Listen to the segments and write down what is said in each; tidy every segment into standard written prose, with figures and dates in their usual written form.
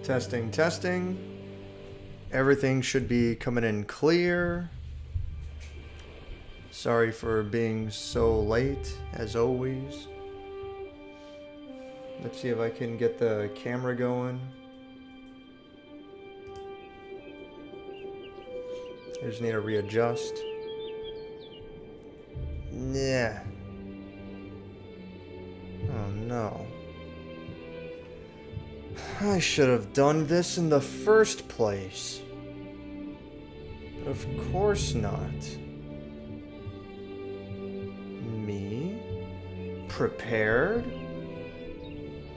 Testing, testing. Everything should be coming in clear. Sorry for being so late, as always. Let's see if I can get the camera going. I just need to readjust. Yeah. Oh no. I should have done this in the first place. But of course not. Me? Prepared?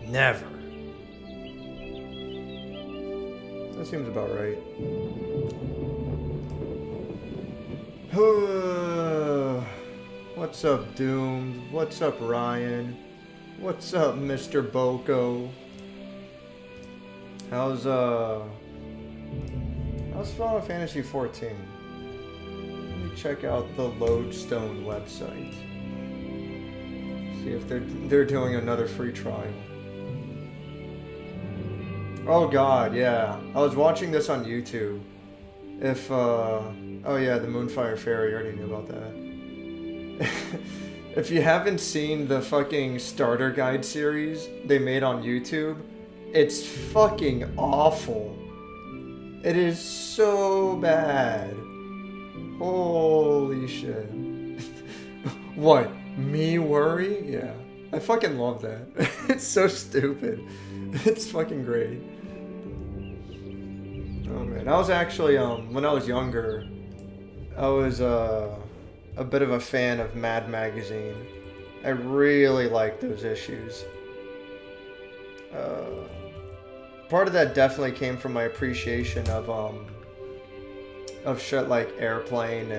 Never. That seems about right. What's up, Doomed? What's up, Ryan? What's up, Mr. Boko? How's Final Fantasy 14? Let me check out the Lodestone website. See if they're doing another free trial. Oh god, yeah. I was watching this on YouTube. If oh yeah, the Moonfire Fairy, I already knew about that. If you haven't seen the fucking starter guide series they made on YouTube, it's fucking awful. It is so bad. Holy shit. What? Me worry? Yeah. I fucking love that. It's so stupid. It's fucking great. Oh man. I was actually, when I was younger, I was a bit of a fan of Mad Magazine. I really liked those issues. Part of that definitely came from my appreciation of shit like Airplane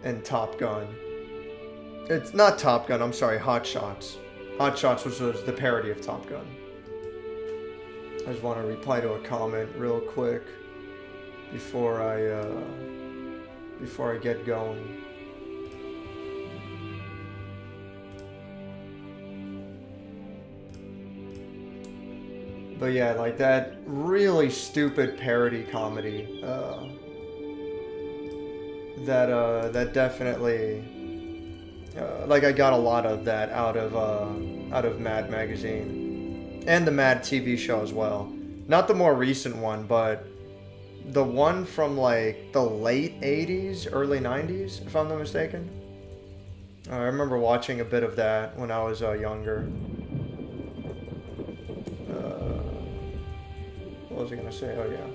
and Top Gun. It's not Top Gun, I'm sorry, Hot Shots. Hot Shots, which was the parody of Top Gun. I just want to reply to a comment real quick before I get going. But yeah, like that really stupid parody comedy, that definitely, like I got a lot of that out of Mad Magazine, and the Mad TV show as well. Not the more recent one, but the one from like the late 80s, early 90s, if I'm not mistaken. I remember watching a bit of that when I was younger. What was I gonna say? Oh yeah.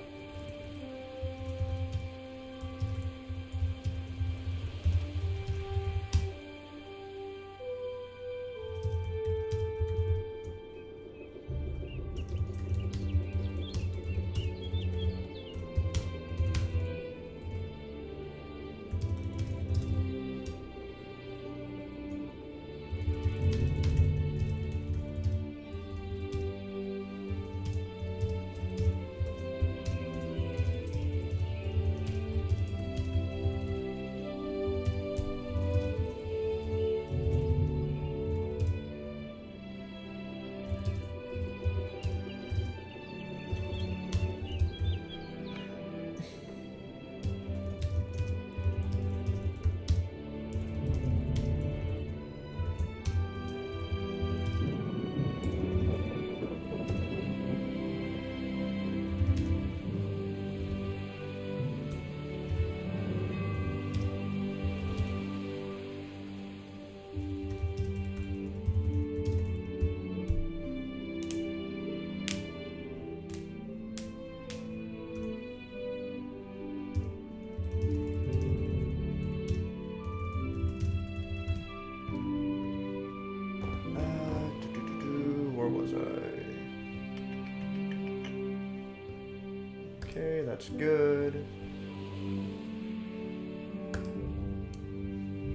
Okay, that's good.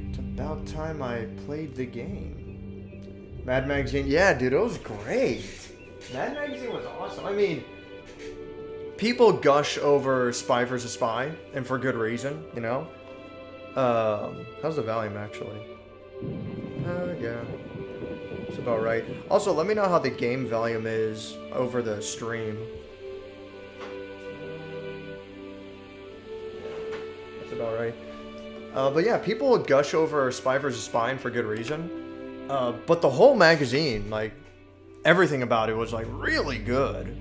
It's about time I played the game. Mad Magazine, yeah, dude, it was great. Mad Magazine was awesome. I mean, people gush over Spy vs. Spy, and for good reason, you know? How's the volume, actually? Yeah. It's about right. Also, let me know how the game volume is over the stream. That's about right. But yeah, people would gush over Spy vs. Spy, and for good reason. But the whole magazine, like, everything about it was, like, really good.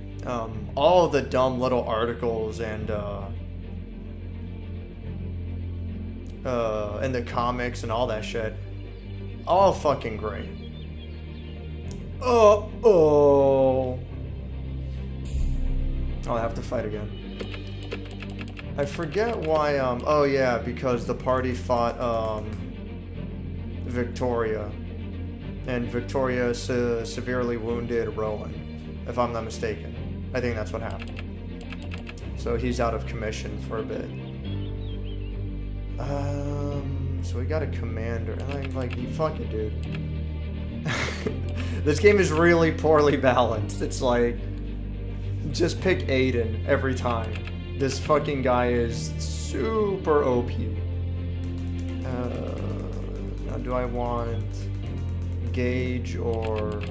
All of the dumb little articles and the comics and all that shit. All fucking great. Oh, I'll have to fight again. I forget why, oh yeah, because the party fought, Victoria. And Victoria severely wounded Rowan, if I'm not mistaken. I think that's what happened. So he's out of commission for a bit. So we got a commander. Like, you fucking dude. This game is really poorly balanced. It's like, just pick Aiden every time. This fucking guy is super OP. Now do I want Gage or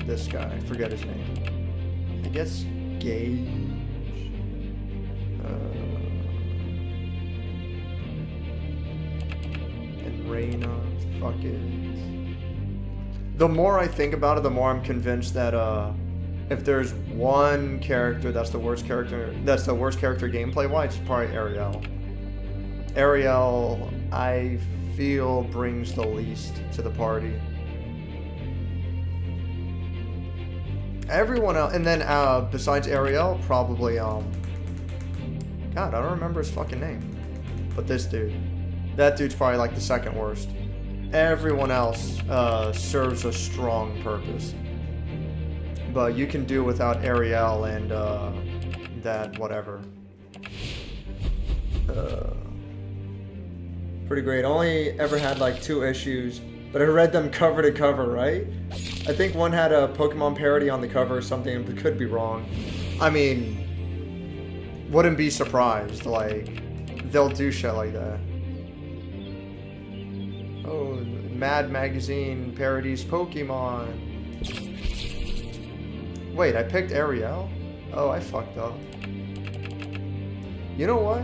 this guy? I forget his name. I guess Gage. And Reyna. Fuck it. The more I think about it, the more I'm convinced that if there's one character that's the worst character gameplay wise, it's probably Ariel. Ariel, I feel, brings the least to the party. Everyone else, and then besides Ariel, probably God, I don't remember his fucking name, but this dude, that dude's probably like the second worst. Everyone else serves a strong purpose, but you can do without Ariel and that whatever. Pretty great. Only ever had like 2 issues, but I read them cover to cover, right? I think one had a Pokemon parody on the cover or something, but could be wrong. I mean, wouldn't be surprised. Like, they'll do shit like that. Oh, Mad Magazine parodies Pokemon. Wait, I picked Ariel? Oh, I fucked up. You know what?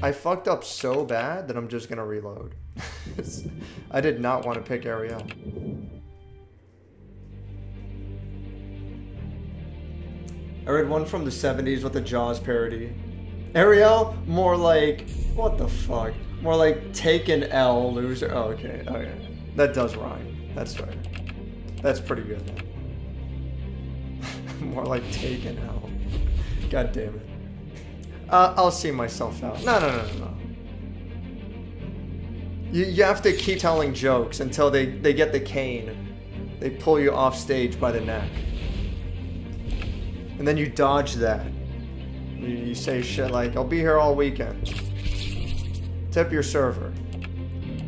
I fucked up so bad that I'm just gonna reload. I did not want to pick Ariel. I read one from the 70s with a Jaws parody. Ariel, more like, what the fuck? More like take an L, loser. Oh, okay. Okay. That does rhyme. That's right. That's pretty good, man. More like take an L. God damn it. I'll see myself out. No. You have to keep telling jokes until they get the cane. They pull you off stage by the neck. And then you dodge that. You say shit like, I'll be here all weekend. Tip your server.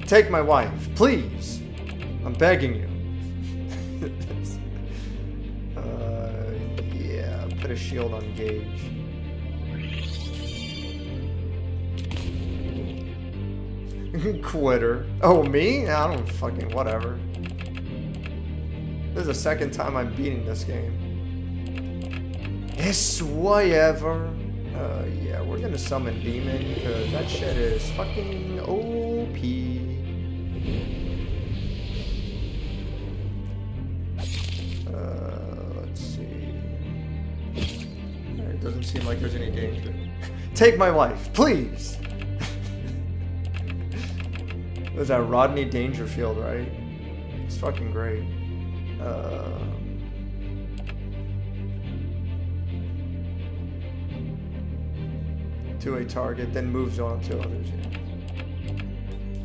Take my wife, please. I'm begging you. Yeah, put a shield on Gage. Quitter. Oh, me? I don't fucking whatever. This is the second time I'm beating this game. It's whatever. Yeah, we're gonna summon Demon because that shit is fucking OP. Let's see. It doesn't seem like there's any danger. Take my wife, please. Was that Rodney Dangerfield, right? It's fucking great. To a target, then moves on to others. Yeah.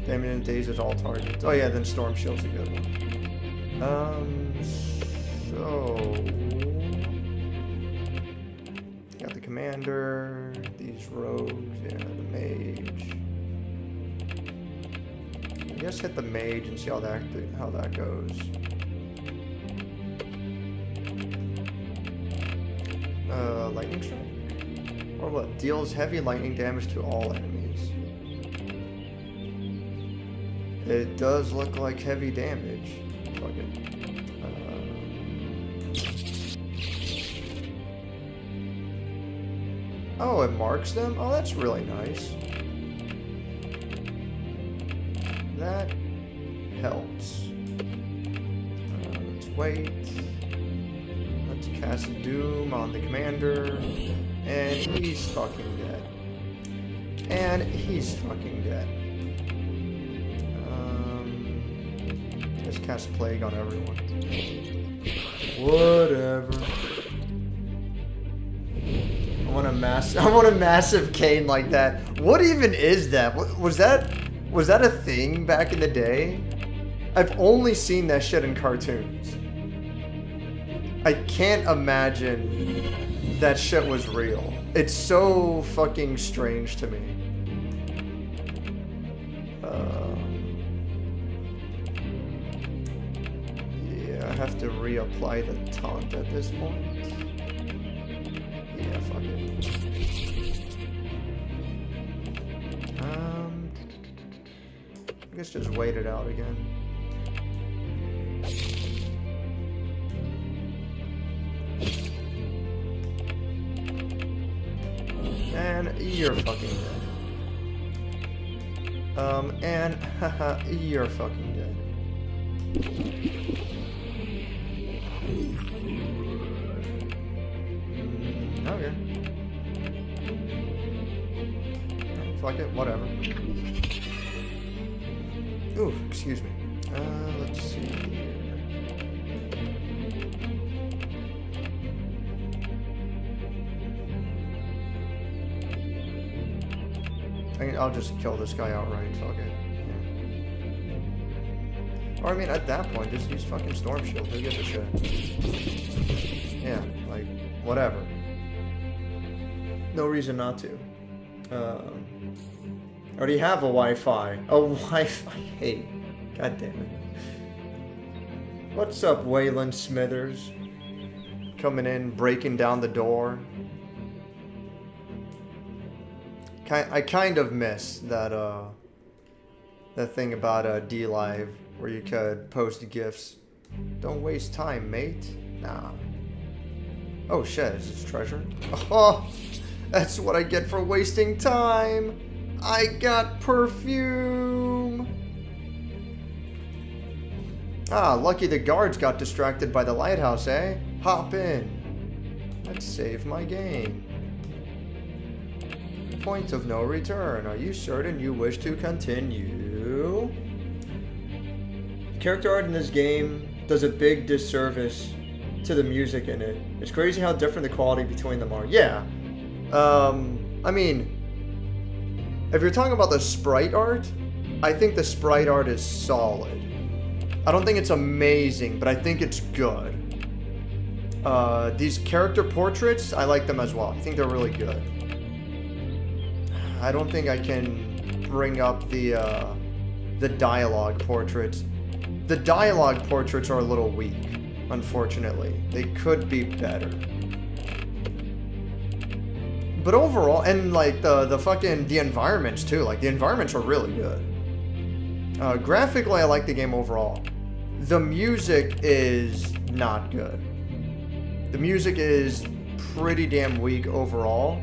Damage and dazes all targets. Oh yeah, then Storm Shield's a good one. So got the commander, these rogues, yeah, the mage. I guess hit the mage and see how that goes. Lightning strike? Or what? Deals heavy lightning damage to all enemies. It does look like heavy damage. Fuck it. Oh, it marks them? Oh, that's really nice. That helps. Let's wait. Let's cast Doom on the commander. And he's fucking dead. And he's fucking dead. Just cast Plague on everyone. Whatever. I want a massive cane like that. What even is that? Was that a thing back in the day? I've only seen that shit in cartoons. I can't imagine that shit was real. It's so fucking strange to me. Yeah, I have to reapply the taunt at this point. Yeah, fuck it. I guess just wait it out again. And you're fucking dead. And haha, you're fucking dead. Okay. Fuck it, whatever. Ooh, excuse me. Let's see here. I'll just kill this guy outright, fuck it. Yeah. Or I mean, at that point, just use fucking Storm Shield, who gives a shit? Yeah, like, whatever. No reason not to. I already have a Wi-Fi. A Wi-Fi. Hey, god damn it. What's up, Waylon Smithers? Coming in, breaking down the door. I kind of miss that thing about D-Live where you could post GIFs. Don't waste time, mate. Nah. Oh shit, is this treasure? Oh, that's what I get for wasting time. I got perfume. Ah, lucky the guards got distracted by the lighthouse, eh? Hop in. Let's save my game. Point of no return. Are you certain you wish to continue? Character art in this game does a big disservice to the music in it. It's crazy how different the quality between them are. Yeah. I mean, if you're talking about the sprite art, I think the sprite art is solid. I don't think it's amazing, but I think it's good. These character portraits, I like them as well. I think they're really good. I don't think I can bring up the dialogue portraits. The dialogue portraits are a little weak, unfortunately. They could be better. But overall, and like the environments too, like the environments are really good. Graphically, I like the game overall. The music is not good. The music is pretty damn weak overall.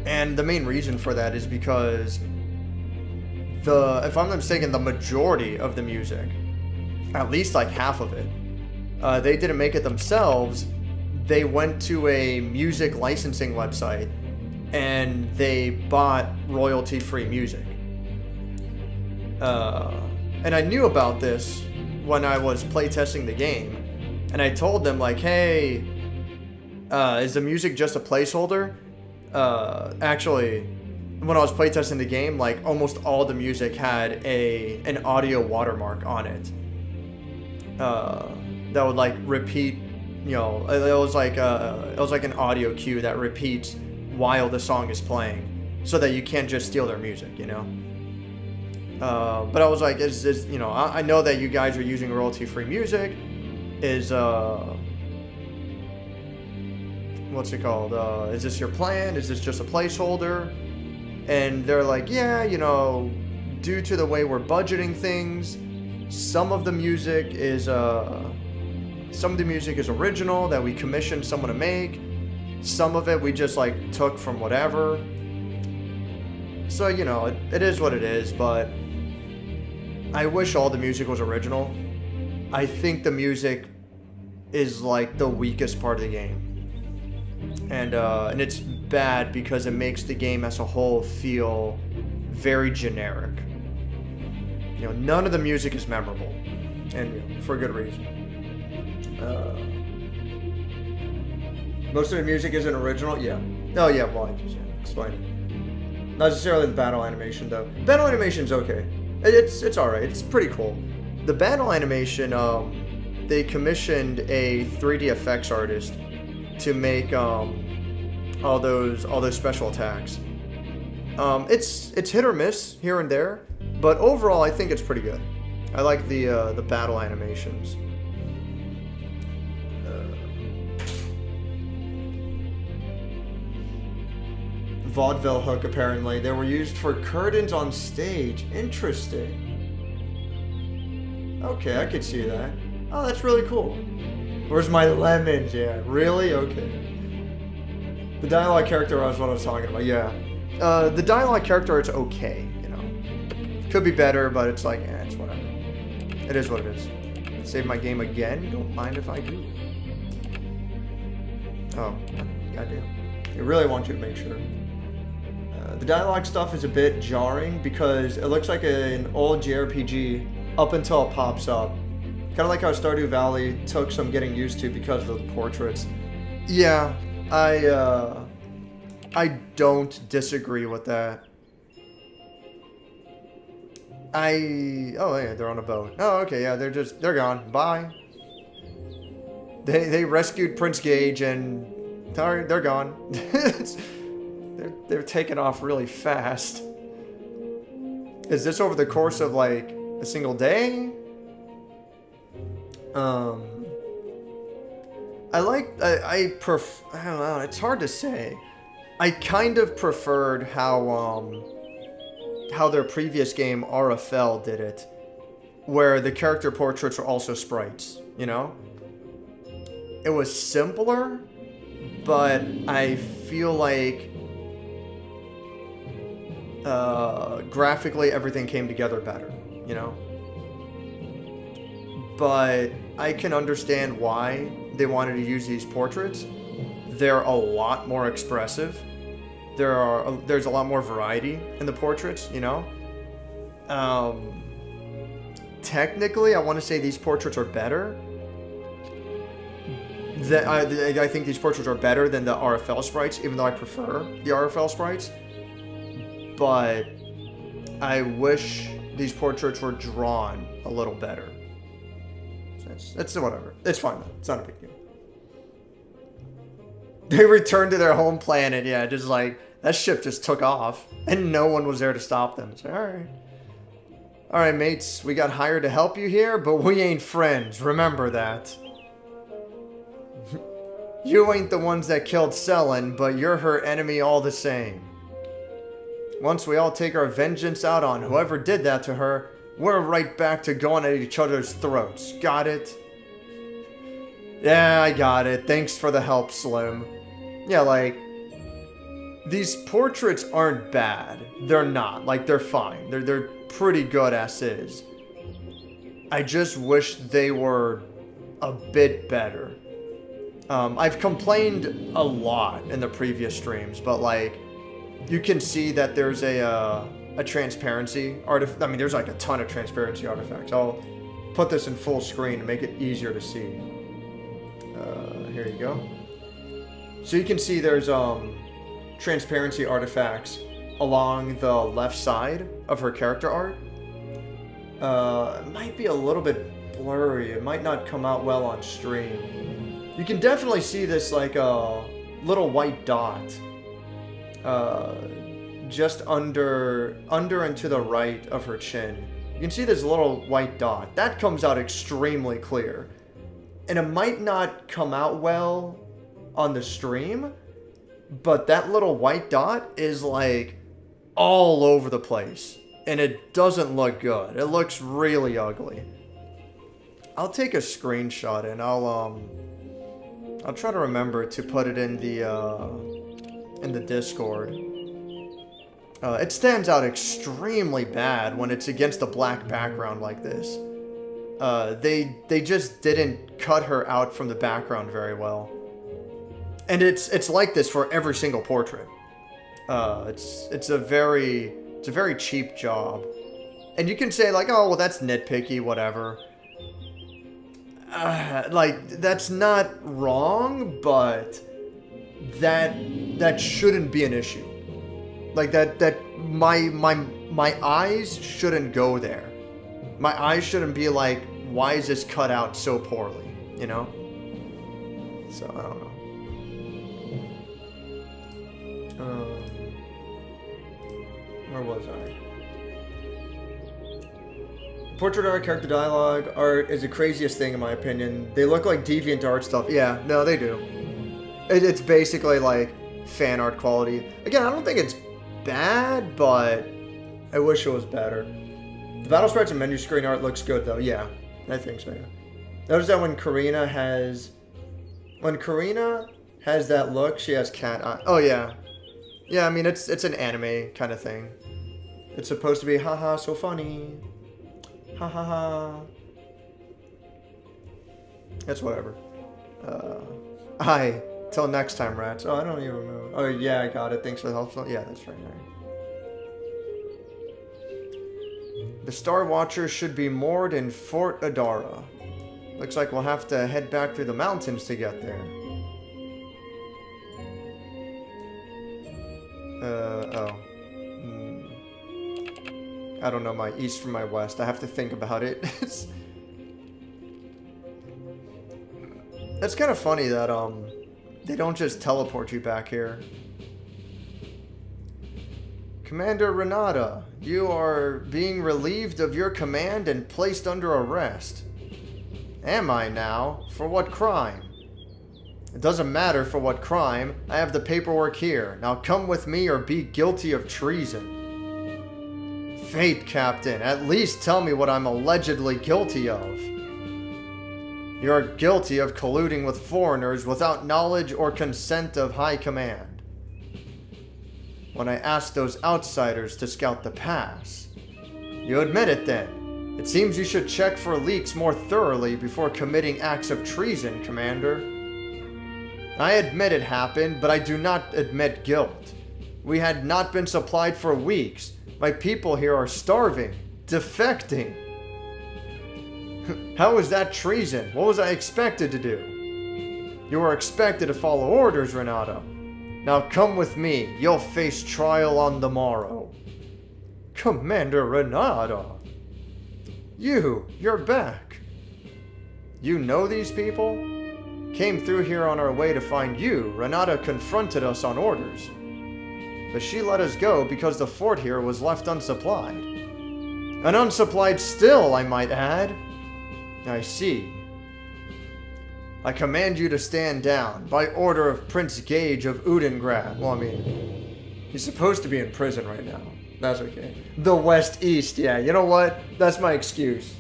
And the main reason for that is because if I'm not mistaken, the majority of the music, at least like half of it, they didn't make it themselves. They went to a music licensing website and they bought royalty-free music. And I knew about this when I was playtesting the game, and I told them like, hey, is the music just a placeholder? Actually, when I was playtesting the game, like almost all the music had an audio watermark on it that would like repeat you know, it was like an audio cue that repeats while the song is playing, so that you can't just steal their music, you know. But I was like, is you know, I know that you guys are using royalty-free music. Is what's it called? Is this your plan? Is this just a placeholder? And they're like, yeah, you know, due to the way we're budgeting things, some of the music is original that we commissioned someone to make. Some of it we just like took from whatever. So, you know, it is what it is, but I wish all the music was original. I think the music is like the weakest part of the game. And it's bad because it makes the game as a whole feel very generic. You know, none of the music is memorable, and you know, for good reason. Most of the music isn't original. Yeah. Oh yeah. Well, I just explained it. Not necessarily the battle animation though. Battle animation's okay. It's all right. It's pretty cool. The battle animation, they commissioned a 3D effects artist to make all those special attacks. It's hit or miss here and there, but overall I think it's pretty good. I like the battle animations. Vaudeville hook, apparently. They were used for curtains on stage. Interesting. Okay, I could see that. Oh, that's really cool. Where's my lemons? Yeah, really? Okay. The dialogue character was what I was talking about. Yeah. The dialogue character, it's okay, you know. Could be better, but it's like, it's whatever. It is what it is. Save my game again? Don't mind if I do. Oh, goddamn. I really want you to make sure. The dialogue stuff is a bit jarring because it looks like an old JRPG up until it pops up. Kind of like how Stardew Valley took some getting used to because of the portraits. Yeah, I don't disagree with that. Oh yeah, they're on a boat. Oh, okay, yeah, they're gone. Bye. They rescued Prince Gage and they're gone. They're taking off really fast. Is this over the course of like a single day? I don't know, it's hard to say. I kind of preferred how their previous game RFL did it, where the character portraits were also sprites, you know? It was simpler, but I feel like graphically everything came together better, you know? But I can understand why they wanted to use these portraits. They're a lot more expressive. There's a lot more variety in the portraits, you know? Technically, I want to say these portraits are better. I think these portraits are better than the RFL sprites, even though I prefer the RFL sprites. But I wish these portraits were drawn a little better. It's whatever. It's fine though. It's not a big deal. They returned to their home planet. Yeah, just like that ship just took off and no one was there to stop them. It's like, all right, mates. We got hired to help you here, but we ain't friends. Remember that. You ain't the ones that killed Selin, but you're her enemy all the same. Once we all take our vengeance out on whoever did that to her, we're right back to going at each other's throats. Got it? Yeah, I got it. Thanks for the help, Slim. Yeah, like, these portraits aren't bad. They're not. Like, they're fine. They're pretty good as is. I just wish they were a bit better. I've complained a lot in the previous streams, but like, you can see that there's a transparency artifact. I mean, there's like a ton of transparency artifacts. I'll put this in full screen to make it easier to see. Here you go. So you can see there's transparency artifacts along the left side of her character art. It might be a little bit blurry. It might not come out well on stream. You can definitely see this like a little white dot just under and to the right of her chin. You can see this little white dot. That comes out extremely clear. And it might not come out well on the stream, but that little white dot is like all over the place. And it doesn't look good. It looks really ugly. I'll take a screenshot and I'll try to remember to put it in the Discord. It stands out extremely bad when it's against a black background like this. They just didn't cut her out from the background very well. And it's like this for every single portrait. It's a very cheap job. And you can say like, oh well, that's nitpicky, whatever. Like that's not wrong, but that shouldn't be an issue. Like that my eyes shouldn't go there. My eyes shouldn't be like, why is this cut out so poorly? You know? So I don't know. Where was I? Portrait art, character dialogue art is the craziest thing in my opinion. They look like deviant art stuff. Yeah, no, they do. It's basically like fan art quality. Again, I don't think it's bad, but I wish it was better. The battle sprites and menu screen art looks good though. Yeah, I think so. Yeah. Notice that when Karina has that look, she has cat eye. Oh yeah, yeah. I mean, it's an anime kind of thing. It's supposed to be haha so funny, ha ha ha. It's whatever. Till next time, rats. Oh, I don't even remember. Oh, yeah, I got it. Thanks for the help. Yeah, that's right. The Star Watcher should be moored in Fort Adara. Looks like we'll have to head back through the mountains to get there. I don't know my east from my west. I have to think about it. That's kind of funny that, they don't just teleport you back here. Commander Renata, you are being relieved of your command and placed under arrest. Am I now? For what crime? It doesn't matter for what crime. I have the paperwork here. Now come with me or be guilty of treason. Fate, Captain. At least tell me what I'm allegedly guilty of. You are guilty of colluding with foreigners without knowledge or consent of High Command. When I asked those outsiders to scout the pass, you admit it then. It seems you should check for leaks more thoroughly before committing acts of treason, Commander. I admit it happened, but I do not admit guilt. We had not been supplied for weeks. My people here are starving, defecting. How was that treason? What was I expected to do? You were expected to follow orders, Renata. Now come with me. You'll face trial on the morrow. Commander Renata. You're back. You know these people? Came through here on our way to find you. Renata confronted us on orders. But she let us go because the fort here was left unsupplied. And unsupplied still, I might add. I see. I command you to stand down, by order of Prince Gage of Udengrad. Well, I mean, he's supposed to be in prison right now. That's okay. The West East, yeah. You know what? That's my excuse.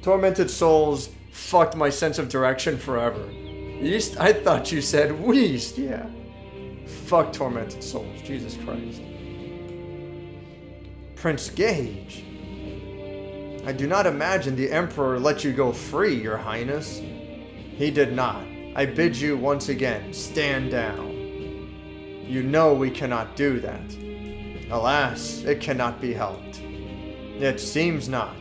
Tormented Souls fucked my sense of direction forever. East? I thought you said West, yeah. Fuck Tormented Souls, Jesus Christ. Prince Gage. I do not imagine the Emperor let you go free, Your Highness. He did not. I bid you once again, stand down. You know we cannot do that. Alas, it cannot be helped. It seems not.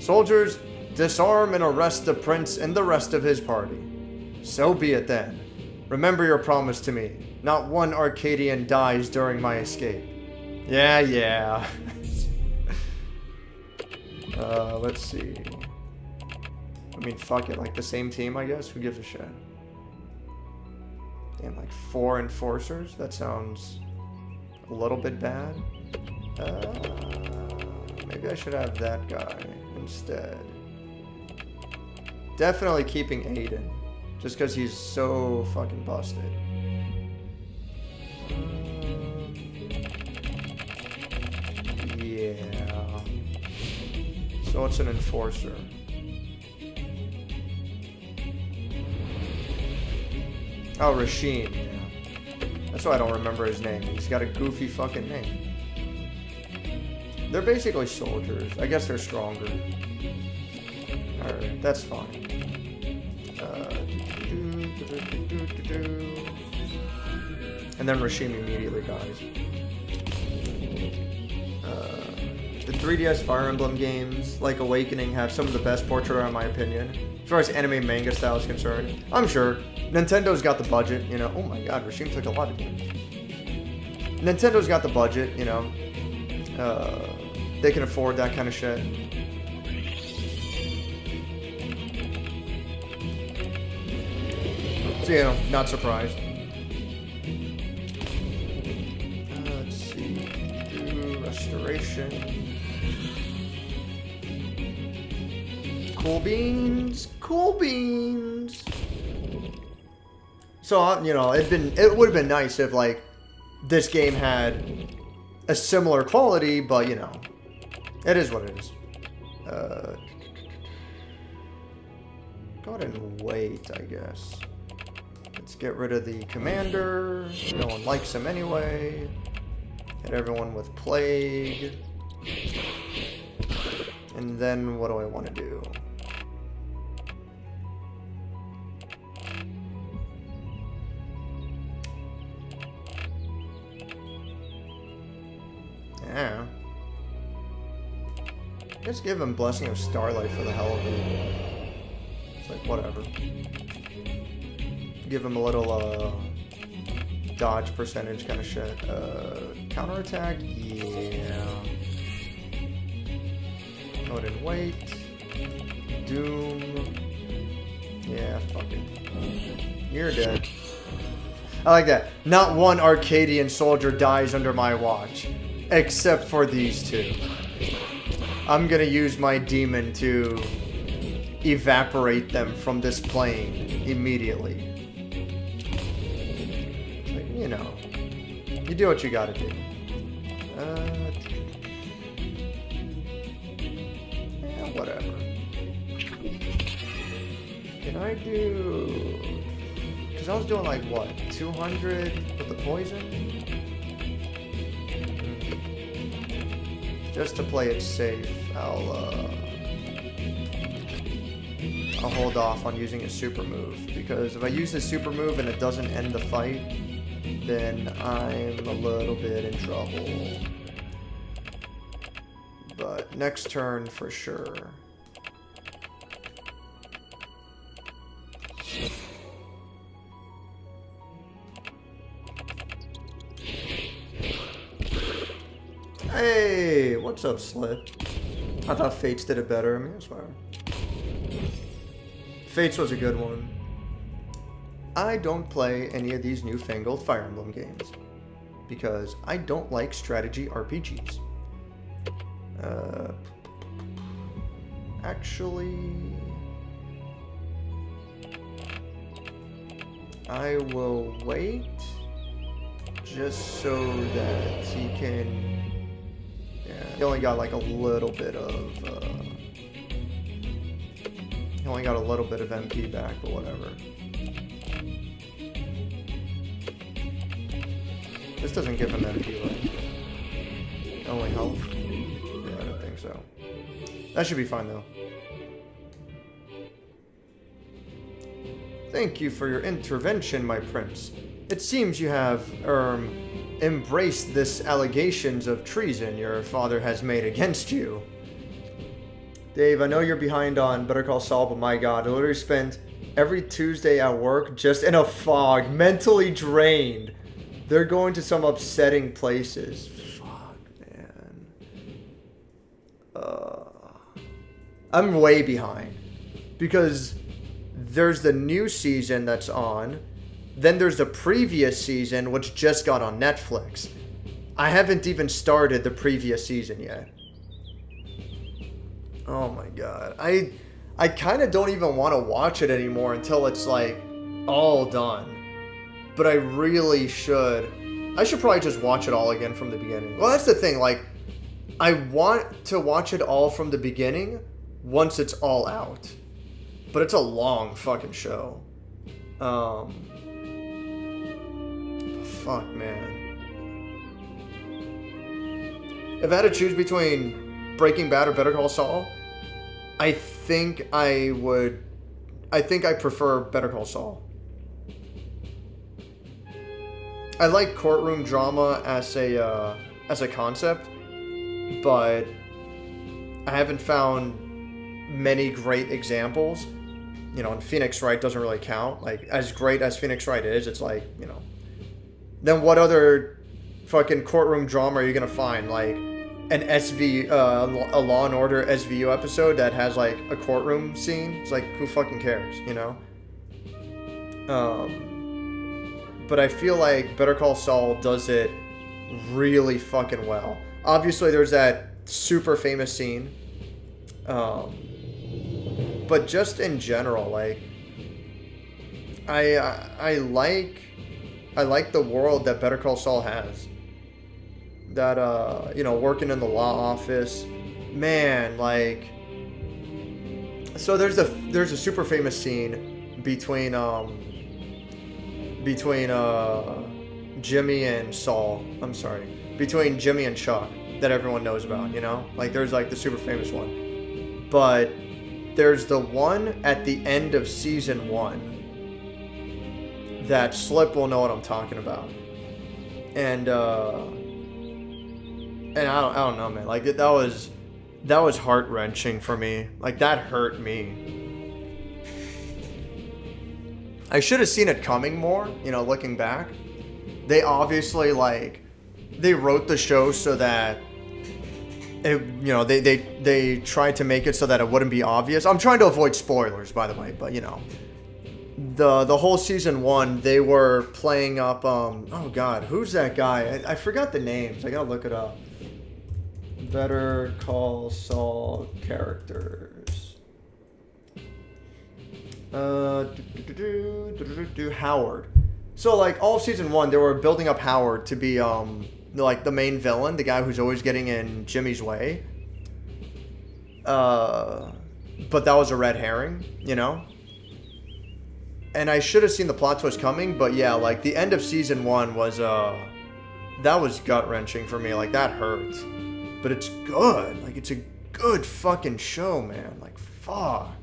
Soldiers, disarm and arrest the prince and the rest of his party. So be it then. Remember your promise to me. Not one Arkadyan dies during my escape. Yeah. Let's see. I mean, fuck it. Like, the same team, I guess? Who gives a shit? Damn, like 4 enforcers? That sounds a little bit bad. Maybe I should have that guy instead. Definitely keeping Aiden, just because he's so fucking busted. Yeah. So it's an enforcer. Oh, Rasheen, yeah. That's why I don't remember his name. He's got a goofy fucking name. They're basically soldiers. I guess they're stronger. Alright, that's fine. And then Rasheen immediately dies. The 3DS Fire Emblem games, like Awakening, have some of the best portrait art in my opinion. As far as anime manga style is concerned, I'm sure Nintendo's got the budget, you know. Oh my god, Rasheen took a lot of damage. Nintendo's got the budget, you know. They can afford that kind of shit. So, you know, not surprised. Let's see. Do restoration. Cool beans. Cool beans. So, you know, it would have been nice if, like, this game had a similar quality, but, you know, it is what it is. Go ahead and wait, I guess. Let's get rid of the commander. No one likes him anyway. Hit everyone with plague. And then what do I want to do? Yeah. Just give him Blessing of Starlight for the hell of it. It's like, whatever. Give him a little, dodge percentage kind of shit. Counterattack? Yeah. Go ahead and wait. Doom. Yeah, fuck it. You're dead. I like that. Not one Arkadyan soldier dies under my watch. Except for these two. I'm gonna use my demon to evaporate them from this plane immediately. Like, you know, you do what you gotta do. Yeah, whatever. Can I do... Because I was doing like, what, 200 with the poison? Just to play it safe, I'll hold off on using a super move, because if I use the super move and it doesn't end the fight, then I'm a little bit in trouble. But next turn for sure. Hey, what's up, Slip? I thought Fates did it better. I mean, that's fine. Fates was a good one. I don't play any of these newfangled Fire Emblem games because I don't like strategy RPGs. Actually, I will wait just so that he can... He only got like a little bit of, he only got a little bit of MP back, but whatever. This doesn't give him MP, right? Only health? Yeah, I don't think so. That should be fine, though. Thank you for your intervention, my prince. It seems you have, embraced this allegations of treason your father has made against you. Dave, I know you're behind on Better Call Saul, but my god, I literally spent every Tuesday at work just in a fog, mentally drained. They're going to some upsetting places. Fuck, man. I'm way behind. Because there's the new season that's on. Then there's the previous season, which just got on Netflix. I haven't even started the previous season yet. Oh my god. I kind of don't even want to watch it anymore until it's like all done. But I really should. I should probably just watch it all again from the beginning. Well, that's the thing. Like, I want to watch it all from the beginning once it's all out. But it's a long fucking show. Fuck, man. If I had to choose between Breaking Bad or Better Call Saul, I think I prefer Better Call Saul. I like courtroom drama as a concept, but I haven't found many great examples. You know, and Phoenix Wright doesn't really count. Like, as great as Phoenix Wright is, it's like, you know. Then what other fucking courtroom drama are you gonna find? Like, an a Law and Order SVU episode that has, like, a courtroom scene? It's like, who fucking cares, you know? But I feel like Better Call Saul does it really fucking well. Obviously, there's that super famous scene. But just in general, like, I like the world that Better Call Saul has. That, you know, working in the law office, man, like, so there's a super famous scene between Jimmy and Saul. I'm sorry, between Jimmy and Chuck that everyone knows about. You know, like, there's like the super famous one, but there's the one at the end of season 1 that Slip will know what I'm talking about. And I don't know, man. Like, that was heart-wrenching for me. Like, that hurt me. I should have seen it coming more, you know, looking back. They obviously, like, they wrote the show so that it, you know, they tried to make it so that it wouldn't be obvious. I'm trying to avoid spoilers, by the way, but, you know, the whole season 1, they were playing up, oh god, who's that guy? I forgot the names. I gotta look it up. Better Call Saul characters. Howard. So, like, all of season 1, they were building up Howard to be, like, the main villain, the guy who's always getting in Jimmy's way. But that was a red herring, you know? And I should have seen the plot twist coming, but yeah, like, the end of season 1 was, that was gut-wrenching for me. Like, that hurt. But it's good. Like, it's a good fucking show, man. Like, fuck.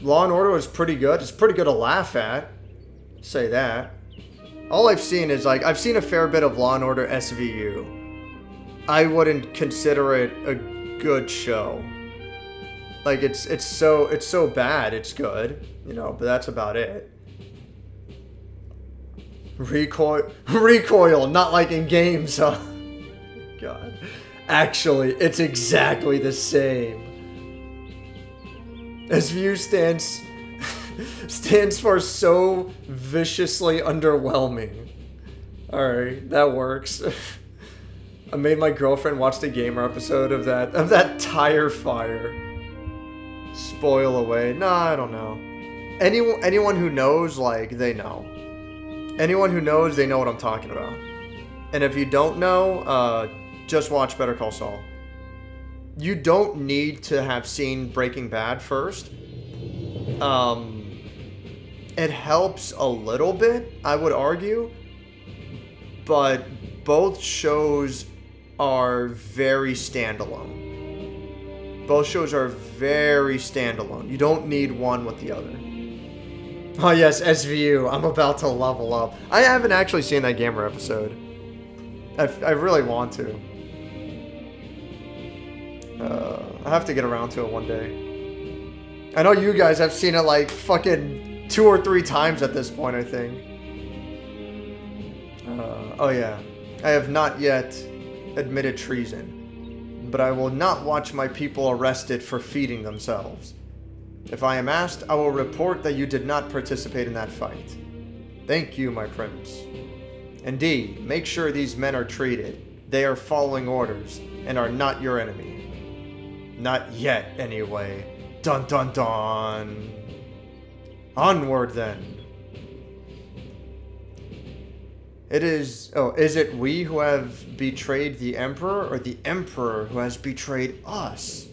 Law and Order was pretty good. It's pretty good to laugh at. Say that. All I've seen is, like, I've seen a fair bit of Law and Order SVU. I wouldn't consider it a good show. Like, it's so bad, it's good, you know, but that's about it. Recoil, not like in games, huh? God. Actually, it's exactly the same. SVU stands for so viciously underwhelming. Alright, that works. I made my girlfriend watch the gamer episode of that tire fire. Spoil away. Nah, I don't know. Anyone who knows, like, they know. Anyone who knows, they know what I'm talking about. And if you don't know, just watch Better Call Saul. You don't need to have seen Breaking Bad first. It helps a little bit, I would argue. But both shows are very standalone. Both shows are very standalone. You don't need one with the other. Oh yes, SVU. I'm about to level up. I haven't actually seen that gamer episode. I really want to. I have to get around to it one day. I know you guys have seen it like fucking 2 or 3 times at this point, I think. Oh yeah. I have not yet admitted treason. But I will not watch my people arrested for feeding themselves. If I am asked, I will report that you did not participate in that fight. Thank you, my prince. Indeed, make sure these men are treated. They are following orders, and are not your enemy. Not yet, anyway. Dun dun dun. Onward, then. Is it we who have betrayed the Emperor, or the Emperor who has betrayed us?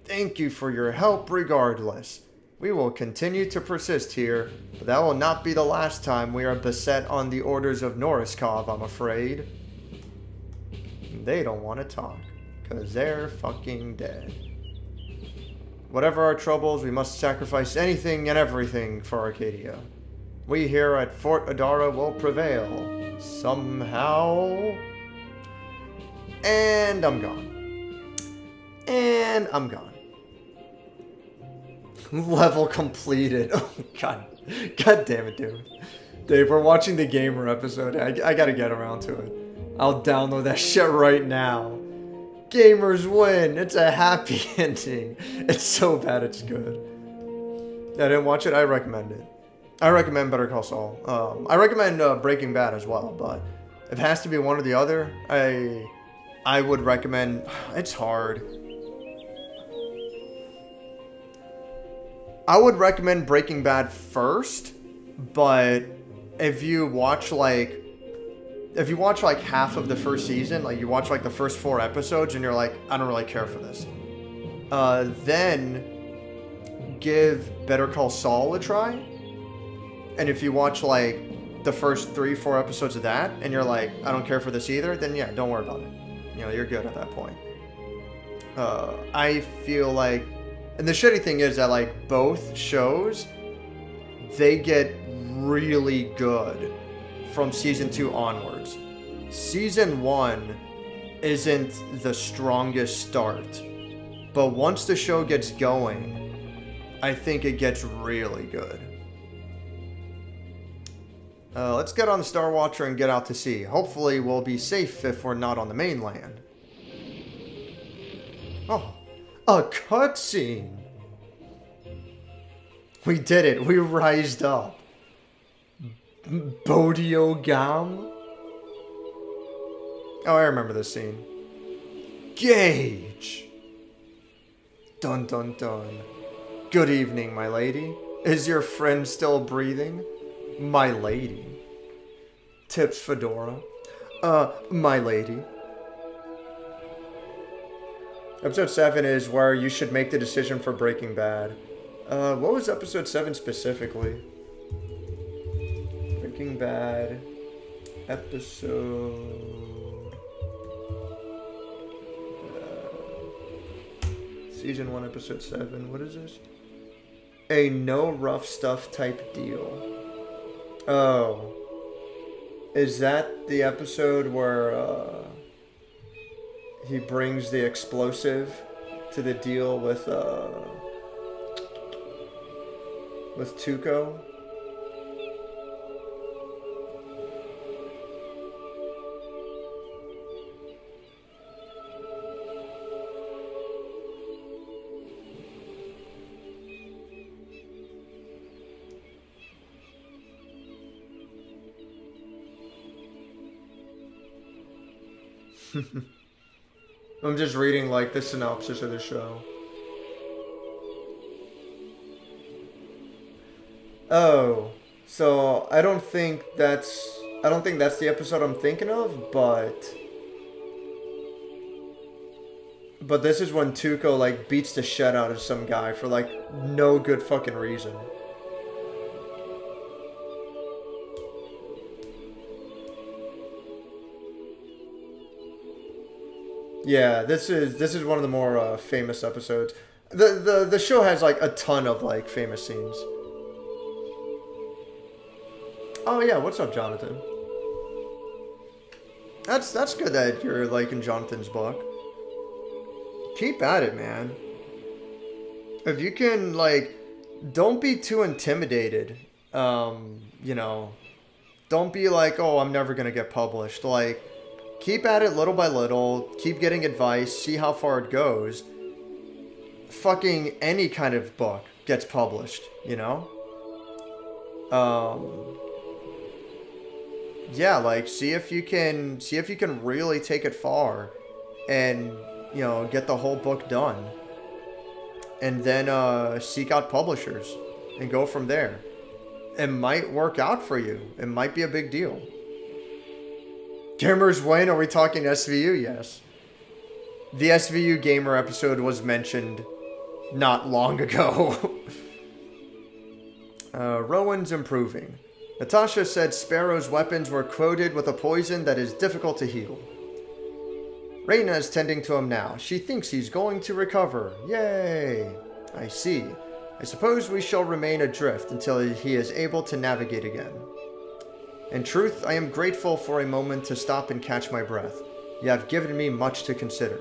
Thank you for your help regardless. We will continue to persist here, but that will not be the last time we are beset on the orders of Noriskov, I'm afraid. They don't want to talk, because they're fucking dead. Whatever our troubles, we must sacrifice anything and everything for Arkadya. We here at Fort Adara will prevail. Somehow. And I'm gone. And I'm gone. Level completed. Oh, God. God damn it, dude. Dave, we're watching the Gamer episode. I gotta get around to it. I'll download that shit right now. Gamers win. It's a happy ending. It's so bad it's good. I didn't watch it. I recommend it. I recommend Better Call Saul. I recommend Breaking Bad as well, but if it has to be one or the other, I would recommend... It's hard. I would recommend Breaking Bad first, but if you watch like half of the first season, like you watch like the first 4 episodes and you're like, I don't really care for this, then give Better Call Saul a try. And if you watch like the first 3-4 episodes of that and you're like, I don't care for this either, then yeah, don't worry about it. You know, you're good at that point. I feel like, and the shitty thing is that like both shows, they get really good from season 2 onwards. Season 1 isn't the strongest start, but once the show gets going, I think it gets really good. Let's get on the Star Watcher and get out to sea. Hopefully we'll be safe if we're not on the mainland. Oh, a cutscene! We did it. We rised up. Bodiogam? Oh, I remember this scene. Gage! Dun dun dun. Good evening, my lady. Is your friend still breathing? My lady. Tips Fedora. My lady. Episode 7 is where you should make the decision for Breaking Bad. What was episode 7 specifically? Breaking Bad. Episode... Season 1, episode 7. What is this? A no rough stuff type deal. Oh. Is that the episode where he brings the explosive to the deal with Tuco? I'm just reading like the synopsis of the show. Oh, so I don't think that's the episode I'm thinking of, but this is when Tuco like beats the shit out of some guy for like no good fucking reason. Yeah, this is one of the more famous episodes. The show has like a ton of like famous scenes. Oh yeah, what's up, Jonathan? That's good that you're liking Jonathan's book. Keep at it, man. If you can, like, don't be too intimidated. You know, don't be like, oh, I'm never gonna get published. Like, keep at it little by little. Keep getting advice. See how far it goes. Fucking any kind of book gets published, you know? Yeah, like, see if you can really take it far and, you know, get the whole book done. And then seek out publishers and go from there. It might work out for you. It might be a big deal. Gamers win? Are we talking SVU? Yes. The SVU Gamer episode was mentioned not long ago. Rowan's improving. Natasha said Sparrow's weapons were coated with a poison that is difficult to heal. Reyna is tending to him now. She thinks he's going to recover. Yay! I see. I suppose we shall remain adrift until he is able to navigate again. In truth, I am grateful for a moment to stop and catch my breath. You have given me much to consider.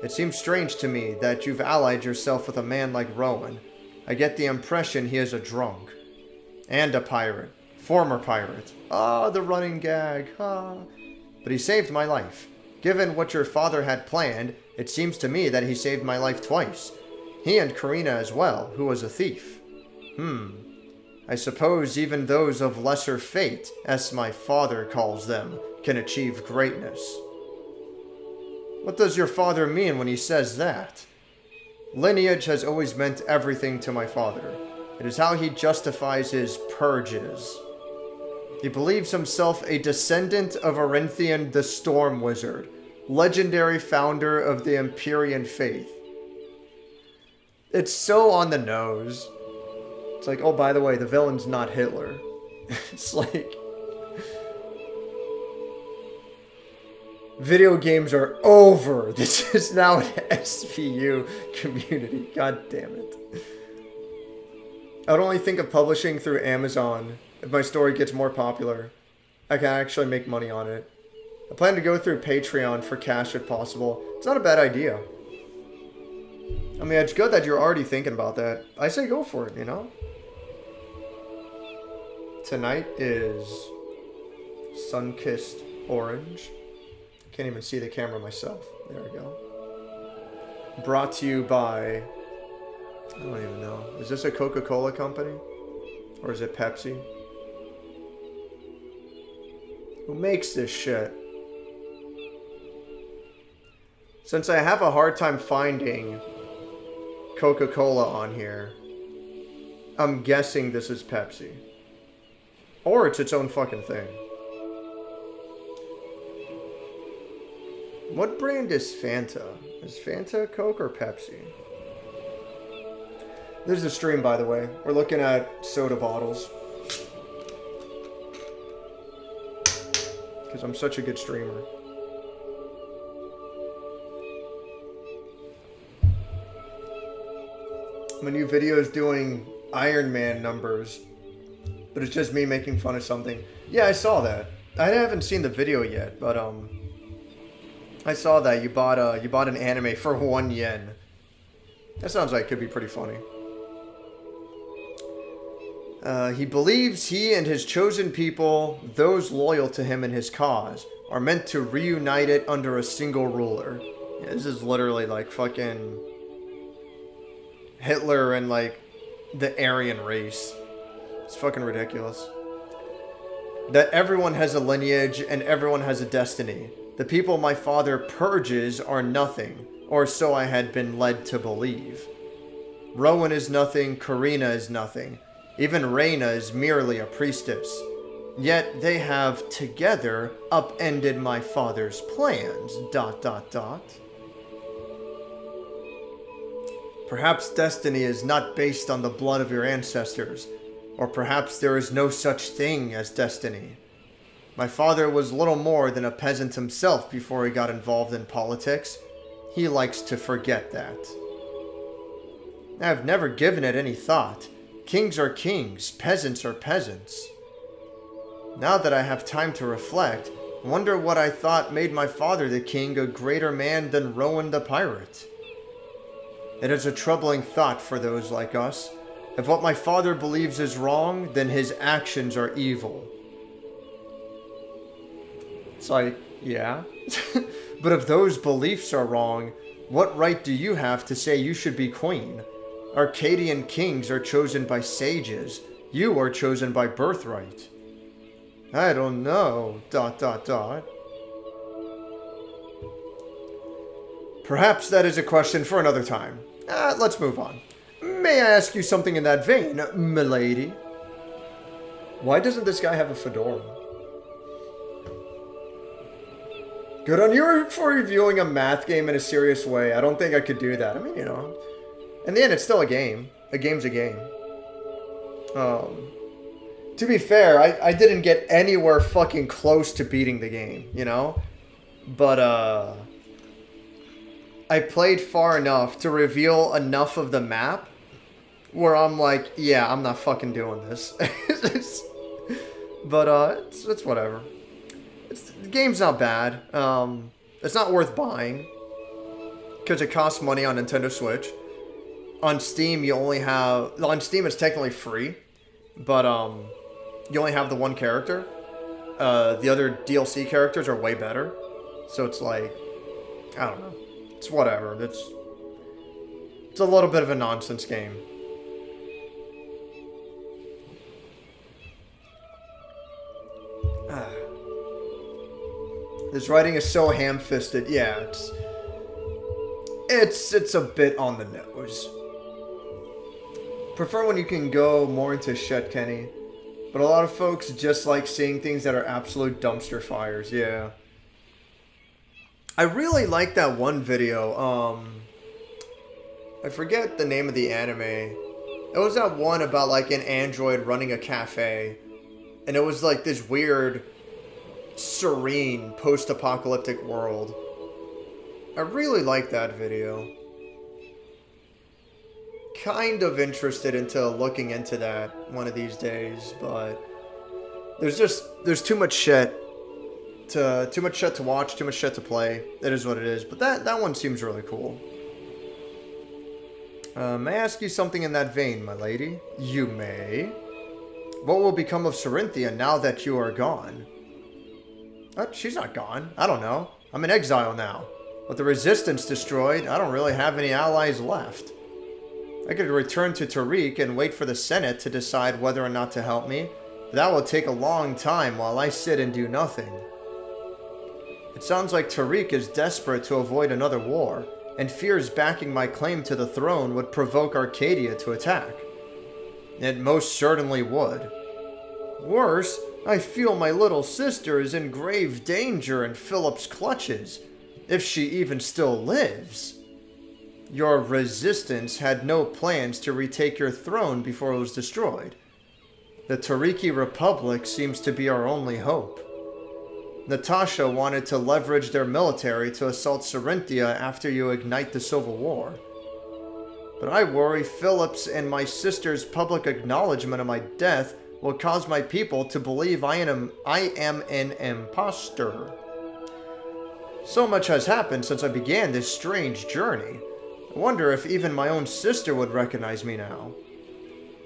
It seems strange to me that you've allied yourself with a man like Rowan. I get the impression he is a drunk. And a pirate. Former pirate. Ah, the running gag. Ah. But he saved my life. Given what your father had planned, it seems to me that he saved my life twice. He and Karina as well, who was a thief. I suppose even those of lesser fate, as my father calls them, can achieve greatness. What does your father mean when he says that? Lineage has always meant everything to my father. It is how he justifies his purges. He believes himself a descendant of Cirinthia the Storm Wizard, legendary founder of the Empyrean faith. It's so on the nose. It's like, oh, by the way, the villain's not Hitler. It's like... Video games are over. This is now an SVU community. God damn it. I would only think of publishing through Amazon if my story gets more popular. I can actually make money on it. I plan to go through Patreon for cash if possible. It's not a bad idea. I mean, it's good that you're already thinking about that. I say go for it, you know? Tonight is sun-kissed orange. Can't even see the camera myself. There we go. Brought to you by... I don't even know. Is this a Coca-Cola company? Or is it Pepsi? Who makes this shit? Since I have a hard time finding Coca-Cola on here, I'm guessing this is Pepsi. Or it's its own fucking thing. What brand is Fanta? Is Fanta Coke or Pepsi? There's the stream, by the way. We're looking at soda bottles. Because I'm such a good streamer. My new video is doing Iron Man numbers. But it's just me making fun of something. Yeah, I saw that. I haven't seen the video yet, but I saw that you bought an anime for 1 yen. That sounds like it could be pretty funny. He believes he and his chosen people, those loyal to him and his cause, are meant to reunite it under a single ruler. Yeah, this is literally like fucking Hitler and like the Aryan race. It's fucking ridiculous. That everyone has a lineage and everyone has a destiny. The people my father purges are nothing, or so I had been led to believe. Rowan is nothing, Karina is nothing. Even Reyna is merely a priestess. Yet they have, together, upended my father's plans, ... Perhaps destiny is not based on the blood of your ancestors, or perhaps there is no such thing as destiny. My father was little more than a peasant himself before he got involved in politics. He likes to forget that. I have never given it any thought. Kings are kings, peasants are peasants. Now that I have time to reflect, wonder what I thought made my father the king a greater man than Rowan the pirate. It is a troubling thought for those like us. If what my father believes is wrong, then his actions are evil. It's like, yeah. But if those beliefs are wrong, What right do you have to say you should be queen? Arkadyan kings are chosen by sages. You are chosen by birthright. I don't know. ... Perhaps that is a question for another time. Let's move on. May I ask you something in that vein, milady? Why doesn't this guy have a fedora? Good on you for reviewing a math game in a serious way. I don't think I could do that. I mean, you know, in the end, it's still a game. A game's a game. To be fair, I didn't get anywhere fucking close to beating the game, you know? But, I played far enough to reveal enough of the map where I'm like, yeah, I'm not fucking doing this. But, it's whatever. The game's not bad. It's not worth buying because it costs money on Nintendo Switch. On Steam, you only have... On Steam, it's technically free, but you only have the one character. The other DLC characters are way better. So it's like... I don't know. It's whatever. It's a little bit of a nonsense game. This writing is so ham-fisted. Yeah, it's a bit on the nose. Prefer when you can go more into shit, Kenny. But a lot of folks just like seeing things that are absolute dumpster fires. Yeah. I really like that one video. I forget the name of the anime. It was that one about like an android running a cafe. And it was like this weird, serene, post-apocalyptic world. I really like that video. Kind of interested into looking into that one of these days, but there's too much shit to watch, too much shit to play. It is what it is, but that one seems really cool. May I ask you something in that vein, my lady? You may. What will become of Cirinthia now that you are gone? She's not gone. I don't know. I'm in exile now. With the resistance destroyed, I don't really have any allies left. I could return to Tariq and wait for the Senate to decide whether or not to help me. But that will take a long time while I sit and do nothing. It sounds like Tariq is desperate to avoid another war, and fears backing my claim to the throne would provoke Arkadya to attack. It most certainly would. Worse, I feel my little sister is in grave danger in Philip's clutches, if she even still lives. Your resistance had no plans to retake your throne before it was destroyed. The Tariqi Republic seems to be our only hope. Natasha wanted to leverage their military to assault Cirinthia after you ignite the Civil War. But I worry Philip's and my sister's public acknowledgement of my death will cause my people to believe I am an imposter. So much has happened since I began this strange journey. I wonder if even my own sister would recognize me now.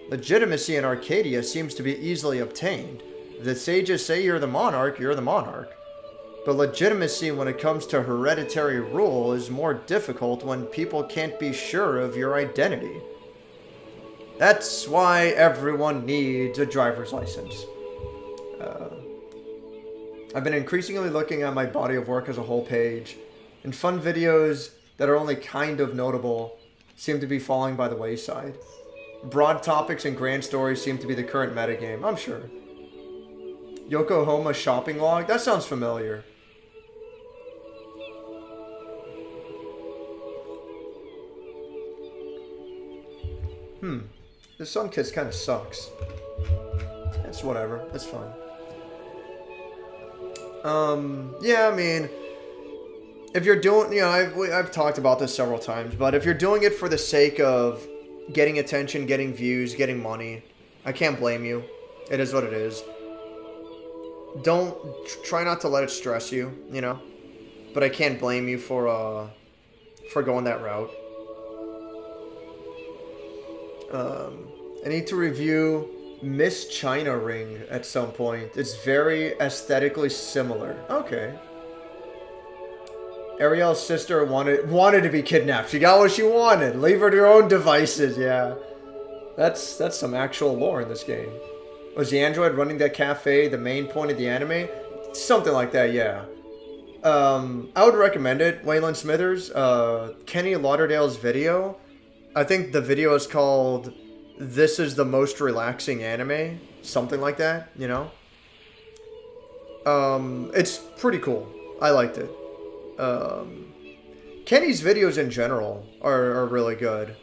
Legitimacy in Arkadya seems to be easily obtained. If the sages say you're the monarch, you're the monarch. But legitimacy when it comes to hereditary rule is more difficult when people can't be sure of your identity. That's why everyone needs a driver's license. I've been increasingly looking at my body of work as a whole page, and fun videos that are only kind of notable seem to be falling by the wayside. Broad topics and grand stories seem to be the current metagame, I'm sure. Yokohama shopping log? That sounds familiar. The Sun Kiss kind of sucks. It's whatever. It's fine. Yeah, I mean, if you're doing, you know, I've talked about this several times, but if you're doing it for the sake of getting attention, getting views, getting money, I can't blame you. It is what it is. Try not to let it stress you, you know, but I can't blame you for going that route. I need to review Miss China Ring at some point. It's very aesthetically similar. Okay. Ariel's sister wanted to be kidnapped. She got what she wanted. Leave her to her own devices. Yeah, that's some actual lore in this game. Was the android running that cafe the main point of the anime? Something like that. Yeah. I would recommend it. Waylon Smithers, Kenny Lauderdale's video. I think the video is called "This is the most relaxing anime," something like that. You know. It's pretty cool. I liked it. Kenny's videos in general are really good.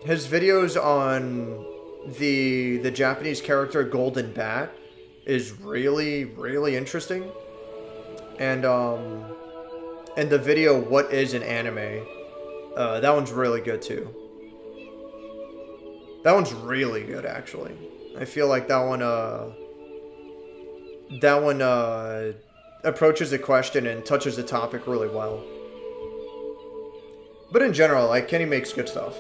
His videos on the Japanese character Golden Bat is really interesting. And the video "What is an Anime?" That one's really good too. That one's really good actually. I feel like that one approaches the question and touches the topic really well. But in general, like, Kenny makes good stuff.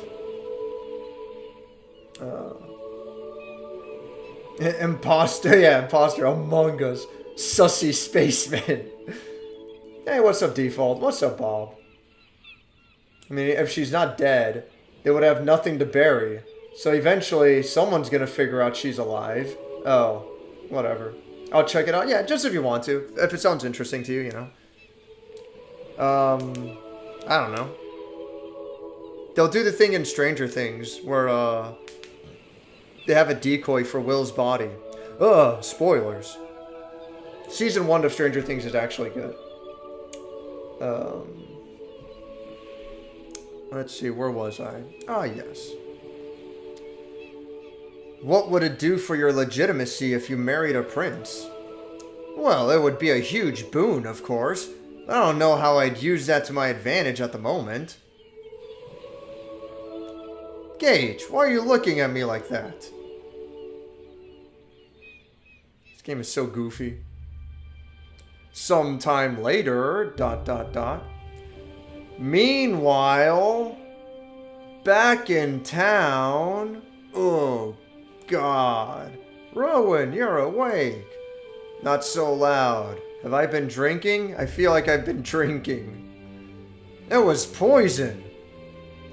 Imposter, yeah, imposter, Among Us. Sussy spaceman. Hey, what's up, Default? What's up, Bob? I mean, if she's not dead, they would have nothing to bury. So eventually, someone's gonna figure out she's alive. Oh, whatever. I'll check it out. Yeah, just if you want to. If it sounds interesting to you, you know. I don't know. They'll do the thing in Stranger Things where, they have a decoy for Will's body. Spoilers. Season 1 of Stranger Things is actually good. Let's see, where was I? Ah, yes. What would it do for your legitimacy if you married a prince? Well, it would be a huge boon, of course. I don't know how I'd use that to my advantage at the moment. Gage, why are you looking at me like that? This game is so goofy. Sometime later, ... Meanwhile, back in town... Oh, God. Rowan, you're awake. Not so loud. Have I been drinking? I feel like I've been drinking. It was poison.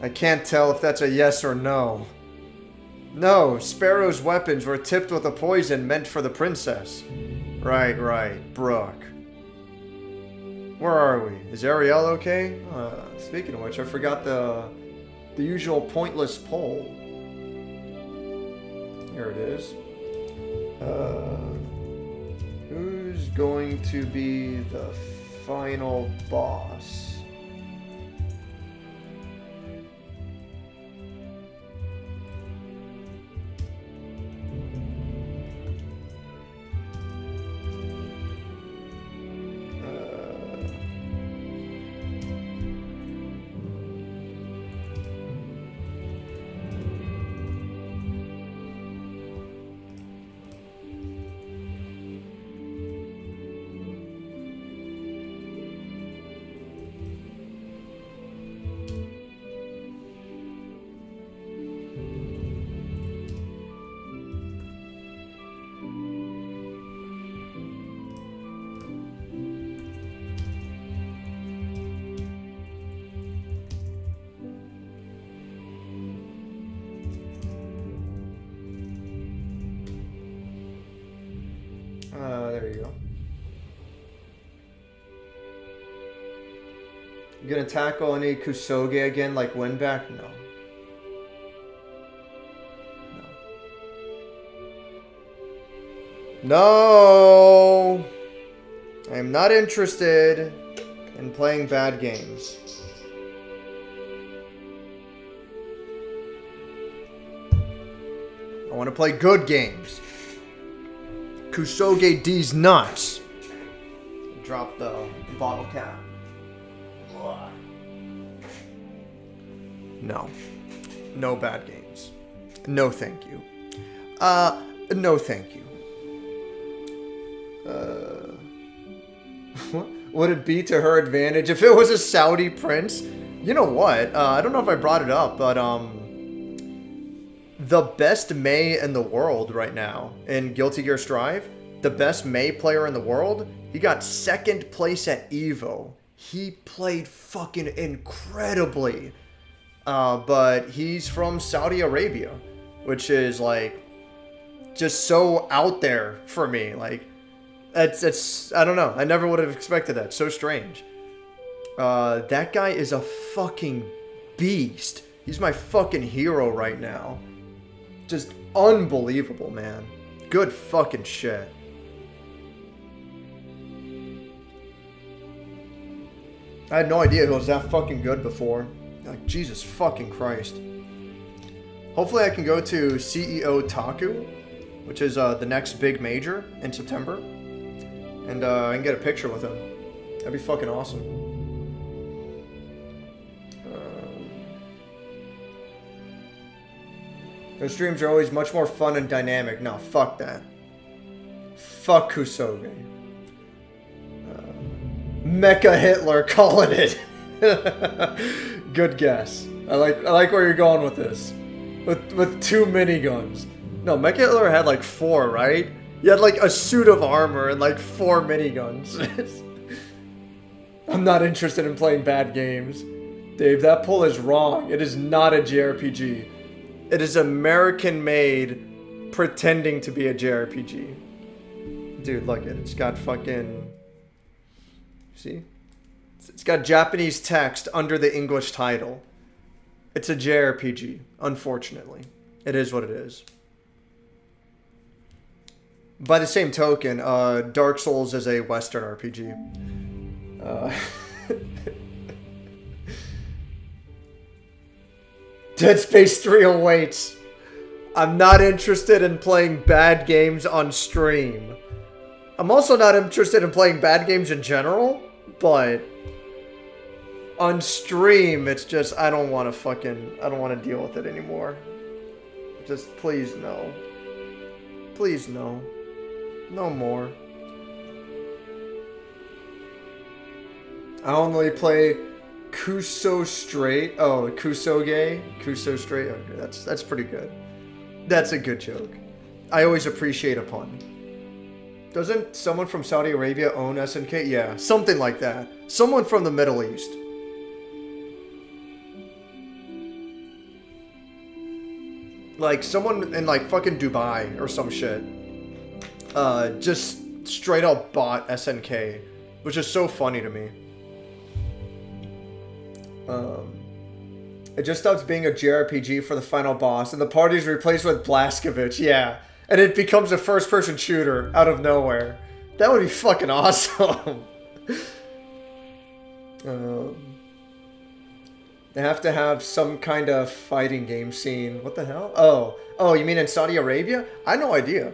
I can't tell if that's a yes or no. No, Sparrow's weapons were tipped with a poison meant for the princess. Right, Brooke. Where are we? Is Ariel okay? Speaking of which, I forgot the usual pointless poll. Here it is. Who's going to be the final boss? There you go. You gonna tackle any Kusoge again like Winback? No. No! I am not interested in playing bad games. I want to play good games. Kusoge D's nuts. Drop the bottle cap. No. No bad games. No thank you. No thank you. What would it be to her advantage if it was a Saudi prince? You know what? I don't know if I brought it up, but the best Mei in the world right now in Guilty Gear Strive, the best Mei player in the world He got 2nd place at EVO. He played fucking incredibly. But he's from Saudi Arabia, which is like just so out there for me. Like, it's I don't know. I never would have expected that. So strange. That guy is a fucking beast. He's my fucking hero right now. Just unbelievable, man. Good fucking shit. I had no idea he was that fucking good before. Like, Jesus fucking Christ. Hopefully I can go to CEO Taku, which is the next big major in September. And I can get a picture with him. That'd be fucking awesome. Those streams are always much more fun and dynamic. No, fuck that. Fuck Kusoge. Mecha Hitler calling it. Good guess. I like where you're going with this. With 2 miniguns. No, Mecha Hitler had like 4, right? You had like a suit of armor and like 4 miniguns. I'm not interested in playing bad games. Dave, that pull is wrong. It is not a JRPG. It is American-made, pretending to be a JRPG. Dude, look at it. It's got fucking... See? It's got Japanese text under the English title. It's a JRPG, unfortunately. It is what it is. By the same token, Dark Souls is a Western RPG. Dead Space 3 awaits. I'm not interested in playing bad games on stream. I'm also not interested in playing bad games in general, but on stream, it's just, I don't want to deal with it anymore. Just, please, no. Please, no. No more. I only play Kuso Straight. Oh, Kusoge? Kuso Straight? Okay, that's pretty good. That's a good joke. I always appreciate a pun. Doesn't someone from Saudi Arabia own SNK? Yeah, something like that. Someone from the Middle East. Like, someone in, like, fucking Dubai or some shit. Just straight up bought SNK. Which is so funny to me. It just stops being a JRPG for the final boss, and the party's replaced with Blaskovich, yeah. And it becomes a first-person shooter out of nowhere. That would be fucking awesome. They have to have some kind of fighting game scene. What the hell? Oh, you mean in Saudi Arabia? I had no idea.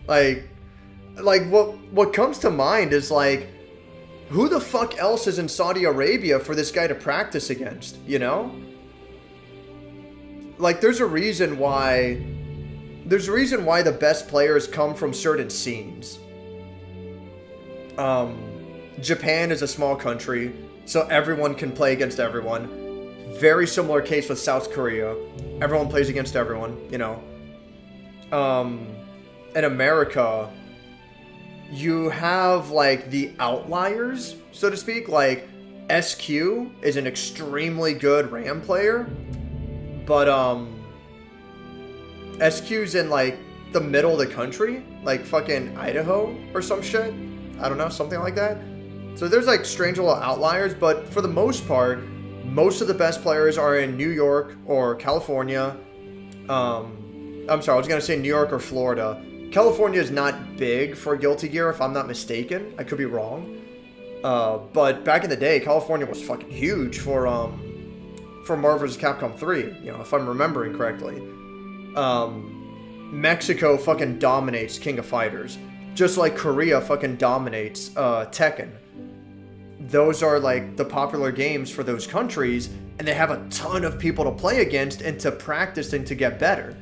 Like what comes to mind is like, who the fuck else is in Saudi Arabia for this guy to practice against, you know? Like, there's a reason why the best players come from certain scenes. Japan is a small country, so everyone can play against everyone. Very similar case with South Korea. Everyone plays against everyone, you know. In America, you have, like, the outliers, so to speak. Like, SQ is an extremely good RAM player, but, SQ's in, like, the middle of the country, like fucking Idaho or some shit. I don't know, something like that. So there's, like, strange little outliers, but for the most part, most of the best players are in New York or California. I'm sorry, I was going to say New York or Florida. California is not big for Guilty Gear, if I'm not mistaken. I could be wrong. But back in the day, California was fucking huge for Marvel vs. Capcom 3, you know, if I'm remembering correctly. Mexico fucking dominates King of Fighters. Just like Korea fucking dominates Tekken. Those are, like, the popular games for those countries, and they have a ton of people to play against and to practice and to get better.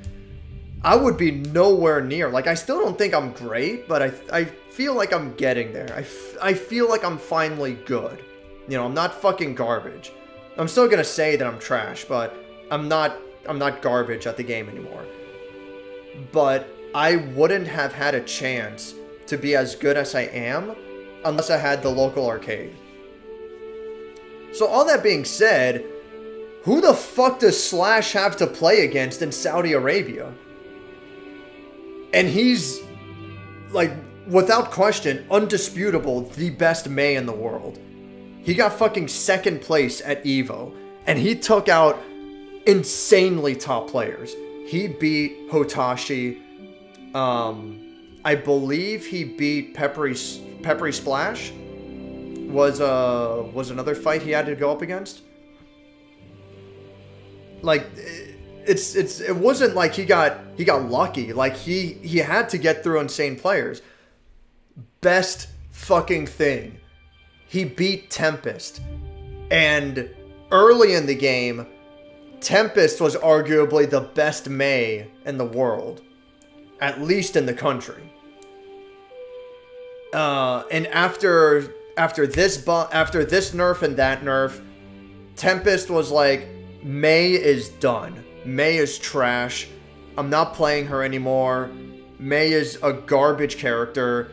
I would be nowhere near. Like, I still don't think I'm great, but I feel like I'm getting there. I feel like I'm finally good. You know, I'm not fucking garbage. I'm still gonna say that I'm trash, but I'm not garbage at the game anymore. But I wouldn't have had a chance to be as good as I am unless I had the local arcade. So all that being said, who the fuck does Slash have to play against in Saudi Arabia? And he's, like, without question, undisputable, the best Mei in the world. He got fucking second place at EVO, and he took out insanely top players. He beat Hotashi. I believe he beat Peppery Splash. Was another fight he had to go up against. Like, it wasn't like he got lucky. Like, he had to get through insane players. Best fucking thing, he beat Tempest, and early in the game, Tempest was arguably the best Mei in the world, at least in the country. And after this nerf and that nerf, Tempest was like, Mei is done. Mei is trash. I'm not playing her anymore. Mei is a garbage character.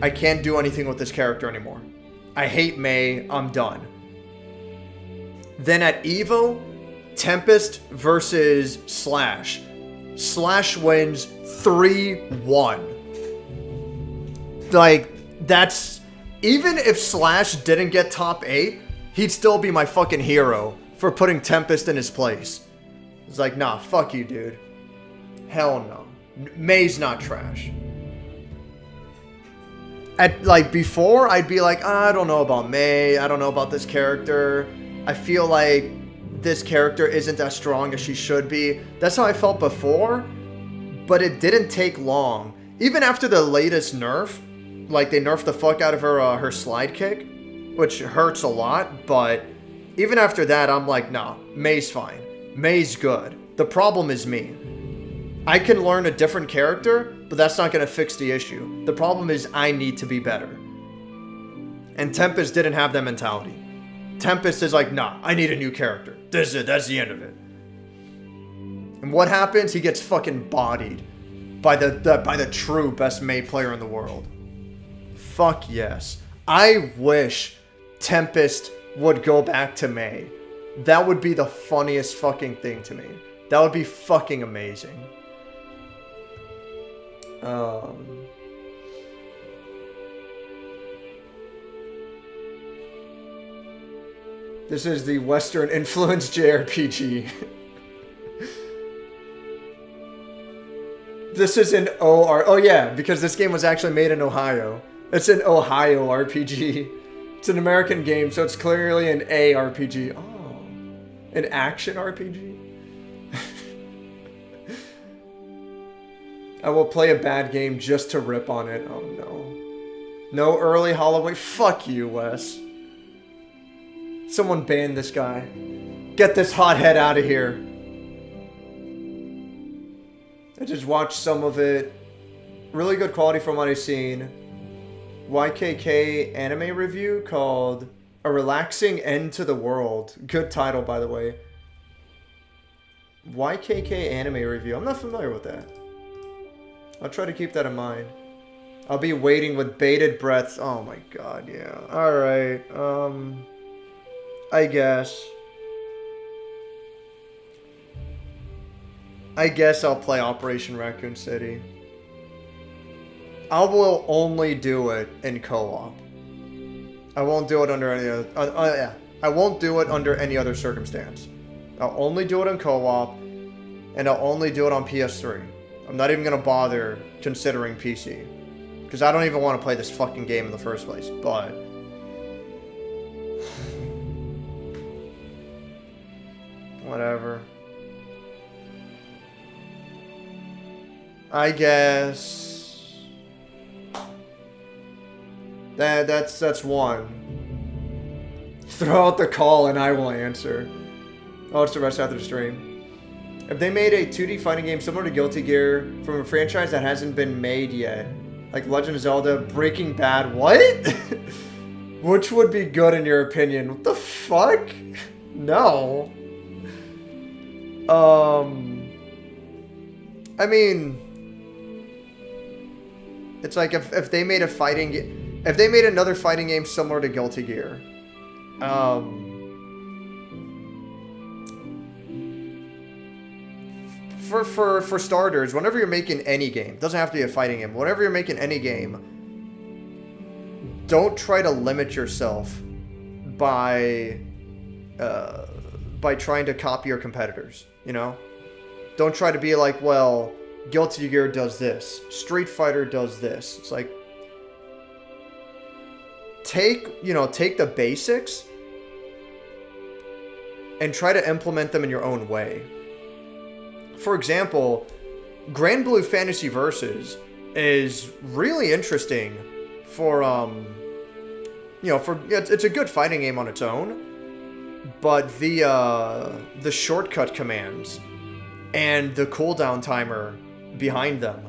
I can't do anything with this character anymore. I hate Mei. I'm done. Then at EVO, Tempest versus Slash. Slash wins 3-1. Like, that's... Even if Slash didn't get top 8, he'd still be my fucking hero for putting Tempest in his place. It's like, nah, fuck you, dude. Hell no. Mei's not trash. At, like, before, I'd be like, I don't know about Mei. I don't know about this character. I feel like this character isn't as strong as she should be. That's how I felt before, but it didn't take long. Even after the latest nerf, like, they nerfed the fuck out of her slide kick, which hurts a lot, but even after that, I'm like, nah, Mei's fine. Mei's good. The problem is me. I can learn a different character, but that's not going to fix the issue. The problem is I need to be better. And Tempest didn't have that mentality. Tempest is like, nah, I need a new character. This is it. That's the end of it. And what happens? He gets fucking bodied by the true best Mei player in the world. Fuck yes. I wish Tempest would go back to Mei. That would be the funniest fucking thing to me. That would be fucking amazing. This is the Western influence JRPG. This is an OR. Oh yeah, because this game was actually made in Ohio. It's an Ohio RPG. It's an American game, so it's clearly an ARPG. Oh, an action RPG? I will play a bad game just to rip on it. Oh no. No early Halloween. Fuck you, Wes. Someone ban this guy. Get this hothead out of here. I just watched some of it. Really good quality from what I've seen. YKK anime review called A Relaxing End to the World. Good title, by the way. YKK anime review. I'm not familiar with that. I'll try to keep that in mind. I'll be waiting with bated breath. Oh my god, yeah. Alright, I guess I'll play Operation Raccoon City. I will only do it in co-op. I won't do it under any other... I won't do it under any other circumstance. I'll only do it in co-op, and I'll only do it on PS3. I'm not even going to bother considering PC. Because I don't even want to play this fucking game in the first place. But... whatever. I guess... That's one. Throw out the call and I will answer. Oh, it's the rest after the stream. If they made a 2D fighting game similar to Guilty Gear from a franchise that hasn't been made yet, like Legend of Zelda, Breaking Bad, what? Which would be good in your opinion? What the fuck? No. I mean, it's like if they made a fighting game, if they made another fighting game similar to Guilty Gear, for starters, whenever you're making any game, doesn't have to be a fighting game, whenever you're making any game, don't try to limit yourself by trying to copy your competitors, you know? Don't try to be like, well, Guilty Gear does this, Street Fighter does this. It's like, take the basics and try to implement them in your own way. For example, Grand Blue Fantasy Versus is really interesting for it's a good fighting game on its own, but the shortcut commands and the cooldown timer behind them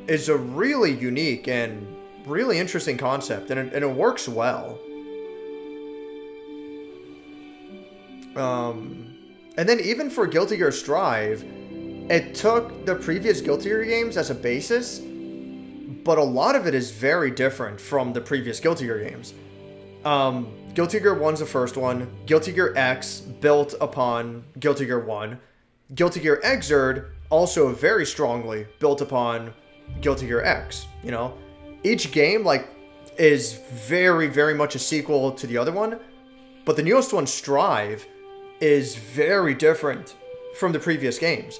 is a really unique and really interesting concept, and it works well. And then even for Guilty Gear Strive, it took the previous Guilty Gear games as a basis, but a lot of it is very different from the previous Guilty Gear games. Guilty Gear 1's the first one. Guilty Gear X built upon Guilty Gear 1. Guilty Gear Xrd also very strongly built upon Guilty Gear X, you know? Each game, is very, very much a sequel to the other one, but the newest one, Strive, is very different from the previous games.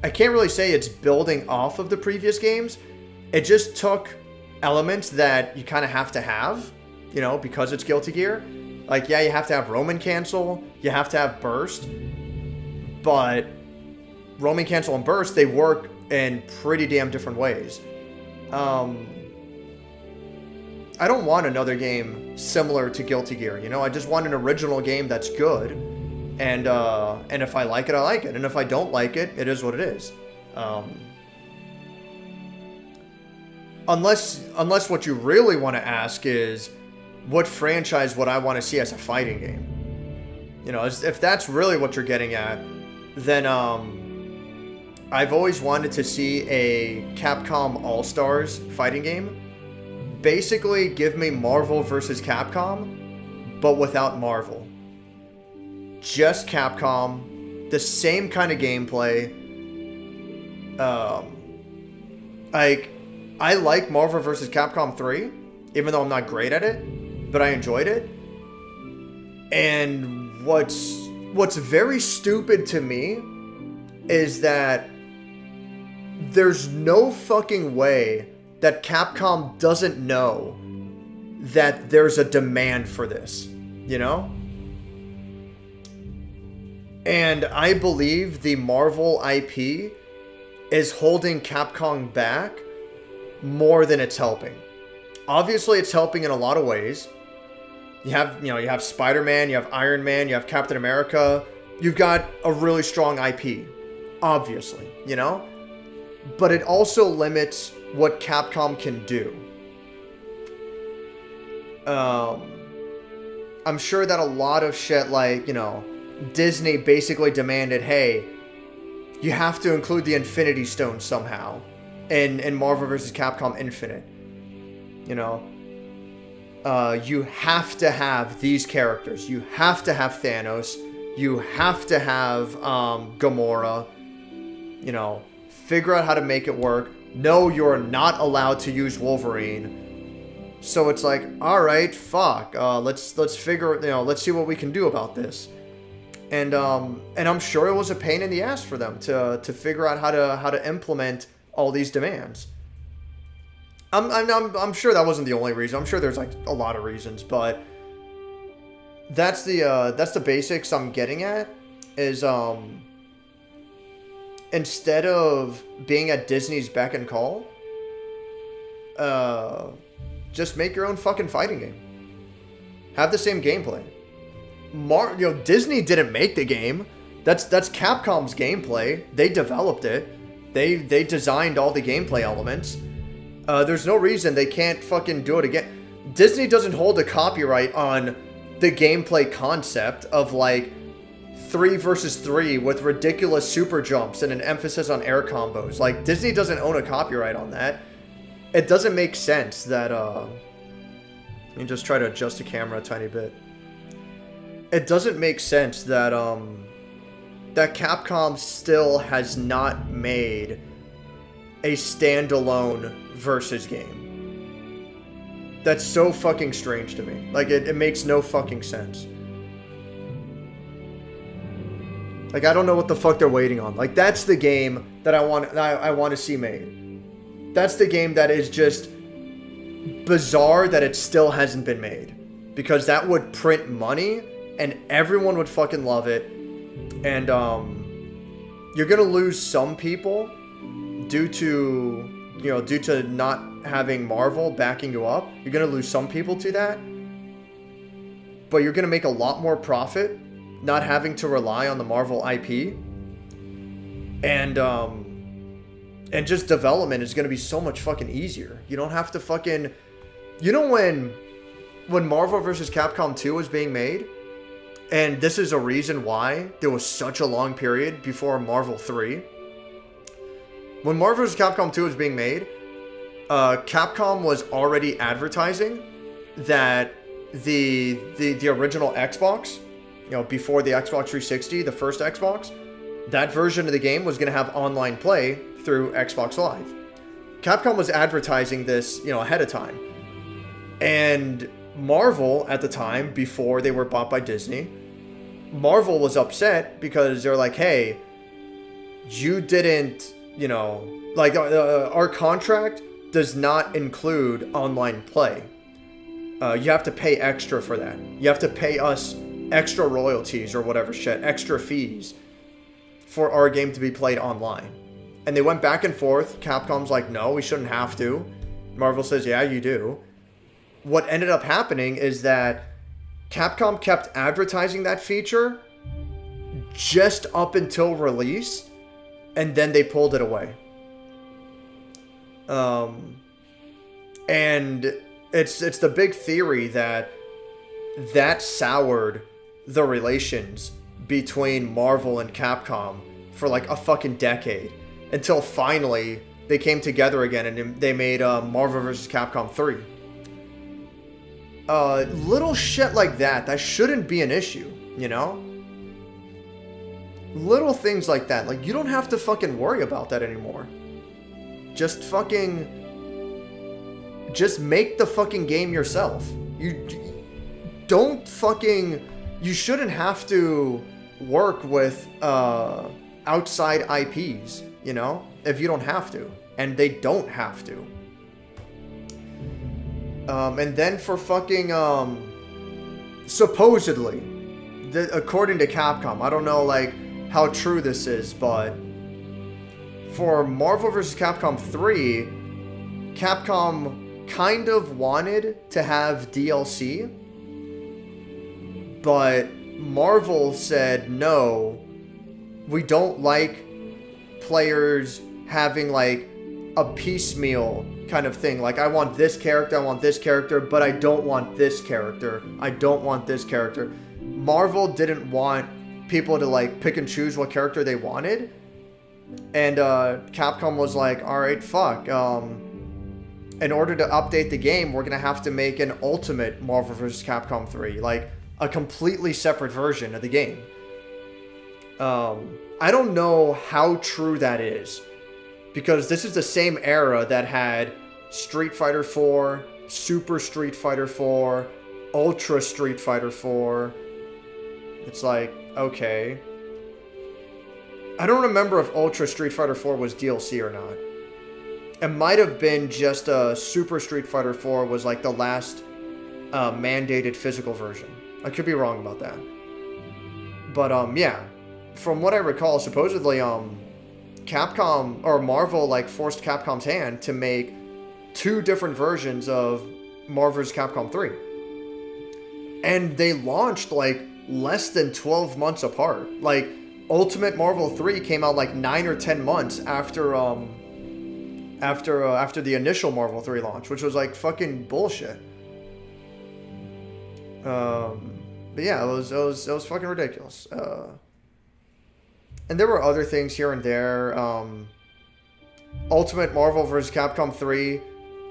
I can't really say it's building off of the previous games. It just took elements that you kind of have to have, you know, because it's Guilty Gear. Like, yeah, you have to have Roman Cancel, you have to have Burst, but Roman Cancel and Burst, they work in pretty damn different ways. I don't want another game similar to Guilty Gear, you know? I just want an original game that's good, and if I like it, I like it, and if I don't like it, it is what it is. Unless what you really want to ask is, what franchise would I want to see as a fighting game? You know, if that's really what you're getting at, then I've always wanted to see a Capcom All-Stars fighting game. Basically, give me Marvel versus Capcom, but without Marvel. Just Capcom, the same kind of gameplay. I like Marvel vs. Capcom 3, even though I'm not great at it, but I enjoyed it. And what's very stupid to me is that there's no fucking way that Capcom doesn't know that there's a demand for this, you know? And I believe the Marvel IP is holding Capcom back more than it's helping. Obviously, it's helping in a lot of ways. You have Spider-Man, you have Iron Man, you have Captain America. You've got a really strong IP, obviously, you know? But it also limits what Capcom can do. I'm sure that a lot of shit like, you know, Disney basically demanded, hey, you have to include the Infinity Stones somehow in Marvel vs. Capcom Infinite. You know, you have to have these characters. You have to have Thanos. You have to have Gamora. You know, figure out how to make it work. No, you're not allowed to use Wolverine. So it's like, all right, fuck. Let's figure. You know, let's see what we can do about this. And I'm sure it was a pain in the ass for them to figure out how to implement all these demands. I'm sure that wasn't the only reason. I'm sure there's like a lot of reasons, but that's the basics I'm getting at. Is instead of being at Disney's beck and call, just make your own fucking fighting game. Have the same gameplay. Disney didn't make the game. That's Capcom's gameplay. They developed it. They designed all the gameplay elements. There's no reason they can't fucking do it again. Disney doesn't hold a copyright on the gameplay concept of like 3 versus 3 with ridiculous super jumps and an emphasis on air combos. Like, Disney doesn't own a copyright on that. It doesn't make sense that, let me just try to adjust the camera a tiny bit. It doesn't make sense that, that Capcom still has not made a standalone versus game. That's so fucking strange to me. Like, it makes no fucking sense. Like, I don't know what the fuck they're waiting on. Like, that's the game that I want to see made. That's the game that is just bizarre that it still hasn't been made. Because that would print money, and everyone would fucking love it. And, you're gonna lose some people due to not having Marvel backing you up. You're gonna lose some people to that. But you're gonna make a lot more profit not having to rely on the Marvel IP, and just development is gonna be so much fucking easier. You don't have to fucking, when Marvel vs. Capcom 2 was being made, and this is a reason why there was such a long period before Marvel 3. When Marvel vs. Capcom 2 was being made, Capcom was already advertising that the original Xbox, before the Xbox 360, the first Xbox, that version of the game was going to have online play through Xbox Live. Capcom was advertising this, ahead of time. And Marvel, at the time, before they were bought by Disney, Marvel was upset because they're like, hey, you didn't, our contract does not include online play. You have to pay extra for that. You have to pay us extra royalties or whatever shit, extra fees for our game to be played online. And they went back and forth. Capcom's like, no, we shouldn't have to. Marvel says, yeah, you do. What ended up happening is that Capcom kept advertising that feature just up until release, and then they pulled it away. And it's the big theory that soured the relations between Marvel and Capcom for like a fucking decade, until finally they came together again and they made Marvel vs. Capcom 3. Little shit like that shouldn't be an issue, Little things like that. Like, you don't have to fucking worry about that anymore. Just make the fucking game yourself. You shouldn't have to work with outside IPs, if you don't have to. And they don't have to. And then for fucking, supposedly, according to Capcom, I don't know, how true this is, but for Marvel vs. Capcom 3, Capcom kind of wanted to have DLC, but Marvel said, no, we don't like players having, a piecemeal kind of thing. I want this character, but I don't want this character. Marvel didn't want people to, pick and choose what character they wanted. And Capcom was like, alright, fuck. In order to update the game, we're going to have to make an ultimate Marvel vs. Capcom 3. A completely separate version of the game. I don't know how true that is. Because this is the same era that had Street Fighter 4, Super Street Fighter 4, Ultra Street Fighter 4. It's okay. I don't remember if Ultra Street Fighter 4 was DLC or not. It might have been just Super Street Fighter 4 was the last mandated physical version. I could be wrong about that. But yeah, from what I recall, supposedly Capcom or Marvel forced Capcom's hand to make 2 different versions of Marvel vs. Capcom 3. And they launched less than 12 months apart. Ultimate Marvel 3 came out 9 or 10 months after the initial Marvel 3 launch, which was fucking bullshit. But yeah, it was fucking ridiculous. And there were other things here and there. Ultimate Marvel vs. Capcom 3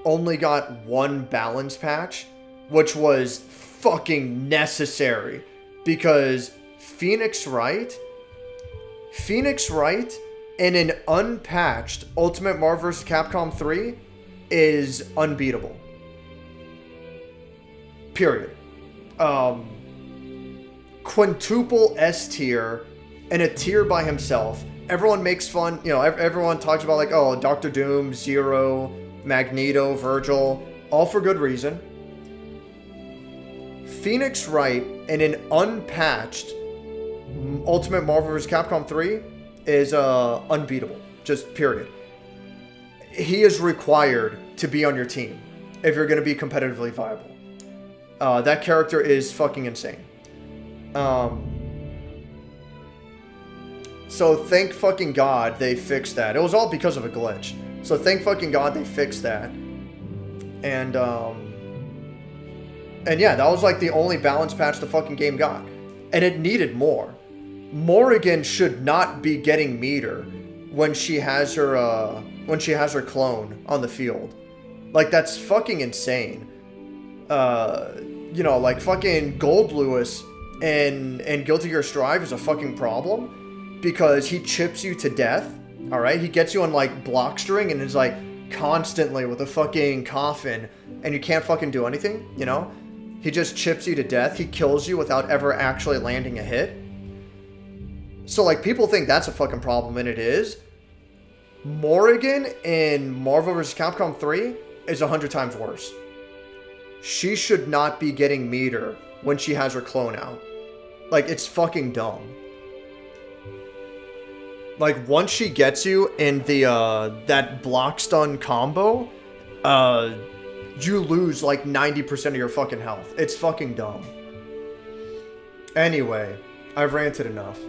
only got one balance patch, which was fucking necessary because Phoenix Wright in an unpatched Ultimate Marvel vs. Capcom 3 is unbeatable. Period. Quintuple S tier and a tier by himself. Everyone makes fun, you know, everyone talks about like, oh, Doctor Doom, Zero, Magneto, Virgil, all for good reason. Phoenix Wright in an unpatched Ultimate Marvel vs. Capcom 3 is unbeatable. Just period. He is required to be on your team if you're going to be competitively viable. That character is fucking insane. So thank fucking God they fixed that. It was all because of a glitch. So thank fucking God they fixed that. And yeah, that was like the only balance patch the fucking game got. And it needed more. Morrigan should not be getting meter when she has her clone on the field. Like, that's fucking insane. You know, like fucking Gold Lewis and Guilty Gear Strive is a fucking problem because he chips you to death. All right, he gets you on like block string and is like constantly with a fucking coffin, and you can't fucking do anything. You know, he just chips you to death. He kills you without ever actually landing a hit. So like people think that's a fucking problem, and it is. Morrigan in Marvel vs. Capcom 3 is 100 times worse. She should not be getting meter when she has her clone out. Like, it's fucking dumb. Like, once she gets you in the, that block stun combo, you lose, like, 90% of your fucking health. It's fucking dumb. Anyway, I've ranted enough.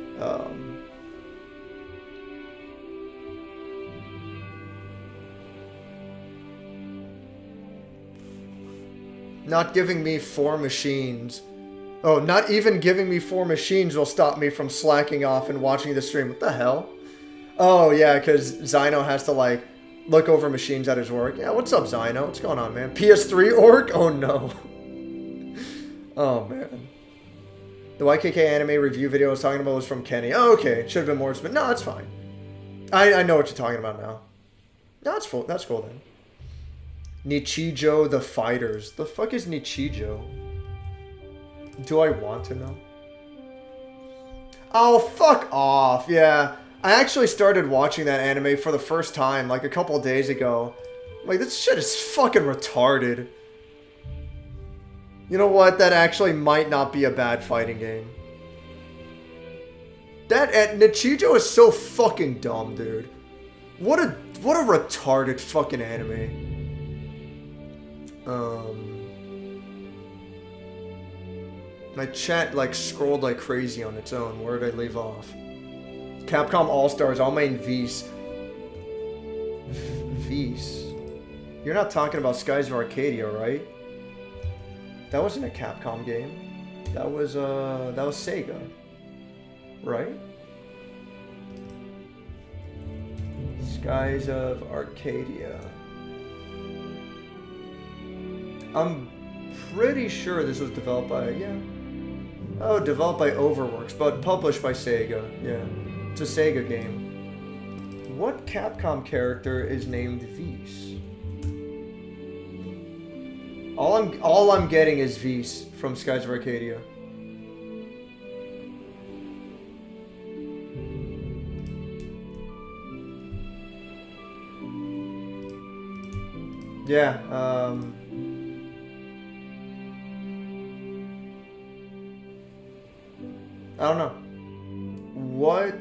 Not giving me 4 machines. Oh, not even giving me 4 machines will stop me from slacking off and watching the stream. What the hell? Oh, yeah, because Zyno has to, like, look over machines at his work. Yeah, what's up, Zyno? What's going on, man? PS3 orc? Oh, no. Oh, man. The YKK anime review video I was talking about was from Kenny. Oh, okay. Should have been more, but no, it's fine. I know what you're talking about now. No, it's full. That's cool, then. Nichijou the Fighters. The fuck is Nichijou? Do I want to know? Oh, fuck off. Yeah. I actually started watching that anime for the first time, like, a couple of days ago. Like, this shit is fucking retarded. You know what? That actually might not be a bad fighting game. That Nichijou is so fucking dumb, dude. What a retarded fucking anime. My chat, like, scrolled like crazy on its own. Where did I leave off? Capcom All-Stars, I'll main Vs. Vs? You're not talking about Skies of Arcadia, right? That wasn't a Capcom game. That was Sega. Right? Skies of Arcadia. I'm pretty sure this was developed by, yeah. Oh, developed by Overworks, but published by Sega. Yeah. It's a Sega game. What Capcom character is named Vs? All I'm getting is Vs from Skies of Arcadia. Yeah, I don't know. What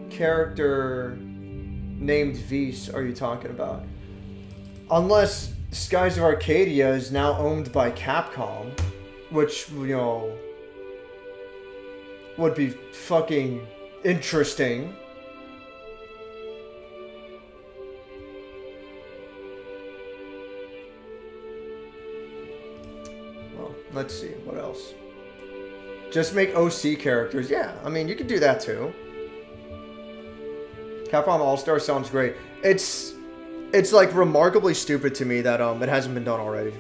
character named Vs are you talking about? Unless Skies of Arcadia is now owned by Capcom, which, you know, would be fucking interesting. Well, let's see, what else? Just make OC characters. Yeah, I mean, you could do that too. Capcom All-Star sounds great. It's like remarkably stupid to me that it hasn't been done already.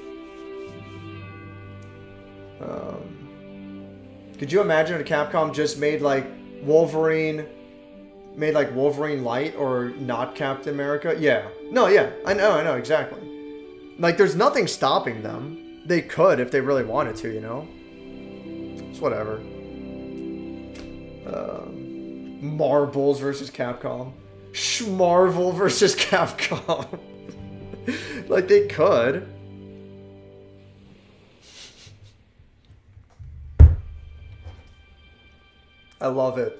Could you imagine if Capcom just made like Wolverine Light or not Captain America? Yeah. No, yeah. I know, exactly. Like, there's nothing stopping them. They could if they really wanted to, you know? It's whatever. Marbles versus Capcom. Schmarvel versus Capcom. Like, they could. I love it.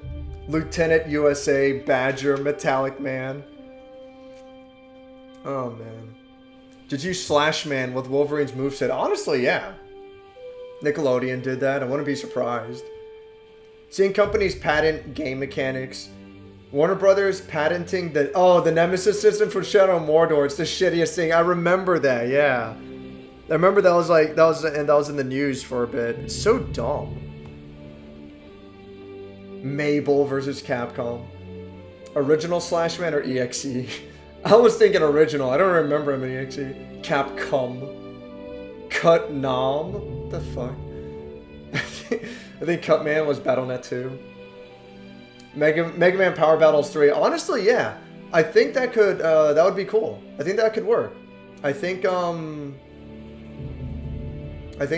Lieutenant USA, Badger, Metallic Man. Oh, man. Did you Slash Man with Wolverine's moveset? Honestly, yeah. Nickelodeon did that. I wouldn't be surprised. Seeing companies patent game mechanics. Warner Brothers patenting the Nemesis system for Shadow of Mordor. It's the shittiest thing. I remember that, yeah. I remember that was in the news for a bit. It's so dumb. Mabel versus Capcom. Original Slash Man or EXE? I was thinking original. I don't remember him in EXE. Capcom. Cut Nom? What the fuck? I think Cutman was BattleNet 2. Mega Man Power Battles 3. Honestly, yeah. I think that could that would be cool. I think that could work. I think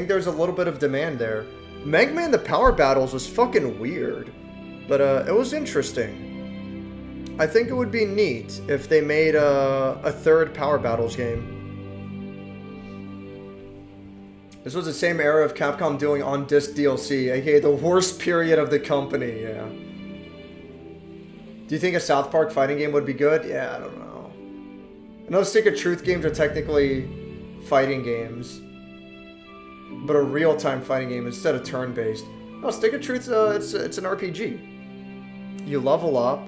there's a little bit of demand there. Mega Man the Power Battles was fucking weird. But it was interesting. I think it would be neat if they made a third Power Battles game. This was the same era of Capcom doing on-disc DLC, aka the worst period of the company, yeah. Do you think a South Park fighting game would be good? Yeah, I don't know. I know Stick of Truth games are technically fighting games, but a real-time fighting game instead of turn-based. No, Stick of Truth, it's an RPG. You level up,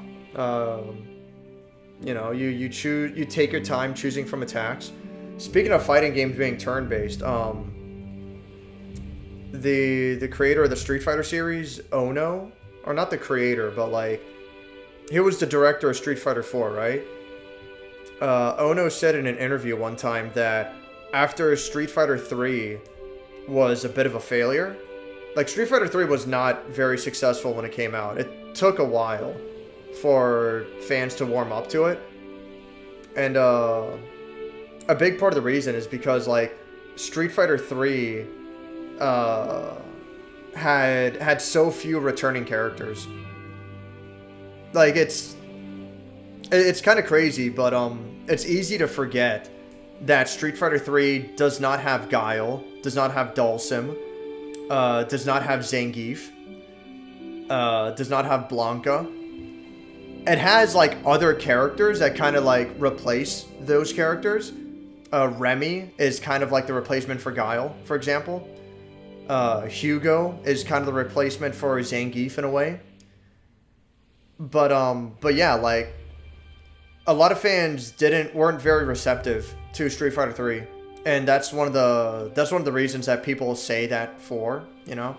you know, you take your time choosing from attacks. Speaking of fighting games being turn-based, the creator of the Street Fighter series, Ono, or not the creator, but like, he was the director of Street Fighter 4, right? Ono said in an interview one time that after Street Fighter 3 was a bit of a failure, like Street Fighter 3 was not very successful when it came out. It took a while for fans to warm up to it. And a big part of the reason is because like Street Fighter 3 had so few returning characters. Like it's kind of crazy, but it's easy to forget that Street Fighter 3 does not have Guile, does not have Dhalsim, does not have Zangief, does not have Blanca. It has like other characters that kind of like replace those characters. Remy is kind of like the replacement for Guile, for example. Hugo is kind of the replacement for Zangief in a way. But yeah, like a lot of fans weren't very receptive to Street Fighter 3, and that's one of the reasons that people say that for, you know.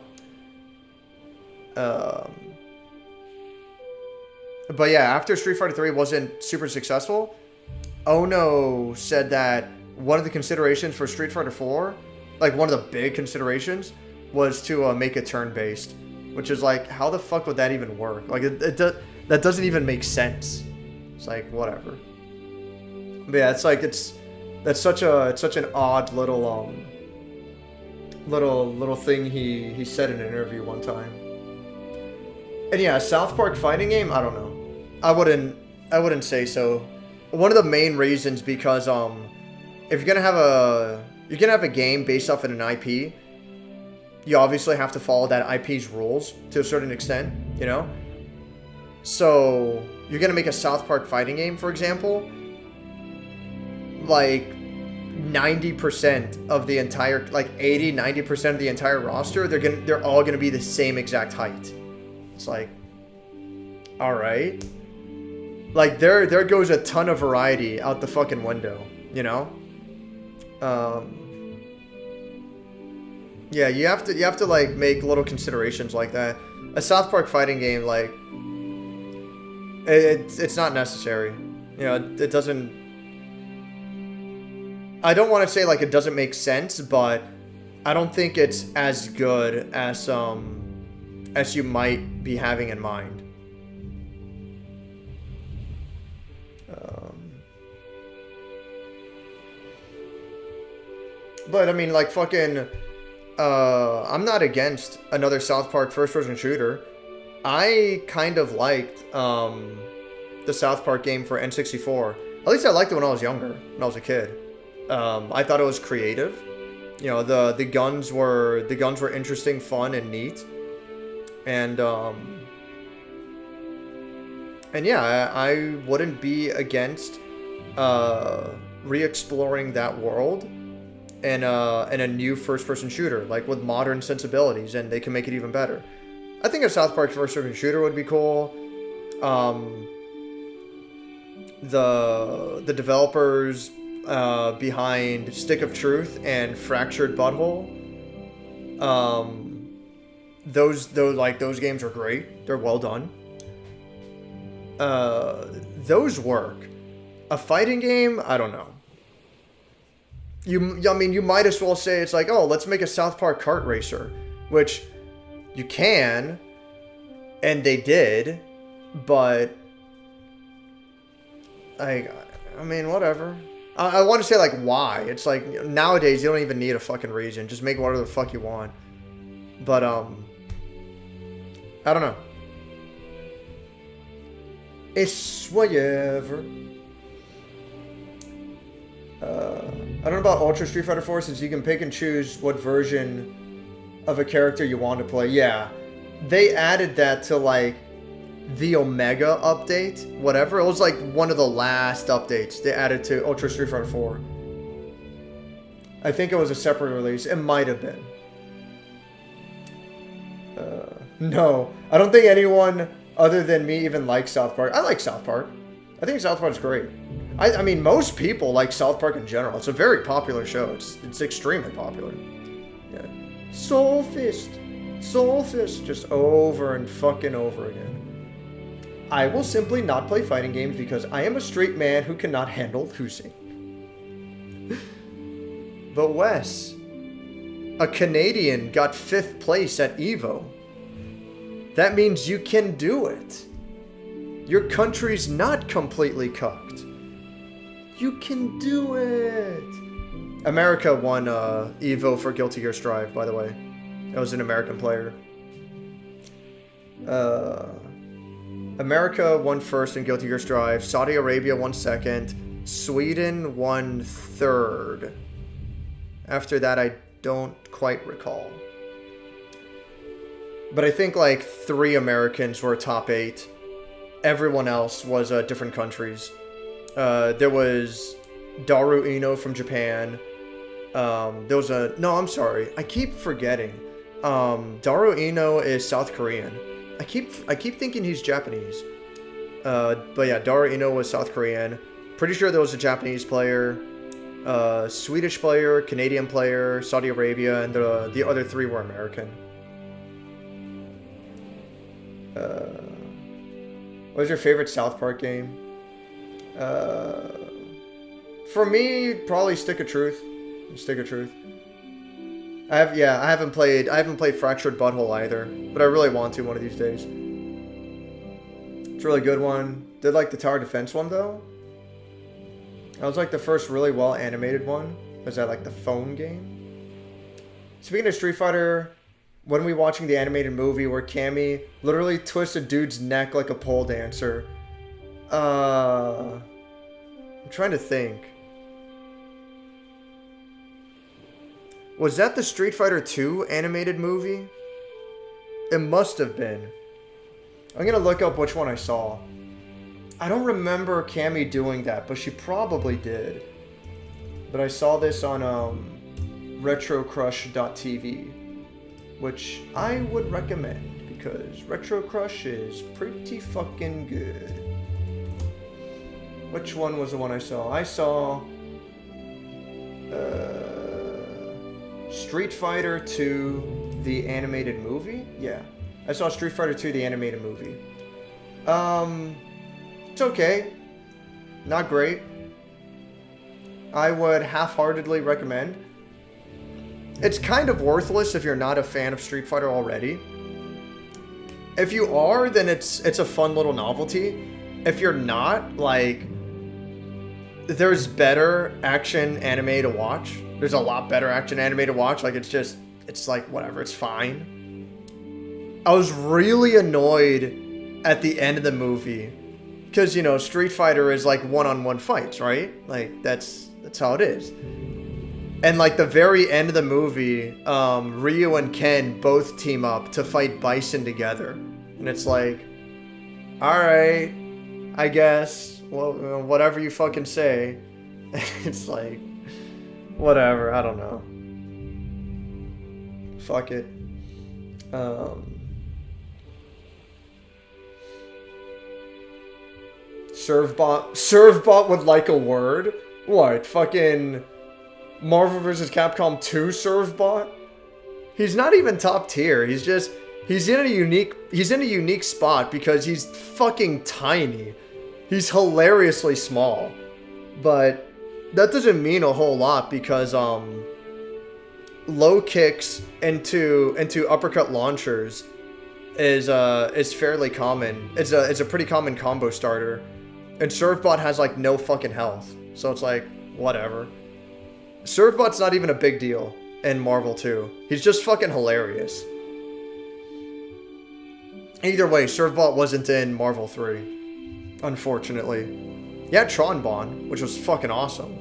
But yeah, after Street Fighter 3 wasn't super successful, Ono said that one of the considerations for Street Fighter 4, like one of the big considerations, was to make it turn-based, which is like, how the fuck would that even work? Like that doesn't even make sense. It's like, whatever. But yeah, it's like it's such an odd little thing he said in an interview one time. And yeah, South Park fighting game, I don't know. I wouldn't say so. One of the main reasons, because if you're gonna have a game based off of an IP, you obviously have to follow that IP's rules to a certain extent, you know? So you're gonna make a South Park fighting game, for example, like 90% of the entire, like 80-90% of the entire roster, they're all gonna be the same exact height. It's like, all right, like there goes a ton of variety out the fucking window, you know. Yeah, you have to like make little considerations like that. A South Park fighting game, like It's not necessary. You know, it doesn't... I don't want to say, like, it doesn't make sense, but I don't think it's as good as you might be having in mind. But, I mean, like, fucking... I'm not against another South Park first-person shooter. I kind of liked the South Park game for N64. At least I liked it when I was younger, when I was a kid. I thought it was creative. You know, the guns were interesting, fun, and neat. And yeah, I wouldn't be against re-exploring that world in a new first-person shooter, like with modern sensibilities, and they can make it even better. I think a South Park first-person shooter would be cool. The developers behind Stick of Truth and Fractured Butthole, those games are great. They're well done. Those work. A fighting game, I don't know. I mean, you might as well say it's like, oh, let's make a South Park kart racer, which you can, and they did, but I mean, whatever. I want to say, like, why? It's like, nowadays, you don't even need a fucking reason. Just make whatever the fuck you want. But, I don't know. It's whatever. I don't know about Ultra Street Fighter 4, since you can pick and choose what version of a character you want to play. Yeah. They added that to, like, the Omega update, whatever. It was like one of the last updates they added to Ultra Street Fighter 4. I think it was a separate release. It might have been. No, I don't think anyone other than me even likes South Park. I like South Park. I think South Park's great. I mean, most people like South Park in general. It's a very popular show. It's extremely popular. Yeah. Soul Fist, just over and fucking over again. I will simply not play fighting games because I am a straight man who cannot handle losing. But Wes, a Canadian, got 5th place at EVO. That means you can do it. Your country's not completely cucked. You can do it. America won EVO for Guilty Gear Strive, by the way. That was an American player. America won 1st in Guilty Gear Strive. Saudi Arabia won 2nd. Sweden won 3rd. After that, I don't quite recall. But I think like 3 Americans were top 8. Everyone else was different countries. There was Daru Ino from Japan. There was a... No, I'm sorry. I keep forgetting. Daru Ino is South Korean. I keep thinking he's Japanese. But yeah, Daru Ino was South Korean. Pretty sure there was a Japanese player, Swedish player, Canadian player, Saudi Arabia, and the other 3 were American. What was your favorite South Park game? For me, probably Stick of Truth. Stick of Truth. I haven't played Fractured Butthole either, but I really want to one of these days. It's a really good one. Did like the Tower Defense one though? That was like the first really well animated one. Was that like the phone game? Speaking of Street Fighter, when we watching the animated movie where Cammy literally twists a dude's neck like a pole dancer. I'm trying to think. Was that the Street Fighter 2 animated movie? It must have been. I'm gonna look up which one I saw. I don't remember Cammy doing that, but she probably did. But I saw this on retrocrush.tv, which I would recommend because Retro Crush is pretty fucking good. Which one was the one I saw? I saw Street Fighter 2, the animated movie? Yeah. I saw Street Fighter 2, the animated movie. It's okay. Not great. I would half-heartedly recommend. It's kind of worthless if you're not a fan of Street Fighter already. If you are, then it's a fun little novelty. If you're not, like, there's better action anime to watch. There's a lot better action anime to watch. Like, it's like, whatever, it's fine. I was really annoyed at the end of the movie. Because, you know, Street Fighter is like one-on-one fights, right? Like, that's how it is. And, like, the very end of the movie, Ryu and Ken both team up to fight Bison together. And it's like, alright, I guess. Well, whatever you fucking say. It's like, whatever, I don't know. Fuck it. Servbot would like a word? What, fucking Marvel vs. Capcom 2 Servbot? He's not even top tier. He's in a unique spot because he's fucking tiny. He's hilariously small. But that doesn't mean a whole lot because low kicks into uppercut launchers is fairly common. It's a pretty common combo starter. And Servbot has like no fucking health. So it's like, whatever. Servbot's not even a big deal in Marvel 2. He's just fucking hilarious. Either way, Servbot wasn't in Marvel 3. Unfortunately. Yeah, Tronbon, which was fucking awesome.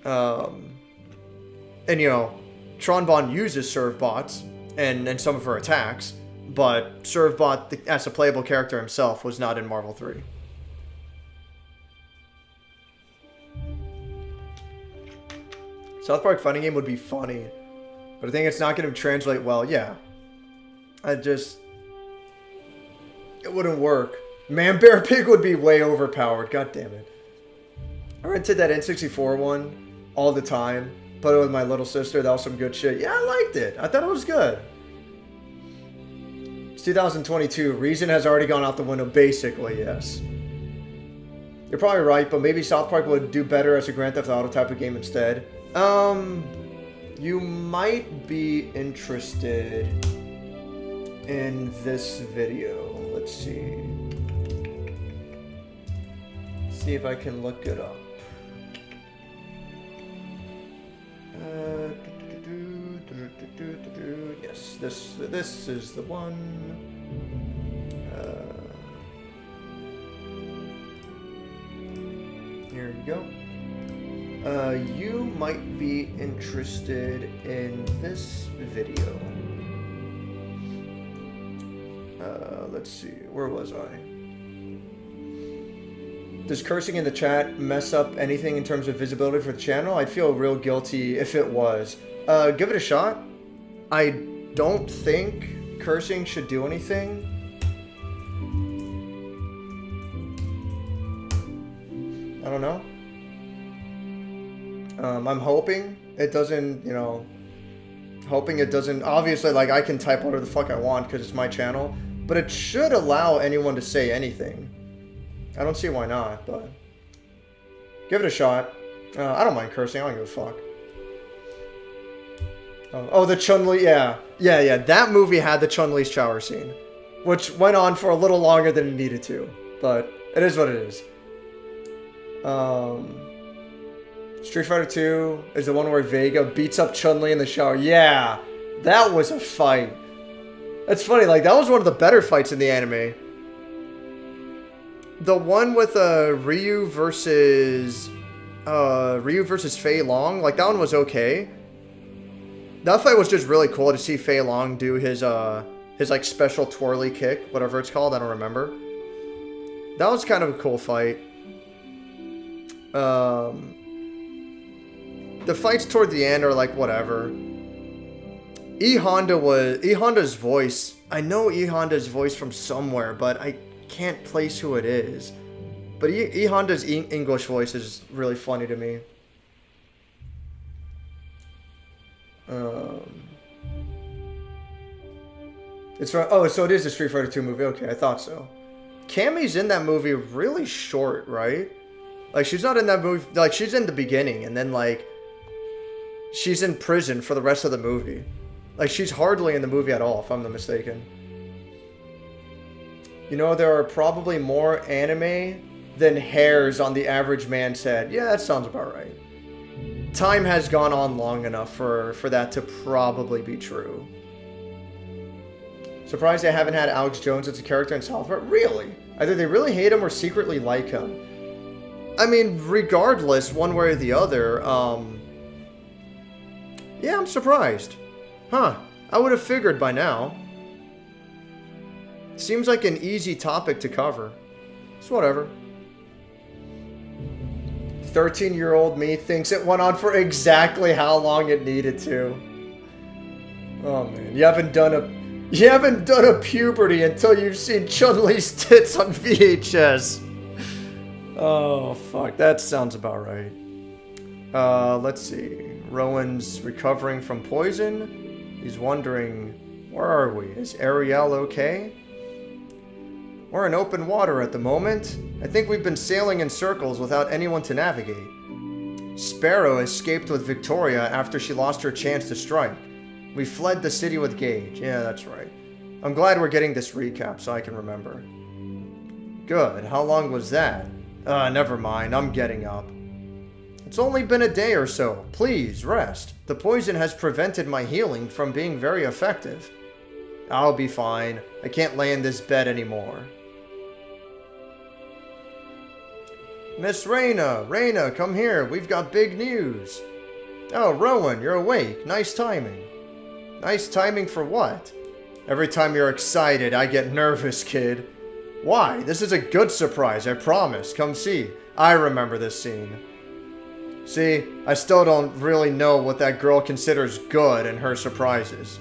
And you know, Tronbon uses Servbots and some of her attacks, but Servbot, as a playable character himself, was not in Marvel 3. South Park fighting game would be funny, but I think it's not going to translate well. Yeah. It wouldn't work. Man, Bear Pig would be way overpowered. God damn it. I rented that N64 one all the time. Played it with my little sister. That was some good shit. Yeah, I liked it. I thought it was good. It's 2022. Reason has already gone out the window, basically, yes. You're probably right, but maybe South Park would do better as a Grand Theft Auto type of game instead. You might be interested in this video. Let's see. See if I can look it up. Yes, this is the one. Here we go. You might be interested in this video. Let's see, where was I? Does cursing in the chat mess up anything in terms of visibility for the channel? I'd feel real guilty if it was. Give it a shot. I don't think cursing should do anything. I don't know. I'm hoping it doesn't, you know, obviously, like, I can type whatever the fuck I want because it's my channel, but it should allow anyone to say anything. I don't see why not, but give it a shot. I don't mind cursing, I don't give a fuck. Oh, the Chun-Li, yeah. That movie had the Chun-Li shower scene, which went on for a little longer than it needed to, but it is what it is. Street Fighter 2 is the one where Vega beats up Chun-Li in the shower. Yeah, that was a fight. It's funny, like, that was one of the better fights in the anime. The one with Ryu versus Fei Long, like, that one was okay. That fight was just really cool to see Fei Long do his like special twirly kick, whatever it's called, I don't remember. That was kind of a cool fight. The fights toward the end are like whatever. E Honda's voice. I know E Honda's voice from somewhere, but I can't place who it is. But E Honda's English voice is really funny to me. It's from, oh, so it is a Street Fighter 2 movie. Okay, I thought so. Cammy's in that movie really short, right? Like, she's not in that movie, like, she's in the beginning, and then, like, she's in prison for the rest of the movie. Like, she's hardly in the movie at all, if I'm not mistaken. You know, there are probably more anime than hairs on the average man's head. Yeah, that sounds about right. Time has gone on long enough for that to probably be true. Surprised they haven't had Alex Jones as a character in South Park. Really? Either they really hate him or secretly like him. I mean, regardless, one way or the other, yeah, I'm surprised. Huh. I would have figured by now. Seems like an easy topic to cover. It's whatever. 13-year-old me thinks it went on for exactly how long it needed to. Oh man, you haven't done a puberty until you've seen Chun-Li's tits on VHS. Oh fuck, that sounds about right. Let's see. Rowan's recovering from poison. He's wondering, where are we? Is Ariel okay? We're in open water at the moment. I think we've been sailing in circles without anyone to navigate. Sparrow escaped with Victoria after she lost her chance to strike. We fled the city with Gage. Yeah, that's right. I'm glad we're getting this recap so I can remember. Good. How long was that? Never mind. I'm getting up. It's only been a day or so. Please, rest. The poison has prevented my healing from being very effective. I'll be fine. I can't lay in this bed anymore. Miss Reyna, come here. We've got big news. Oh, Rowan, you're awake. Nice timing. Nice timing for what? Every time you're excited, I get nervous, kid. Why? This is a good surprise, I promise. Come see. I remember this scene. See, I still don't really know what that girl considers good in her surprises.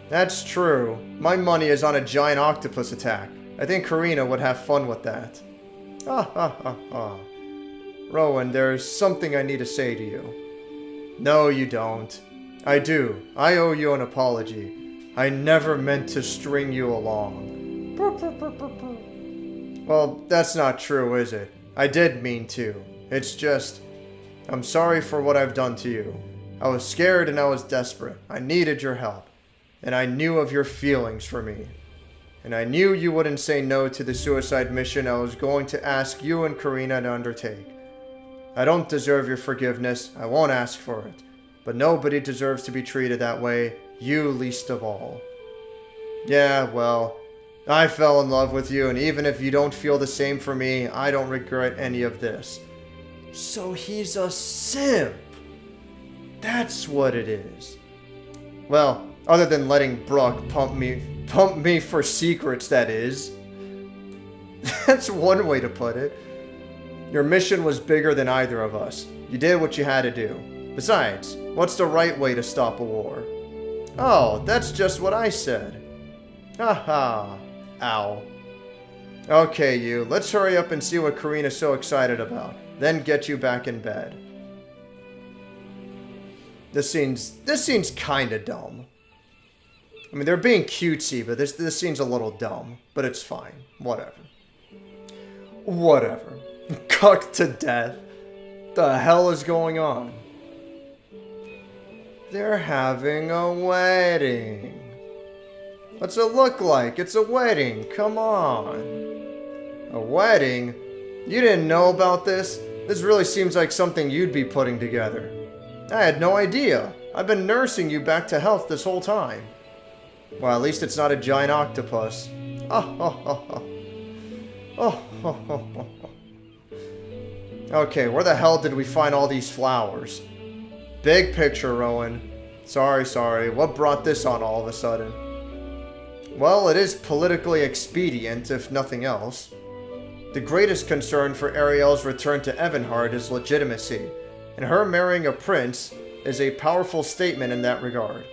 That's true. My money is on a giant octopus attack. I think Karina would have fun with that. Ha ha ha ha. Rowan, there's something I need to say to you. No, you don't. I do. I owe you an apology. I never meant to string you along. Well, that's not true, is it? I did mean to. It's just, I'm sorry for what I've done to you. I was scared and I was desperate. I needed your help. And I knew of your feelings for me. And I knew you wouldn't say no to the suicide mission I was going to ask you and Karina to undertake. I don't deserve your forgiveness. I won't ask for it. But nobody deserves to be treated that way, you least of all. Yeah, well, I fell in love with you, and even if you don't feel the same for me, I don't regret any of this. So he's a simp. That's what it is. Well, other than letting Brooke pump me for secrets, that is. That's one way to put it. Your mission was bigger than either of us. You did what you had to do. Besides, what's the right way to stop a war? Oh, that's just what I said. Haha. Ow. Okay, you. Let's hurry up and see what Karina's so excited about. Then get you back in bed. This scene's kinda dumb. I mean, they're being cutesy, but this scene's a little dumb. But it's fine. Whatever. Whatever. Cucked to death. The hell is going on? They're having a wedding. What's it look like? It's a wedding. Come on. A wedding? You didn't know about this? This really seems like something you'd be putting together. I had no idea. I've been nursing you back to health this whole time. Well, at least it's not a giant octopus. Okay, where the hell did we find all these flowers? Big picture, Rowan. Sorry. What brought this on all of a sudden? Well, it is politically expedient, if nothing else. The greatest concern for Ariel's return to Evanhard is legitimacy, and her marrying a prince is a powerful statement in that regard.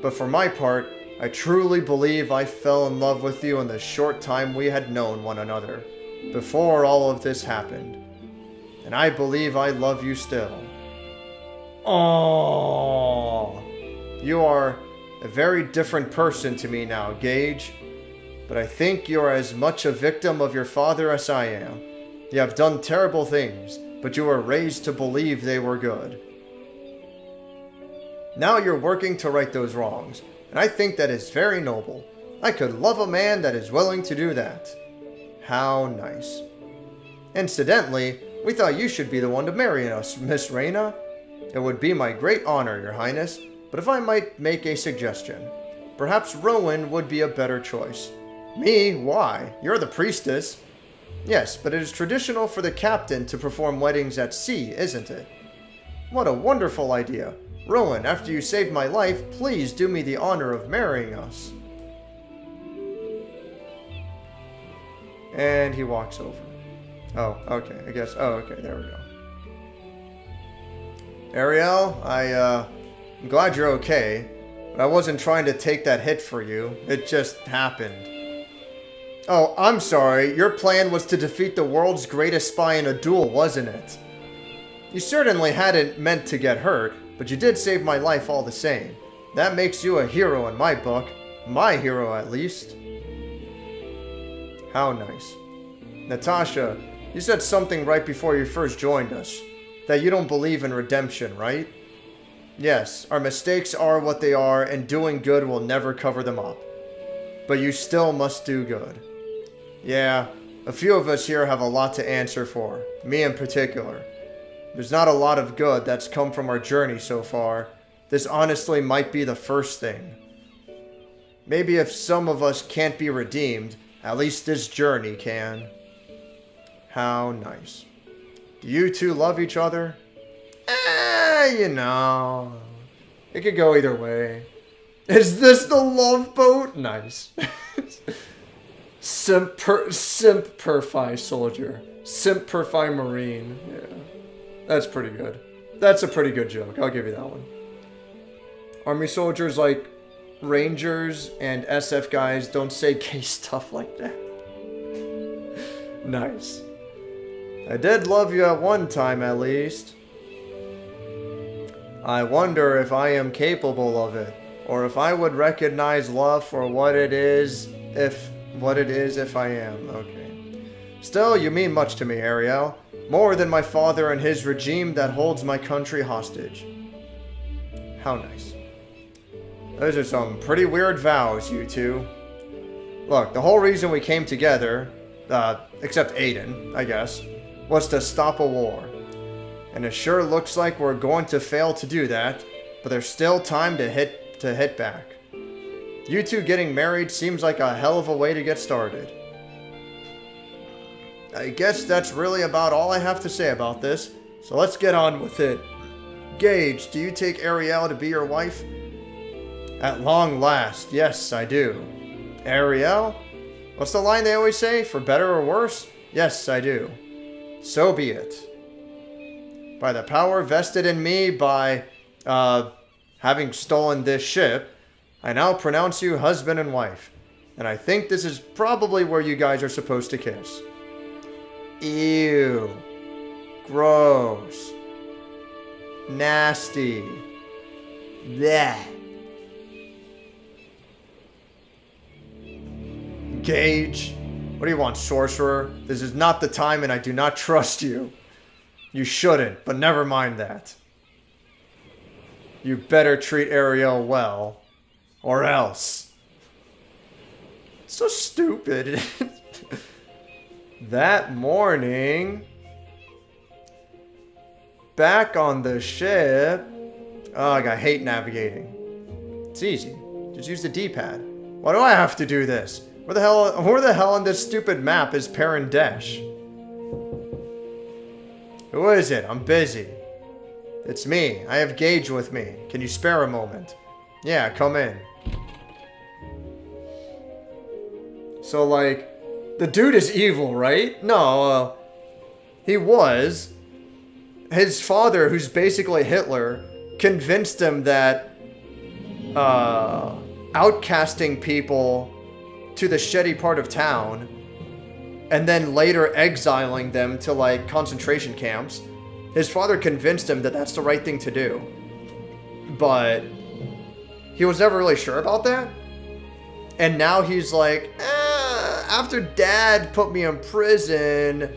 But for my part, I truly believe I fell in love with you in the short time we had known one another, before all of this happened. And I believe I love you still. Oh, you are a very different person to me now, Gage. but I think you are as much a victim of your father as I am. You have done terrible things, but you were raised to believe they were good. Now you're working to right those wrongs, and I think that is very noble. I could love a man that is willing to do that. How nice. Incidentally, we thought you should be the one to marry us, Miss Reyna. It would be my great honor, Your Highness, but if I might make a suggestion, perhaps Rowan would be a better choice. Me? Why? You're the priestess. Yes, but it is traditional for the captain to perform weddings at sea, isn't it? What a wonderful idea. Rowan, after you saved my life, please do me the honor of marrying us. And he walks over. Oh, okay, I guess. Oh, okay, there we go. Ariel, I'm glad you're okay, but I wasn't trying to take that hit for you. It just happened. Oh, I'm sorry. Your plan was to defeat the world's greatest spy in a duel, wasn't it? You certainly hadn't meant to get hurt, but you did save my life all the same. That makes you a hero in my book. My hero, at least. How nice. Natasha, you said something right before you first joined us. That you don't believe in redemption, right? Yes, our mistakes are what they are, and doing good will never cover them up. But you still must do good. Yeah, a few of us here have a lot to answer for. Me in particular. There's not a lot of good that's come from our journey so far. This honestly might be the first thing. Maybe if some of us can't be redeemed, at least this journey can. How nice. Do you two love each other? You know. It could go either way. Is this the love boat? Nice. Simperfy soldier. Simperfy marine. Yeah. That's pretty good. That's a pretty good joke. I'll give you that one. Army soldiers like Rangers and SF guys don't say gay stuff like that. Nice. I did love you at one time, at least. I wonder if I am capable of it, or if I would recognize love for what it is if I am. Okay. Still, you mean much to me, Ariel. More than my father and his regime that holds my country hostage. How nice. Those are some pretty weird vows, you two. Look, the whole reason we came together, except Aiden, I guess, was to stop a war. And it sure looks like we're going to fail to do that, but there's still time to hit back. You two getting married seems like a hell of a way to get started. I guess that's really about all I have to say about this, so let's get on with it. Gage, do you take Ariel to be your wife? At long last, yes, I do. Ariel? What's the line they always say? For better or worse? Yes, I do. So be it. By the power vested in me by, having stolen this ship, I now pronounce you husband and wife. And I think this is probably where you guys are supposed to kiss. Ew. Gross. Nasty. Blech. Gage. What do you want, sorcerer? This is not the time and I do not trust you. You shouldn't, but never mind that. You better treat Ariel well, or else. So stupid. That morning, back on the ship. Ugh, I hate navigating. It's easy. Just use the D-pad. Why do I have to do this? Where the hell on this stupid map is Parandesh? Who is it? I'm busy. It's me. I have Gage with me. Can you spare a moment? Yeah, come in. So, like, the dude is evil, right? No, he was. His father, who's basically Hitler, convinced him that outcasting people to the shitty part of town and then later exiling them to, like, concentration camps. His father convinced him that that's the right thing to do. But he was never really sure about that. And now he's like, after Dad put me in prison,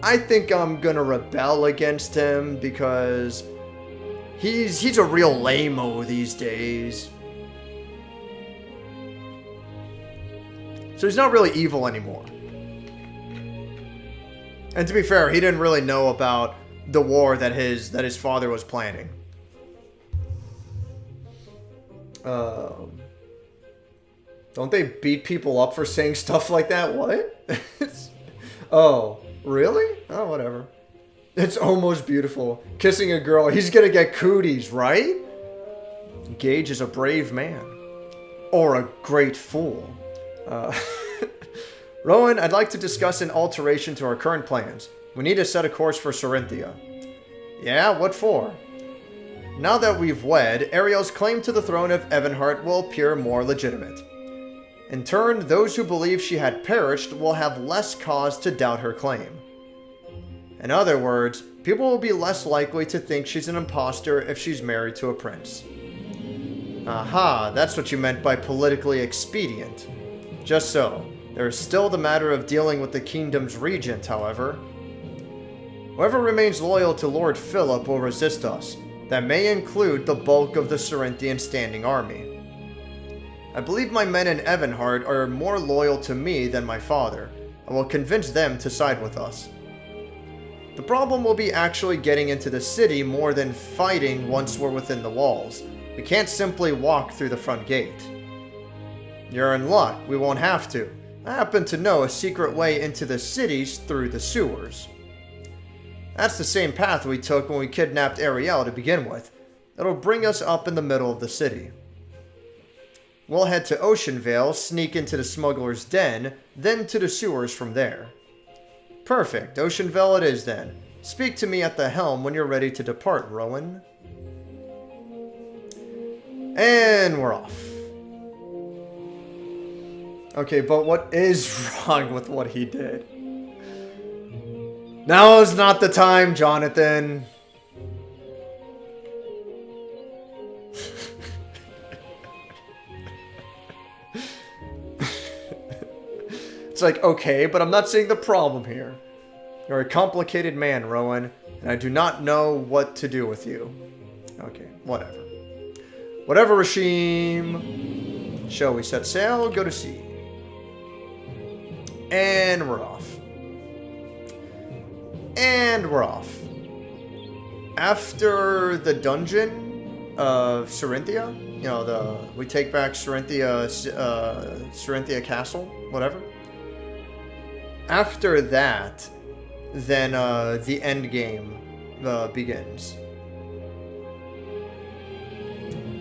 I think I'm gonna rebel against him because he's a real lame-o these days. So he's not really evil anymore. And to be fair, he didn't really know about the war that his father was planning. Don't they beat people up for saying stuff like that? What? Oh, really? Oh, whatever. It's almost beautiful. Kissing a girl. He's gonna get cooties, right? Gage is a brave man. Or a great fool. Rowan, I'd like to discuss an alteration to our current plans. We need to set a course for Cirinthia. Yeah, what for? Now that we've wed, Ariel's claim to the throne of Evanhart will appear more legitimate. In turn, those who believe she had perished will have less cause to doubt her claim. In other words, people will be less likely to think she's an imposter if she's married to a prince. Aha, that's what you meant by politically expedient. Just so. There is still the matter of dealing with the kingdom's regent, however. Whoever remains loyal to Lord Phillip will resist us. That may include the bulk of the Cirinthian standing army. I believe my men in Evanhart are more loyal to me than my father. I will convince them to side with us. The problem will be actually getting into the city more than fighting once we're within the walls. We can't simply walk through the front gate. You're in luck, we won't have to. I happen to know a secret way into the cities through the sewers. That's the same path we took when we kidnapped Ariel to begin with. It'll bring us up in the middle of the city. We'll head to Oceanvale, sneak into the smuggler's den, then to the sewers from there. Perfect, Oceanvale it is then. Speak to me at the helm when you're ready to depart, Rowan. And we're off. Okay, but what is wrong with what he did? Now is not the time, Jonathan. It's like, okay, but I'm not seeing the problem here. You're a complicated man, Rowan, and I do not know what to do with you. Okay, whatever. Whatever, Rashim. Shall we set sail? Go to sea. And we're off. And we're off. After the dungeon of Cirinthia, you know, we take back Cirinthia Castle, whatever. After that, then the end game begins.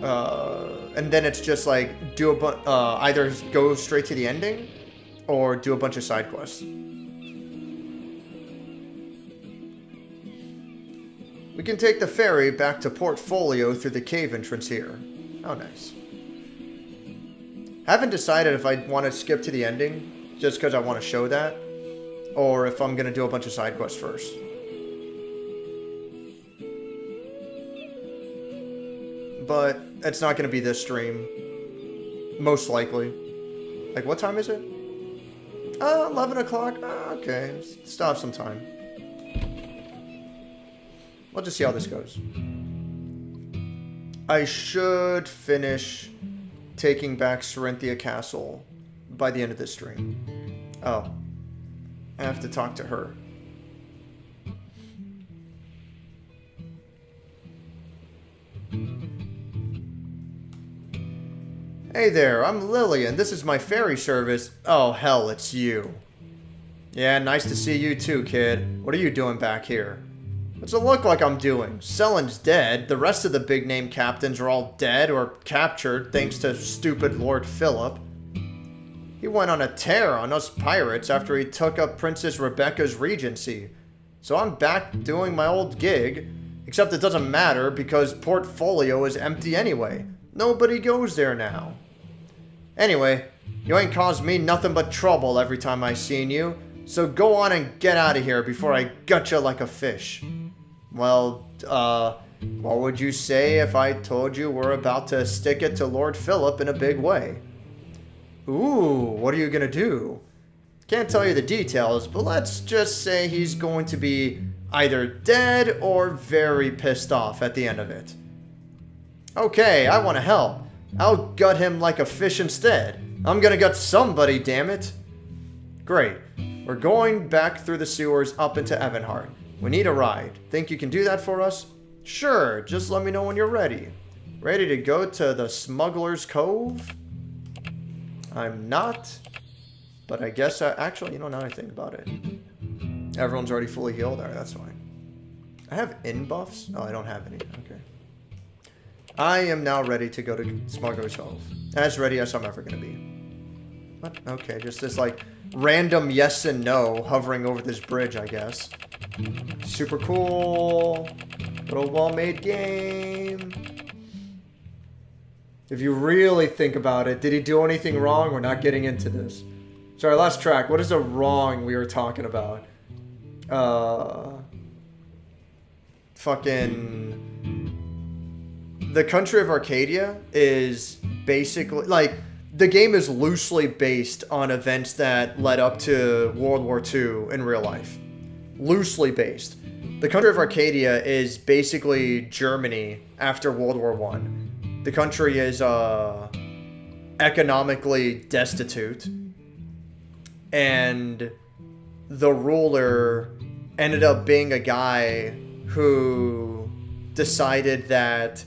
And then it's just like either go straight to the ending or do a bunch of side quests. We can take the ferry back to Portfolio through the cave entrance here. Oh, nice. I haven't decided if I want to skip to the ending, just because I want to show that, or if I'm going to do a bunch of side quests first. But it's not going to be this stream. Most likely. Like, what time is it? 11 o'clock? Okay, still have some time. We'll just see how this goes. I should finish taking back Cirinthia Castle by the end of this stream. Oh. I have to talk to her. Hey there, I'm Lillian. This is my ferry service. Oh, hell, it's you. Yeah, nice to see you too, kid. What are you doing back here? What's it look like I'm doing? Sellen's dead. The rest of the big-name captains are all dead or captured thanks to stupid Lord Phillip. He went on a tear on us pirates after he took up Princess Rebecca's regency. So I'm back doing my old gig. Except it doesn't matter because Portfolio is empty anyway. Nobody goes there now. Anyway, you ain't caused me nothing but trouble every time I seen you. So go on and get out of here before I gut you like a fish. Well, what would you say if I told you we're about to stick it to Lord Phillip in a big way? Ooh, what are you gonna do? Can't tell you the details, but let's just say he's going to be either dead or very pissed off at the end of it. Okay, I want to help. I'll gut him like a fish instead. I'm gonna gut somebody, damn it. Great. We're going back through the sewers up into Evanhart. We need a ride. Think you can do that for us? Sure, just let me know when you're ready. Ready to go to the Smuggler's Cove? I'm not. But I guess actually, now I think about it. Everyone's already fully healed. Alright, that's fine. I have in buffs? Oh, I don't have any. Okay. I am now ready to go to Smuggler's Cove. As ready as I'm ever going to be. What? Okay, just this like random yes and no hovering over this bridge, I guess. Super cool. Little well-made game. If you really think about it, did he do anything wrong? We're not getting into this. Sorry, last track. What is the wrong we were talking about? The country of Arkadya is basically, like, the game is loosely based on events that led up to World War II in real life. Loosely based. The country of Arkadya is basically Germany after World War I. The country is economically destitute. And the ruler ended up being a guy who decided that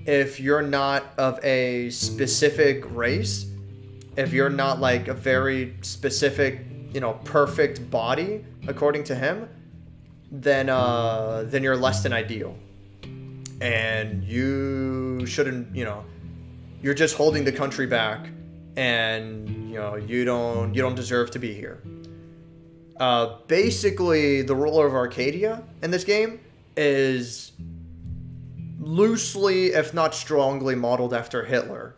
if you're not of a specific race, if you're not like a very specific, perfect body, according to him, then you're less than ideal. And you shouldn't, you're just holding the country back. And you don't deserve to be here. Basically, the ruler of Arkadya in this game is loosely, if not strongly, modeled after Hitler.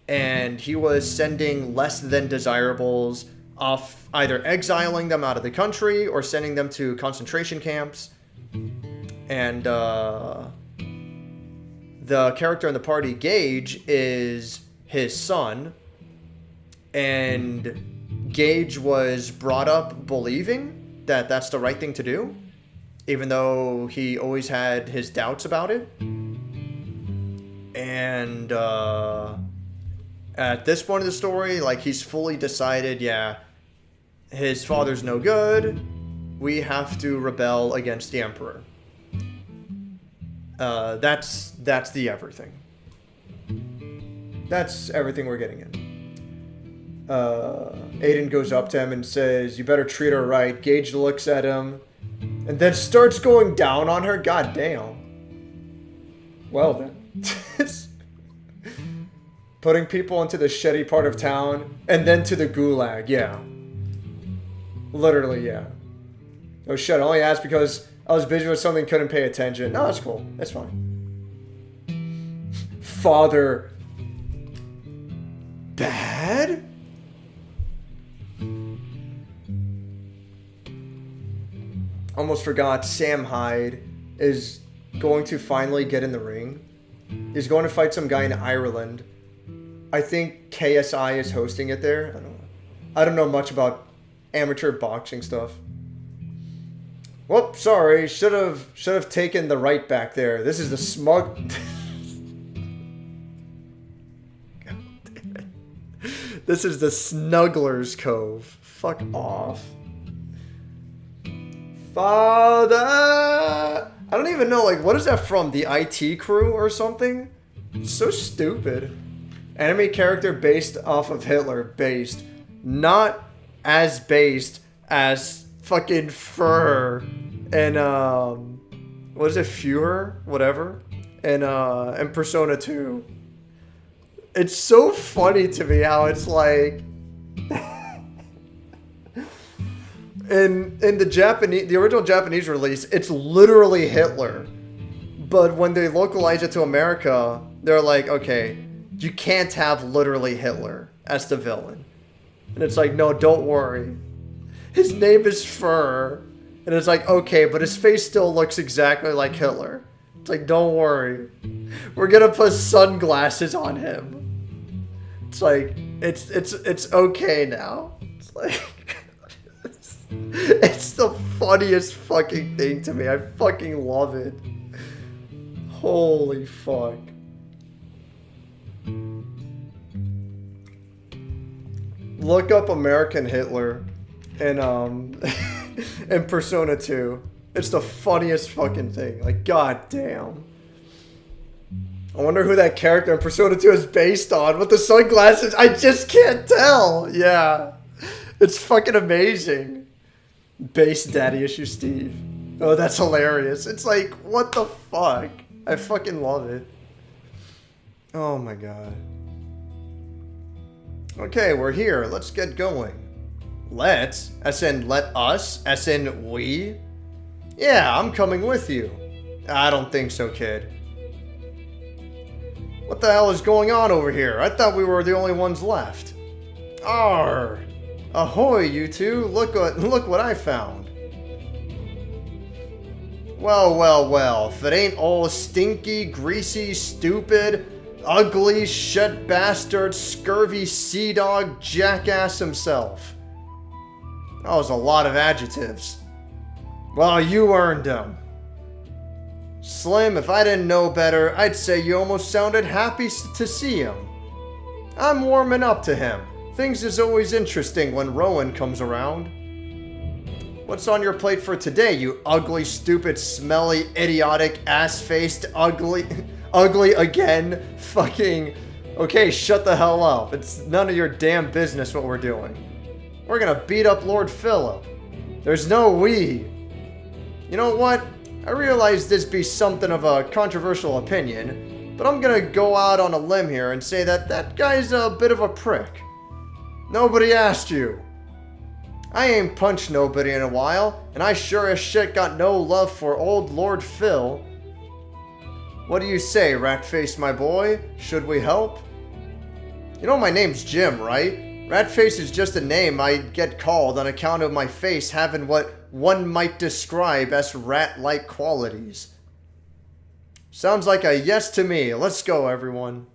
And he was sending less than desirables off, either exiling them out of the country or sending them to concentration camps. And the character in the party, Gage, is his son. And Gage was brought up believing that that's the right thing to do, even though he always had his doubts about it. And at this point of the story, like, he's fully decided, yeah, his father's no good. We have to rebel against the Emperor. That's the everything. That's everything we're getting in. Aiden goes up to him and says, "You better treat her right." Gage looks at him and then starts going down on her. God damn. Well then. Putting people into the shitty part of town and then to the gulag. Yeah. Literally, yeah. Oh shit, I only asked because I was busy with something, couldn't pay attention. No, that's cool. That's fine. Father. Bad? Almost forgot, Sam Hyde is going to finally get in the ring. He's going to fight some guy in Ireland. I think KSI is hosting it there. I don't know much about amateur boxing stuff. Whoop, sorry. Should have taken the right back there. This is the smug... God damn it. This is the Snuggler's Cove. Fuck off. Father! I don't even know, like, what is that from? The IT crew or something? It's so stupid. Enemy character based off of Hitler. Based. Not as based as fucking Fur and, what is it? Führer? Whatever. And Persona 2. It's so funny to me how it's like... In the original Japanese release, it's literally Hitler. But when they localize it to America, they're like, okay, you can't have literally Hitler as the villain. And it's like, no, don't worry. His name is Fur. And it's like, okay, but his face still looks exactly like Hitler. It's like, don't worry. We're gonna put sunglasses on him. It's like, it's okay now. It's Like, it's the funniest fucking thing to me. I fucking love it. Holy fuck. Look up American Hitler in in Persona 2. It's the funniest fucking thing. Like, god damn. I wonder who that character in Persona 2 is based on with the sunglasses. I just can't tell. Yeah. It's fucking amazing. Base Daddy Issue Steve. Oh, that's hilarious. It's like, what the fuck? I fucking love it. Oh my god. Okay, we're here. Let's get going. Let's? As in let us? As in we? Yeah, I'm coming with you. I don't think so, kid. What the hell is going on over here? I thought we were the only ones left. Arr! Ahoy, you two! Look what I found. Well, well, well. If it ain't all stinky, greasy, stupid, ugly, shit bastard, scurvy, sea dog, jackass himself. That was a lot of adjectives. Well, you earned them. Slim, if I didn't know better, I'd say you almost sounded happy to see him. I'm warming up to him. Things is always interesting when Rowan comes around. What's on your plate for today, you ugly, stupid, smelly, idiotic, ass-faced, ugly again, fucking... Okay, shut the hell up. It's none of your damn business what we're doing. We're gonna beat up Lord Phillip. There's no we. You know what? I realize this be something of a controversial opinion, but I'm gonna go out on a limb here and say that that guy's a bit of a prick. Nobody asked you. I ain't punched nobody in a while, and I sure as shit got no love for old Lord Phil. What do you say, Ratface, my boy? Should we help? You know my name's Jim, right? Ratface is just a name I get called on account of my face having what one might describe as rat-like qualities. Sounds like a yes to me. Let's go, everyone.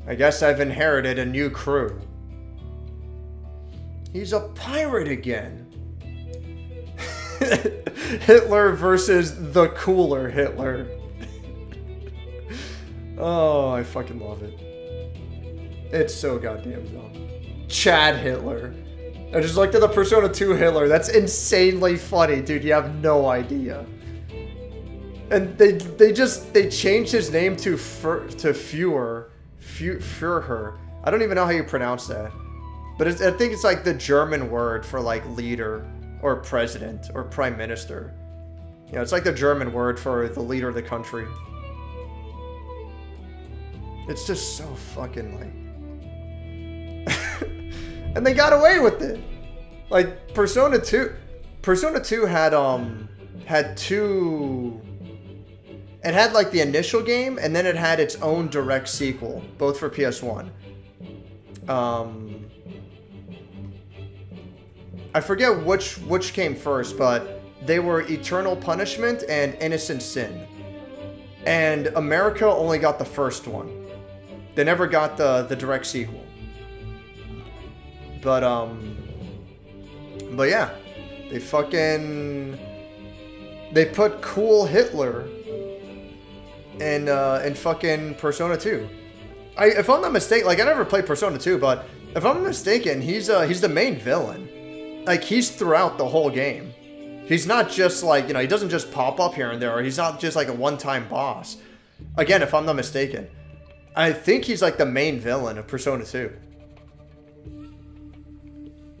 I guess I've inherited a new crew. He's a pirate again. Hitler versus the cooler Hitler. Oh, I fucking love it. It's so goddamn dumb. Chad Hitler. I just looked at the Persona 2 Hitler. That's insanely funny, dude. You have no idea. And they changed his name to Führer. I don't even know how you pronounce that. But I think it's like the German word for like leader or president or prime minister. You know, it's like the German word for the leader of the country. It's just so fucking like... And they got away with it. Like Persona 2 had two... It had like the initial game, and then it had its own direct sequel, both for PS1. I forget which came first, but they were Eternal Punishment and Innocent Sin. And America only got the first one. They never got the direct sequel. But yeah, they put cool Hitler in fucking Persona 2. If I'm not mistaken, like I never played Persona 2, but if I'm not mistaken, he's the main villain. Like he's throughout the whole game. He's not just like, you know, he doesn't just pop up here and there, or he's not just like a one-time boss. Again, if I'm not mistaken, I think he's like the main villain of Persona 2.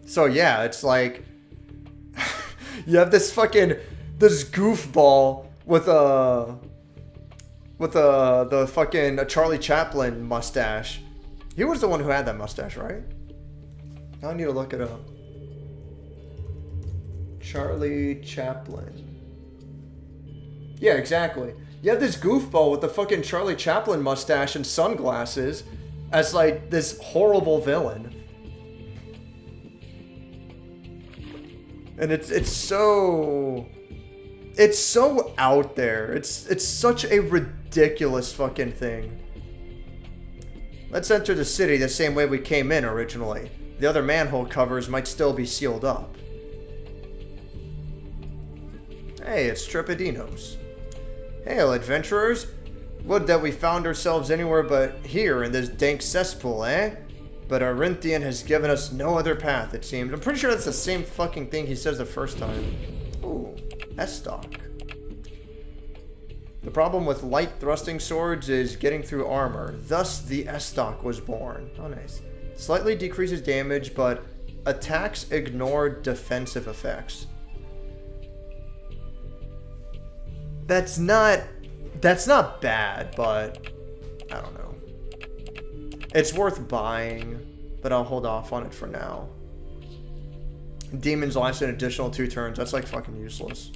So yeah, it's like you have this goofball with the fucking Charlie Chaplin mustache. He was the one who had that mustache, right? I need to look it up. Charlie Chaplin. Yeah, exactly. You have this goofball with the fucking Charlie Chaplin mustache and sunglasses as like this horrible villain. And it's so out there. It's such a ridiculous fucking thing. Let's enter the city the same way we came in originally. The other manhole covers might still be sealed up. Hey, it's Tripodinos. Hail, adventurers. Would that we found ourselves anywhere but here in this dank cesspool, eh? But Cirinthia has given us no other path, it seems. I'm pretty sure that's the same fucking thing he says the first time. Ooh, S-stock. The problem with light thrusting swords is getting through armor. Thus, the S-stock was born. Oh, nice. Slightly decreases damage, but attacks ignore defensive effects. That's not bad, but I don't know. It's worth buying, but I'll hold off on it for now. Demons last an additional 2 turns. That's like fucking useless.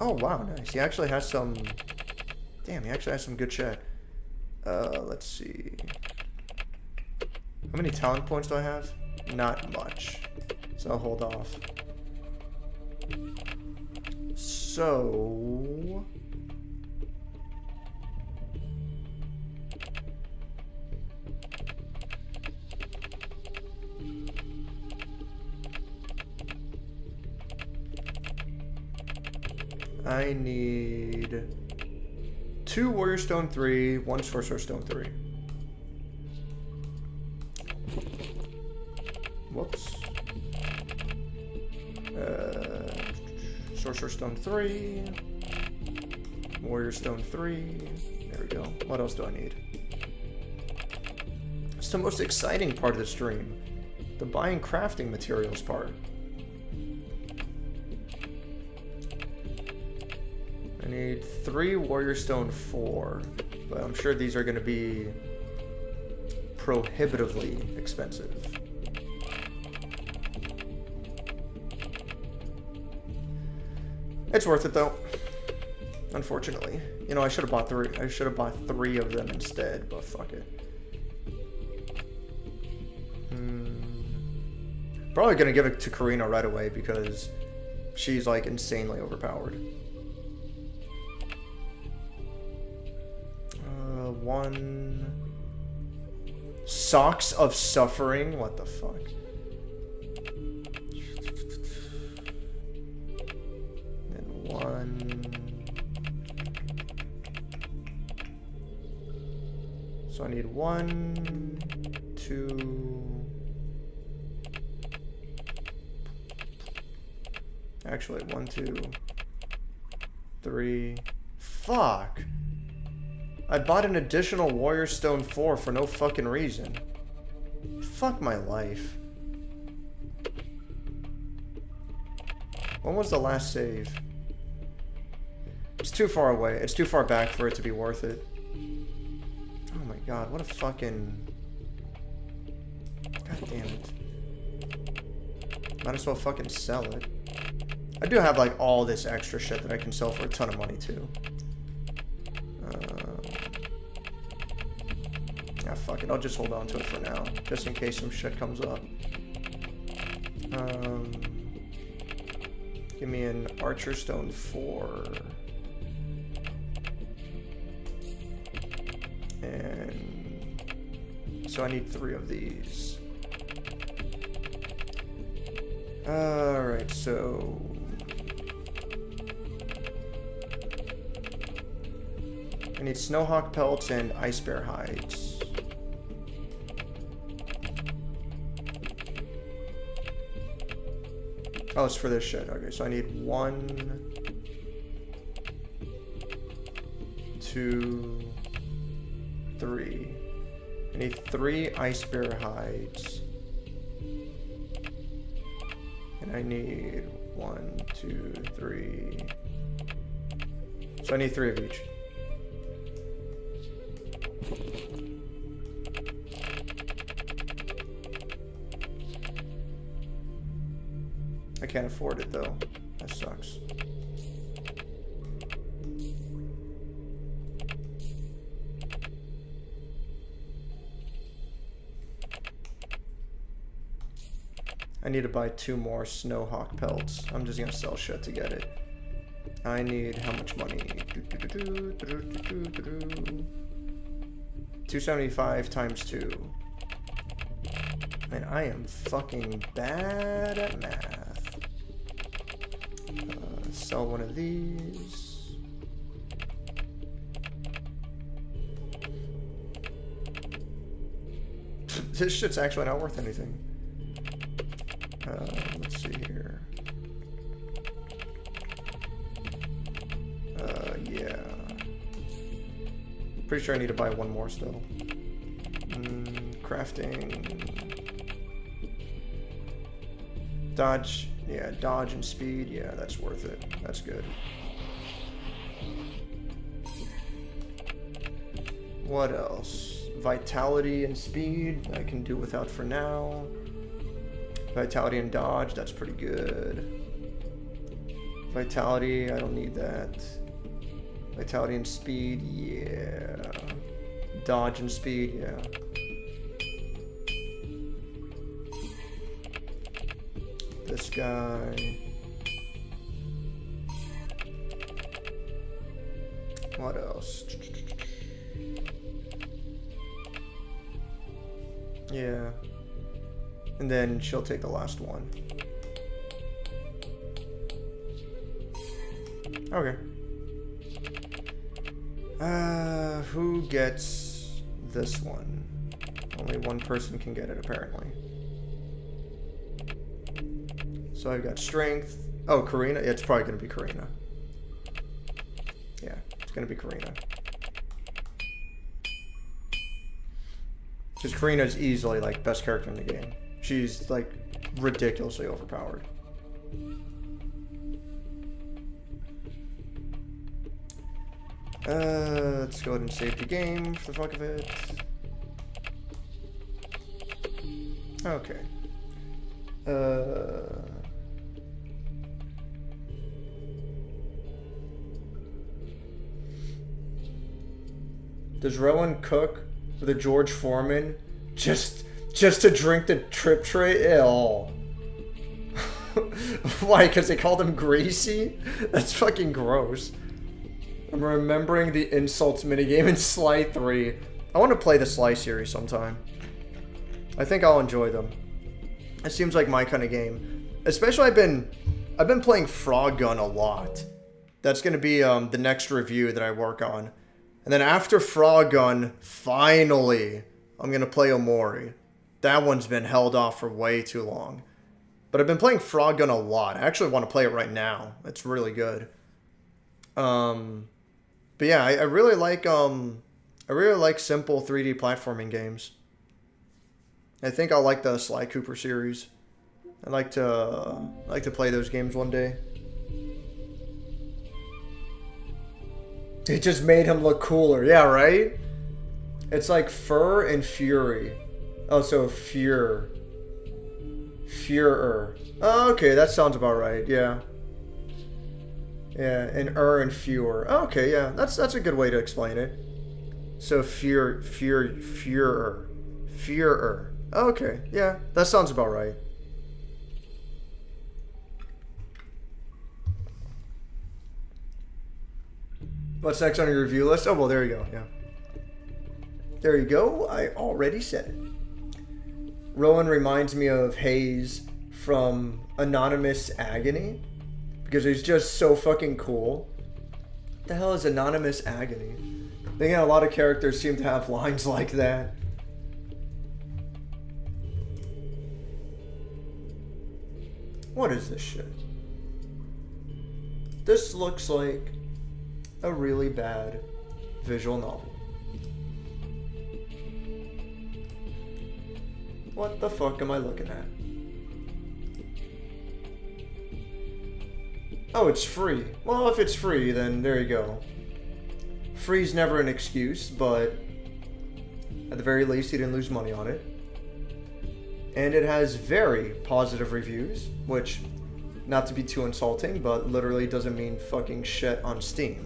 Oh wow, nice. He actually has some. Damn, he actually has some good shit. Let's see. How many talent points do I have? Not much. So I'll hold off. So I need 2 Warrior Stone 3, 1 Sorcerer Stone 3. Whoops. Sorcerer Stone 3. Warrior Stone 3. There we go. What else do I need? It's the most exciting part of the stream. The buying crafting materials part. I need 3 Warrior Stone 4, but I'm sure these are going to be prohibitively expensive. It's worth it though. Unfortunately, you know, I should have bought 3. I should have bought 3 of them instead, but fuck it. Probably gonna give it to Karina right away because she's like insanely overpowered. 1 Socks of Suffering. What the fuck? And 1. So I need 1, 2. Actually, 1, 2, 3. Fuck. I bought an additional Warrior Stone 4 for no fucking reason. Fuck my life. When was the last save? It's too far away. It's too far back for it to be worth it. Oh my god, what a fucking... God damn it. Might as well fucking sell it. I do have like all this extra shit that I can sell for a ton of money too. Yeah, fuck it. I'll just hold on to it for now, just in case some shit comes up. Give me an Archer Stone 4. And so I need 3 of these. Alright, so... I need Snowhawk pelts and Ice Bear hides. Oh, it's for this shit. Okay, so I need 1, 2, 3. I need 3 Ice Bear hides. And I need 1, 2, 3. So I need 3 of each. I can't afford it though. That sucks. I need to buy 2 more Snowhawk pelts. I'm just gonna sell shit to get it. I need how much money? 275 times 2. Man, I am fucking bad at math. Sell one of these. This shit's actually not worth anything. Let's see here. Yeah. Pretty sure I need to buy one more still. Crafting. Dodge. Yeah, dodge and speed. Yeah, that's worth it. That's good. What else? Vitality and speed. I can do without for now. Vitality and dodge. That's pretty good. Vitality. I don't need that. Vitality and speed. Yeah. Dodge and speed. Yeah. This guy. What else? Yeah. And then she'll take the last one. Okay. Who gets this one? Only one person can get it, apparently. So I've got strength. Oh, Karina? Yeah, it's probably going to be Karina. Yeah, it's going to be Karina. Because Karina's easily, like, best character in the game. She's, like, ridiculously overpowered. Let's go ahead and save the game for the fuck of it. Okay. Does Rowan cook for the George Foreman just to drink the trip tray? Ew. Why? Because they called him greasy? That's fucking gross. I'm remembering the insults minigame in Sly 3. I want to play the Sly series sometime. I think I'll enjoy them. It seems like my kind of game. Especially I've been playing Frog Gun a lot. That's going to be the next review that I work on. And then after Frog Gun, finally, I'm going to play Omori. That one's been held off for way too long. But I've been playing Frog Gun a lot. I actually want to play it right now. It's really good. But yeah, I really like simple 3D platforming games. I think I'll like the Sly Cooper series. I'd like to play those games one day. It just made him look cooler. Yeah, right? It's like Fur and Fury. Oh, so Furer. Oh, okay, that sounds about right. Yeah. Yeah, and and Fuhrer. Oh, okay, yeah, that's a good way to explain it. So Fuhrer. Oh, okay, yeah, that sounds about right. What's next on your review list? Oh, well, there you go, yeah. There you go, I already said it. Rowan reminds me of Hayes from Anonymous Agony. Because he's just so fucking cool. What the hell is Anonymous Agony? I think a lot of characters seem to have lines like that. What is this shit? This looks like a really bad visual novel. What the fuck am I looking at? Oh, it's free. Well, if it's free, then there you go. Free's never an excuse, but at the very least, he didn't lose money on it. And it has very positive reviews, which, not to be too insulting, but literally doesn't mean fucking shit on Steam.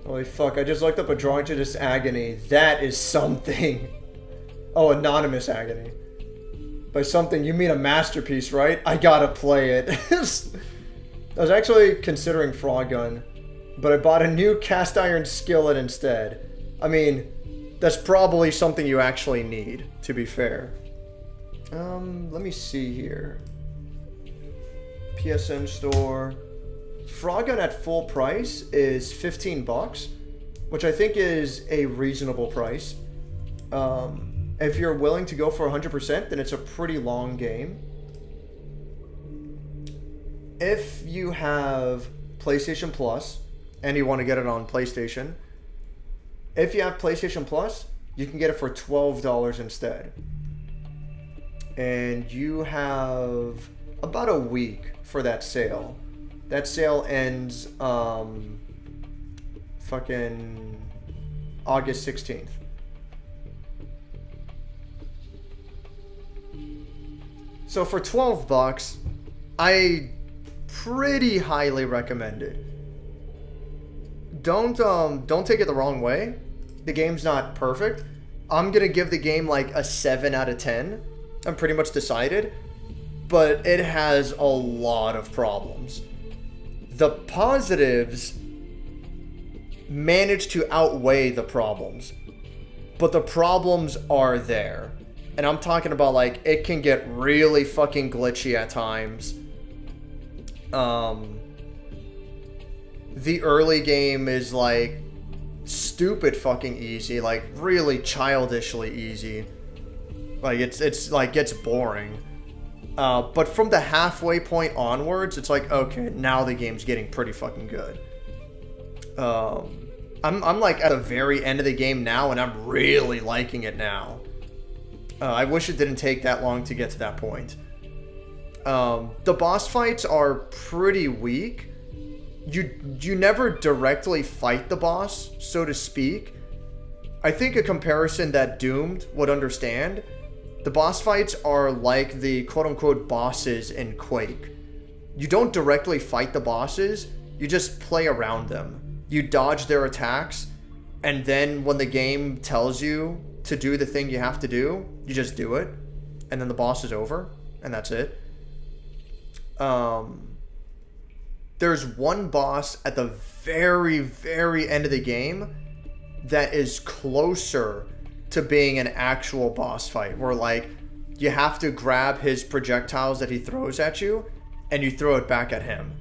Holy fuck, I just looked up a drawing to this agony. That is something. Oh, Anonymous Agony. By something, you mean a masterpiece, right? I gotta play it. I was actually considering Frog Gun, but I bought a new cast iron skillet instead. I mean, that's probably something you actually need, to be fair. Let me see here. PSN store. Frog Gun at full price is 15 bucks, which I think is a reasonable price. If you're willing to go for 100%, then it's a pretty long game. If you have PlayStation Plus and you want to get it on PlayStation, if you have PlayStation Plus, you can get it for $12 instead. And you have about a week for that sale. That sale ends fucking August 16th. So for 12 bucks, I pretty highly recommend it. Don't take it the wrong way. The game's not perfect. I'm gonna give the game like a 7 out of 10. I'm pretty much decided, but it has a lot of problems. The positives manage to outweigh the problems, but the problems are there. And I'm talking about, like, it can get really fucking glitchy at times. The early game is, like, stupid fucking easy, like, really childishly easy. Like, it's like, gets boring. But from the halfway point onwards, it's like, okay, now the game's getting pretty fucking good. I'm like at the very end of the game now, and I'm really liking it now. I wish it didn't take that long to get to that point. The boss fights are pretty weak. You never directly fight the boss, so to speak. I think a comparison that Doomed would understand. The boss fights are like the quote-unquote bosses in Quake. You don't directly fight the bosses, you just play around them. You dodge their attacks, and then when the game tells you to do the thing you have to do, you just do it, and then the boss is over, and that's it. There's one boss at the very, very end of the game that is closer to being an actual boss fight, where like you have to grab his projectiles that he throws at you and you throw it back at him.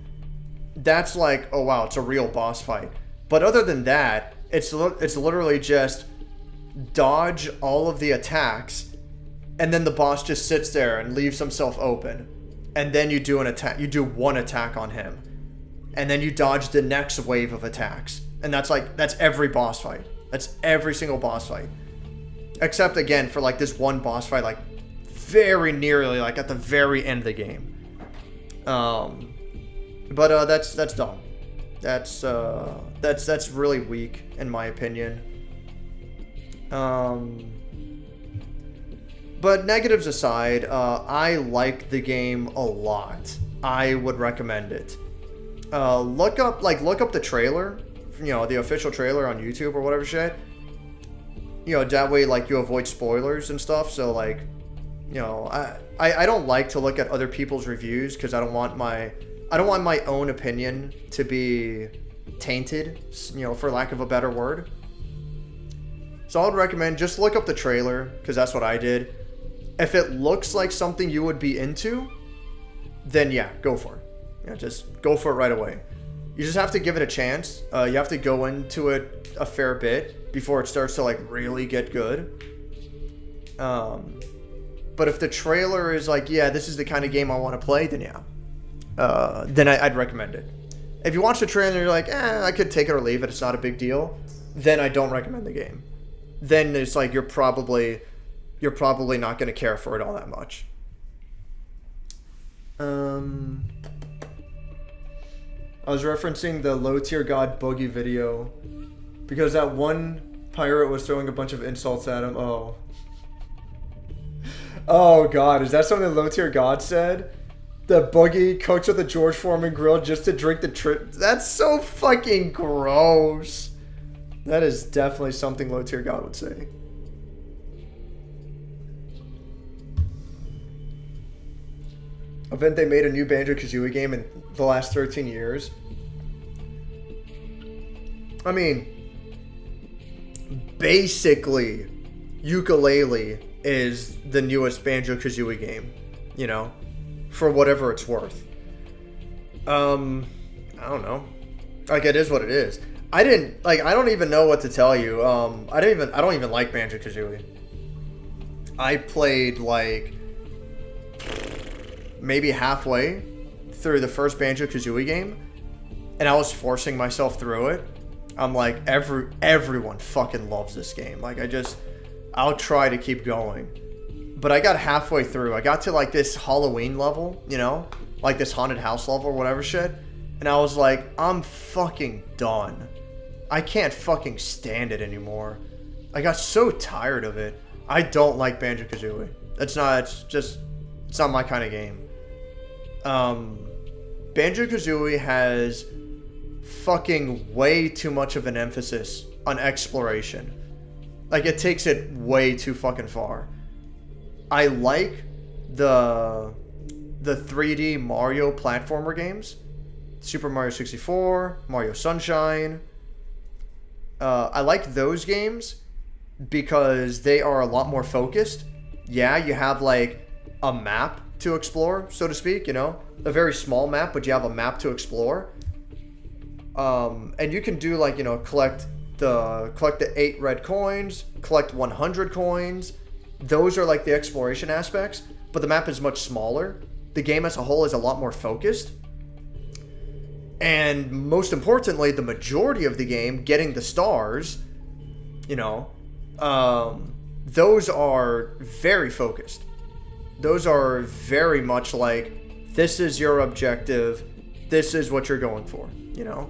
That's like, oh wow, it's a real boss fight. But other than that, it's literally just dodge all of the attacks, and then the boss just sits there and leaves himself open, and then you do an attack. You do one attack on him, and then you dodge the next wave of attacks, and that's every boss fight. That's every single boss fight, except again for like this one boss fight, like very nearly like at the very end of the game. But that's dumb. That's really weak in my opinion. But negatives aside, I like the game a lot. I would recommend it. Look up the trailer, you know, the official trailer on YouTube or whatever shit. You know, that way like you avoid spoilers and stuff. So like, you know, I don't like to look at other people's reviews because I don't want my own opinion to be tainted, you know, for lack of a better word. So I would recommend just look up the trailer, because that's what I did. If it looks like something you would be into, then yeah, go for it. Yeah, just go for it right away. You just have to give it a chance. You have to go into it a fair bit before it starts to like really get good. But if the trailer is like, yeah, this is the kind of game I want to play, then yeah. Then I'd recommend it. If you watch the trailer and you're like, I could take it or leave it, it's not a big deal, then I don't recommend the game. Then it's like you're probably not going to care for it all that much. I was referencing the low tier god boogie video because that one pirate was throwing a bunch of insults at him. Oh god, is that something the low tier god said? The boogie cooks with the George Foreman grill just to drink the trip. That's so fucking gross. That is definitely something low tier god would say. event they made a new Banjo-Kazooie game in the last 13 years. I mean, basically, Yooka-Laylee is the newest Banjo-Kazooie game, you know, for whatever it's worth. I don't know. Like, it is what it is. I don't even know what to tell you. I don't even like Banjo-Kazooie. I played, like, maybe halfway through the first Banjo-Kazooie game, and I was forcing myself through it. I'm like, everyone fucking loves this game. Like, I'll try to keep going. But I got halfway through. I got to, like, this Halloween level, you know? Like, this haunted house level or whatever shit. And I was like, I'm fucking done. I can't fucking stand it anymore. I got so tired of it. I don't like Banjo-Kazooie. It's not my kind of game. Banjo-Kazooie has fucking way too much of an emphasis on exploration. Like, it takes it way too fucking far. I like the 3D Mario platformer games. Super Mario 64, Mario Sunshine. I like those games because they are a lot more focused. Yeah, you have, like, a map to explore, so to speak, you know? A very small map, but you have a map to explore. And you can do, like, you know, collect the 8 red coins, collect 100 coins. Those are, like, the exploration aspects, but the map is much smaller. The game as a whole is a lot more focused. And most importantly, the majority of the game, getting the stars, you know, those are very focused. Those are very much like, this is your objective, this is what you're going for, you know?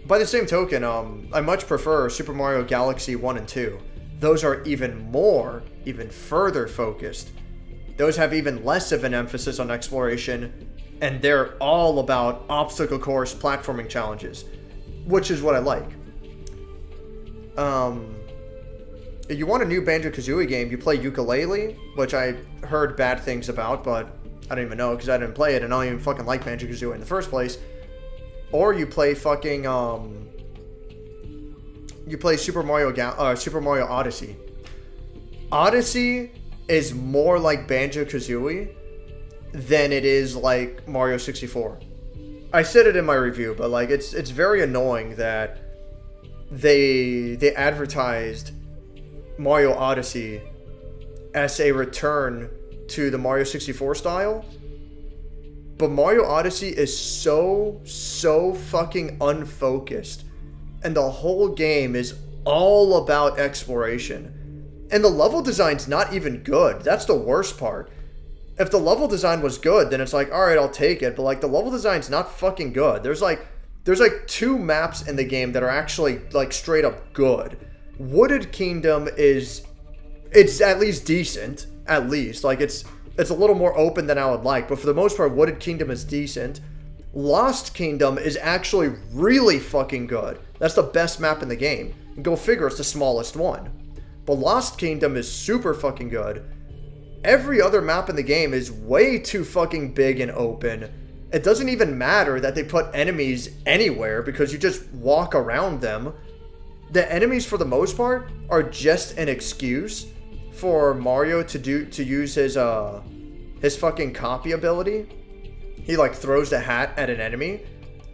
By the same token, I much prefer Super Mario Galaxy 1 and 2. Those are even further focused. Those have even less of an emphasis on exploration, and they're all about obstacle course platforming challenges, which is what I like. If you want a new Banjo-Kazooie game, you play Yooka-Laylee, which I heard bad things about, but I don't even know because I didn't play it, and I don't even fucking like Banjo-Kazooie in the first place. Or you play fucking you play Super Mario Odyssey. Odyssey is more like Banjo-Kazooie than it is like Mario 64. I said it in my review, but like it's very annoying that they advertised Mario Odyssey as a return to the Mario 64 style. But Mario Odyssey is so fucking unfocused. And the whole game is all about exploration. And the level design's not even good. That's the worst part. If the level design was good, then it's like, alright, I'll take it. But like, the level design's not fucking good. There's like 2 maps in the game that are actually like straight up good. Wooded Kingdom it's at least decent. At least. Like, it's a little more open than I would like, but for the most part, Wooded Kingdom is decent. Lost Kingdom is actually really fucking good. That's the best map in the game. And go figure, it's the smallest one. But Lost Kingdom is super fucking good. Every other map in the game is way too fucking big and open. It doesn't even matter that they put enemies anywhere because you just walk around them. The enemies, for the most part, are just an excuse for Mario to use his fucking copy ability. He like throws the hat at an enemy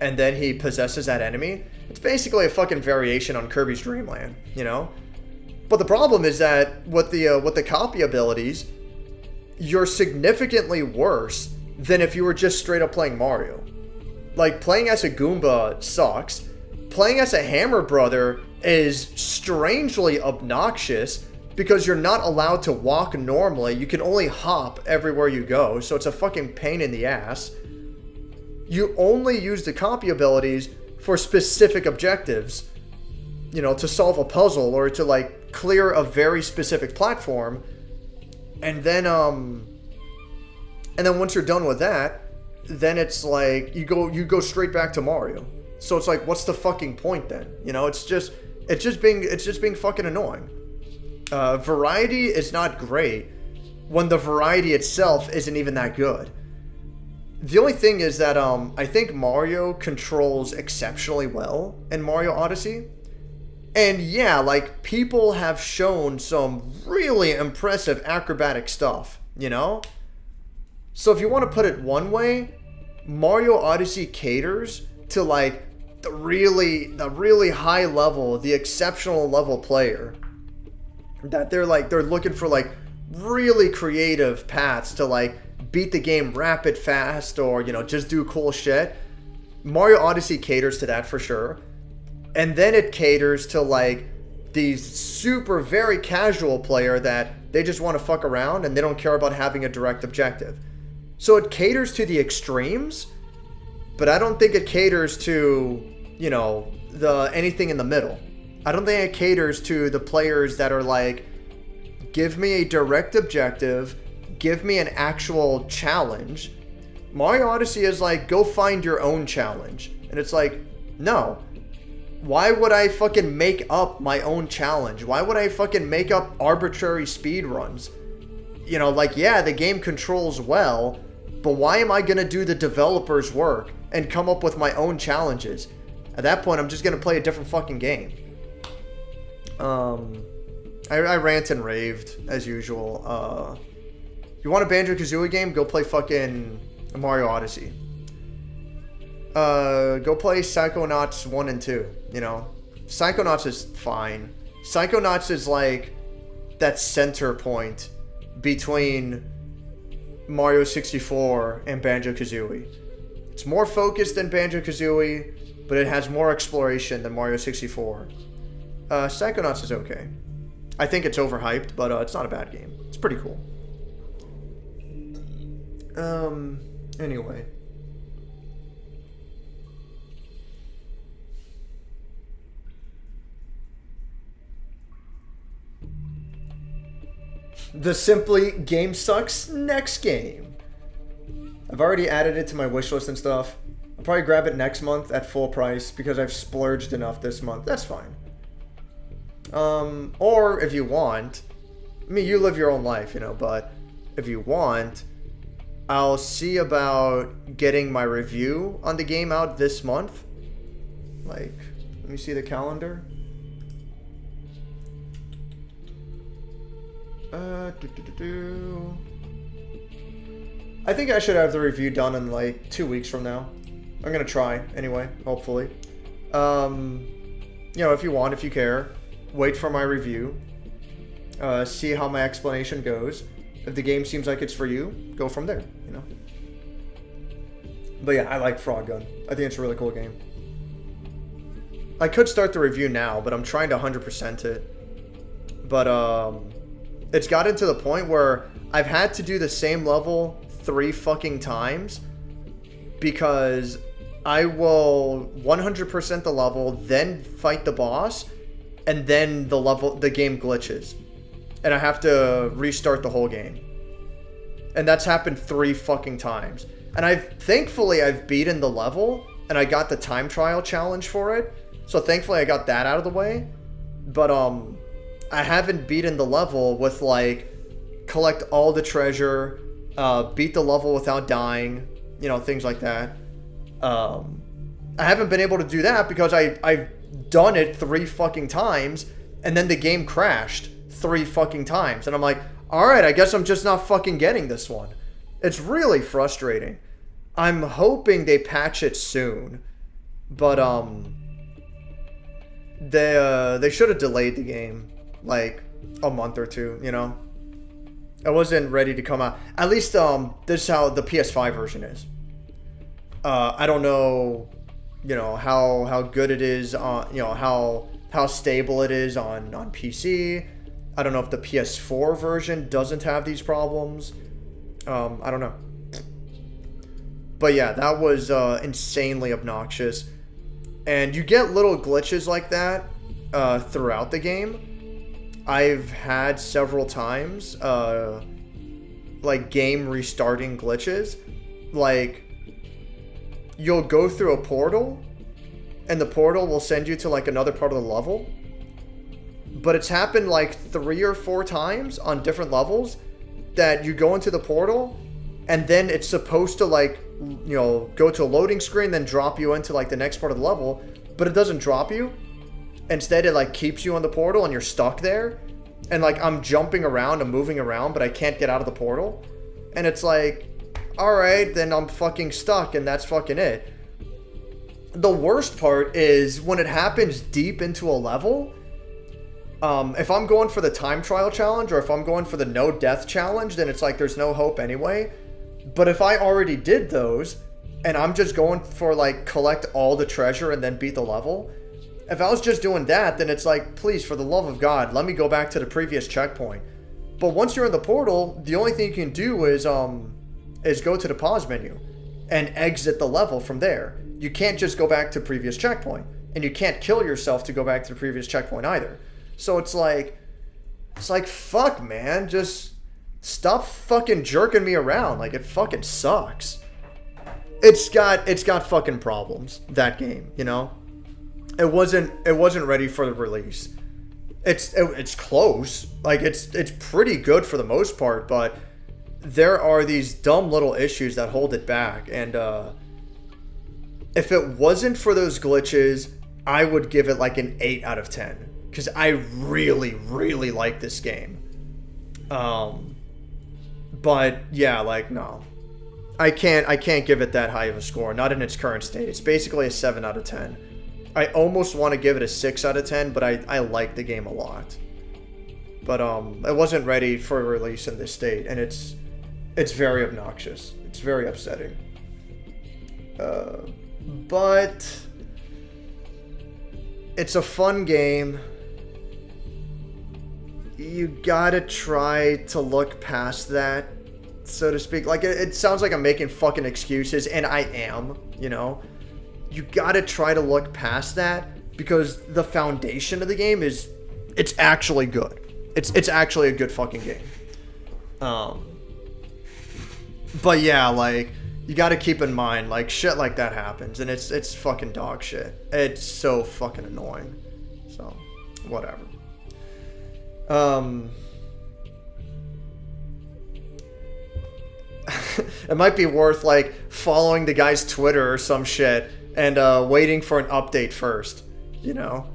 and then he possesses that enemy. It's basically a fucking variation on Kirby's Dream Land, you know? But the problem is that with the copy abilities, you're significantly worse than if you were just straight up playing Mario. Like, playing as a Goomba sucks. Playing as a Hammer Brother is strangely obnoxious because you're not allowed to walk normally. You can only hop everywhere you go, so it's a fucking pain in the ass. You only use the copy abilities for specific objectives, you know, to solve a puzzle or to like clear a very specific platform. And then once you're done with that, then it's like you go straight back to Mario. So it's like, what's the fucking point then? You know, it's just being fucking annoying. Variety is not great when the variety itself isn't even that good. The only thing is that I think Mario controls exceptionally well in Mario Odyssey. And yeah, like, people have shown some really impressive acrobatic stuff, you know? So if you want to put it one way, Mario Odyssey caters to, like, the really high level, the exceptional level player. That they're looking for, like, really creative paths to, like, beat the game rapid fast, or, you know, just do cool shit. Mario Odyssey caters to that for sure. And then it caters to, like, these super very casual player that they just want to fuck around and they don't care about having a direct objective. So it caters to the extremes, but I don't think it caters to, you know, anything in the middle. I don't think it caters to the players that are like, give me a direct objective, give me an actual challenge. Mario Odyssey is like, go find your own challenge. And it's like, no. Why would I fucking make up my own challenge? Why would I fucking make up arbitrary speed runs? You know, like, yeah, the game controls well, but why am I gonna do the developer's work and come up with my own challenges? At that point, I'm just gonna play a different fucking game. I rant and raved, as usual. You want a Banjo-Kazooie game? Go play fucking Mario Odyssey. Go play Psychonauts 1 and 2, you know? Psychonauts is fine. Psychonauts is like that center point between Mario 64 and Banjo-Kazooie. It's more focused than Banjo-Kazooie, but it has more exploration than Mario 64. Psychonauts is okay. I think it's overhyped, but it's not a bad game. It's pretty cool. Anyway. The Simply Game Sucks next game. I've already added it to my wish list and stuff. I'll probably grab it next month at full price because I've splurged enough this month. That's fine. Or if you want, I mean, you live your own life, you know, but if you want, I'll see about getting my review on the game out this month. Like, let me see the calendar. I think I should have the review done in like 2 weeks from now. I'm gonna try anyway, hopefully. You know, if you want, if you care, wait for my review. See how my explanation goes. If the game seems like it's for you, go from there, you know? But yeah, I like Frog Gun. I think it's a really cool game. I could start the review now, but I'm trying to 100% it. But, it's gotten to the point where I've had to do the same level 3 fucking times because I will 100% the level, then fight the boss, and then the game glitches. And I have to restart the whole game. And that's happened 3 fucking times. And thankfully I've beaten the level, and I got the time trial challenge for it. So thankfully I got that out of the way. But, I haven't beaten the level with, like, collect all the treasure, beat the level without dying, you know, things like that. I haven't been able to do that because I've done it 3 fucking times, and then the game crashed 3 fucking times. And I'm like, alright, I guess I'm just not fucking getting this one. It's really frustrating. I'm hoping they patch it soon. But, they should have delayed the game like a month or 2, you know? It wasn't ready to come out. At least, this is how the PS5 version is. I don't know, you know, how good it is on, you know, how stable it is on PC. I don't know if the PS4 version doesn't have these problems. I don't know. But yeah, that was insanely obnoxious. And you get little glitches like that throughout the game. I've had several times, like, game restarting glitches. Like, you'll go through a portal, and the portal will send you to, like, another part of the level. But it's happened, like, 3 or 4 times on different levels that you go into the portal, and then it's supposed to like, you know, go to a loading screen, then drop you into like the next part of the level, but it doesn't drop you. Instead, it like keeps you on the portal and you're stuck there. And like I'm jumping around, I'm moving around, but I can't get out of the portal. And it's like, all right, then I'm fucking stuck, and that's fucking it. The worst part is when it happens deep into a level. If I'm going for the time trial challenge, or if I'm going for the no death challenge, then it's like there's no hope anyway. But if I already did those, and I'm just going for like collect all the treasure and then beat the level, if I was just doing that, then it's like, please, for the love of God, let me go back to the previous checkpoint. But once you're in the portal, the only thing you can do is go to the pause menu and exit the level from there. You can't just go back to previous checkpoint, and you can't kill yourself to go back to the previous checkpoint either. So it's like, fuck, man, just stop fucking jerking me around. Like, it fucking sucks. It's got fucking problems, that game, you know? It wasn't ready for the release. It's close. Like, it's pretty good for the most part, but there are these dumb little issues that hold it back. And if it wasn't for those glitches, I would give it like an 8 out of 10. Because I really, really like this game. But yeah, like, no. I can't give it that high of a score. Not in its current state. It's basically a 7 out of 10. I almost want to give it a 6 out of 10, but I like the game a lot. But it wasn't ready for release in this state, and it's very obnoxious. It's very upsetting. But it's a fun game. You gotta try to look past that, so to speak. Like, it sounds like I'm making fucking excuses, and I am, you know? You gotta try to look past that, because the foundation of the game it's actually good. It's actually a good fucking game. But yeah, like, you gotta keep in mind, like, shit like that happens, and it's fucking dog shit. It's so fucking annoying. So, whatever. It might be worth, like, following the guy's Twitter or some shit and waiting for an update first, you know?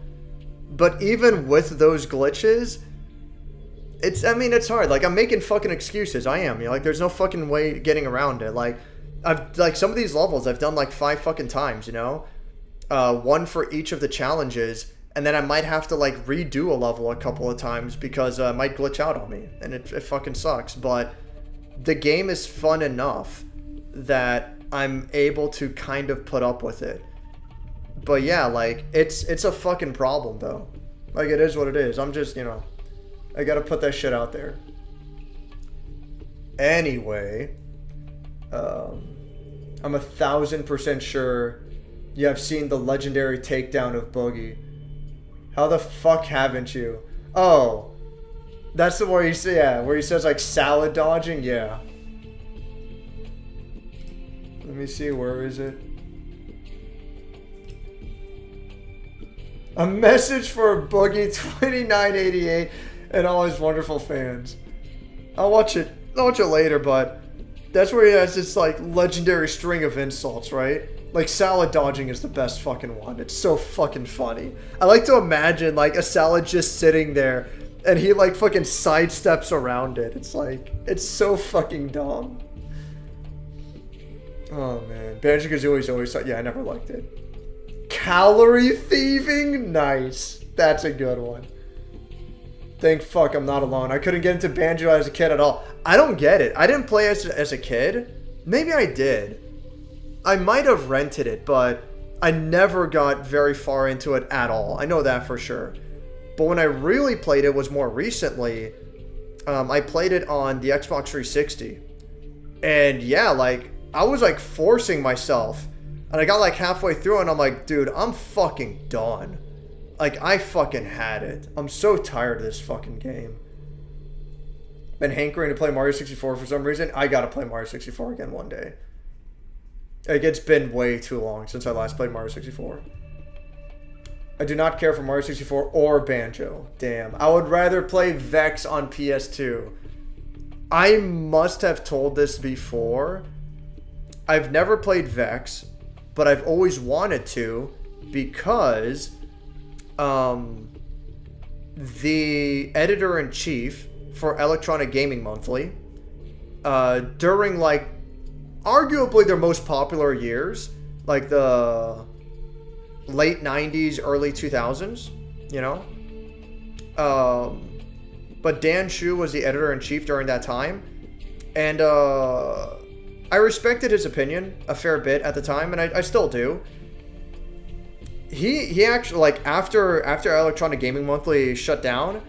But even with those glitches, it's hard. Like, I'm making fucking excuses. I am. You know, like, there's no fucking way getting around it. Like, some of these levels I've done like 5 fucking times, you know? One for each of the challenges, and then I might have to like redo a level a couple of times because it might glitch out on me, and it fucking sucks. But the game is fun enough that I'm able to kind of put up with it. But yeah, like, it's a fucking problem though. Like, it is what it is. I'm just, you know, I gotta put that shit out there. Anyway, I'm 1000% sure you have seen the legendary takedown of Boogie. How the fuck haven't you? Oh, that's the where he say, yeah, where he says like salad dodging. Yeah. Let me see, where is it? A message for Boogie 2988 and all his wonderful fans. I'll watch it later, but that's where he has this like legendary string of insults, right? Like, salad dodging is the best fucking one. It's so fucking funny. I like to imagine like a salad just sitting there and he like fucking sidesteps around it. It's like, it's so fucking dumb. Oh man, Banjo-Kazooie's always thought, yeah, I never liked it. Calorie thieving? Nice. That's a good one. Thank fuck I'm not alone. I couldn't get into Banjo as a kid at all. I don't get it. I didn't play as a kid. Maybe I did. I might have rented it, but I never got very far into it at all. I know that for sure. But when I really played it was more recently. I played it on the Xbox 360. And yeah, like, I was like forcing myself. And I got like halfway through and I'm like, dude, I'm fucking done. Like, I fucking had it. I'm so tired of this fucking game. Been hankering to play Mario 64 for some reason. I gotta play Mario 64 again one day. Like, it's been way too long since I last played Mario 64. I do not care for Mario 64 or Banjo. Damn. I would rather play Vex on PS2. I must have told this before. I've never played Vex, but I've always wanted to because the editor-in-chief for Electronic Gaming Monthly, during like arguably their most popular years, like the late 90s, early 2000s, you know? But Dan Shu was the editor-in-chief during that time, and I respected his opinion a fair bit at the time, and I still do. He actually, like, after Electronic Gaming Monthly shut down,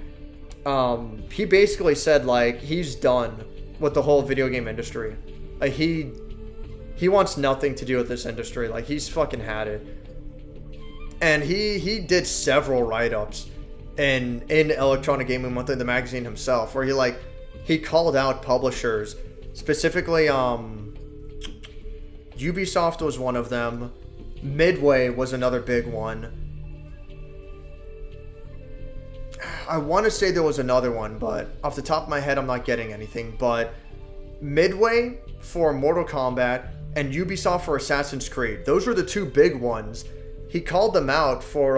he basically said, like, he's done with the whole video game industry. Like, he wants nothing to do with this industry. Like, he's fucking had it. And he did several write-ups in Electronic Gaming Monthly, the magazine himself, where he called out publishers, specifically Ubisoft was one of them. Midway was another big one. I want to say there was another one, but off the top of my head, I'm not getting anything. But Midway for Mortal Kombat and Ubisoft for Assassin's Creed. Those were the two big ones. He called them out for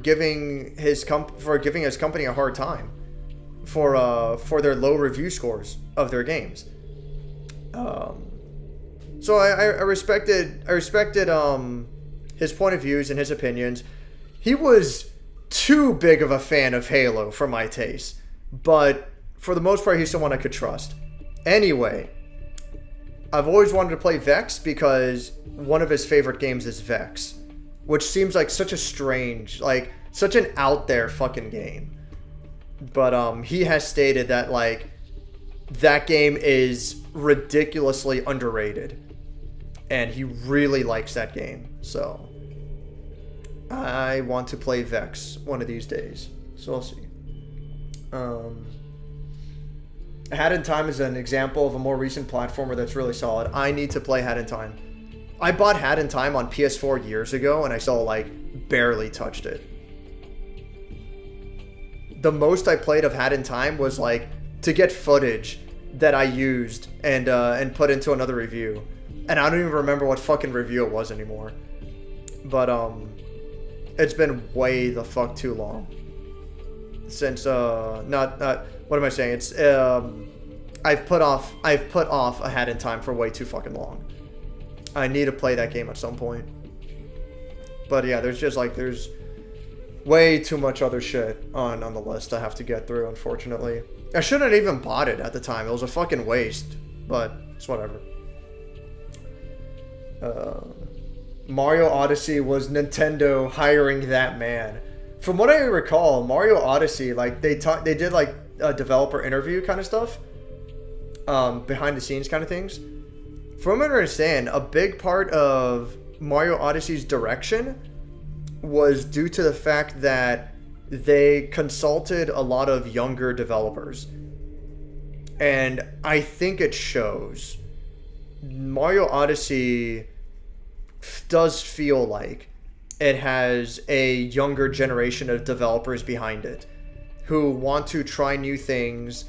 giving his company a hard time for their low review scores of their games. So I respected his point of views and his opinions. He was too big of a fan of Halo for my taste, but for the most part, he's someone I could trust. Anyway, I've always wanted to play Vex because one of his favorite games is Vex, which seems like such a strange, like such an out there fucking game. But he has stated that like that game is ridiculously underrated, and he really likes that game. So I want to play Vex one of these days. So we'll see. Hat in Time is an example of a more recent platformer that's really solid. I need to play Hat in Time. I bought Hat in Time on PS4 years ago, and I still like barely touched it. The most I played of Hat in Time was like to get footage that I used and put into another review, and I don't even remember what fucking review it was anymore. But it's been way the fuck too long since not what am I saying? It's I've put off a Hat in Time for way too fucking long. I need to play that game at some point. But yeah, there's way too much other shit on the list I have to get through, unfortunately. I shouldn't have even bought it at the time. It was a fucking waste, but it's whatever. Mario Odyssey was Nintendo hiring that man. From what I recall, Mario Odyssey, like they did like a developer interview kind of stuff, behind the scenes kind of things. From what I understand, a big part of Mario Odyssey's direction was due to the fact that they consulted a lot of younger developers. And I think it shows. Mario Odyssey does feel like it has a younger generation of developers behind it who want to try new things.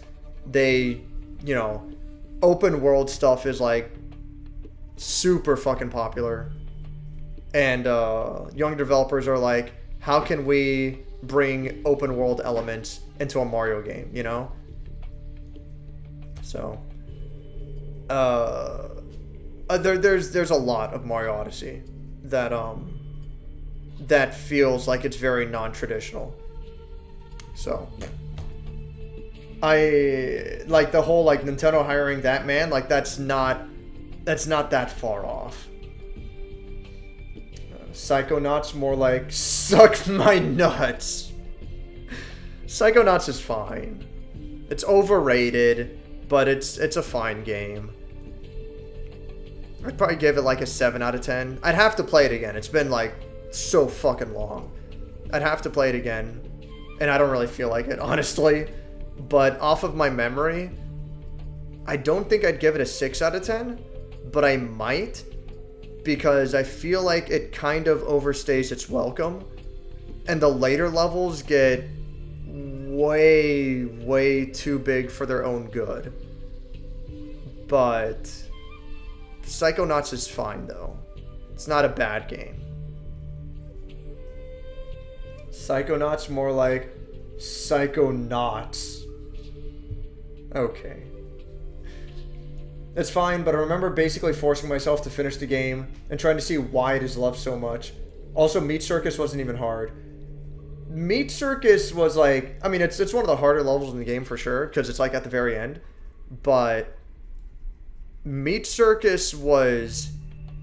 They, you know, open world stuff is like super fucking popular. And young developers are like, how can we bring open world elements into a Mario game, you know? So there's a lot of Mario Odyssey that that feels like it's very non-traditional. So I like the whole like Nintendo hiring that man, like that's not that far off. Psychonauts more like suck my nuts. Psychonauts is fine. It's overrated, but it's a fine game. I'd probably give it like a 7 out of 10. I'd have to play it again. It's been like so fucking long. I'd have to play it again, and I don't really feel like it, honestly. But off of my memory, I don't think I'd give it a 6 out of 10, but I might, because I feel like it kind of overstays its welcome, and the later levels get way, way too big for their own good. But Psychonauts is fine, though. It's not a bad game. Psychonauts more like Psychonauts. Okay. It's fine, but I remember basically forcing myself to finish the game and trying to see why it is loved so much. Also, Meat Circus wasn't even hard. Meat Circus was like, I mean, it's one of the harder levels in the game for sure, because it's like at the very end. But Meat Circus was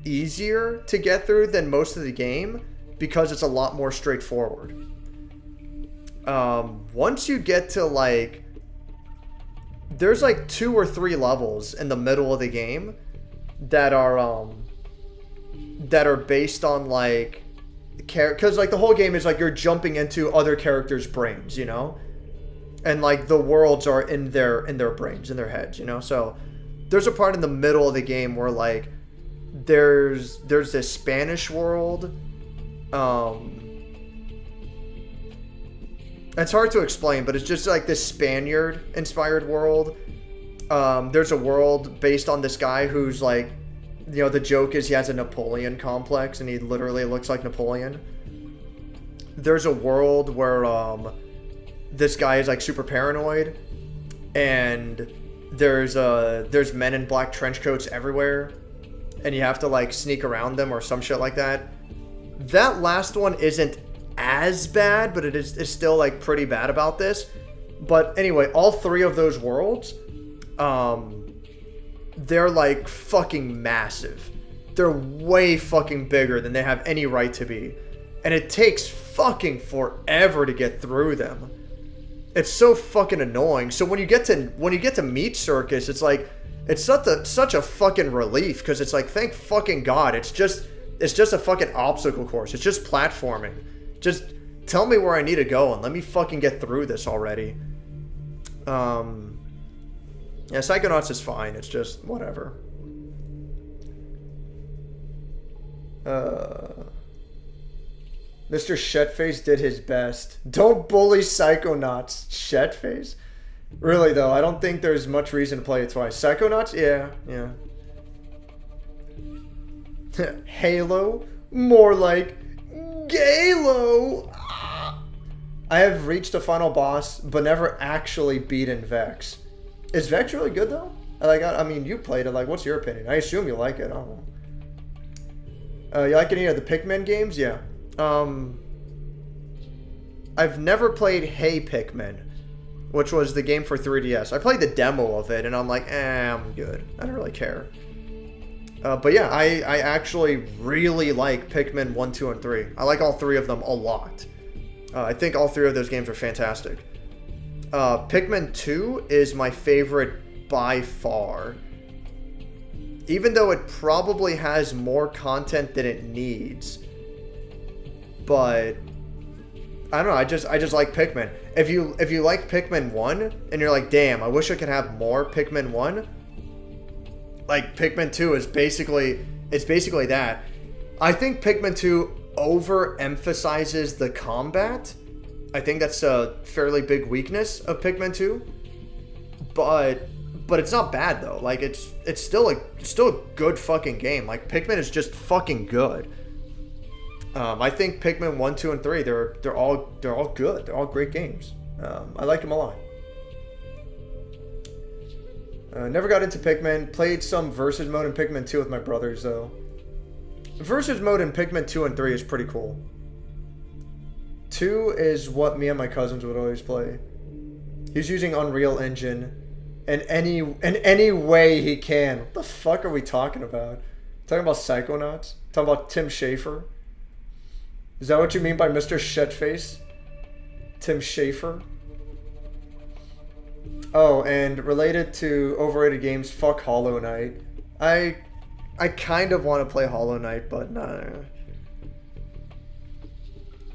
easier to get through than most of the game because it's a lot more straightforward. Once you get to like, there's like 2 or 3 levels in the middle of the game that are based on like, because like the whole game is like you're jumping into other characters' brains, you know, and like the worlds are in their brains, in their heads, you know. So there's a part in the middle of the game where like there's this Spanish world. It's hard to explain, but it's just like this Spaniard-inspired world. There's a world based on this guy who's like, you know, the joke is he has a Napoleon complex and he literally looks like Napoleon. There's a world where this guy is like super paranoid, and there's men in black trench coats everywhere, and you have to like sneak around them or some shit like that. That last one isn't as bad, but it's still like pretty bad about this. But anyway, all 3 of those worlds, they're like fucking massive. They're way fucking bigger than they have any right to be. And it takes fucking forever to get through them. It's so fucking annoying. So when you get to Meat Circus, it's like, it's such a fucking relief, because it's like, thank fucking God, it's just a fucking obstacle course. It's just platforming. Just tell me where I need to go and let me fucking get through this already. Yeah, Psychonauts is fine. It's just whatever. Mr. Shetface did his best. Don't bully Psychonauts. Shetface? Really though, I don't think there's much reason to play it twice. Psychonauts? Yeah. Halo? More like Galo. I have reached the final boss, but never actually beaten Vex. Is Vex really good though? I mean, you played it. Like, what's your opinion? I assume you like it. I don't know. You like any of the Pikmin games? Yeah. I've never played Hey Pikmin, which was the game for 3DS. I played the demo of it, and I'm like, I'm good. I don't really care. But yeah, I actually really like Pikmin 1, 2, and 3. I like all 3 of them a lot. I think all 3 of those games are fantastic. Pikmin 2 is my favorite by far. Even though it probably has more content than it needs. But I don't know, I just like Pikmin. If you like Pikmin 1 and you're like, damn, I wish I could have more Pikmin 1, like Pikmin 2 is basically that. I think Pikmin 2 overemphasizes the combat. I think that's a fairly big weakness of Pikmin 2. But it's not bad though. Like it's still a good fucking game. Like Pikmin is just fucking good. I think Pikmin 1, 2, and 3, they're all good. They're all great games. I like them a lot. Never got into Pikmin. Played some versus mode in Pikmin 2 with my brothers though. Versus mode in Pikmin 2 and 3 is pretty cool. 2 is what me and my cousins would always play. He's using Unreal Engine in any way he can. What the fuck are we talking about? Talking about Psychonauts? Talking about Tim Schafer? Is that what you mean by Mr. Shitface? Tim Schafer? Oh, and related to overrated games, fuck Hollow Knight. I kind of want to play Hollow Knight, but nah.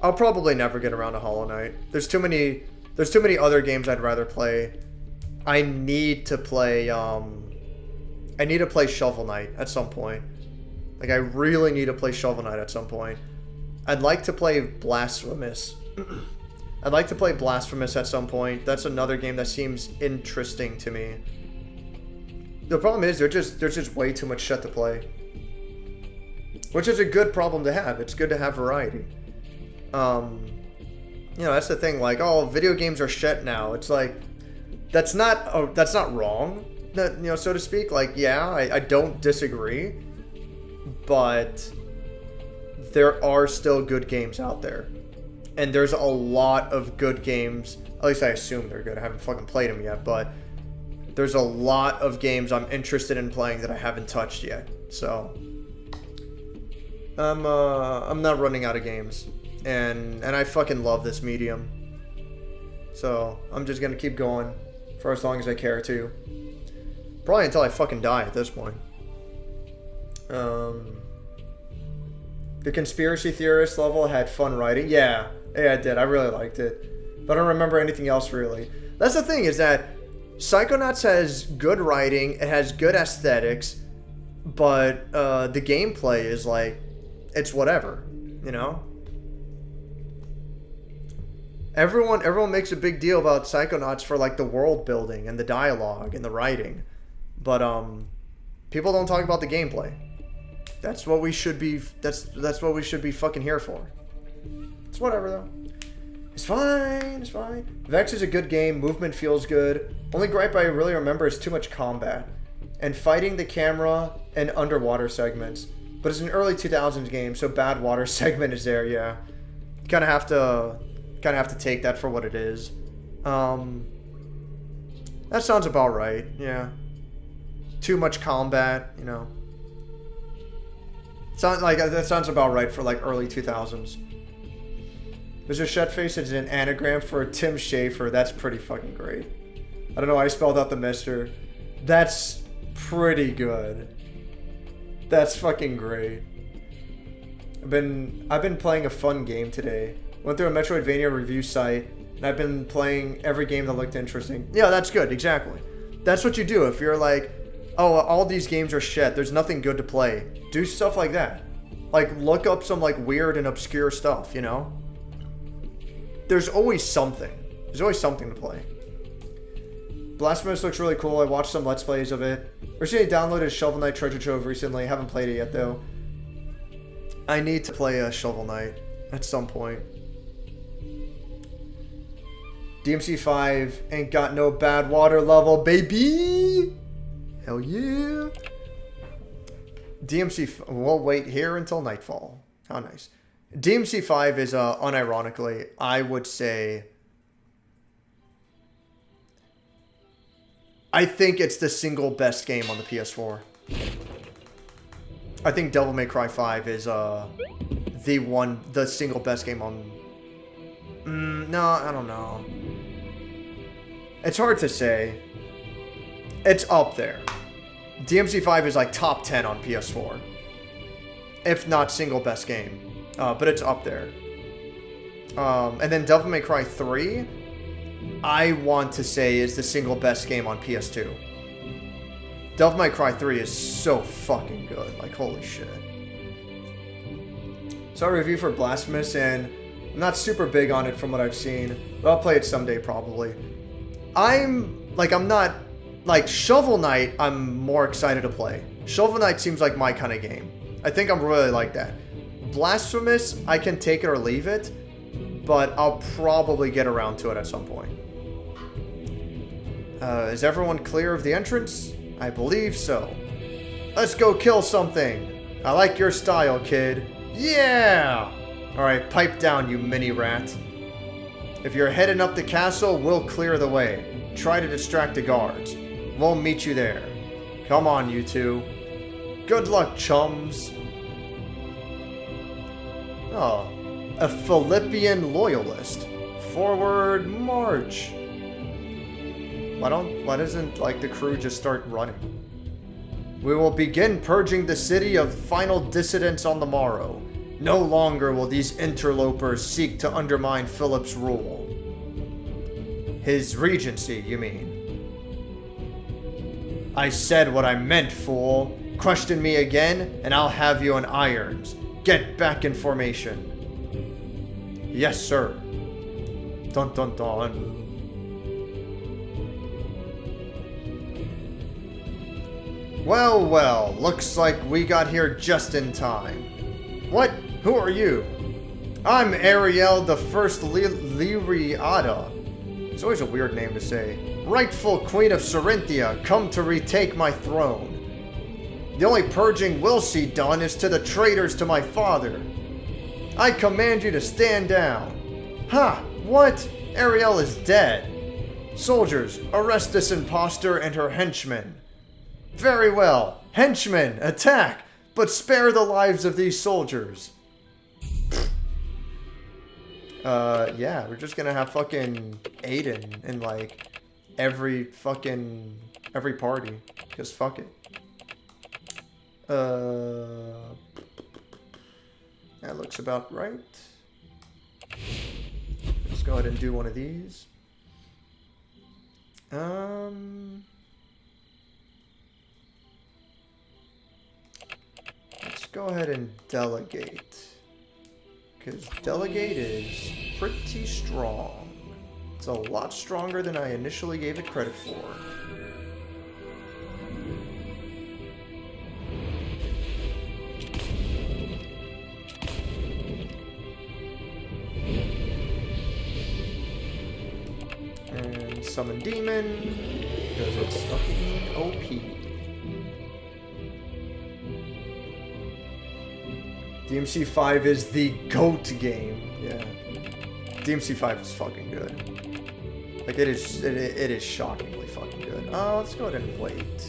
I'll probably never get around to Hollow Knight. There's too many other games I'd rather play. I need to play Shovel Knight at some point. Like I really need to play Shovel Knight at some point. I'd like to play Blasphemous. I'd like to play Blasphemous at some point. That's another game that seems interesting to me. The problem is there's just way too much shit to play. Which is a good problem to have. It's good to have variety. You know, that's the thing. Like, oh, video games are shit now. It's like, that's not wrong, you know, so to speak. Like, yeah, I don't disagree. But there are still good games out there. And there's a lot of good games. At least I assume they're good. I haven't fucking played them yet. But there's a lot of games I'm interested in playing that I haven't touched yet. So I'm not running out of games. And I fucking love this medium. So I'm just gonna keep going for as long as I care to. Probably until I fucking die at this point. The conspiracy theorist level had fun writing. Yeah, I did. I really liked it. But I don't remember anything else really. That's the thing, is that Psychonauts has good writing, it has good aesthetics, but the gameplay is like, it's whatever, you know? Everyone makes a big deal about Psychonauts for like the world building and the dialogue and the writing. But people don't talk about the gameplay. That's what we should be that's what we should be fucking here for. It's whatever though. It's fine, it's fine. Vex is a good game, movement feels good. Only gripe I really remember is too much combat and fighting the camera and underwater segments. But it's an early 2000s game, so bad water segment is there, yeah. You kind of have to take that for what it is. That sounds about right, yeah. Too much combat, you know. That sounds about right for like early 2000s. Mr. Shutface is an anagram for Tim Schafer. That's pretty fucking great. I don't know why I spelled out the Mister. That's pretty good. That's fucking great. I've been playing a fun game today. Went through a Metroidvania review site, and I've been playing every game that looked interesting. Yeah, that's good, exactly. That's what you do if you're like, oh, all these games are shit, there's nothing good to play. Do stuff like that. Like, look up some, like, weird and obscure stuff, you know? There's always something. There's always something to play. Blasphemous looks really cool. I watched some Let's Plays of it. Recently downloaded Shovel Knight Treasure Trove recently. Haven't played it yet, though. I need to play a Shovel Knight at some point. DMC5 ain't got no bad water level, baby! Hell yeah! We'll wait here until nightfall. How nice. DMC5 is, unironically, I would say, I think it's the single best game on the PS4. I think Devil May Cry 5 is, the single best game on... no, I don't know. It's hard to say. It's up there. DMC5 is like top 10 on PS4. If not single best game. But it's up there. And then Devil May Cry 3, I want to say is the single best game on PS2. Devil May Cry 3 is so fucking good. Like, holy shit. So I review for Blasphemous, and I'm not super big on it from what I've seen. But I'll play it someday, probably. I'm not... Like, Shovel Knight, I'm more excited to play. Shovel Knight seems like my kind of game. I think I'm really like that. Blasphemous, I can take it or leave it, but I'll probably get around to it at some point. Is everyone clear of the entrance? I believe so. Let's go kill something. I like your style, kid. Yeah! Alright, pipe down, you mini rat. If you're heading up the castle, we'll clear the way. Try to distract the guards. We'll meet you there. Come on, you two. Good luck, chums. Oh, a Philippian loyalist. Forward march. Why doesn't, like, the crew just start running? We will begin purging the city of final dissidents on the morrow. No longer will these interlopers seek to undermine Philip's rule. His regency, you mean? I said what I meant, fool. Question me again, and I'll have you in irons. Get back in formation. Yes, sir. Dun dun dun. Well, well, looks like we got here just in time. What? Who are you? I'm Ariel, the first Liriata. It's always a weird name to say. Rightful Queen of Cirinthia, come to retake my throne. The only purging we'll see done is to the traitors to my father. I command you to stand down. Ha! What? Ariel is dead. Soldiers, arrest this impostor and her henchmen. Very well. Henchmen, attack! But spare the lives of these soldiers. Yeah, we're just gonna have fucking Aiden in, like, every party. Because fuck it. That looks about right. Let's go ahead and do one of these. Let's go ahead and delegate. Because delegate is pretty strong. It's a lot stronger than I initially gave it credit for. And summon demon, because it's fucking OP. DMC5 is the GOAT game. Yeah. DMC5 is fucking good. Like, it is shockingly fucking good. Let's go ahead and wait.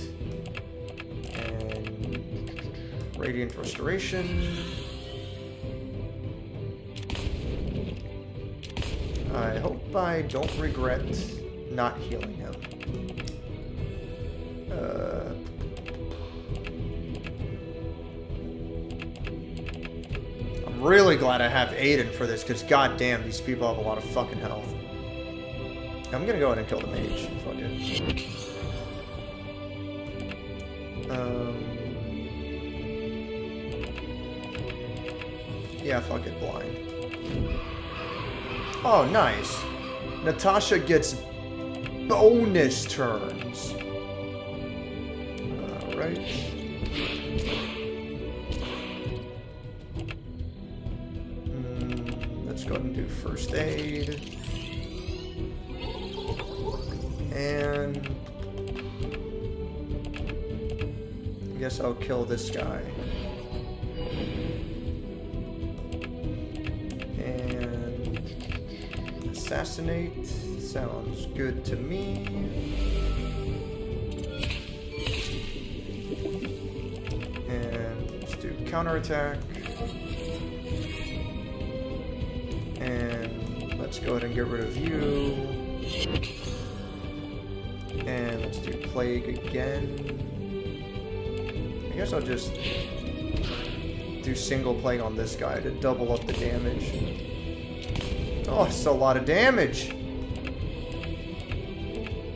And Radiant Restoration. I hope I don't regret not healing him. I'm really glad I have Aiden for this, because goddamn, these people have a lot of fucking health. I'm gonna go ahead and kill the mage. Fuck it. Yeah, fuck it, blind. Oh, nice. Natasha gets bonus turns. Alright. Let's go ahead and do first aid. And I guess I'll kill this guy. Assassinate sounds good to me. And let's do counterattack. And let's go ahead and get rid of you. And let's do plague again. I guess I'll just do single plague on this guy to double up the damage. Oh, it's a lot of damage.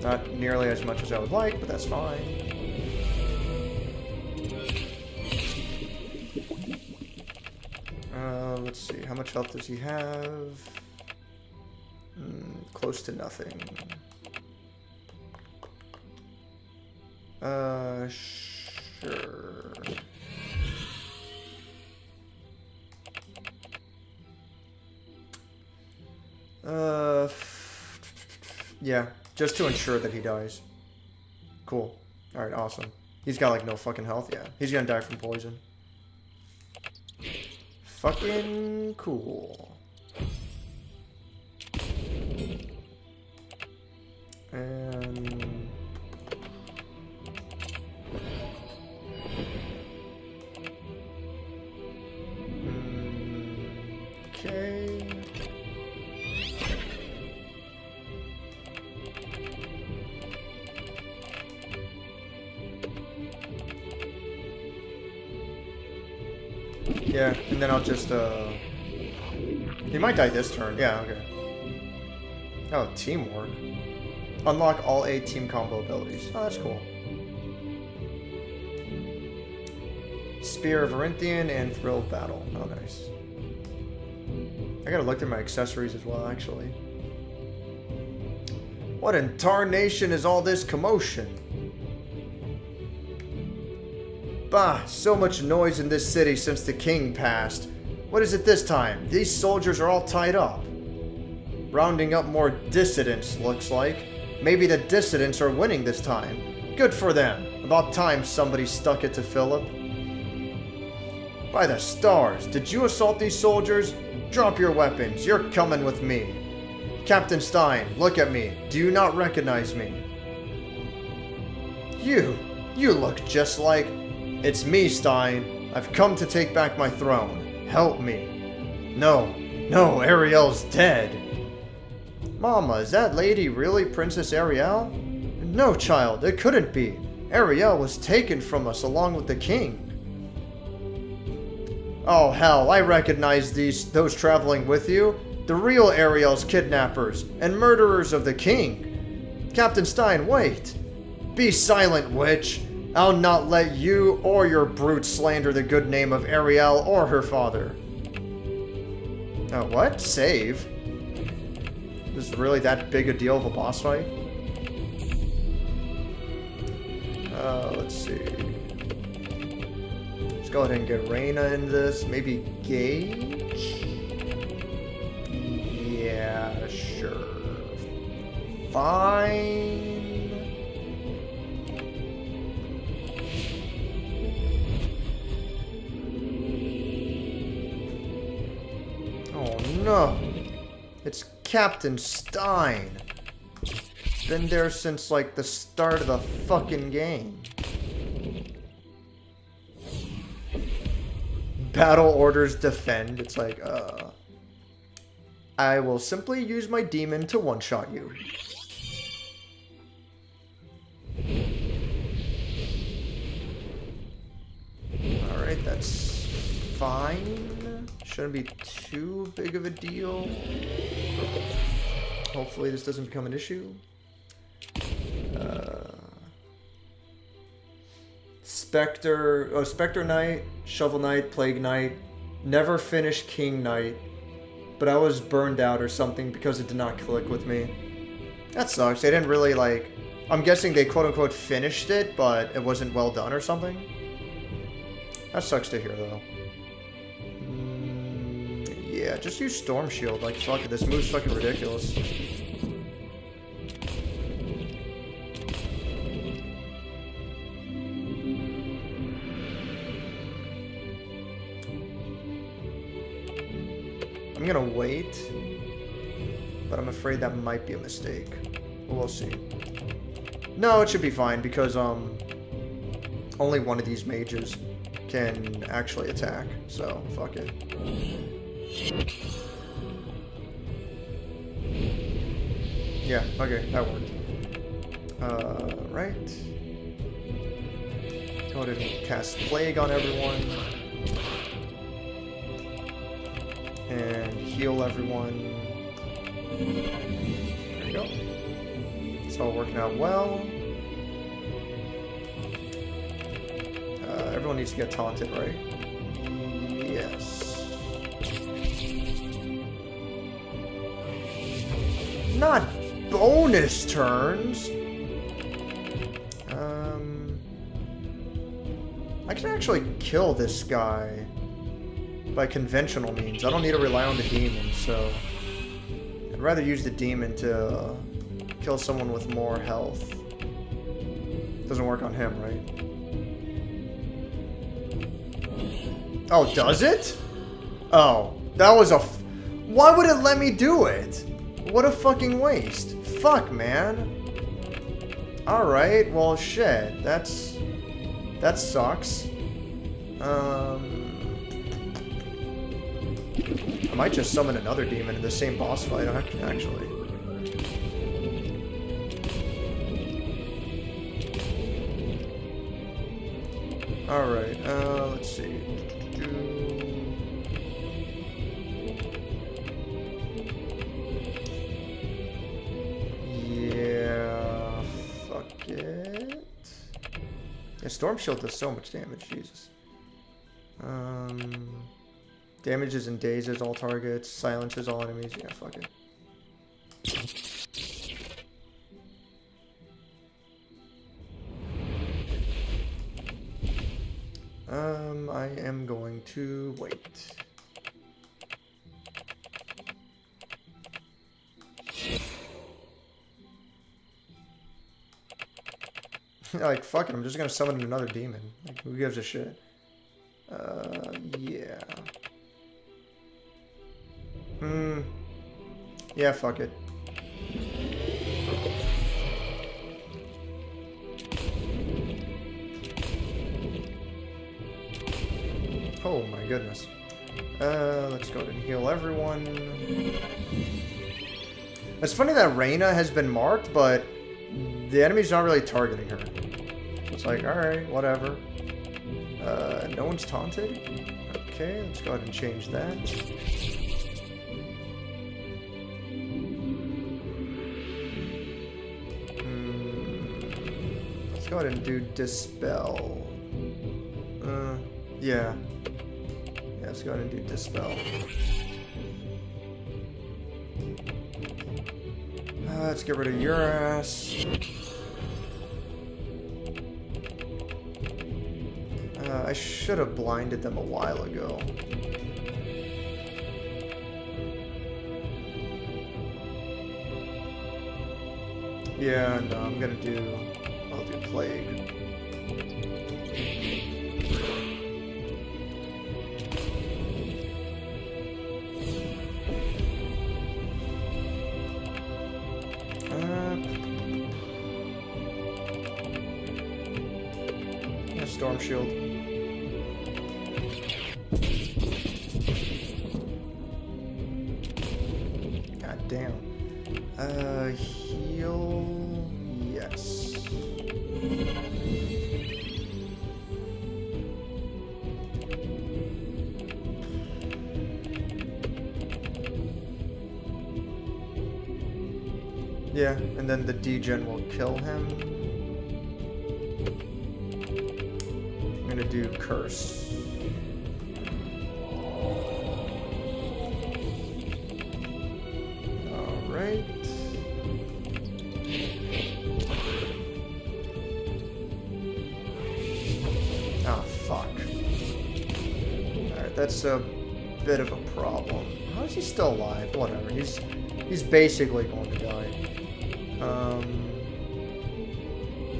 Not nearly as much as I would like, but that's fine. Let's see. How much health does he have? Close to nothing. Sure. Yeah, just to ensure that he dies. Cool. Alright, awesome. He's got, like, no fucking health. Yeah, he's gonna die from poison. Fucking cool. And... okay... Yeah, and then I'll just, he might die this turn. Yeah, okay. Oh, teamwork. Unlock all 8 team combo abilities. Oh, that's cool. Spear of Cirinthia and Thrill of Battle. Oh, nice. I gotta look through my accessories as well, actually. What in tarnation is all this commotion? Bah, so much noise in this city since the king passed. What is it this time? These soldiers are all tied up. Rounding up more dissidents, looks like. Maybe the dissidents are winning this time. Good for them. About time somebody stuck it to Philip. By the stars, did you assault these soldiers? Drop your weapons. You're coming with me. Captain Stein, look at me. Do you not recognize me? You look just like... It's me, Stein. I've come to take back my throne. Help me. No, Ariel's dead. Mama, is that lady really Princess Ariel? No, child, it couldn't be. Ariel was taken from us along with the king. Oh, hell, I recognize those traveling with you. The real Ariel's kidnappers and murderers of the king. Captain Stein, wait. Be silent, witch. I'll not let you or your brute slander the good name of Ariel or her father. What? Save? Is this really that big a deal of a boss fight? Let's see. Let's go ahead and get Reyna in this. Maybe Gage? Yeah, sure. Fine. Oh no. It's Captain Stein. Been there since like the start of the fucking game. Battle orders defend. It's like, I will simply use my demon to one-shot you. Alright, that's fine. Shouldn't be too big of a deal. Hopefully this doesn't become an issue. Spectre Knight, Shovel Knight, Plague Knight. Never finished King Knight, but I was burned out or something because it did not click with me. That sucks. They didn't really like... I'm guessing they quote-unquote finished it, but it wasn't well done or something. That sucks to hear, though. Yeah, just use Storm Shield. Like, fuck it. This move's fucking ridiculous. I'm gonna wait, but I'm afraid that might be a mistake. We'll see. No, it should be fine because only one of these mages can actually attack, so fuck it. Yeah, okay, that worked. Right. Go ahead and cast Plague on everyone. And heal everyone. There we go. It's all working out well. Everyone needs to get taunted, right? Yes. Not bonus turns! I can actually kill this guy by conventional means. I don't need to rely on the demon, so I'd rather use the demon to kill someone with more health. Doesn't work on him, right? Oh, does it? Oh, that was a... Why would it let me do it? What a fucking waste. Fuck, man. Alright, well, shit. That sucks. I might just summon another demon in the same boss fight, actually. Alright, let's see. Yeah, fuck it. Yeah, Storm Shield does so much damage, Jesus. Damages and dazes all targets, silences all enemies. Yeah, fuck it. I am going to wait. Like, fuck it, I'm just gonna summon another demon. Like, who gives a shit? Yeah. Yeah, fuck it. Oh my goodness. Let's go ahead and heal everyone. It's funny that Reyna has been marked, but the enemy's not really targeting her. It's like, alright, whatever. No one's taunted? Okay, let's go ahead and change that. Let's go ahead and do Dispel. Yeah. Yeah, let's go ahead and do Dispel. Let's get rid of your ass. I should have blinded them a while ago. Yeah, no, I'm gonna do... I'll do Plague. Storm Shield. God damn. Heal. Yes. Yeah, and then the Degen will kill him. I'm gonna do Curse. Alright. Ah, fuck. Alright, that's a bit of a problem. How is he still alive? Whatever, he's basically going to die.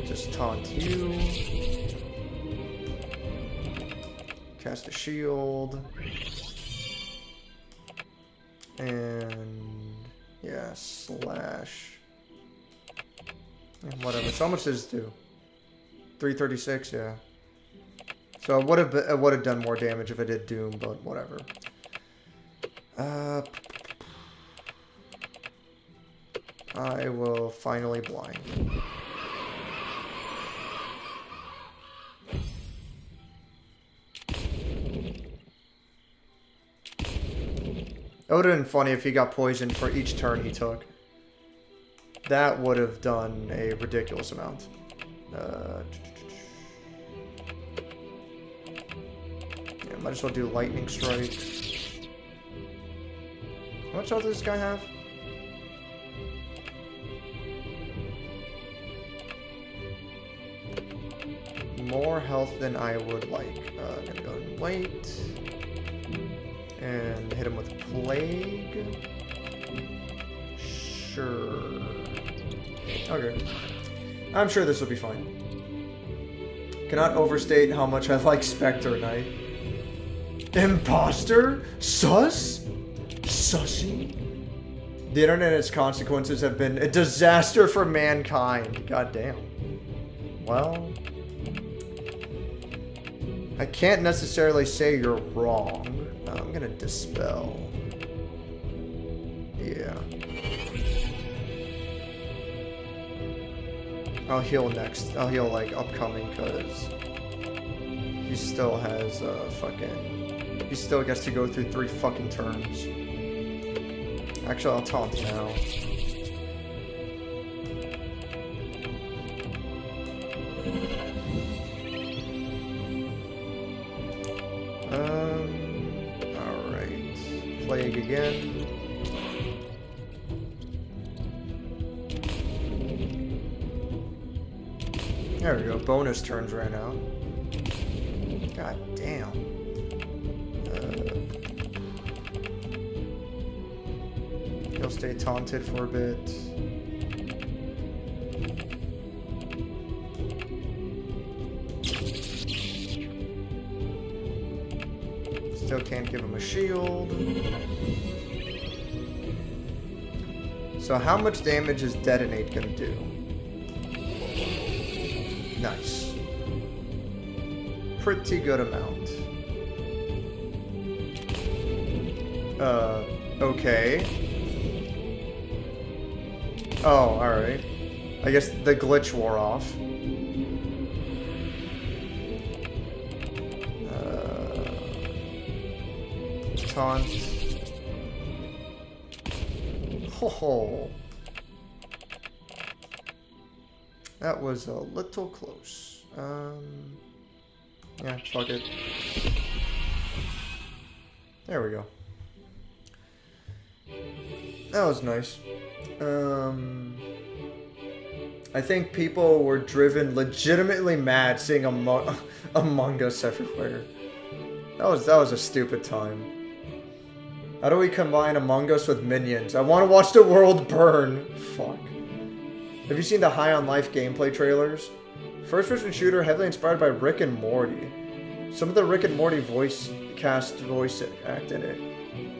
Just taunt you. Cast a shield. And yeah, slash. And whatever. So how much does this do? 336, yeah. So it would have done more damage if it did Doom, but whatever. I will finally blind. It would have been funny if he got poisoned for each turn he took. That would have done a ridiculous amount. Yeah, might as well do Lightning Strike. How much health does this guy have? More health than I would like. I'm gonna go and wait. And hit him with Plague. Sure. Okay. I'm sure this will be fine. Cannot overstate how much I like Spectre Knight. Imposter? Sus? Sussy? The internet and its consequences have been a disaster for mankind. God damn. Well, I can't necessarily say you're wrong. I'm gonna Dispel. Yeah. I'll heal next. I'll heal like upcoming because he still has fucking. He still gets to go through 3 fucking turns. Actually, I'll taunt now. Alright. Plague again. There we go. Bonus turns right now. God damn. He'll stay taunted for a bit. Still can't give him a shield. So how much damage is Detonate gonna do? Nice. Pretty good amount. Okay. Oh, alright. I guess the glitch wore off. Taunt. Oh. That was a little close. Yeah, fuck it. There we go. That was nice. I think people were driven legitimately mad seeing Among Us everywhere. That was a stupid time. How do we combine Among Us with Minions? I want to watch the world burn. Fuck. Have you seen the High on Life gameplay trailers? First-person shooter heavily inspired by Rick and Morty. Some of the Rick and Morty voice act in it.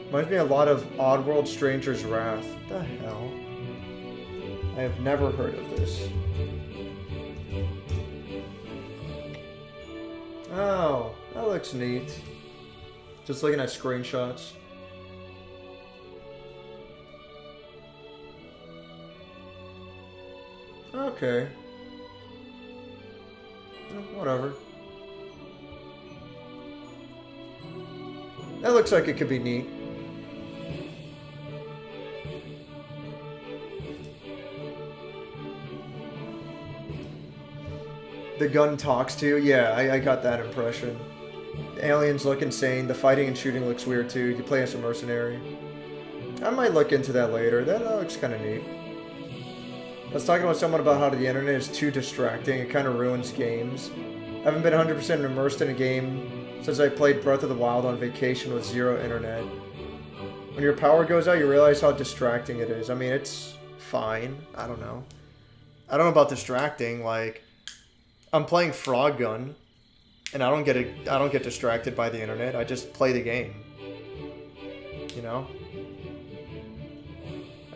Reminds me a lot of Oddworld Stranger's Wrath. The hell? I have never heard of this. Oh, that looks neat. Just looking at screenshots. Okay. Whatever. That looks like it could be neat. The gun talks to you? Yeah, I got that impression. The aliens look insane. The fighting and shooting looks weird too. You play as a mercenary. I might look into that later. That looks kind of neat. I was talking with someone about how the internet is too distracting. It kind of ruins games. I haven't been 100% immersed in a game since I played Breath of the Wild on vacation with zero internet. When your power goes out, you realize how distracting it is. I mean, it's fine. I don't know. I don't know about distracting. Like, I'm playing Frog Gun, and I don't get distracted by the internet. I just play the game. You know?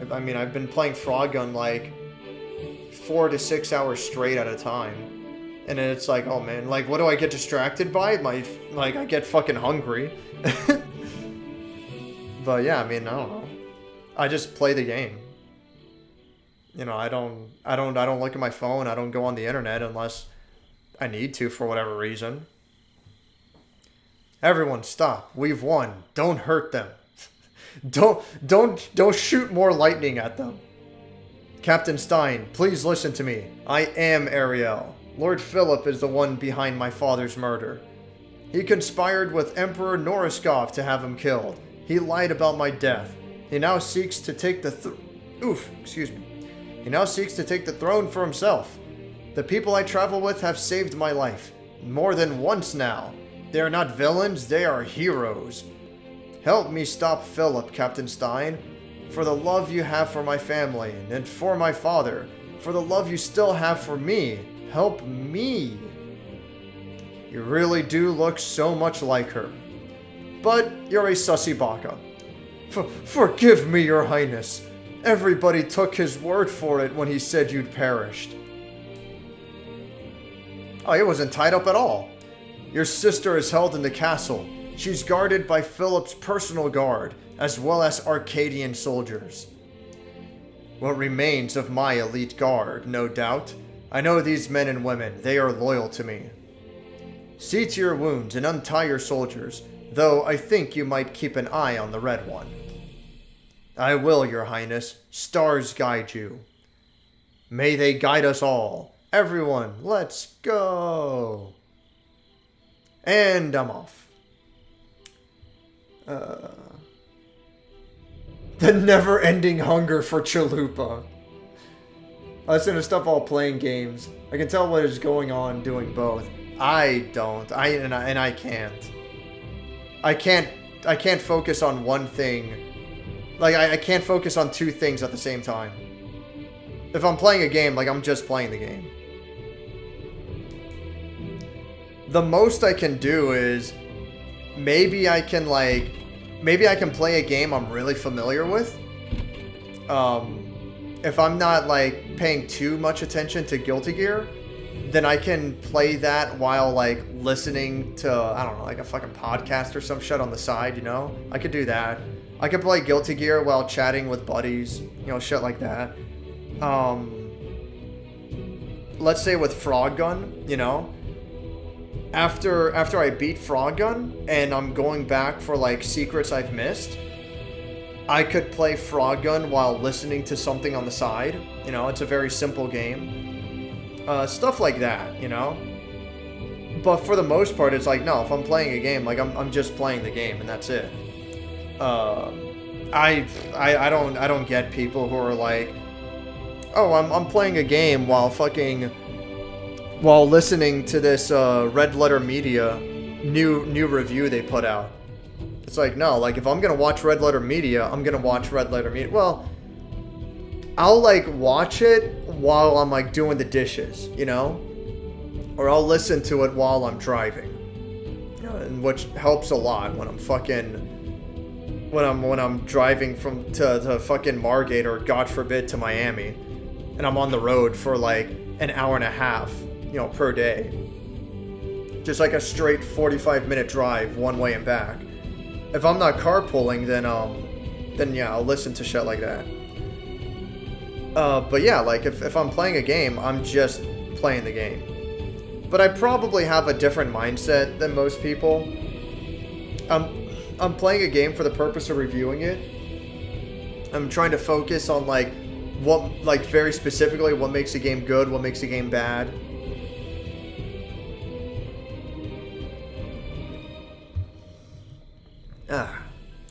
I mean, I've been playing Frog Gun like 4 to 6 hours straight at a time. And then it's like, oh man, like, what do I get distracted by? Like, I get fucking hungry. But yeah, I mean, I don't know. I just play the game. You know, I don't look at my phone. I don't go on the internet unless I need to for whatever reason. Everyone stop. We've won. Don't hurt them. Don't shoot more lightning at them. Captain Stein, please listen to me. I am Ariel. Lord Phillip is the one behind my father's murder. He conspired with Emperor Noriskov to have him killed. He lied about my death. He now seeks to take the He now seeks to take the throne for himself. The people I travel with have saved my life. More than once now. They are not villains, they are heroes. Help me stop Phillip, Captain Stein. For the love you have for my family, and for my father. For the love you still have for me. Help me. You really do look so much like her. But you're a sussy baka. Forgive me, your highness. Everybody took his word for it when he said you'd perished. Oh, he wasn't tied up at all. Your sister is held in the castle. She's guarded by Philip's personal guard, as well as Arkadyan soldiers. What remains of my elite guard, no doubt. I know these men and women, they are loyal to me. See to your wounds and untie your soldiers, though I think you might keep an eye on the red one. I will, your highness. Stars guide you. May they guide us all. Everyone, let's go. And I'm off. The never-ending hunger for Chalupa. I listen to stuff while playing games. I can tell what is going on doing both. I don't. And I can't. I can't focus on one thing. Like, I can't focus on two things at the same time. If I'm playing a game, like, I'm just playing the game. The most I can do is maybe I can play a game I'm really familiar with. If I'm not, like, paying too much attention to Guilty Gear, then I can play that while, like, listening to, I don't know, like a fucking podcast or some shit on the side, you know? I could do that. I could play Guilty Gear while chatting with buddies, you know, shit like that. Let's say with Frog Gun, you know? After I beat Frog Gun and I'm going back for, like, secrets I've missed, I could play Frog Gun while listening to something on the side. You know, it's a very simple game. Stuff like that, you know? But for the most part, it's like, no, if I'm playing a game, like, I'm just playing the game, and that's it. I don't get people who are like, oh, I'm playing a game while listening to this Red Letter Media new review they put out. It's like, no, like, if I'm gonna watch Red Letter Media, I'm gonna watch Red Letter Media. Well, I'll, like, watch it while I'm, like, doing the dishes, you know? Or I'll listen to it while I'm driving. You know, and which helps a lot when I'm driving to fucking Margate or, God forbid, to Miami. And I'm on the road for, like, an hour and a half, you know, per day. Just like a straight 45-minute drive one way and back. If I'm not carpooling, then yeah, I'll listen to shit like that. But yeah, like, if I'm playing a game, I'm just playing the game. But I probably have a different mindset than most people. I'm playing a game for the purpose of reviewing it. I'm trying to focus on, like, what, like, very specifically, what makes a game good, what makes a game bad.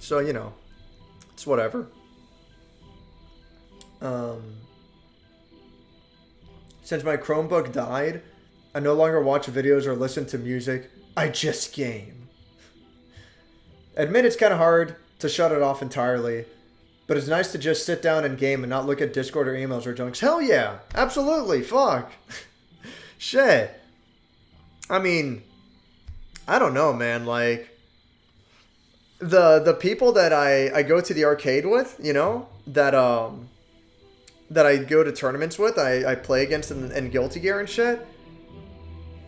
So, you know, it's whatever. Since my Chromebook died, I no longer watch videos or listen to music. I just game. Admit it's kind of hard to shut it off entirely, but it's nice to just sit down and game and not look at Discord or emails or junks. Hell yeah, absolutely, fuck. Shit. I mean, I don't know, man, like, the people that I go to the arcade with, you know, that I go to tournaments with, I play against in Guilty Gear and shit,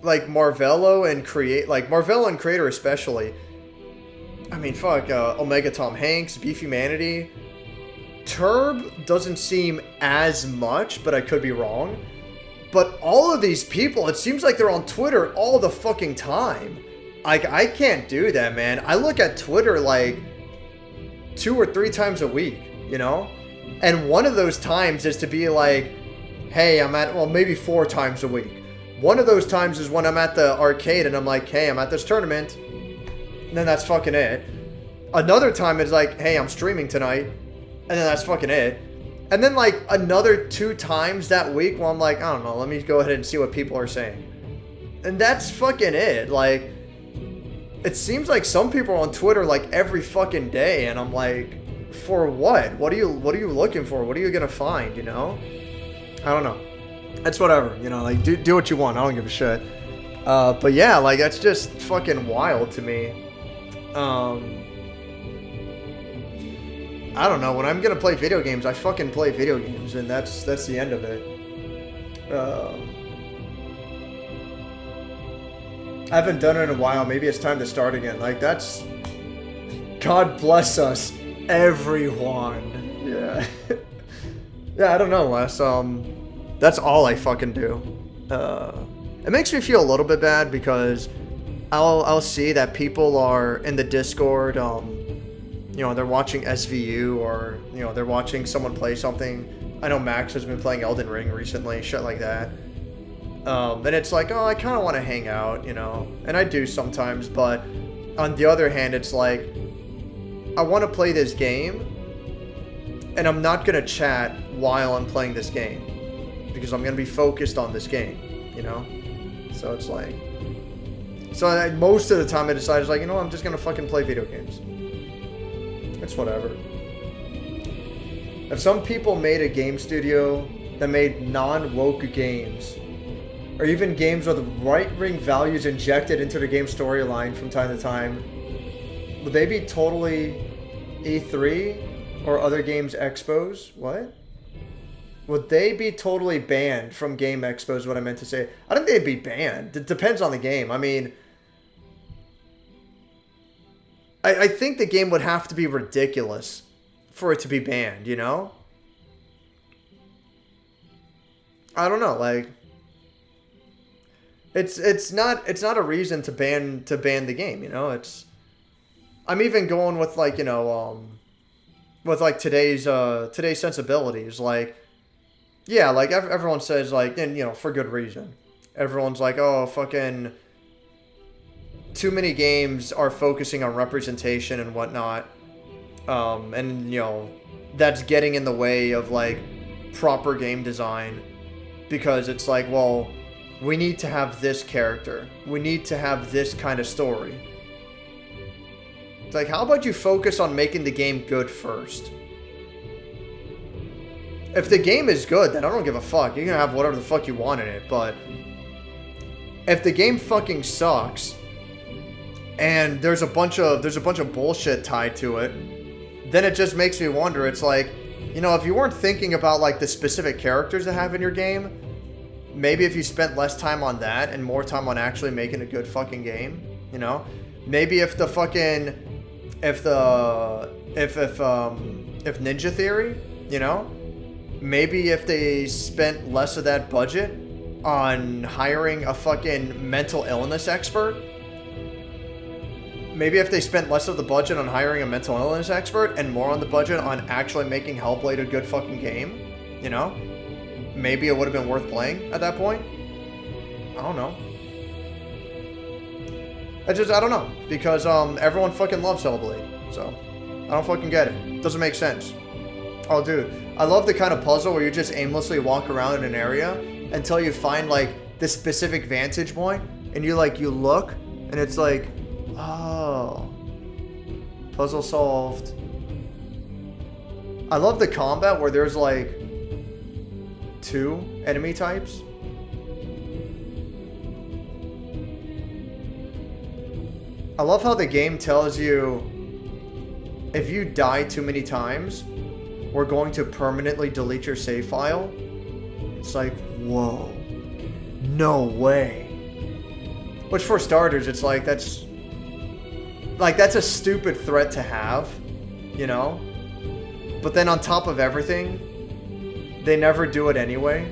like Marvello and Creator especially. I mean, fuck, Omega Tom Hanks, Beef Humanity. Turb doesn't seem as much, but I could be wrong. But all of these people, it seems like they're on Twitter all the fucking time. Like, I can't do that, man. I look at Twitter, like, 2 or 3 times a week, you know? And one of those times is to be like, hey, maybe 4 times a week. One of those times is when I'm at the arcade and I'm like, hey, I'm at this tournament. And then that's fucking it. Another time is like, hey, I'm streaming tonight. And then that's fucking it. And then, like, another 2 times that week where I'm like, I don't know, let me go ahead and see what people are saying. And that's fucking it. Like, it seems like some people are on Twitter, like, every fucking day. And I'm like, for what? What are you looking for? What are you gonna find, you know? I don't know. It's whatever, you know, like, do what you want. I don't give a shit. But yeah, like, that's just fucking wild to me. I don't know. When I'm gonna play video games, I fucking play video games, and that's the end of it. I haven't done it in a while. Maybe it's time to start again. Like, that's... God bless us, everyone. Yeah. Yeah, I don't know, Wes. That's all I fucking do. It makes me feel a little bit bad because I'll see that people are in the Discord, you know, they're watching SVU or, you know, they're watching someone play something. I know Max has been playing Elden Ring recently, shit like that. And it's like, oh, I kind of want to hang out, you know, and I do sometimes, but on the other hand, it's like, I want to play this game, and I'm not going to chat while I'm playing this game, because I'm going to be focused on this game, you know? So it's like, So most of the time I decided, like, you know what, I'm just gonna fucking play video games. It's whatever. If some people made a game studio that made non-woke games, or even games with right-wing values injected into the game storyline from time to time, would they be totally E3 or other games expos? What? Would they be totally banned from game expos, what I meant to say? I don't think they'd be banned. It depends on the game. I mean, I think the game would have to be ridiculous for it to be banned, you know? I don't know, like, it's not a reason to ban the game, you know? I'm even going with, like, you know, with like today's sensibilities, like, yeah, like everyone says, like, and you know, for good reason. Everyone's like, oh, fucking too many games are focusing on representation and whatnot. And, you know, that's getting in the way of, like, proper game design. Because it's like, well, we need to have this character. We need to have this kind of story. It's like, how about you focus on making the game good first? If the game is good, then I don't give a fuck. You can have whatever the fuck you want in it, but if the game fucking sucks and there's a bunch of bullshit tied to it, then it just makes me wonder. It's like, you know, if you weren't thinking about, like, the specific characters that have in your game, maybe if you spent less time on that and more time on actually making a good fucking game, you know? Maybe if Ninja Theory, you know? Maybe if they spent less of that budget on hiring a fucking mental illness expert. Maybe if they spent less of the budget on hiring a mental illness expert and more on the budget on actually making Hellblade a good fucking game, you know? Maybe it would have been worth playing at that point. I don't know. I don't know. Because everyone fucking loves Hellblade. So, I don't fucking get it. Doesn't make sense. Oh, dude. I love the kind of puzzle where you just aimlessly walk around in an area until you find, like, this specific vantage point. And you look, and it's like, oh. Puzzle solved. I love the combat where there's, like, 2 enemy types. I love how the game tells you if you die too many times, we're going to permanently delete your save file. It's like, whoa. No way. Which, for starters, it's like, that's a stupid threat to have, you know? But then on top of everything, they never do it anyway.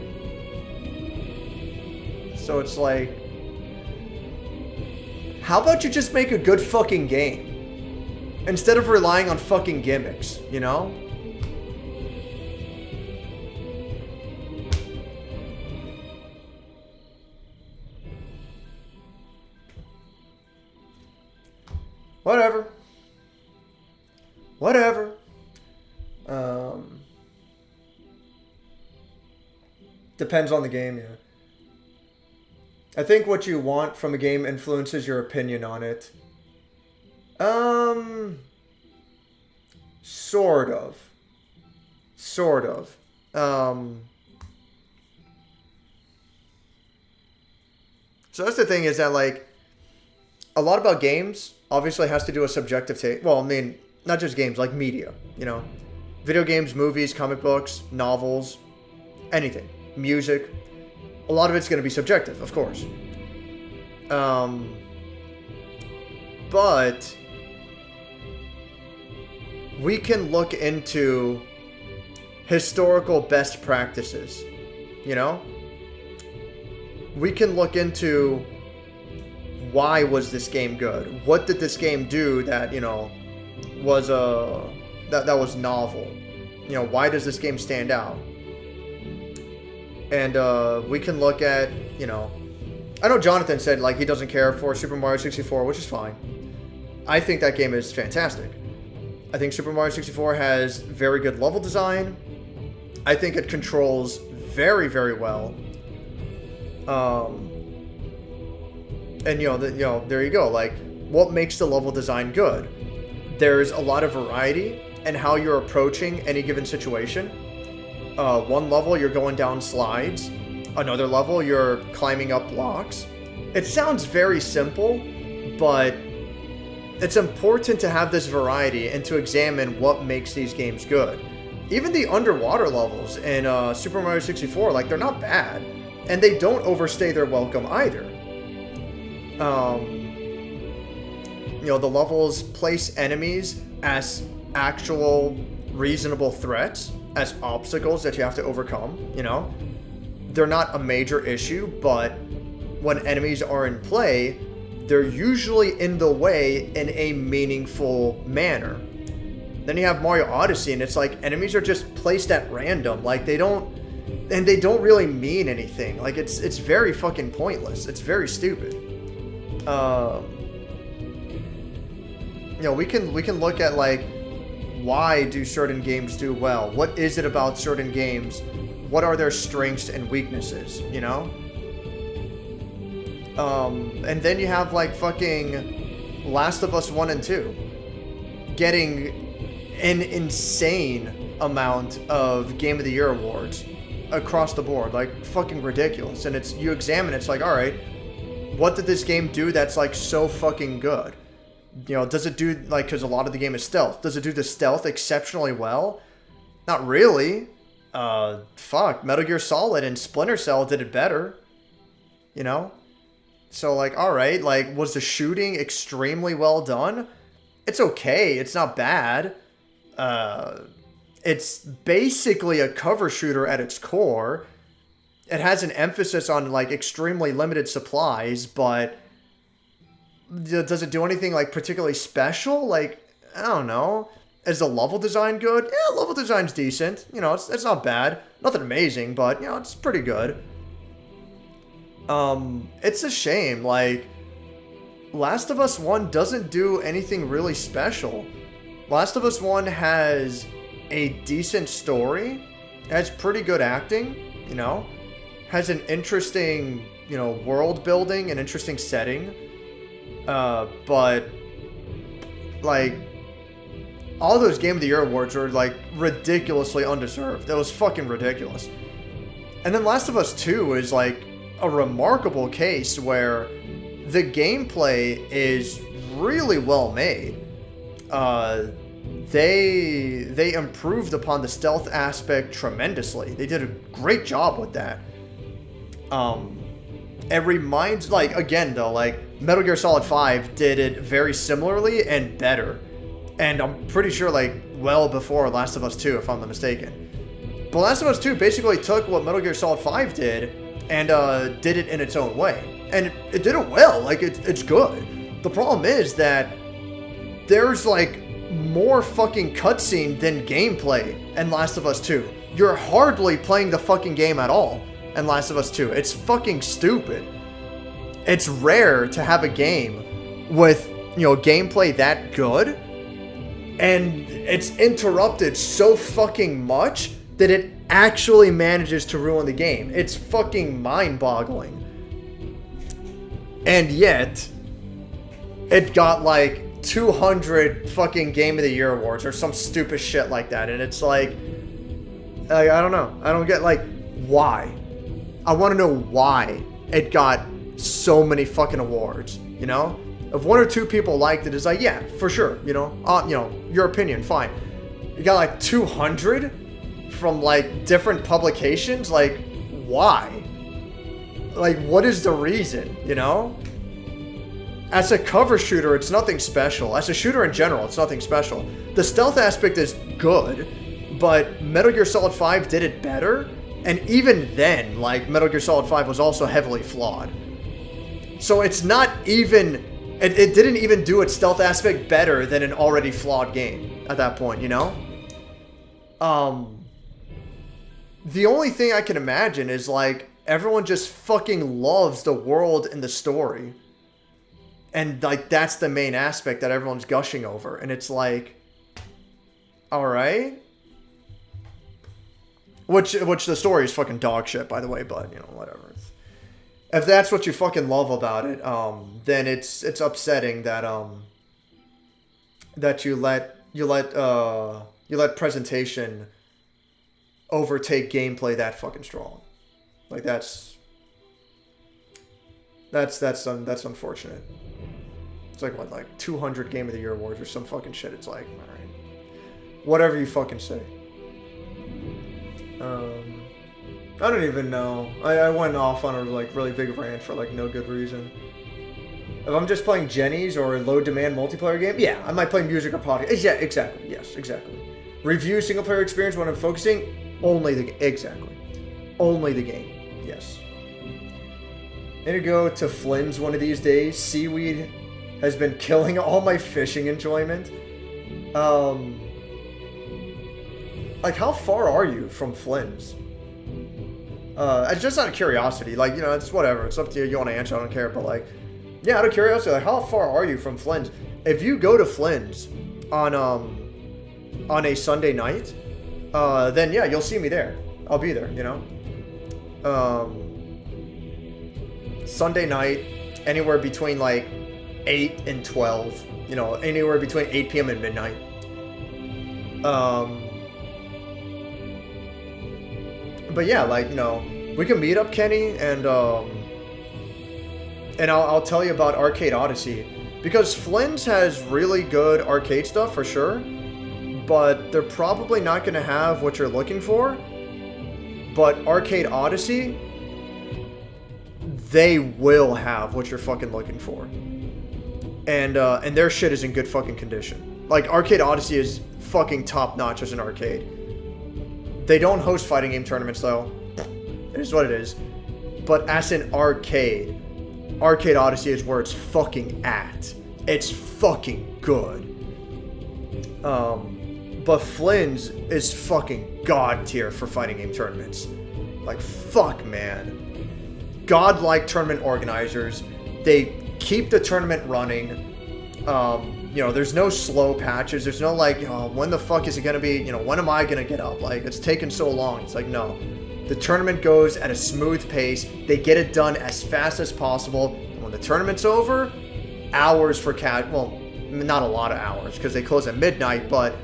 So it's like, how about you just make a good fucking game? Instead of relying on fucking gimmicks, you know? Whatever. Depends on the game, yeah. I think what you want from a game influences your opinion on it. Sort of. So that's the thing, is that, like, a lot about games obviously has to do with subjective taste. Well, I mean, not just games, like media, you know? Video games, movies, comic books, novels, anything. Music. A lot of it's going to be subjective, of course. But we can look into historical best practices, you know? We can look into why was this game good? What did this game do that, you know, was that was novel? You know, why does this game stand out? And we can look at, you know, I know Jonathan said, like, he doesn't care for Super Mario 64, which is fine. I think that game is fantastic. I think Super Mario 64 has very good level design. I think it controls very, very well. And, there you go. Like, what makes the level design good? There's a lot of variety in how you're approaching any given situation. One level, you're going down slides. Another level, you're climbing up blocks. It sounds very simple, but it's important to have this variety and to examine what makes these games good. Even the underwater levels in Super Mario 64, like, they're not bad. And they don't overstay their welcome either. The levels place enemies as actual reasonable threats, as obstacles that you have to overcome, They're not a major issue, but when enemies are in play, they're usually in the way in a meaningful manner. Then you have Mario Odyssey, and it's like enemies are just placed at random. Like, they don't really mean anything. Like, it's very fucking pointless. It's very stupid. We can look at, like, why do certain games do well? What is it about certain games? What are their strengths and weaknesses, And then you have, like, fucking Last of Us 1 and 2 getting an insane amount of Game of the Year awards across the board. Like, fucking ridiculous. And you examine it, it's like, alright, what did this game do that's, like, so fucking good? Does it do, like, because a lot of the game is stealth. Does it do the stealth exceptionally well? Not really. Metal Gear Solid and Splinter Cell did it better. So, like, alright, like, was the shooting extremely well done? It's okay. It's not bad. It's basically a cover shooter at its core. It has an emphasis on, like, extremely limited supplies, but does it do anything, like, particularly special? Like, I don't know. Is the level design good? Yeah, level design's decent. It's not bad. Nothing amazing, but, it's pretty good. It's a shame. Like, Last of Us 1 doesn't do anything really special. Last of Us 1 has a decent story. Has pretty good acting, Has an interesting, world building, an interesting setting. But, like, all those Game of the Year awards were, like, ridiculously undeserved. That was fucking ridiculous. And then Last of Us 2 is, like, a remarkable case where the gameplay is really well made. They improved upon the stealth aspect tremendously. They did a great job with that. It reminds, like, again, though, like, Metal Gear Solid 5 did it very similarly and better. And I'm pretty sure, like, well before Last of Us 2, if I'm not mistaken. But Last of Us 2 basically took what Metal Gear Solid 5 did and did it in its own way. And it did it well. Like, it's good. The problem is that there's, like, more fucking cutscene than gameplay in Last of Us 2. You're hardly playing the fucking game at all in Last of Us 2. It's fucking stupid. It's rare to have a game with, gameplay that good, and it's interrupted so fucking much that it actually manages to ruin the game. It's fucking mind-boggling. And yet, it got, like, 200 fucking Game of the Year awards or some stupid shit like that. And it's like, I don't know. I don't get, like, why? I want to know why it got so many fucking awards, If one or two people liked it, it's like, yeah, for sure, your opinion, fine. You got, like, 200 from, like, different publications? Like, why? Like, what is the reason, As a cover shooter, it's nothing special. As a shooter in general, it's nothing special. The stealth aspect is good, but Metal Gear Solid 5 did it better. And even then, like, Metal Gear Solid 5 was also heavily flawed. So it's not even... It didn't even do its stealth aspect better than an already flawed game at that point, The only thing I can imagine is, like, everyone just fucking loves the world and the story. And, like, that's the main aspect that everyone's gushing over. And it's like, alright. Which the story is fucking dog shit, by the way, but, whatever. if that's what you fucking love about it, then it's upsetting that that you let presentation overtake gameplay that fucking strong. Like that's unfortunate. It's like what, like 200 Game of the Year awards or some fucking shit. It's like, all right, whatever you fucking say. I don't even know. I went off on a like really big rant for like no good reason. If I'm just playing Jenny's or a low demand multiplayer game, yeah, I might play music or podcast. Yeah, exactly. Yes, exactly. Review single player experience when I'm focusing only the only the game. Yes. I'm gonna go to Flynn's one of these days. Seaweed has been killing all my fishing enjoyment. Like, how far are you from Flynn's? It's just out of curiosity. Like, you know, it's whatever. It's up to you. You want to answer, I don't care. But, like, yeah, out of curiosity, like, how far are you from Flynn's? If you go to Flynn's on a Sunday night, then, yeah, you'll see me there. I'll be there, you know? Sunday night, anywhere between, like, 8 and 12. You know, anywhere between 8 p.m. and midnight. But yeah, like, you know, we can meet up, Kenny, and I'll tell you about Arcade Odyssey, because Flynn's has really good arcade stuff for sure, but they're probably not going to have what you're looking for. But Arcade Odyssey, they will have what you're fucking looking for, and their shit is in good fucking condition. Like, Arcade Odyssey is fucking top notch as an arcade. They don't host fighting game tournaments, though. It is what it is. But as an arcade, Arcade Odyssey is where it's fucking at. It's fucking good. But Flynn's is fucking god tier for fighting game tournaments. Like, fuck, man. Godlike tournament organizers. They keep the tournament running. You know, there's no slow patches. There's no like, oh, when the fuck is it gonna be? You know, when am I gonna get up? Like, it's taken so long. It's like, no. The tournament goes at a smooth pace. They get it done as fast as possible. And when the tournament's over, hours for well, not a lot of hours because they close at midnight, but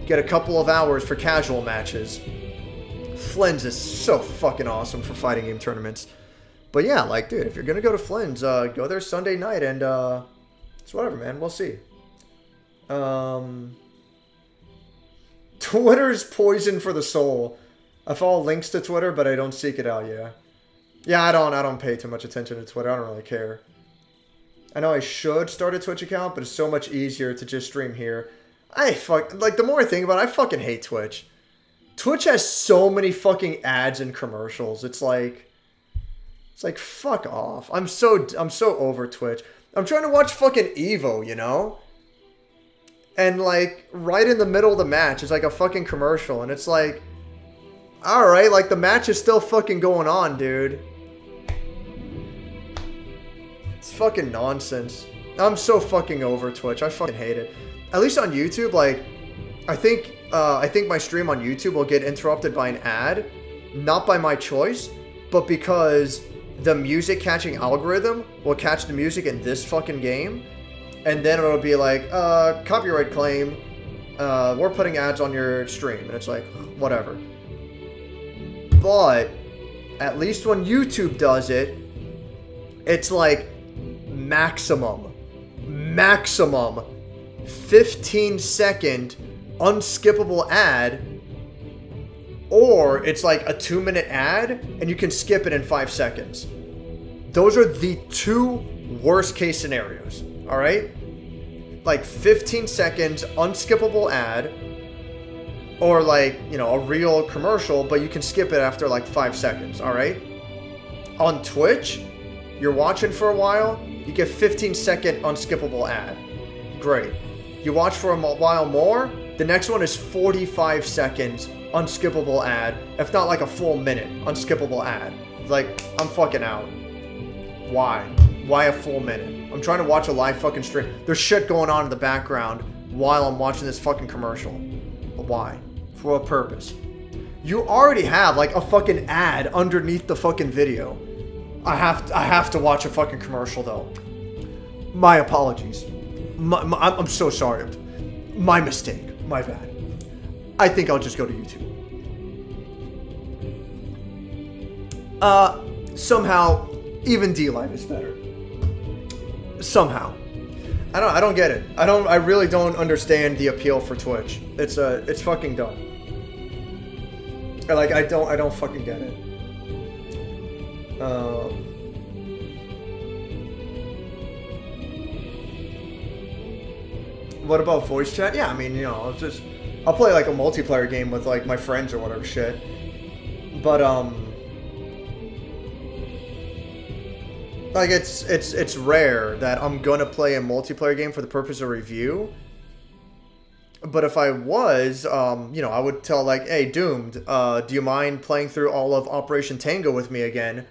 you get a couple of hours for casual matches. Flynn's is so fucking awesome for fighting game tournaments. But yeah, like, dude, if you're gonna go to Flynn's, go there Sunday night and it's whatever, man. We'll see. Twitter's poison for the soul. I follow links to Twitter, but I don't seek it out. Yeah, I don't pay too much attention to Twitter. I don't really care. I know I should start a Twitch account, but it's so much easier to just stream here. Like, the more I think about it, I fucking hate Twitch. Twitch has so many fucking ads and commercials. It's like fuck off. I'm so over Twitch. I'm trying to watch fucking Evo, you know? And, like, right in the middle of the match is, like, a fucking commercial. And it's like, alright, like, the match is still fucking going on, dude. It's fucking nonsense. I'm so fucking over Twitch. I fucking hate it. At least on YouTube, like, I think my stream on YouTube will get interrupted by an ad. Not by my choice, but because the music catching algorithm will catch the music in this fucking game. And then it'll be like, copyright claim, we're putting ads on your stream. And it's like, whatever. But at least when YouTube does it, it's like maximum 15-second unskippable ad, or it's like a 2-minute ad and you can skip it in 5 seconds. Those are the two worst case scenarios. All right, like 15 seconds unskippable ad, or like, you know, a real commercial, but you can skip it after like 5 seconds. All right, on Twitch, you're watching for a while, you get 15-second unskippable ad. Great. You watch for a while more, the next one is 45 seconds unskippable ad, if not like a full minute unskippable ad. Like, I'm fucking out. Why a full minute? I'm trying to watch a live fucking stream. There's shit going on in the background while I'm watching this fucking commercial. But why? For what purpose? You already have like a fucking ad underneath the fucking video. I have to watch a fucking commercial though. My apologies. I'm so sorry. My mistake. My bad. I think I'll just go to YouTube. Somehow, even D-Live is better. Somehow. I don't get it. I really don't understand the appeal for Twitch. It's fucking dumb. Like, I don't fucking get it. What about voice chat? Yeah, I mean, you know, I'll play like a multiplayer game with like my friends or whatever shit. But like it's rare that I'm gonna play a multiplayer game for the purpose of review. But if I was, you know, I would tell like, hey, Doomed, do you mind playing through all of Operation Tango with me again?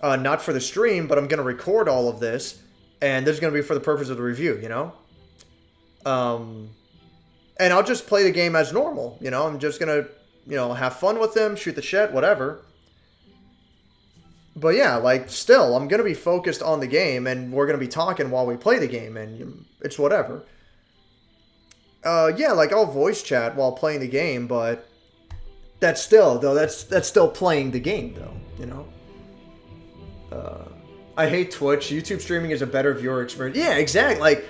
Not for the stream, but I'm gonna record all of this, and this is gonna be for the purpose of the review, you know? And I'll just play the game as normal, you know? I'm just gonna, you know, have fun with them, shoot the shit, whatever. But yeah, like, still, I'm gonna be focused on the game, and we're gonna be talking while we play the game, and it's whatever. Yeah, like, I'll voice chat while playing the game, but that's still, though, that's still playing the game, though, you know? I hate Twitch. YouTube streaming is a better viewer experience. Yeah, exactly. Like,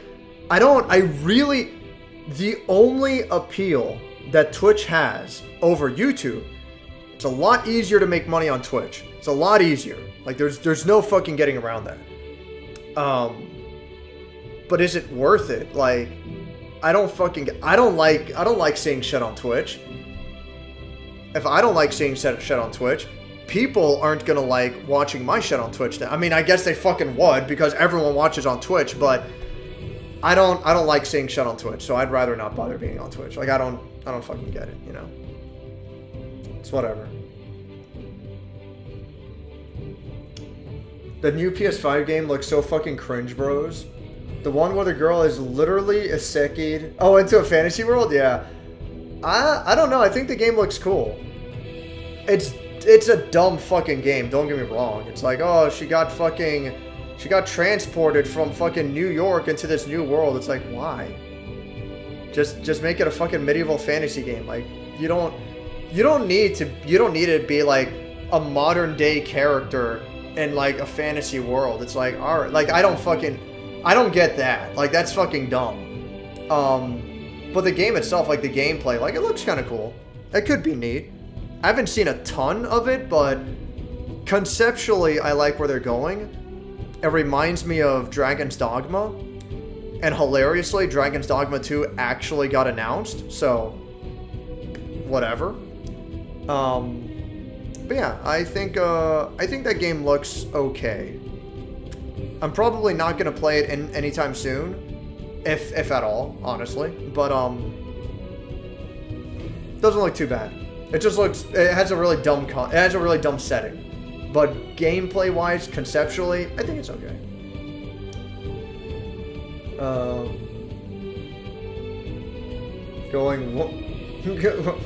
the only appeal that Twitch has over YouTube, it's a lot easier to make money on Twitch. It's a lot easier. Like, there's no fucking getting around that. But is it worth it? Like, I don't like seeing shit on Twitch. If I don't like seeing shit on Twitch, people aren't gonna like watching my shit on Twitch now. I mean, I guess they fucking would because everyone watches on Twitch, but I don't like seeing shit on Twitch, so I'd rather not bother being on Twitch. Like, I don't fucking get it, you know? It's whatever. The new PS5 game looks so fucking cringe, bros. The one where the girl is literally iseki'd. Oh, into a fantasy world? Yeah. I don't know. I think the game looks cool. It's a dumb fucking game. Don't get me wrong. It's like, oh, she got transported from fucking New York into this new world. It's like, why? Just make it a fucking medieval fantasy game. Like, you don't need it to be like a modern day character in like a fantasy world. It's like, all right, like I don't get that. Like, that's fucking dumb. But the game itself, like the gameplay, like it looks kind of cool. It could be neat. I haven't seen a ton of it, but conceptually, I like where they're going. It reminds me of Dragon's Dogma. And hilariously, Dragon's Dogma 2 actually got announced, so whatever. But yeah, I think that game looks okay. I'm probably not gonna play it anytime soon, if at all, honestly. But doesn't look too bad. It just looks. It has a really dumb setting. But gameplay wise, conceptually, I think it's okay.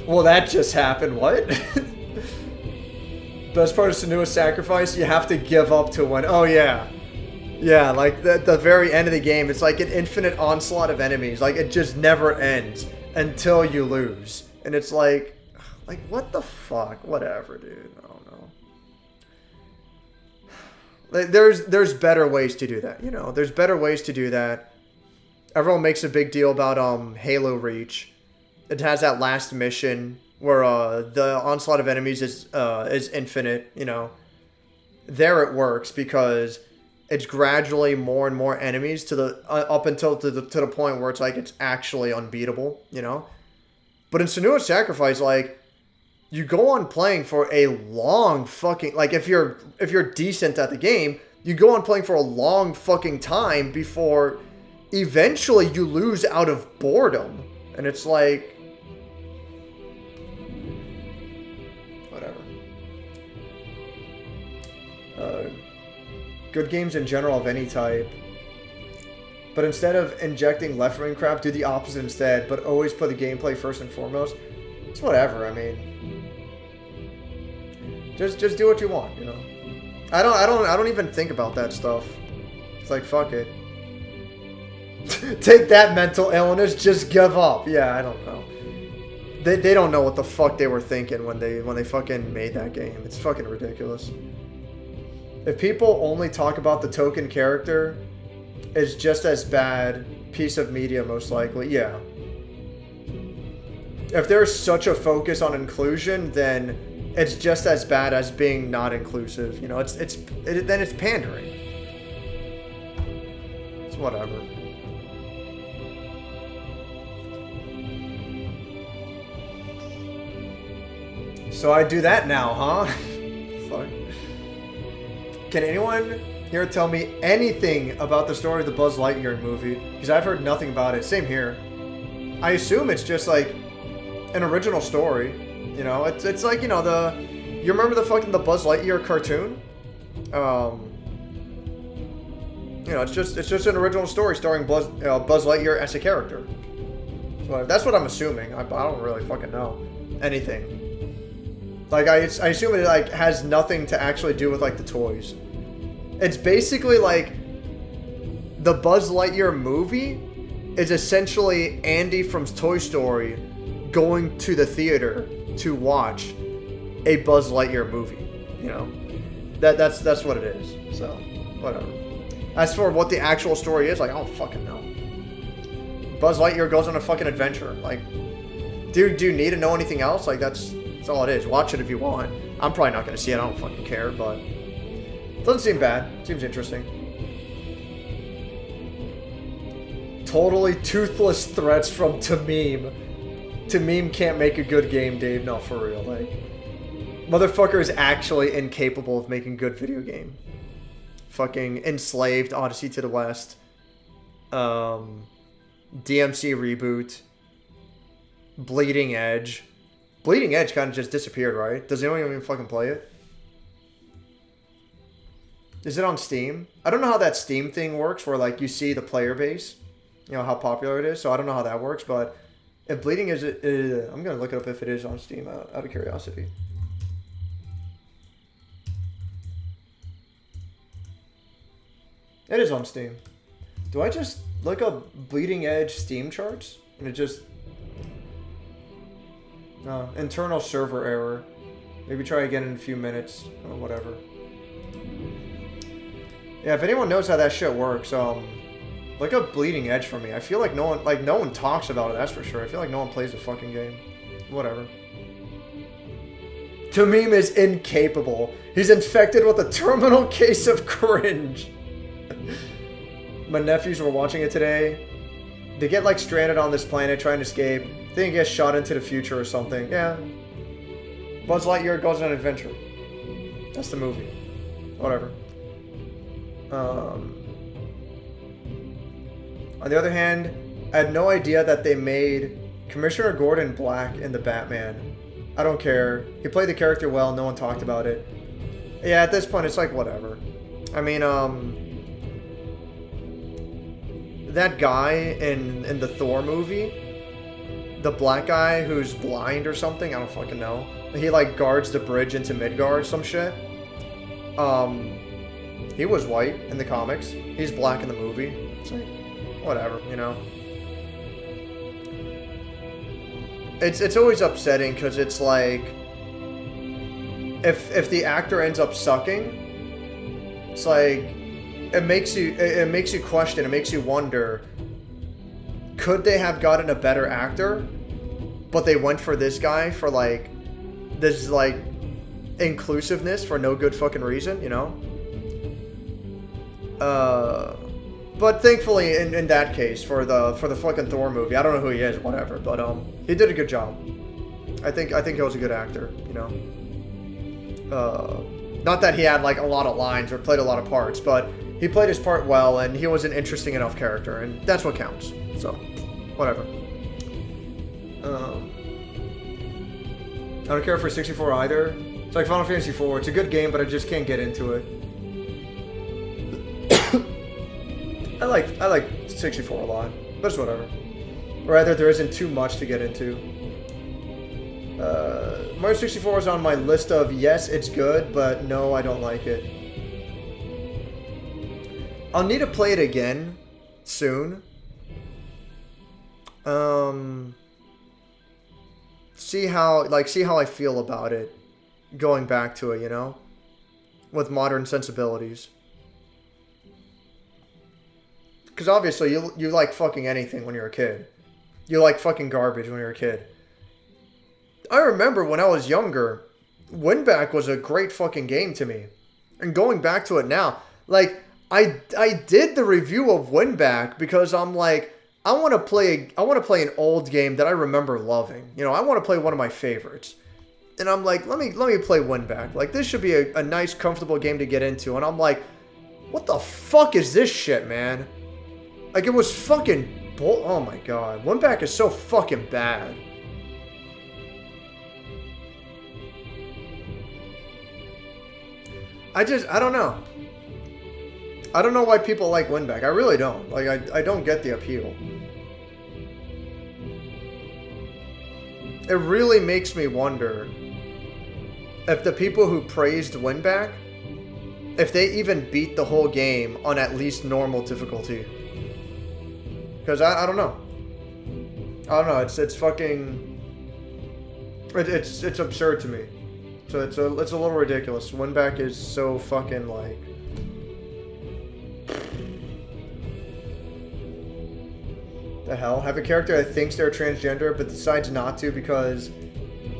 Well, that just happened. What? Best part of Senua's sacrifice, you have to give up to win. Oh yeah. Yeah, like the very end of the game, it's like an infinite onslaught of enemies. Like, it just never ends until you lose. And it's like what the fuck? Whatever, dude. I don't know. Like, there's better ways to do that, you know? There's better ways to do that. Everyone makes a big deal about Halo Reach. It has that last mission where the onslaught of enemies is infinite, you know? There it works because it's gradually more and more enemies to the up until to the point where it's like it's actually unbeatable, you know? But in Senua's Sacrifice, like, you go on playing for a long fucking, like, if you're decent at the game, you go on playing for a long fucking time before eventually you lose out of boredom. And it's like, whatever. Good games in general of any type. But instead of injecting left-wing crap, do the opposite instead, but always put the gameplay first and foremost. It's whatever, I mean. Just do what you want, you know? I don't even think about that stuff. It's like, fuck it. Take that, mental illness, just give up. Yeah, I don't know. They don't know what the fuck they were thinking when they fucking made that game. It's fucking ridiculous. If people only talk about the token character, it's just as bad piece of media, most likely. Yeah. If there's such a focus on inclusion, then it's just as bad as being not inclusive. You know, then it's pandering. It's whatever. So I do that now, huh? Fuck. Can anyone here tell me anything about the story of the Buzz Lightyear movie? Because I've heard nothing about it. Same here. I assume it's just like an original story. You know, it's like, you know, you remember the Buzz Lightyear cartoon? You know, it's just an original story starring Buzz Lightyear as a character. So that's what I'm assuming. I don't really fucking know anything. Like, I assume it, like, has nothing to actually do with, like, the toys. It's basically, like, the Buzz Lightyear movie is essentially Andy from Toy Story going to the theater to watch a Buzz Lightyear movie, you know? That's what it is, so, whatever. As for what the actual story is, like, I don't fucking know. Buzz Lightyear goes on a fucking adventure. Like, do you need to know anything else? Like, that's all it is. Watch it if you want. I'm probably not going to see it. I don't fucking care, but it doesn't seem bad. It seems interesting. Totally toothless threats from Tamim. Tamim can't make a good game, Dave. No, for real. Like, motherfucker is actually incapable of making good video game. Fucking Enslaved, Odyssey to the West. DMC Reboot. Bleeding Edge. Bleeding Edge kind of just disappeared, right? Does anyone even fucking play it? Is it on Steam? I don't know how that Steam thing works where, like, you see the player base. You know, how popular it is. So I don't know how that works, but if Bleeding Edge is... I'm going to look it up if it is on Steam out of curiosity. It is on Steam. Do I just look up Bleeding Edge Steam charts? And it just... No, internal server error. Maybe try again in a few minutes or whatever. Yeah, if anyone knows how that shit works, look up Bleeding Edge for me. I feel like no one talks about it, that's for sure. I feel like no one plays the fucking game. Whatever. Tamim is incapable. He's infected with a terminal case of cringe. My nephews were watching it today. They get, like, stranded on this planet trying to escape. Then he gets shot into the future or something. Yeah. Buzz Lightyear goes on an adventure. That's the movie. Whatever. On the other hand, I had no idea that they made Commissioner Gordon black in the Batman. I don't care. He played the character well. No one talked about it. Yeah, at this point, it's like, whatever. I mean, that guy in the Thor movie, the black guy who's blind or something, I don't fucking know. He, like, guards the bridge into Midgard, some shit. He was white in the comics. He's black in the movie. It's like, whatever, you know. It's always upsetting because it's like, if the actor ends up sucking, it's like, it makes you question, it makes you wonder, could they have gotten a better actor, but they went for this guy for, like, this, like, inclusiveness for no good fucking reason, you know? But thankfully, in that case, for the fucking Thor movie, I don't know who he is, whatever, but he did a good job. I think he was a good actor, you know? Not that he had, like, a lot of lines or played a lot of parts, but he played his part well, and he was an interesting enough character, and that's what counts. So, whatever. I don't care for 64 either. It's like Final Fantasy 4. It's a good game, but I just can't get into it. I like 64 a lot, but it's whatever. Or rather, there isn't too much to get into. Mario 64 is on my list of yes, it's good, but no, I don't like it. I'll need to play it again soon. See how I feel about it going back to it, you know, with modern sensibilities. Because obviously you like fucking anything when you're a kid. You like fucking garbage when you're a kid. I remember when I was younger, Winback was a great fucking game to me. And going back to it now, like, I did the review of Winback because I'm like, I want to play an old game that I remember loving. You know, I want to play one of my favorites. And I'm like, let me play Winback. Like, this should be a nice, comfortable game to get into. And I'm like, what the fuck is this shit, man? Like, it was fucking oh my god. Winback is so fucking bad. I don't know. I don't know why people like Winback. I really don't. Like, I don't get the appeal. It really makes me wonder if the people who praised Winback, if they even beat the whole game on at least normal difficulty. Because I don't know. I don't know. It's fucking... It's absurd to me. So it's a little ridiculous. Winback is so fucking like... The hell? Have a character that thinks they're transgender but decides not to because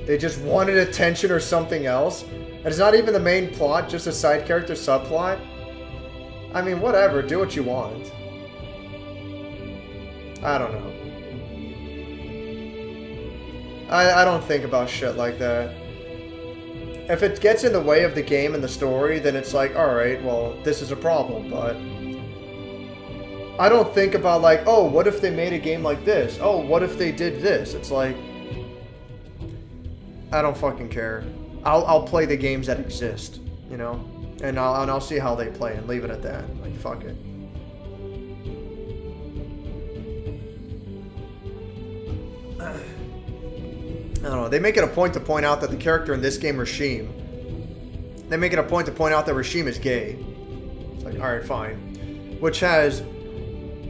they just wanted attention or something else? And it's not even the main plot, just a side character subplot? I mean, whatever. Do what you want. I don't know. I don't think about shit like that. If it gets in the way of the game and the story, then it's like, alright, well, this is a problem, but... I don't think about like, oh, what if they made a game like this? Oh, what if they did this? It's like... I don't fucking care. I'll play the games that exist, you know? And I'll see how they play and leave it at that. Like, fuck it. I don't know. They make it a point to point out that the character in this game, Rashim, they make it a point to point out that Rashim is gay. It's like, alright, fine. Which has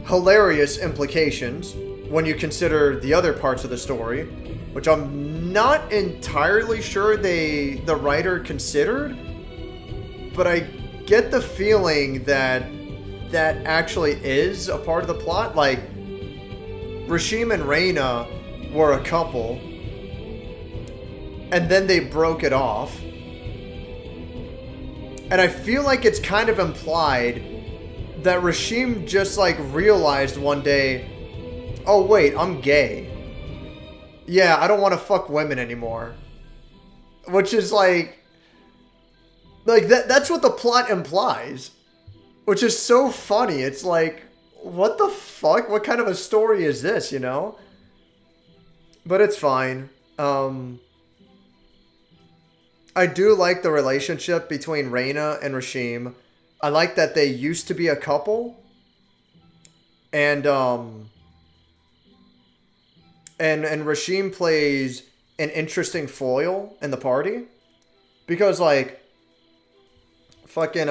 hilarious implications when you consider the other parts of the story, which I'm not entirely sure the writer considered, but I get the feeling that that actually is a part of the plot. Like, Rashim and Reyna were a couple, and then they broke it off. And I feel like it's kind of implied that Rashim just, like, realized one day, oh, wait, I'm gay. Yeah, I don't want to fuck women anymore. Which is, like that's what the plot implies. Which is so funny. It's like, what the fuck? What kind of a story is this, you know? But it's fine. I do like the relationship between Reyna and Rashim. I like that they used to be a couple. And Rashim plays an interesting foil in the party. Because, like, fucking,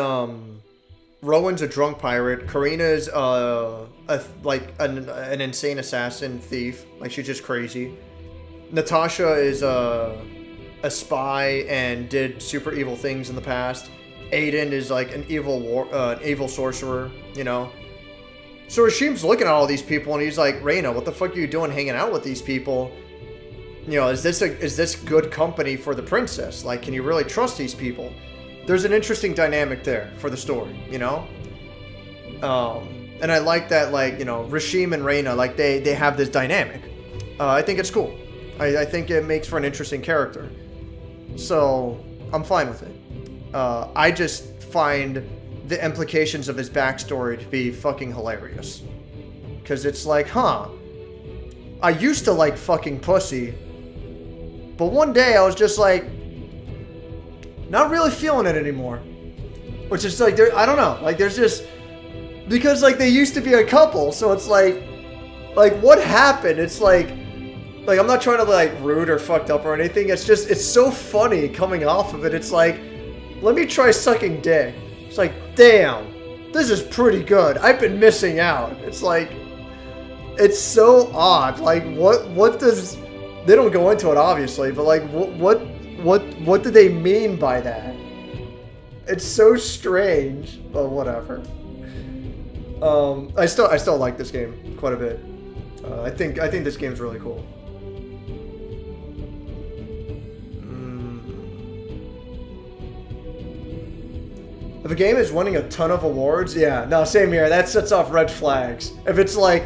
Rowan's a drunk pirate. Karina's, an insane assassin thief. Like, she's just crazy. Natasha is, a spy and did super evil things in the past. Aiden is like an evil sorcerer, you know. So Rashim's looking at all these people and he's like, Reyna, what the fuck are you doing hanging out with these people? You know, is this good company for the princess? Like, can you really trust these people? There's an interesting dynamic there for the story, you know. And I like that, like, you know, Rashim and Reyna, like, they have this dynamic. I think it's cool. I think it makes for an interesting character. So, I'm fine with it. I just find the implications of his backstory to be fucking hilarious. Because it's like, huh, I used to like fucking pussy, but one day I was just like, not really feeling it anymore. Which is like, I don't know, like there's just, because like they used to be a couple, so it's like what happened? It's like I'm not trying to like rude or fucked up or anything. It's just, it's so funny coming off of it. It's like, let me try sucking dick. It's like, damn. this is pretty good. I've been missing out. It's like, it's so odd. Like, what does, they don't go into it obviously, but like, what do they mean by that? It's so strange, but whatever. I still like this game quite a bit. I think this game's really cool. If a game is winning a ton of awards, yeah, no, same here. That sets off red flags. If it's like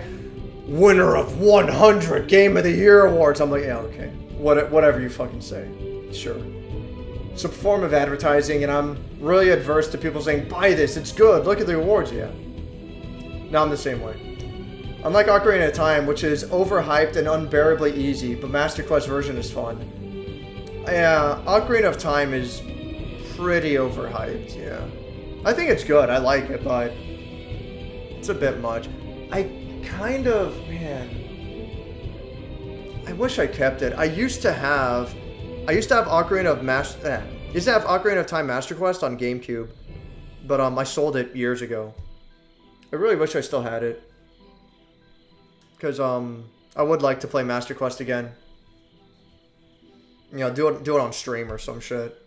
winner of 100 Game of the Year awards, I'm like, yeah, okay, whatever you fucking say, sure. It's a form of advertising, and I'm really adverse to people saying, buy this, it's good, look at the awards, yeah. No, I'm the same way. Unlike Ocarina of Time, which is overhyped and unbearably easy, but Master Quest version is fun. Yeah, Ocarina of Time is pretty overhyped, yeah. I think it's good, I like it, but it's a bit much. I kind of, man, I wish I kept it. I used to have Ocarina of Time Master Quest on GameCube, but I sold it years ago. I really wish I still had it, because I would like to play Master Quest again. You know, do it on stream or some shit.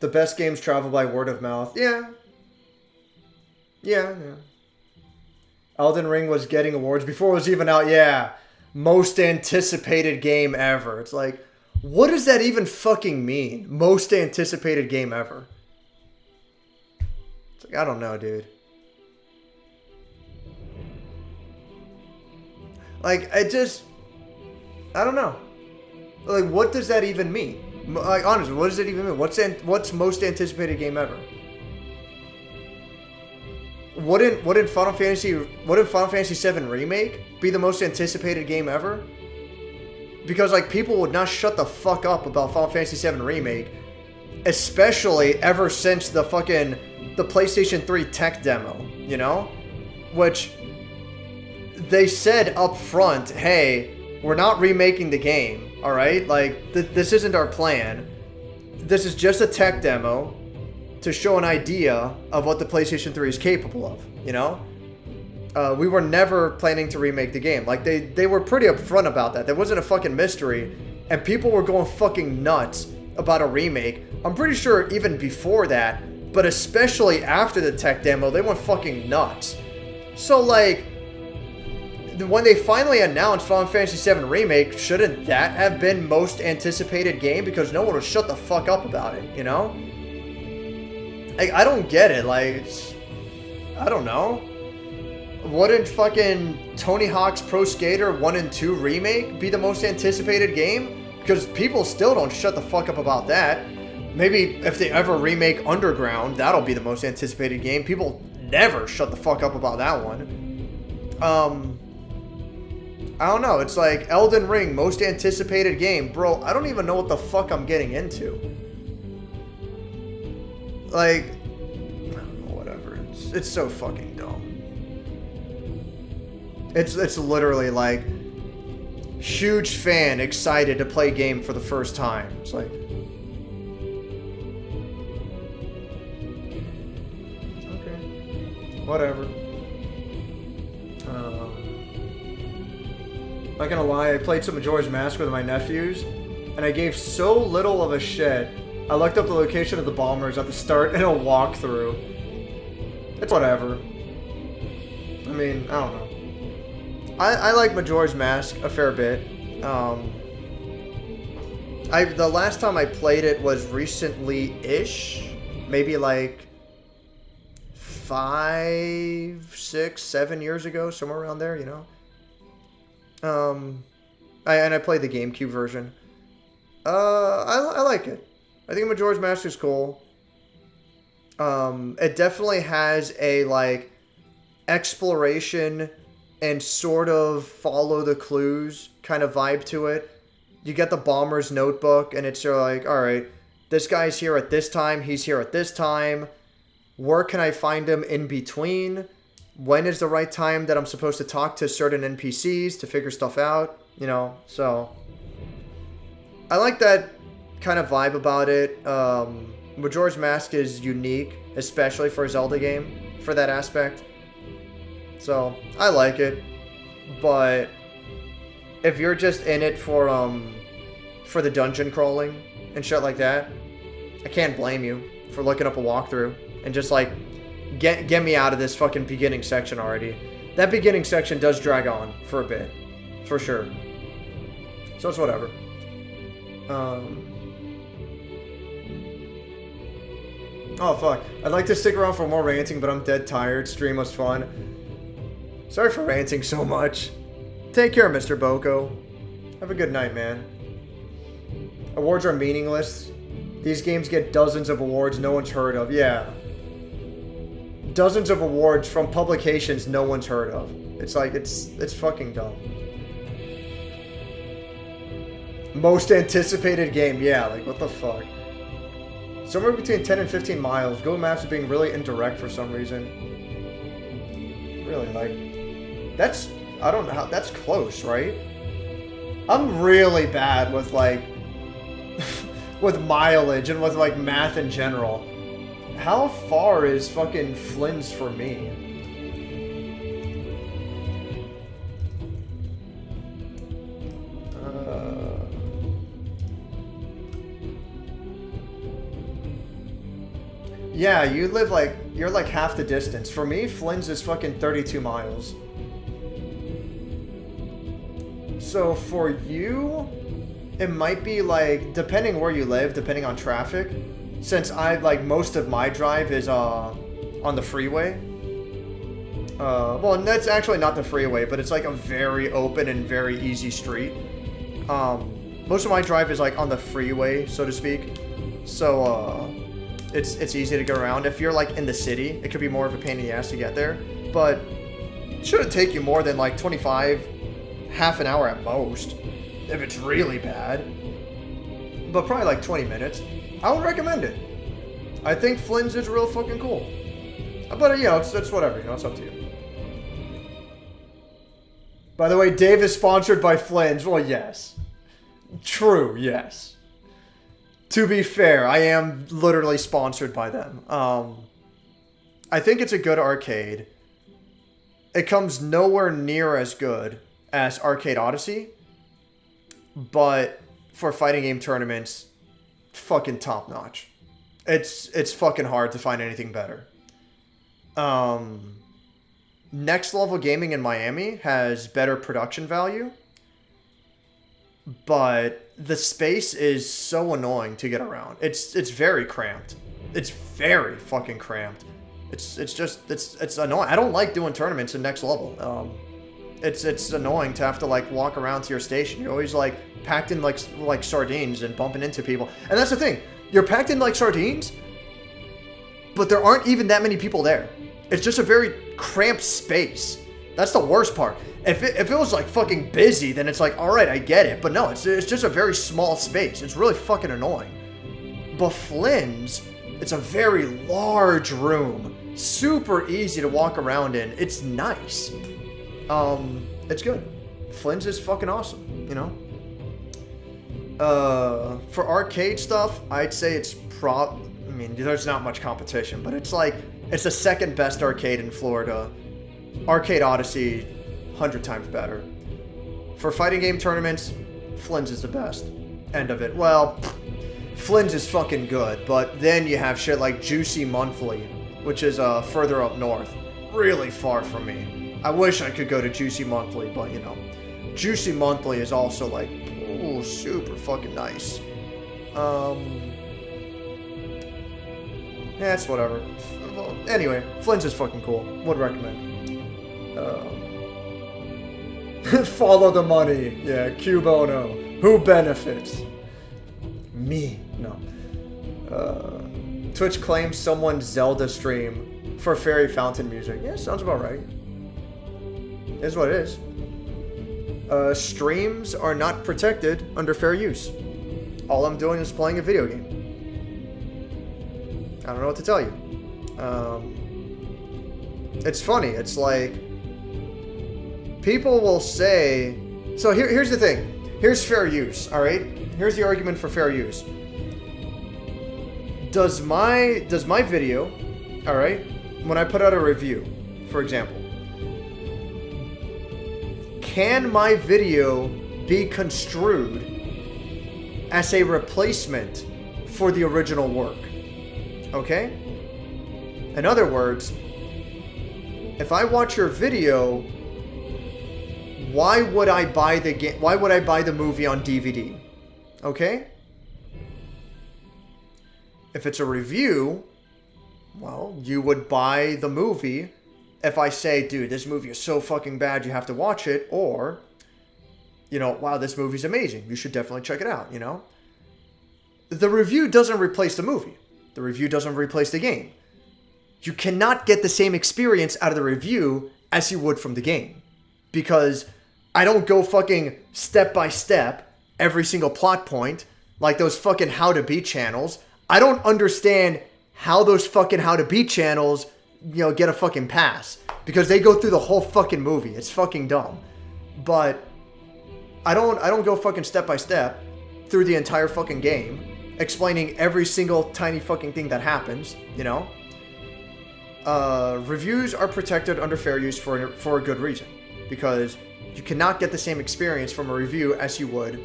The best games travel by word of mouth. Yeah. Elden Ring was getting awards before it was even out. Yeah. Most anticipated game ever. It's like, what does that even fucking mean? Most anticipated game ever. It's like, I don't know, dude. Like, I don't know. Like, what does that even mean? Like, honestly, what does it even mean? What's most anticipated game ever? Wouldn't Final Fantasy VII Remake be the most anticipated game ever? Because like people would not shut the fuck up about Final Fantasy VII Remake, especially ever since the PlayStation 3 tech demo, you know? Which they said up front, hey, we're not remaking the game, alright? Like, this isn't our plan. This is just a tech demo to show an idea of what the PlayStation 3 is capable of, you know? We were never planning to remake the game. Like, they were pretty upfront about that. There wasn't a fucking mystery, and people were going fucking nuts about a remake. I'm pretty sure even before that, but especially after the tech demo, they went fucking nuts. So, like, when they finally announced Final Fantasy VII Remake, shouldn't that have been most anticipated game? Because no one would shut the fuck up about it, you know? Like, I don't get it. Like, I don't know. Wouldn't fucking Tony Hawk's Pro Skater 1 and 2 Remake be the most anticipated game? Because people still don't shut the fuck up about that. Maybe if they ever remake Underground, that'll be the most anticipated game. People never shut the fuck up about that one. I don't know. It's like Elden Ring, most anticipated game. Bro, I don't even know what the fuck I'm getting into. Like, whatever. It's so fucking dumb. It's literally like, huge fan, excited to play game for the first time. It's like, okay, whatever. Not gonna lie, I played some Majora's Mask with my nephews, and I gave so little of a shit. I looked up the location of the bombers at the start in a walkthrough. It's whatever. I mean, I don't know. I like Majora's Mask a fair bit. The last time I played it was recently-ish. Maybe like 5, 6, 7 years ago, somewhere around there, you know? I played the GameCube version. I like it. I think Majora's Mask is cool. It definitely has a, like, exploration and sort of follow the clues kind of vibe to it. You get the bomber's notebook, and it's sort of like, alright, this guy's here at this time, he's here at this time. Where can I find him in between? When is the right time that I'm supposed to talk to certain NPCs to figure stuff out? You know, so I like that kind of vibe about it. Majora's Mask is unique, especially for a Zelda game, for that aspect. So, I like it. But if you're just in it for the dungeon crawling and shit like that, I can't blame you for looking up a walkthrough and just like get me out of this fucking beginning section already. That beginning section does drag on for a bit, for sure. So it's whatever. Oh fuck, I'd like to stick around for more ranting, but I'm dead tired. Stream was fun. Sorry for ranting so much. Take care, Mr. Boko. Have a good night, man. Awards are meaningless. These games get dozens of awards no one's heard of. Yeah. Dozens of awards from publications no one's heard of. It's like, it's fucking dumb. Most anticipated game. Yeah, like, what the fuck? Somewhere between 10 and 15 miles. Google Maps is being really indirect for some reason. Really, like, that's, I don't know how, that's close, right? I'm really bad with, like, with mileage and with, like, math in general. How far is fucking Flynn's for me? Yeah, you live like, you're like half the distance. For me, Flynn's is fucking 32 miles. So for you, it might be like, depending where you live, depending on traffic, since I, like, most of my drive is on the freeway. Well, that's actually not the freeway, but it's like a very open and very easy street. Most of my drive is like on the freeway, so to speak. So, it's easy to get around. If you're like in the city, it could be more of a pain in the ass to get there. But it shouldn't take you more than like 25, half an hour at most, if it's really bad. But probably like 20 minutes. I would recommend it. I think Flynn's is real fucking cool. But, you know, it's whatever. You know, it's up to you. By the way, Dave is sponsored by Flynn's. Well, yes. True, yes. To be fair, I am literally sponsored by them. I think it's a good arcade. It comes nowhere near as good as Arcade Odyssey. But for fighting game tournaments, fucking top notch. It's fucking hard to find anything better. Next Level Gaming in Miami has better production value, but the space is so annoying to get around. It's very cramped. It's very fucking cramped. It's annoying. I don't like doing tournaments in Next Level. It's annoying to have to like walk around to your station. You're always like packed in like sardines and bumping into people. And that's the thing. You're packed in like sardines, but there aren't even that many people there. It's just a very cramped space. That's the worst part. If it was like fucking busy, then it's like, all right, I get it. But no, it's just a very small space. It's really fucking annoying. But Flynn's, it's a very large room. Super easy to walk around in. It's nice. It's good. Flynn's is fucking awesome, you know? For arcade stuff, I'd say it's I mean, there's not much competition, but it's like, it's the second best arcade in Florida. Arcade Odyssey, 100 times better. For fighting game tournaments, Flynn's is the best. End of it. Well, Flynn's is fucking good, but then you have shit like Juicy Monthly, which is further up north. Really far from me. I wish I could go to Juicy Monthly, but you know. Juicy Monthly is also like, ooh, super fucking nice. Yeah, it's whatever. Well, anyway, Flynn's is fucking cool. Would recommend. Follow the money. Yeah, Q Bono. Who benefits? Me. No. Twitch claims someone's Zelda stream for Fairy Fountain music. Yeah, sounds about right. Is what it is. Streams are not protected under fair use. All I'm doing is playing a video game. I don't know what to tell you. It's funny. It's like, people will say, so here's the thing. Here's fair use, all right? Here's the argument for fair use. does my video, all right, when I put out a review, for example, can my video be construed as a replacement for the original work? Okay? In other words, if I watch your video, why would I buy the game? Why would I buy the movie on DVD? Okay? If it's a review, well, you would buy the movie if I say, dude, this movie is so fucking bad, you have to watch it, or, you know, wow, this movie's amazing, you should definitely check it out, you know? The review doesn't replace the movie. The review doesn't replace the game. You cannot get the same experience out of the review as you would from the game. Because I don't go fucking step by step every single plot point like those fucking how to beat channels. I don't understand how those fucking how to beat channels, you know, get a fucking pass. Because they go through the whole fucking movie. It's fucking dumb. But I don't go fucking step by step through the entire fucking game, explaining every single tiny fucking thing that happens, you know? Reviews are protected under fair use for a good reason. Because you cannot get the same experience from a review as you would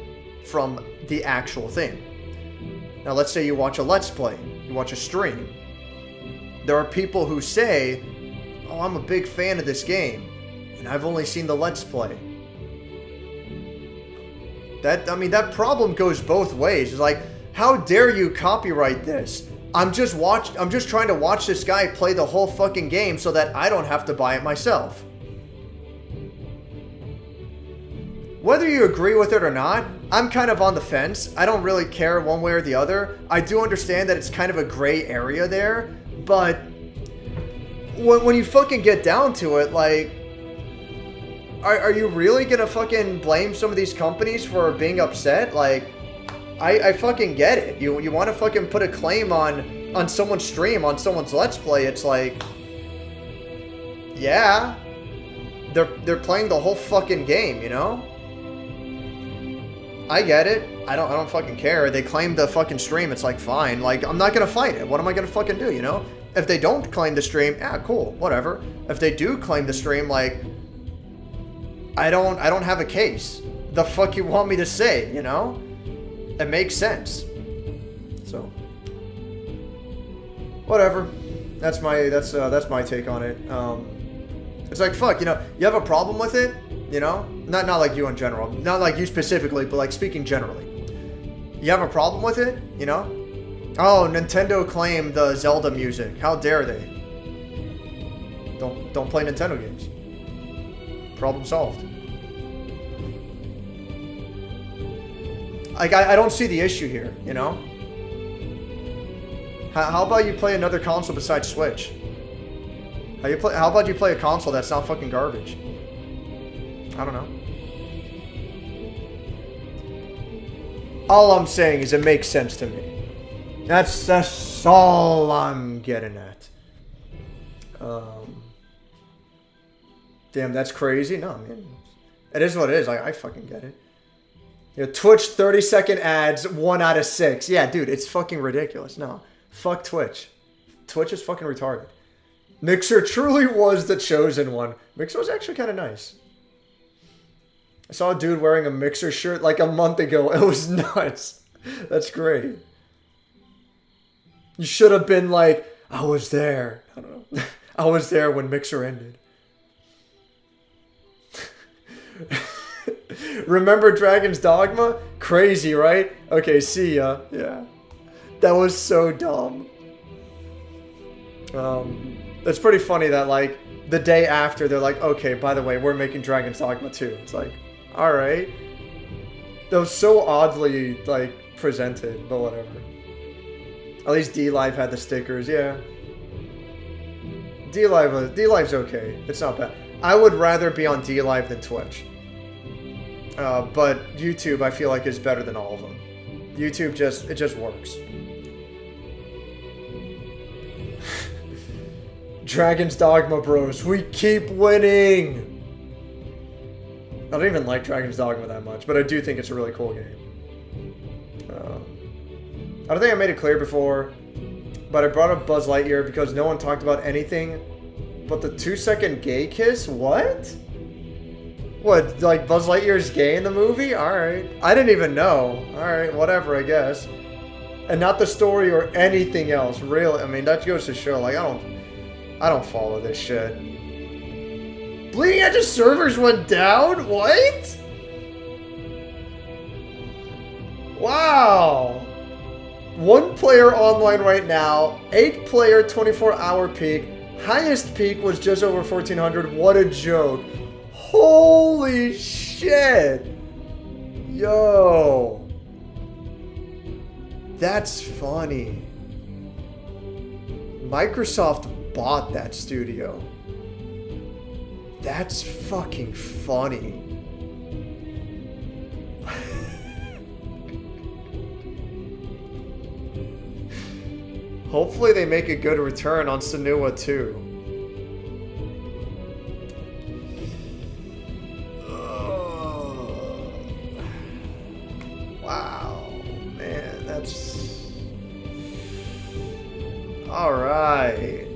from the actual thing. Now, let's say you watch a Let's Play, you watch a stream. There are people who say, oh, I'm a big fan of this game, and I've only seen the Let's Play. That problem goes both ways. It's like, how dare you copyright this? I'm just trying to watch this guy play the whole fucking game so that I don't have to buy it myself. Whether you agree with it or not, I'm kind of on the fence. I don't really care one way or the other. I do understand that it's kind of a gray area there, but when you fucking get down to it, like, are you really gonna fucking blame some of these companies for being upset? Like, I fucking get it. You want to fucking put a claim on someone's stream, on someone's Let's Play. It's like, yeah, they're playing the whole fucking game, you know? I get it. I don't fucking care. They claim the fucking stream. It's like, fine. Like, I'm not gonna fight it. What am I gonna fucking do, you know? If they don't claim the stream, yeah, cool, whatever. If they do claim the stream, like, I don't have a case. The fuck you want me to say, you know? It makes sense. So, whatever. That's my take on it. It's like, fuck, you know, you have a problem with it, you know? Not like you in general. Not like you specifically, but like speaking generally. You have a problem with it, you know? Oh, Nintendo claimed the Zelda music. How dare they? Don't play Nintendo games. Problem solved. Like, I don't see the issue here, you know? How about you play another console besides Switch? How about you play a console that's not fucking garbage? I don't know. All I'm saying is it makes sense to me. That's all I'm getting at. Damn, that's crazy. No, I mean, it is what it is. I fucking get it. You know, Twitch 30-second ads, 1 out of 6. Yeah, dude, it's fucking ridiculous. No, fuck Twitch. Twitch is fucking retarded. Mixer truly was the chosen one. Mixer was actually kind of nice. I saw a dude wearing a Mixer shirt like a month ago. It was nuts. That's great. You should have been like, I was there. I don't know. I was there when Mixer ended. Remember Dragon's Dogma? Crazy, right? Okay, see ya. Yeah. That was so dumb. It's pretty funny that, like, the day after, they're like, okay, by the way, we're making Dragon's Dogma 2. It's like, alright. That was so oddly, like, presented, but whatever. At least D-Live had the stickers, yeah. D-Live's okay. It's not bad. I would rather be on D-Live than Twitch. But YouTube, I feel like, is better than all of them. YouTube it just works. Dragon's Dogma bros, we keep winning! I don't even like Dragon's Dogma that much, but I do think it's a really cool game. I don't think I made it clear before. But I brought up Buzz Lightyear because no one talked about anything but the 2-second gay kiss. What? What, like Buzz Lightyear's gay in the movie? Alright. I didn't even know. Alright, whatever, I guess. And not the story or anything else, really. I mean, that goes to show, like, I don't follow this shit. Bleeding Edge's servers went down? What? Wow. 1 player online right now, 8 player 24-hour peak. Highest peak was just over 1,400. What a joke. Holy shit. Yo. That's funny. Microsoft bought that studio. That's fucking funny. Hopefully they make a good return on Senua too. Wow, man, that's... Alright.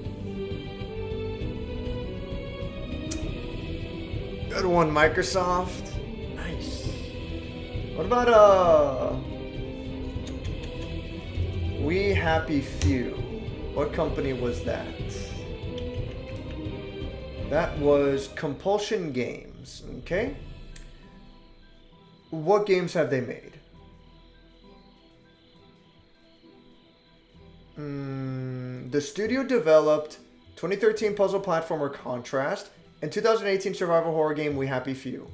Good one, Microsoft. Nice. What about, We Happy Few? What company was that? That was Compulsion Games, okay? What games have they made? The studio developed 2013 puzzle platformer Contrast and 2018 survival horror game We Happy Few.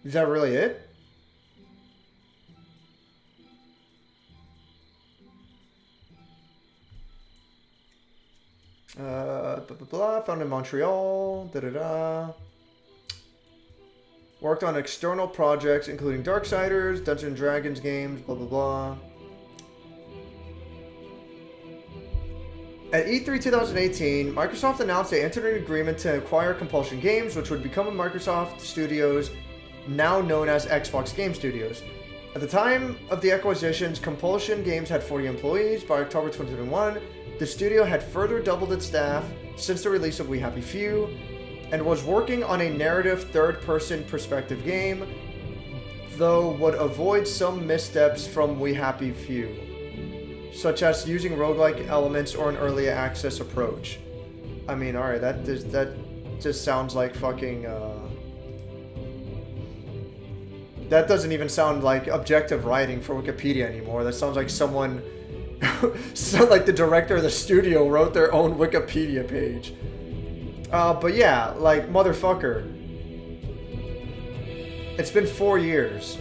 Is that really it? Blah, blah, blah, found in Montreal. Da da da. Worked on external projects including Darksiders, Dungeons and Dragons games, blah blah blah. At E3 2018, Microsoft announced they entered an agreement to acquire Compulsion Games, which would become a Microsoft Studios, now known as Xbox Game Studios. At the time of the acquisitions, Compulsion Games had 40 employees. By October 2021, the studio had further doubled its staff since the release of We Happy Few, and was working on a narrative third-person perspective game, though would avoid some missteps from We Happy Few, such as using roguelike elements or an early access approach. I mean, alright, that just sounds like fucking, that doesn't even sound like objective writing for Wikipedia anymore. That sounds like someone, like the director of the studio wrote their own Wikipedia page. But yeah, like, motherfucker. It's been 4 years.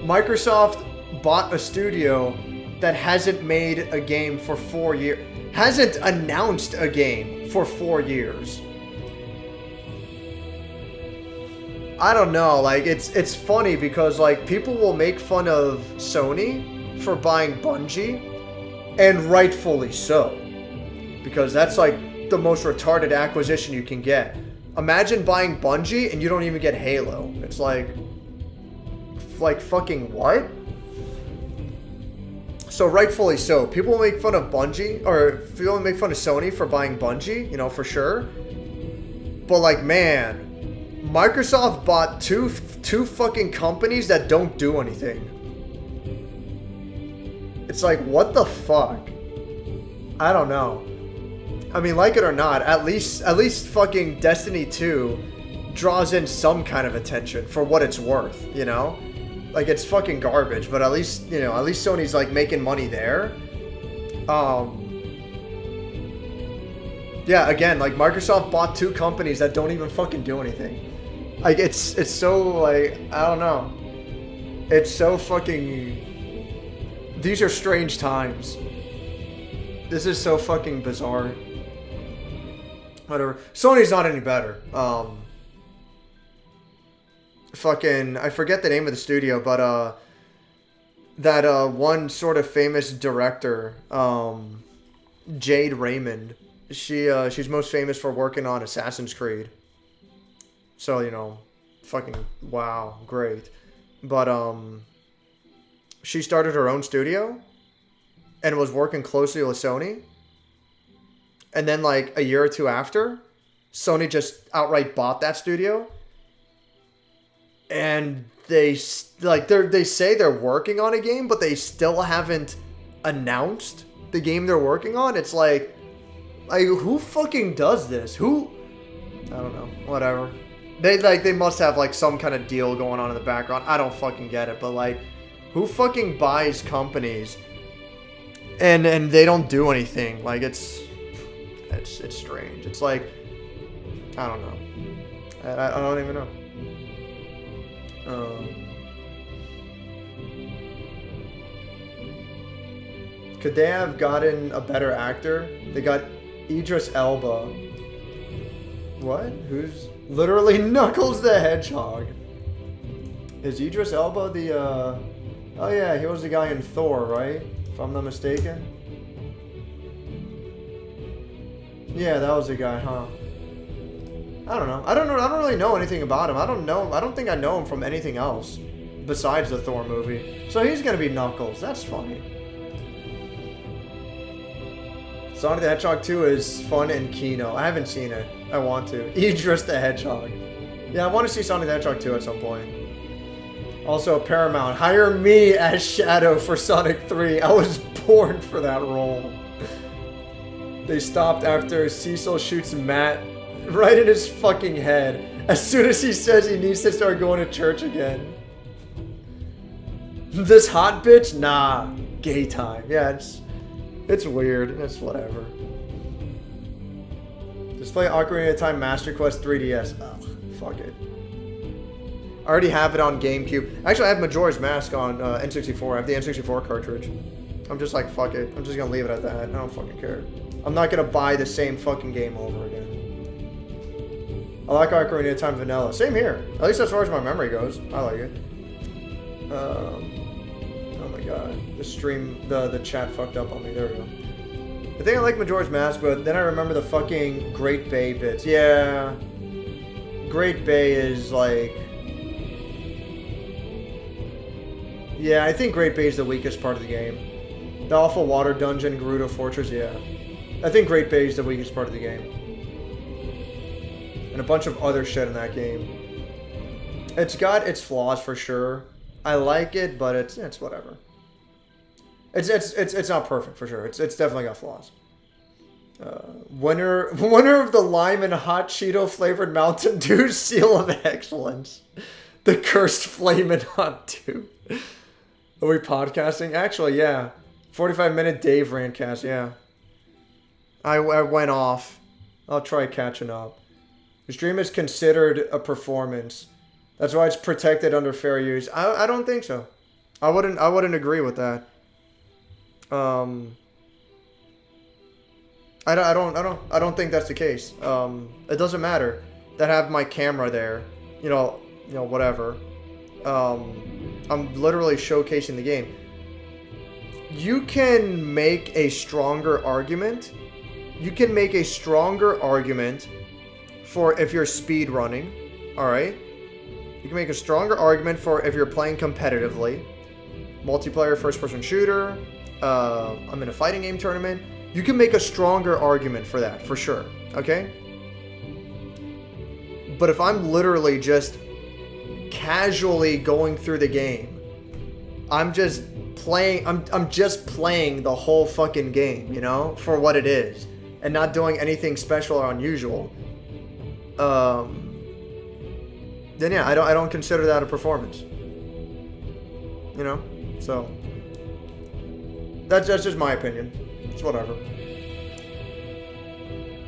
Microsoft bought a studio that hasn't made a game for 4 years. Hasn't announced a game for 4 years. I don't know, like, it's funny because, like, people will make fun of Sony for buying Bungie, and rightfully so. Because that's, like, the most retarded acquisition you can get. Imagine buying Bungie and you don't even get Halo. It's like fucking what? So rightfully so. People will make fun of Bungie, or people will make fun of Sony for buying Bungie, you know, for sure. But, like, man, Microsoft bought two fucking companies that don't do anything. It's like, what the fuck? I don't know. I mean, like it or not, at least fucking Destiny 2 draws in some kind of attention for what it's worth, you know? Like, it's fucking garbage, but at least, you know, at least Sony's, like, making money there. Yeah, again, like, Microsoft bought 2 companies that don't even fucking do anything. Like, it's so, like, I don't know. It's so fucking... These are strange times. This is so fucking bizarre. Whatever. Sony's not any better. Fucking, I forget the name of the studio, but that one sort of famous director, Jade Raymond. She's most famous for working on Assassin's Creed. So, you know, fucking wow, great. But she started her own studio and was working closely with Sony. And then like a year or two after, Sony just outright bought that studio. And they say they're working on a game, but they still haven't announced the game they're working on. It's like who fucking does this? Who? I don't know. Whatever. They must have like some kind of deal going on in the background. I don't fucking get it, but like, who fucking buys companies and they don't do anything? Like it's strange. It's like, I don't know. I don't even know. Could they have gotten a better actor? They got Idris Elba. What? Who's literally Knuckles the Hedgehog? Is Idris Elba the oh yeah, he was the guy in Thor, right? If I'm not mistaken. Yeah, that was the guy, huh? I don't know. I don't really know anything about him. I don't think I know him from anything else besides the Thor movie. So he's gonna be Knuckles. That's funny. Sonic the Hedgehog 2 is fun and kino. I haven't seen it. I want to. Idris the Hedgehog. Yeah, I want to see Sonic the Hedgehog 2 at some point. Also, Paramount, hire me as Shadow for Sonic 3. I was born for that role. They stopped after Cecil shoots Matt right in his fucking head as soon as he says he needs to start going to church again. This hot bitch? Nah. Gay time. Yeah, it's weird. It's whatever. Just play Ocarina of Time Master Quest 3DS. Oh, fuck it. I already have it on GameCube. Actually, I have Majora's Mask on N64. I have the N64 cartridge. I'm just like, fuck it. I'm just gonna leave it at that. I don't fucking care. I'm not gonna buy the same fucking game over again. I like Ocarina of Time Vanilla. Same here. At least as far as my memory goes. I like it. Oh my god. The stream, the chat fucked up on me. There we go. I think I like Majora's Mask, but then I remember the fucking Great Bay bits. Yeah. Great Bay is like... Yeah, I think Great Bay is the weakest part of the game. The awful water dungeon, Gerudo Fortress, yeah. I think Great Bay is the weakest part of the game. And a bunch of other shit in that game. It's got its flaws for sure. I like it, but it's whatever. It's not perfect for sure. It's definitely got flaws. Winner of the lime and hot Cheeto flavored Mountain Dew seal of excellence. The cursed flamin' hot Dew. Are we podcasting? Actually, yeah. 45-minute Dave rantcast, yeah. I went off. I'll try catching up. The stream is considered a performance. That's why it's protected under fair use. I don't think so. I wouldn't agree with that. I don't think that's the case. It doesn't matter that I have my camera there. You know, whatever. I'm literally showcasing the game. You can make a stronger argument. You can make a stronger argument for if you're speed running. All right. You can make a stronger argument for if you're playing competitively. Multiplayer first-person shooter. I'm in a fighting game tournament. You can make a stronger argument for that, for sure. Okay? But if I'm literally just casually going through the game, I'm just playing the whole fucking game, you know, for what it is, and not doing anything special or unusual. Then yeah, I don't consider that a performance. You know? So that's just my opinion. It's whatever.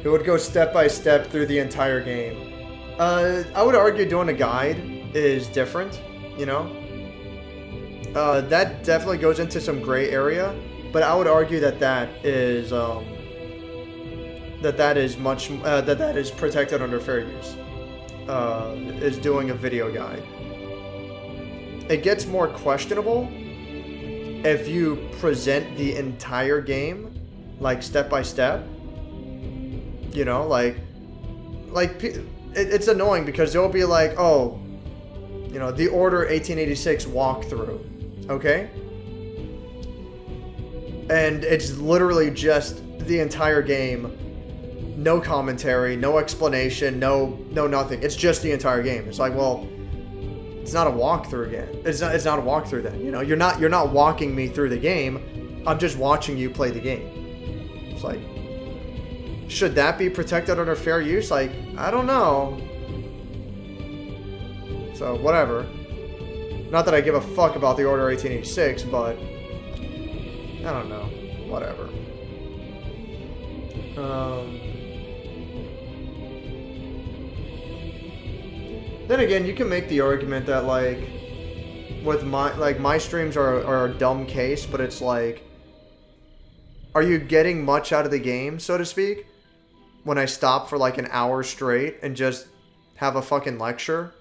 Who would go step by step through the entire game? I would argue doing a guide is different, you know? That definitely goes into some gray area, but I would argue that is protected under fair use. Is doing a video guide. It gets more questionable if you present the entire game, like step by step. You know, like it's annoying because they'll be like, oh, You know, the Order 1886 walkthrough. Okay? And it's literally just the entire game. No commentary, no explanation, no nothing. It's just the entire game. It's like, well, it's not a walkthrough again. It's not a walkthrough then. You know, you're not walking me through the game. I'm just watching you play the game. It's like, should that be protected under fair use? Like, I don't know. So, whatever. Not that I give a fuck about the Order 1886, but I don't know. Whatever. Then again, you can make the argument that, like, with my streams are a dumb case, but it's like, are you getting much out of the game, so to speak, when I stop for like an hour straight and just have a fucking lecture?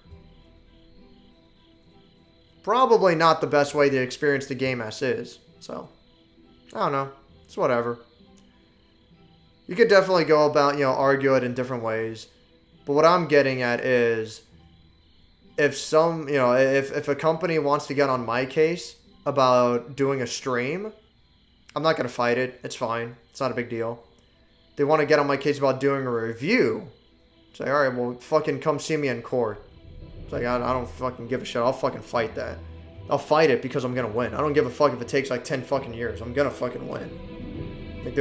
Probably not the best way to experience the game as is. So, I don't know. It's whatever. You could definitely go about, you know, argue it in different ways. But what I'm getting at is, if a company wants to get on my case about doing a stream, I'm not going to fight it. It's fine. It's not a big deal. They want to get on my case about doing a review. It's like, alright, well, fucking come see me in court. It's like, I don't fucking give a shit. I'll fucking fight that. I'll fight it because I'm going to win. I don't give a fuck if it takes like 10 fucking years. I'm going to fucking win. Like,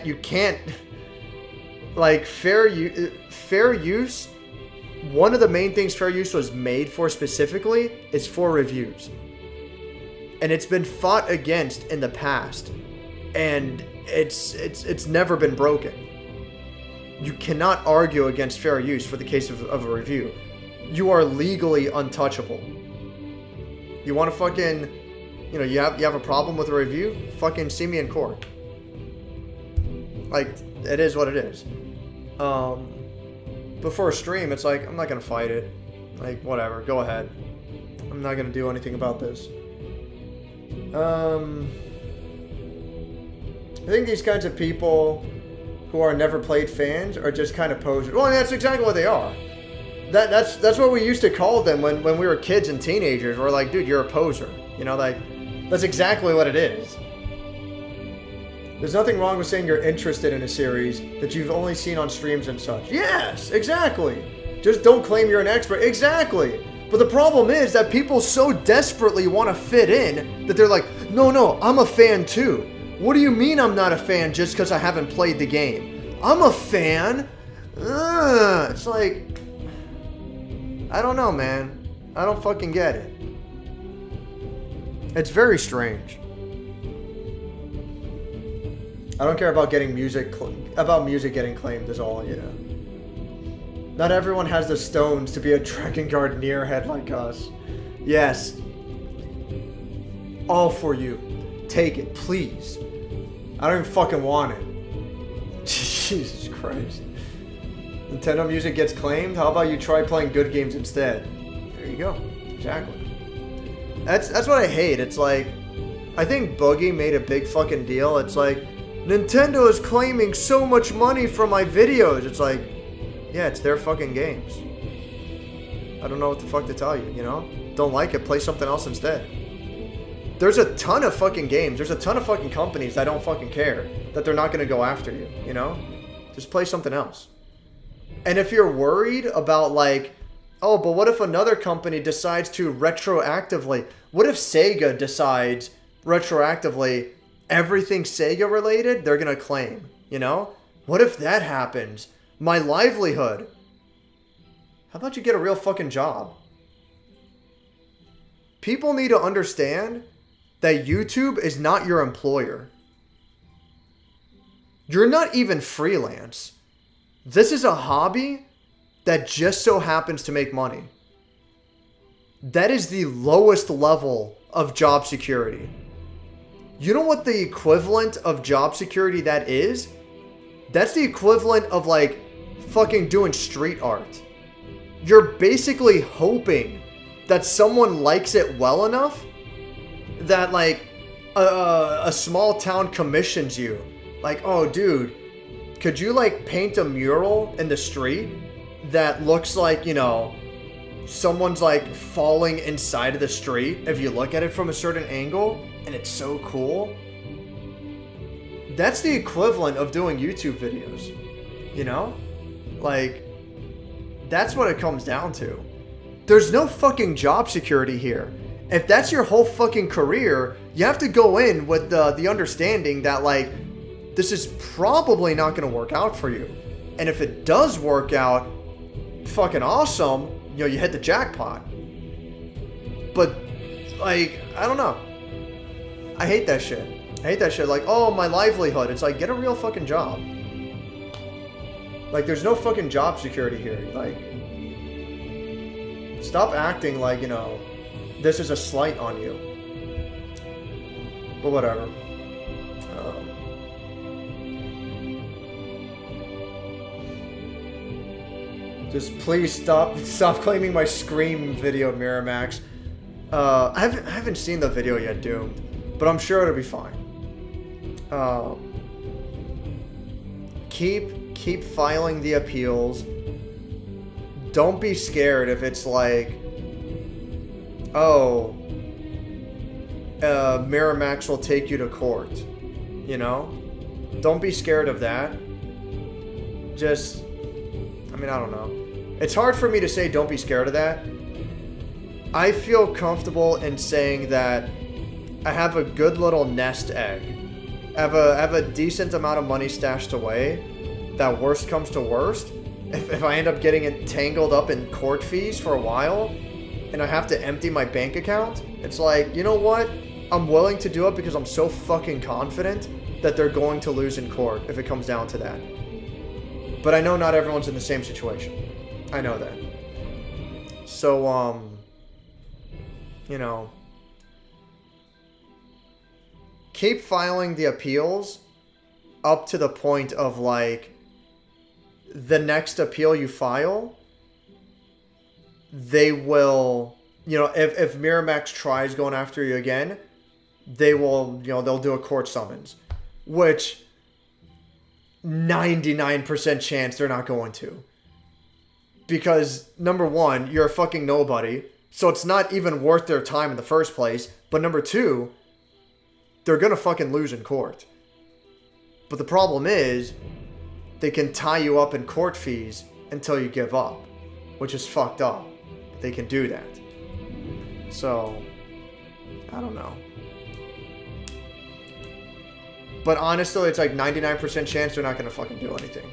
you can't, like, fair use, one of the main things fair use was made for specifically is for reviews. And it's been fought against in the past. And it's never been broken. You cannot argue against fair use for the case of a review. You are legally untouchable. You want to fucking, you know, you have a problem with a review? Fucking see me in court. Like, it is what it is. But for a stream, it's like, I'm not going to fight it. Like, whatever, go ahead. I'm not going to do anything about this. I think these kinds of people who are never played fans are just kind of posers. Well, that's exactly what they are. That's what we used to call them when we were kids and teenagers. We're like, dude, you're a poser. You know, like, that's exactly what it is. There's nothing wrong with saying you're interested in a series that you've only seen on streams and such. Yes, exactly. Just don't claim you're an expert. Exactly. But the problem is that people so desperately want to fit in that they're like, no, I'm a fan too. What do you mean I'm not a fan just because I haven't played the game? I'm a fan. It's like, I don't know, man. I don't fucking get it. It's very strange. I don't care about getting music getting claimed is all, you know. Not everyone has the stones to be a Drakengard Nearhead like us. Yes. All for you. Take it, please. I don't even fucking want it. Jesus Christ. Nintendo music gets claimed? How about you try playing good games instead? There you go. Exactly. That's what I hate. It's like, I think Boogie made a big fucking deal. It's like, Nintendo is claiming so much money from my videos. It's like, yeah, it's their fucking games. I don't know what the fuck to tell you, you know? Don't like it, play something else instead. There's a ton of fucking games. There's a ton of fucking companies that don't fucking care. That they're not going to go after you, you know? Just play something else. And if you're worried about like, oh, but what if another company decides to retroactively... What if Sega decides retroactively everything Sega related, they're going to claim, you know? What if that happens? My livelihood. How about you get a real fucking job? People need to understand that YouTube is not your employer. You're not even freelance. This is a hobby that just so happens to make money. That is the lowest level of job security. You know what the equivalent of job security that is? That's the equivalent of like fucking doing street art. You're basically hoping that someone likes it well enough that like a small town commissions you. Like, oh dude, could you like paint a mural in the street that looks like, you know, someone's like falling inside of the street if you look at it from a certain angle, and it's so cool. That's the equivalent of doing YouTube videos, you know? Like, that's what it comes down to. There's no fucking job security here. If that's your whole fucking career, you have to go in with the understanding that, like, this is probably not going to work out for you. And if it does work out, fucking awesome, you know, you hit the jackpot. But, like, I don't know. I hate that shit. I hate that shit. Like, oh, my livelihood. It's like, get a real fucking job. Like, there's no fucking job security here. Like, stop acting like, you know, this is a slight on you. But whatever. Just please stop claiming my Scream video, Miramax. I haven't seen the video yet, Doomed, but I'm sure it'll be fine. Keep filing the appeals. Don't be scared if it's like, oh, Miramax will take you to court. You know? Don't be scared of that. Just, I mean, I don't know. It's hard for me to say don't be scared of that. I feel comfortable in saying that I have a good little nest egg. I have a decent amount of money stashed away. That worst comes to worst. If I end up getting entangled up in court fees for a while and I have to empty my bank account, it's like, you know what? I'm willing to do it because I'm so fucking confident that they're going to lose in court if it comes down to that. But I know not everyone's in the same situation. I know that. So, you know, keep filing the appeals up to the point of, like, the next appeal you file, they will, you know, if Miramax tries going after you again, they will, you know, they'll do a court summons, which 99% chance they're not going to. Because, number one, you're a fucking nobody, so it's not even worth their time in the first place. But number two, they're gonna fucking lose in court. But the problem is, they can tie you up in court fees until you give up, which is fucked up. They can do that. So, I don't know. But honestly, it's like 99% chance they're not gonna fucking do anything.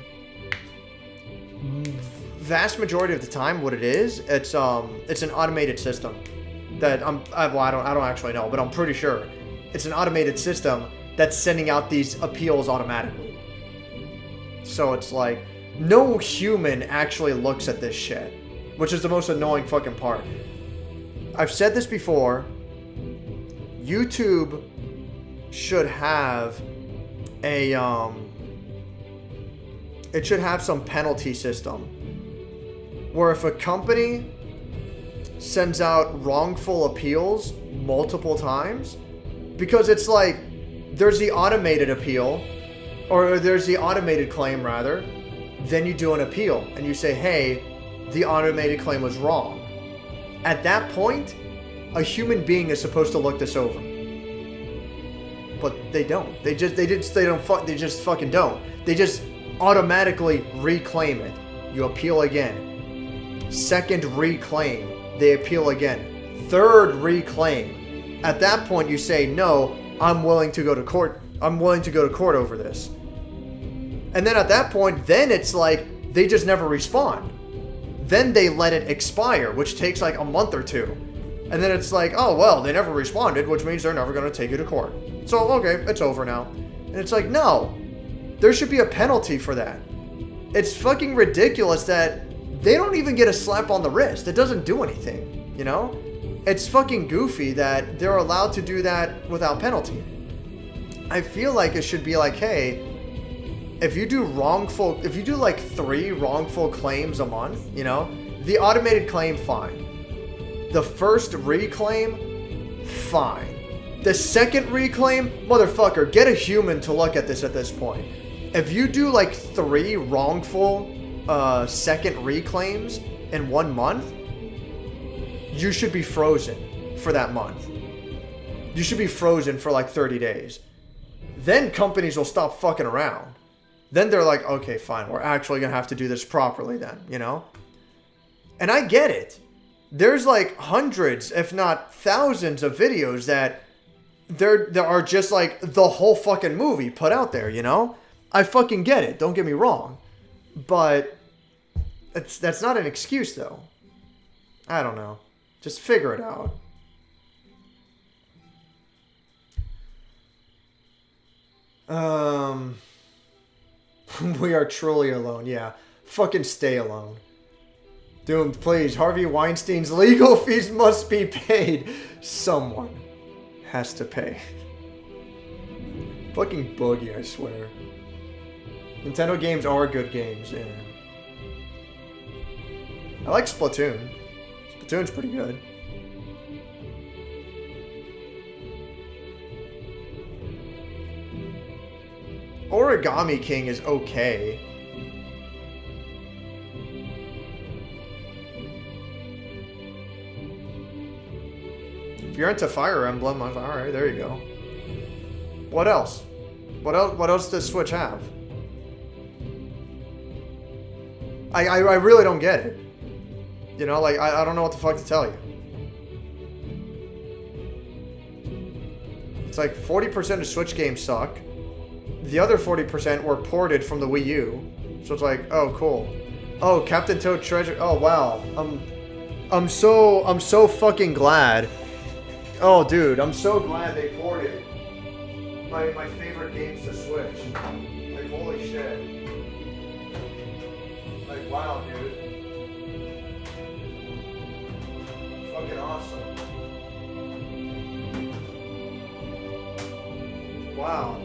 Vast majority of the time, what it is, it's an automated system that I don't actually know, but I'm pretty sure it's an automated system that's sending out these appeals automatically. So it's like no human actually looks at this shit, which is the most annoying fucking part. I've said this before. YouTube should have a it should have some penalty system where if a company sends out wrongful appeals multiple times, because it's like there's the automated appeal, or there's the automated claim rather, then you do an appeal and you say, hey, the automated claim was wrong. At that point, a human being is supposed to look this over. But they don't. They just fucking don't. They just automatically reclaim it. You appeal again. Second reclaim, they appeal again. Third reclaim. At that point, you say, no, I'm willing to go to court. I'm willing to go to court over this. And then at that point, then it's like they just never respond. Then they let it expire, which takes like a month or two. And then it's like, oh, well, they never responded, which means they're never going to take you to court. So, okay, it's over now. And it's like, no, there should be a penalty for that. It's fucking ridiculous that they don't even get a slap on the wrist. It doesn't do anything, you know? It's fucking goofy that they're allowed to do that without penalty. I feel like it should be like, hey, if you do like 3 wrongful claims a month, you know, the automated claim, fine. The first reclaim, fine. The second reclaim, motherfucker, get a human to look at this point. If you do like 3 wrongful second reclaims in 1 month, you should be frozen for that month. You should be frozen for like 30 days. Then companies will stop fucking around. Then they're like, okay, fine, we're actually going to have to do this properly then, you know? And I get it. There's like hundreds, if not thousands of videos that there are just like the whole fucking movie put out there, you know? I fucking get it, don't get me wrong. But that's not an excuse though. I don't know. Just figure it out. We are truly alone, yeah. Fucking stay alone. Doomed, please. Harvey Weinstein's legal fees must be paid. Someone has to pay. Fucking boogie, I swear. Nintendo games are good games, yeah. I like Splatoon. Splatoon's pretty good. Origami King is okay. If you're into Fire Emblem, I'm like, alright, there you go. What else? What else does Switch have? I really don't get it. You know, like, I don't know what the fuck to tell you. It's like 40% of Switch games suck. The other 40% were ported from the Wii U. So it's like, oh, cool. Oh, Captain Toad Treasure. Oh, wow. I'm so fucking glad. Oh, dude, I'm so glad they ported my favorite games to Switch. Like, holy shit. Like, wow, dude. Fucking awesome. Wow.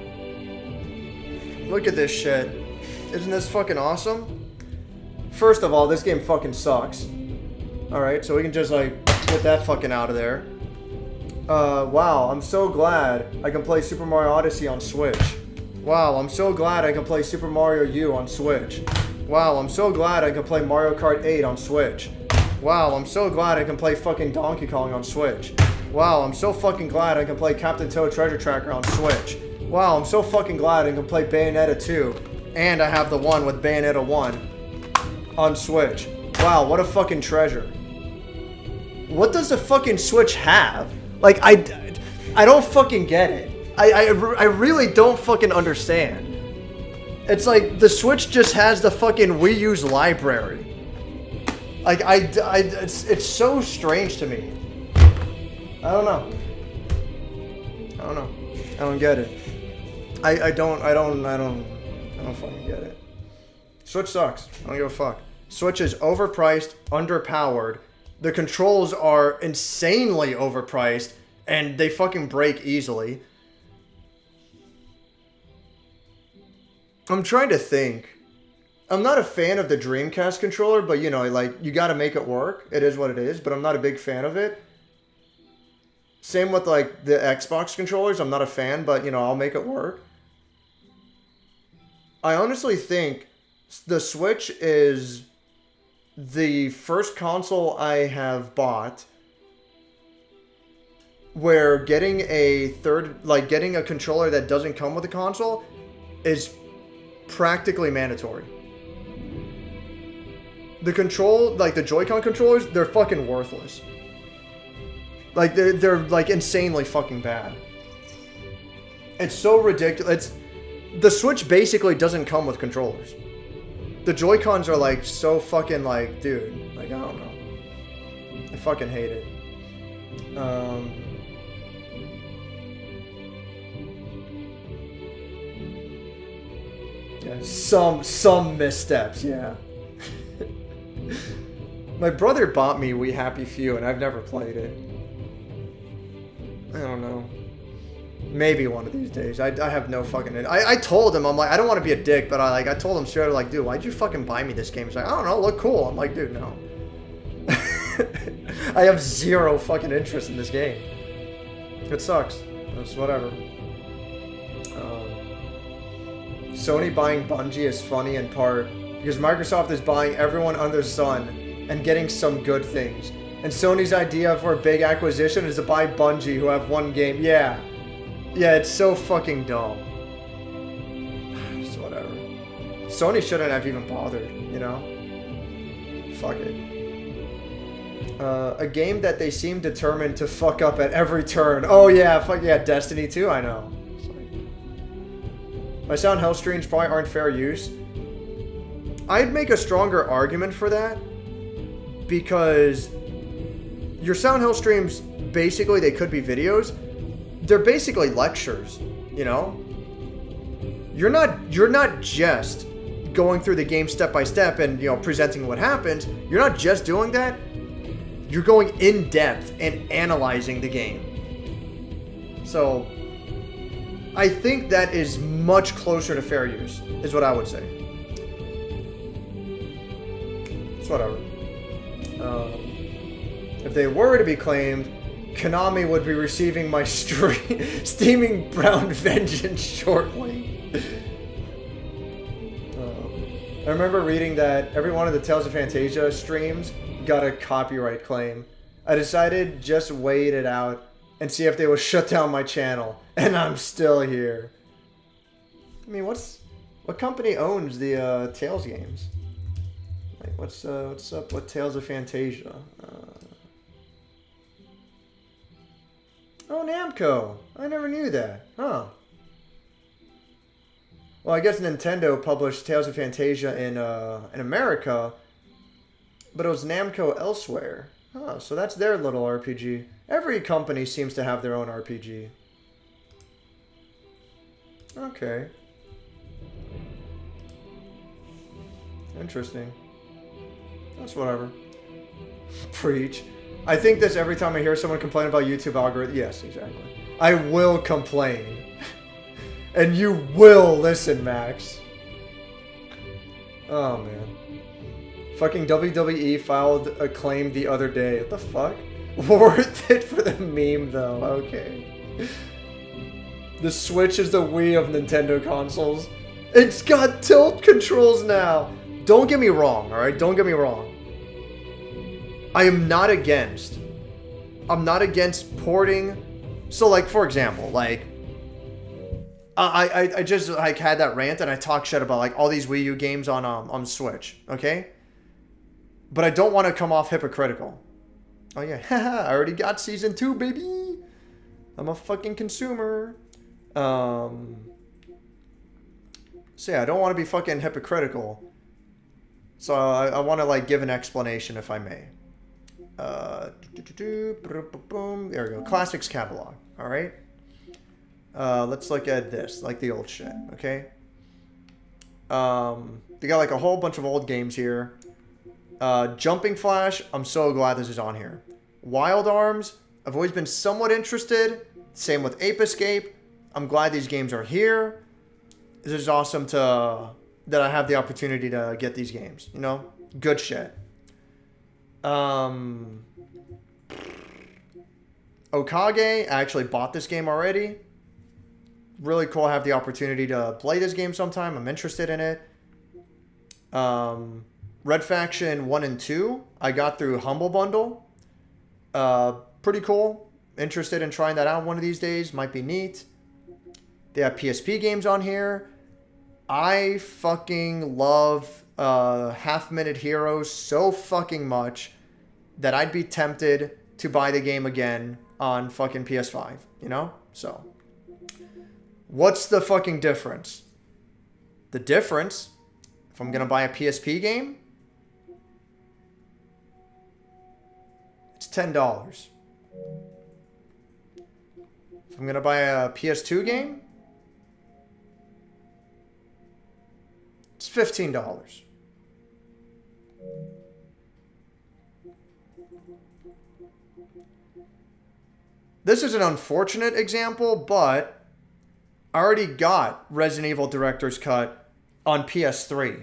Look at this shit. Isn't this fucking awesome? First of all, this game fucking sucks. Alright, so we can just, like, get that fucking out of there. Wow, I'm so glad I can play Super Mario Odyssey on Switch. Wow, I'm so glad I can play Super Mario U on Switch. Wow, I'm so glad I can play Mario Kart 8 on Switch. Wow, I'm so glad I can play fucking Donkey Kong on Switch. Wow, I'm so fucking glad I can play Captain Toad Treasure Tracker on Switch. Wow, I'm so fucking glad I can play Bayonetta 2. And I have the one with Bayonetta 1 on Switch. Wow, what a fucking treasure. What does the fucking Switch have? Like, I don't fucking get it. I really don't fucking understand. It's like the Switch just has the fucking Wii U's library. Like, it's so strange to me. I don't know. I don't get it. I don't fucking get it. Switch sucks. I don't give a fuck. Switch is overpriced, underpowered. The controls are insanely overpriced, and they fucking break easily. I'm trying to think. I'm not a fan of the Dreamcast controller, but you know, like, you gotta make it work. It is what it is, but I'm not a big fan of it. Same with, like, the Xbox controllers. I'm not a fan, but, you know, I'll make it work. I honestly think the Switch is the first console I have bought where getting a controller that doesn't come with a console is practically mandatory. The the Joy-Con controllers, they're fucking worthless. Like, they're like insanely fucking bad. It's so ridiculous. The Switch basically doesn't come to controllers. The Joy-Cons are like so fucking like, dude, like, I don't know. I fucking hate it. Yeah, some missteps, yeah. My brother bought me We Happy Few and I've never played it. I don't know. Maybe one of these days. I have no fucking... I told him, I'm like, I don't want to be a dick, but I told him straight, like, dude, why'd you fucking buy me this game? He's like, I don't know, look cool. I'm like, dude, no. I have zero fucking interest in this game. It sucks. It's whatever. Sony buying Bungie is funny in part because Microsoft is buying everyone under the sun and getting some good things. And Sony's idea for a big acquisition is to buy Bungie, who have one game. Yeah. Yeah, it's so fucking dumb. Just whatever. Sony shouldn't have even bothered, you know? Fuck it. A game that they seem determined to fuck up at every turn. Oh yeah, fuck yeah, Destiny 2, I know. My Sound Hell streams probably aren't fair use. I'd make a stronger argument for that, because your Sound Hell streams, basically, they could be videos. They're basically lectures, you know? You're not just going through the game step by step and, you know, presenting what happens. You're not just doing that. You're going in depth and analyzing the game. So I think that is much closer to fair use, is what I would say. It's whatever. If they were to be claimed, Konami would be receiving my steaming brown vengeance shortly. I remember reading that every one of the Tales of Fantasia streams got a copyright claim. I decided just wait it out and see if they will shut down my channel, and I'm still here. I mean, what company owns the Tales games? Like, what's up with Tales of Fantasia? Oh, Namco. I never knew that. Huh. Well, I guess Nintendo published Tales of Fantasia in America, but it was Namco elsewhere. Huh, so that's their little RPG. Every company seems to have their own RPG. Okay. Interesting. That's whatever. Preach. I think this every time I hear someone complain about YouTube algorithm. Yes, exactly. I will complain. And you will listen, Max. Oh, man. Fucking WWE filed a claim the other day. What the fuck? Worth it for the meme, though. Okay. The Switch is the Wii of Nintendo consoles. It's got tilt controls now. Don't get me wrong, alright? Don't get me wrong. I'm not against porting. So, like, for example, like, I just, like, had that rant and I talk shit about, like, all these Wii U games on Switch, okay? But I don't want to come off hypocritical. Oh, yeah, I already got Season 2, baby! I'm a fucking consumer. So, yeah, I don't want to be fucking hypocritical. So, I want to, like, give an explanation, if I may. There we go. Classics catalog. All right. Let's look at this, like the old shit. Okay. They got like a whole bunch of old games here. Jumping Flash. I'm so glad this is on here. Wild Arms. I've always been somewhat interested. Same with Ape Escape. I'm glad these games are here. This is awesome that I have the opportunity to get these games. You know, good shit. Okage, I actually bought this game already. Really cool. I have the opportunity to play this game sometime. I'm interested in it. Red Faction 1 and 2, I got through Humble Bundle. Pretty cool. Interested in trying that out one of these days. Might be neat. They have PSP games on here. I fucking love Half Minute Heroes so fucking much that I'd be tempted to buy the game again on fucking PS5, you know? So, what's the fucking difference? The difference, if I'm gonna buy a PSP game, it's $10. If I'm gonna buy a PS2 game, it's $15. This is an unfortunate example, but I already got Resident Evil Director's Cut on PS3.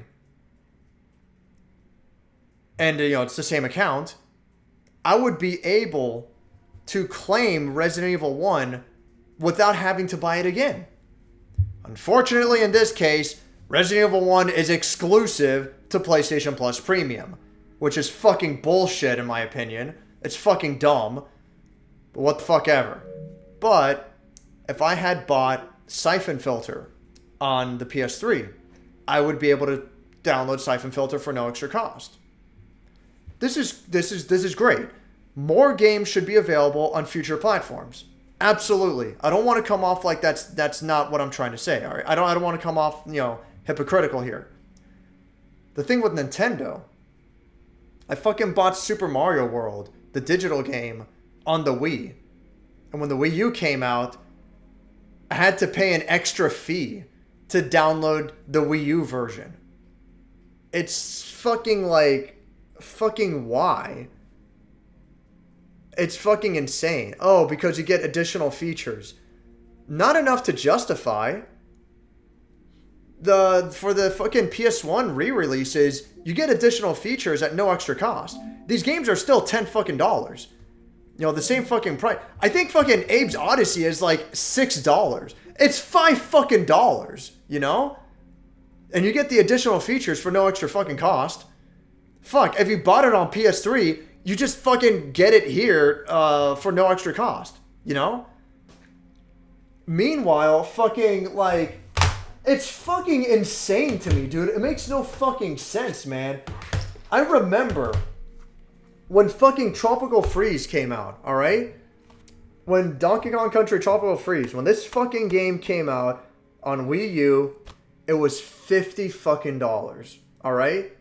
And, you know, it's the same account. I would be able to claim Resident Evil 1 without having to buy it again. Unfortunately, in this case, Resident Evil 1 is exclusive to PlayStation Plus Premium, which is fucking bullshit in my opinion, It's fucking dumb. But what the fuck ever. But if I had bought Siphon Filter on the PS3, I would be able to download Siphon Filter for no extra cost. This is great. More games should be available on future platforms. Absolutely. I don't want to come off like that's not what I'm trying to say. All right. I don't want to come off, hypocritical here. The thing with Nintendo, I fucking bought Super Mario World, the digital game, on the Wii. And when the Wii U came out, I had to pay an extra fee to download the Wii U version. It's fucking why? It's fucking insane. Oh, because you get additional features. Not enough to justify. For the fucking PS1 re-releases, you get additional features at no extra cost. These games are still $10 fucking dollars. The same fucking price. I think fucking Abe's Odyssey is like $6. It's $5 fucking dollars, And you get the additional features for no extra fucking cost. Fuck, if you bought it on PS3, you just fucking get it here for no extra cost, Meanwhile, fucking, it's fucking insane to me, dude. It makes no fucking sense, man. I remember when fucking Tropical Freeze came out, alright? When Donkey Kong Country Tropical Freeze, when this fucking game came out on Wii U, it was $50 fucking dollars, alright?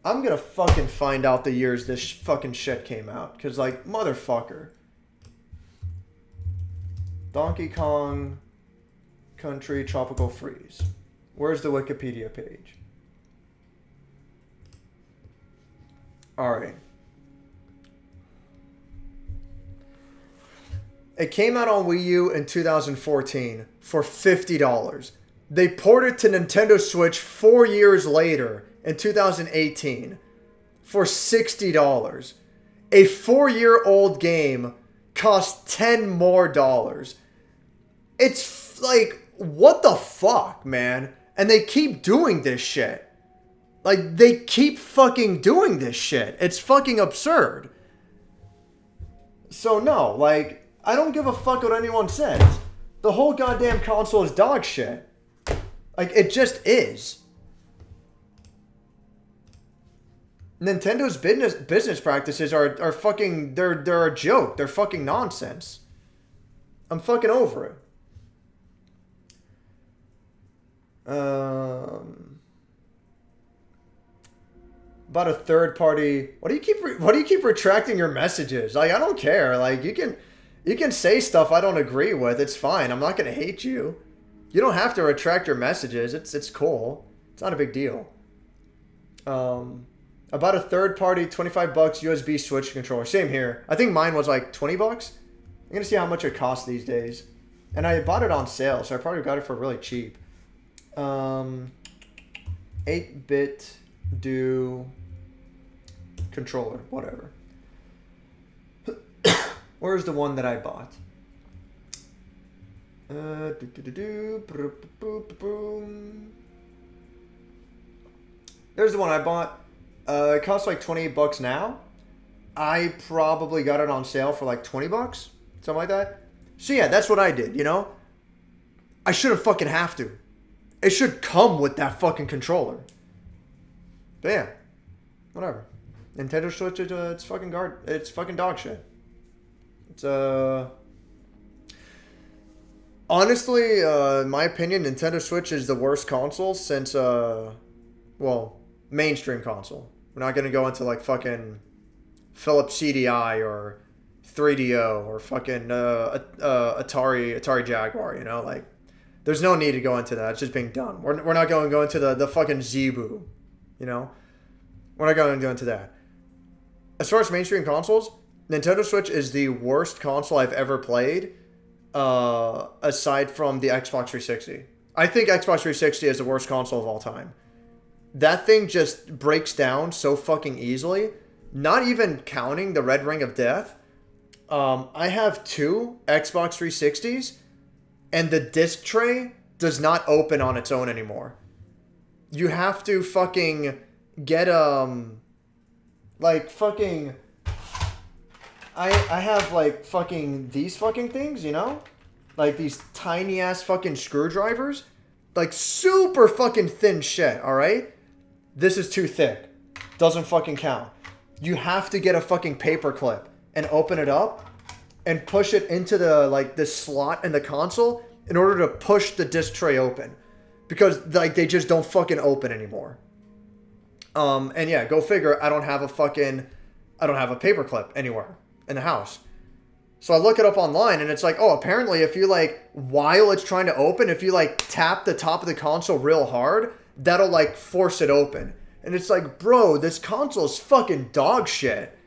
I'm gonna fucking find out the years this fucking shit came out. Because, motherfucker. Donkey Kong Country Tropical Freeze. Where's the Wikipedia page? Alright. It came out on Wii U in 2014 for $50. They ported to Nintendo Switch 4 years later in 2018 for $60. A 4-year-old game cost $10 more. It's what the fuck, man? And they keep doing this shit. They keep fucking doing this shit. It's fucking absurd. So no, I don't give a fuck what anyone says. The whole goddamn console is dog shit. It just is. Nintendo's business practices are fucking, they're a joke. They're fucking nonsense. I'm fucking over it. About a third party. Why do you keep retracting your messages? I don't care. You can say stuff I don't agree with. It's fine. I'm not gonna hate you. You don't have to retract your messages. It's cool. It's not a big deal. About a third party, $25 USB Switch controller. Same here. I think mine was $20. I'm gonna see how much it costs these days. And I bought it on sale, so I probably got it for really cheap. 8-bit do controller, whatever. Where's the one that I bought? There's the one I bought. It costs $28 now. I probably got it on sale for $20, something like that. So yeah, that's what I did, I shouldn't fucking have to. It should come with that fucking controller. But yeah, whatever. Nintendo Switch, it's fucking it's fucking dog shit. It's honestly, in my opinion, Nintendo Switch is the worst console since mainstream console. We're not gonna go into fucking Philips CDI or 3DO or fucking Atari Jaguar. There's no need to go into that. It's just being done. We're not going to go into the fucking Zebu, We're not going to go into that. As far as mainstream consoles, Nintendo Switch is the worst console I've ever played, aside from the Xbox 360. I think Xbox 360 is the worst console of all time. That thing just breaks down so fucking easily. Not even counting the Red Ring of Death. I have 2 Xbox 360s, and the disc tray does not open on its own anymore. You have to fucking get Like, fucking... I have, like, fucking these fucking things, you know? Like, these tiny-ass fucking screwdrivers. Like, super fucking thin shit, alright? This is too thick. Doesn't fucking count. You have to get a fucking paper clip and open it up and push it into the, like, this slot in the console in order to push the disc tray open. Because, like, they just don't fucking open anymore. And yeah, go figure, I don't have a paper clip anywhere in the house. So I look it up online and it's like, oh, apparently if you like, while it's trying to open, if you like tap the top of the console real hard, that'll like force it open. And it's like, bro, this console's fucking dog shit.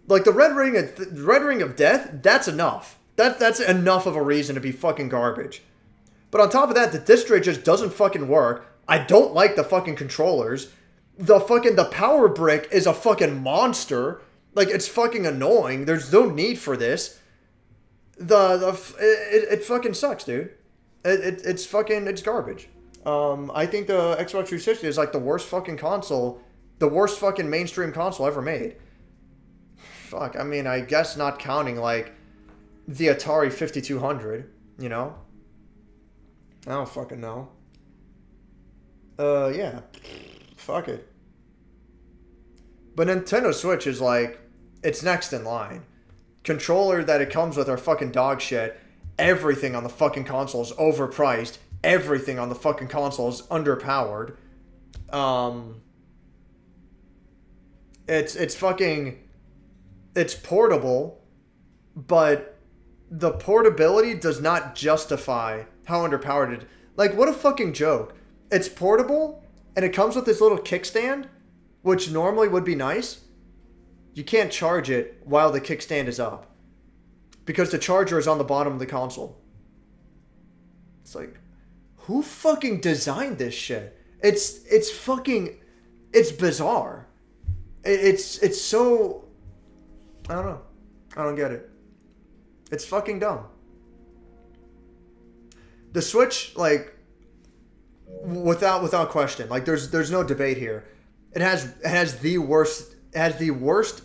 Like the red ring of death, that's enough. That's enough of a reason to be fucking garbage. But on top of that, the disc tray just doesn't fucking work. I don't like the fucking controllers. The power brick is a fucking monster. Like, it's fucking annoying. There's no need for this. It fucking sucks, dude. It's garbage. I think the Xbox 360 is like the worst fucking console, the worst fucking mainstream console ever made. Fuck, I mean, I guess not counting like the Atari 5200, you know? I don't fucking know. Yeah. Fuck it. But Nintendo Switch is like, it's next in line. Controller that it comes with are fucking dog shit. Everything on the fucking console is overpriced. Everything on the fucking console is underpowered. It's portable, but the portability does not justify how underpowered it is. Like, what a fucking joke. It's portable, and it comes with this little kickstand, which normally would be nice. You can't charge it while the kickstand is up, because the charger is on the bottom of the console. It's like, who fucking designed this shit? It's bizarre. It's so, I don't know. I don't get it. It's fucking dumb. The Switch, like, without question, like there's no debate here. It has the worst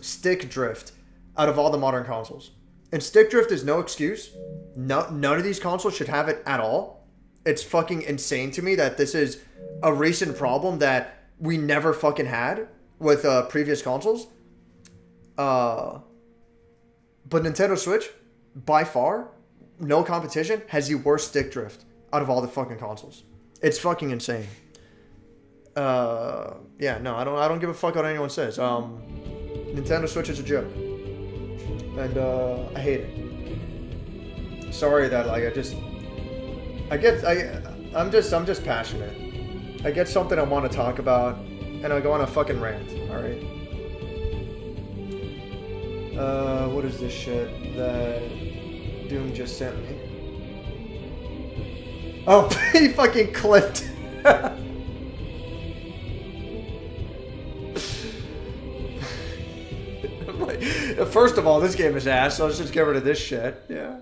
stick drift out of all the modern consoles. And stick drift is no excuse. None of these consoles should have it at all. It's fucking insane to me that this is a recent problem that we never fucking had with previous consoles. But Nintendo Switch, by far, no competition, has the worst stick drift out of all the fucking consoles. It's fucking insane. Yeah, no, I don't give a fuck what anyone says. Nintendo Switch is a joke. And I hate it. Sorry that like I'm just passionate. I get something I want to talk about and I go on a fucking rant, alright? What is this shit that Doom just sent me? Oh, he fucking clipped. First of all, this game is ass, so let's just get rid of this shit. Yeah.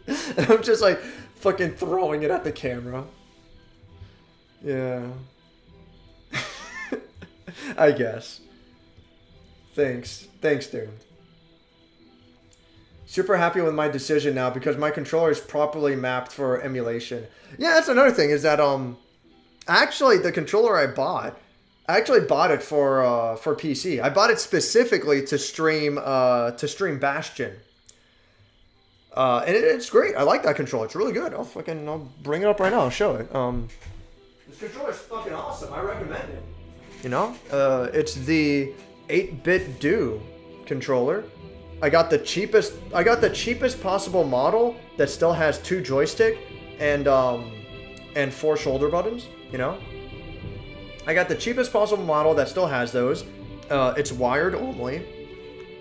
And I'm just like fucking throwing it at the camera. Yeah. I guess. Thanks, dude. Super happy with my decision now because my controller is properly mapped for emulation. Yeah, that's another thing is that actually the controller I bought it for PC. I bought it specifically to stream Bastion. And it's great. I like that controller. It's really good. I'll bring it up right now. I'll show it. This controller is fucking awesome. I recommend it. You know, it's the 8-bit Do controller. I got the cheapest possible model that still has 2 joystick and 4 shoulder buttons. You know, I got the cheapest possible model that still has those. It's wired only.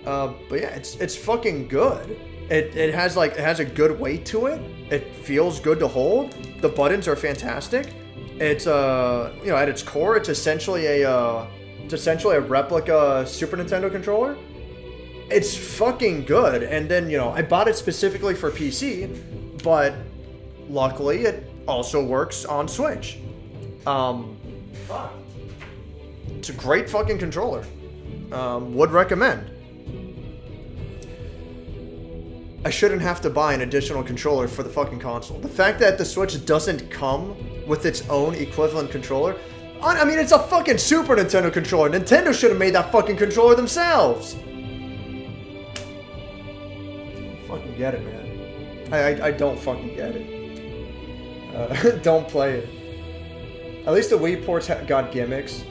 But yeah, it's fucking good. It has a good weight to it. It feels good to hold. The buttons are fantastic. It's at its core, it's essentially a replica Super Nintendo controller. It's fucking good. And then, I bought it specifically for PC, but luckily it also works on Switch. Fuck. It's a great fucking controller. Would recommend. I shouldn't have to buy an additional controller for the fucking console. The fact that the Switch doesn't come with its own equivalent controller. I mean, it's a fucking Super Nintendo controller. Nintendo should have made that fucking controller themselves. Fucking get it, man. I don't fucking get it. Don't play it. At least the Wii ports got gimmicks.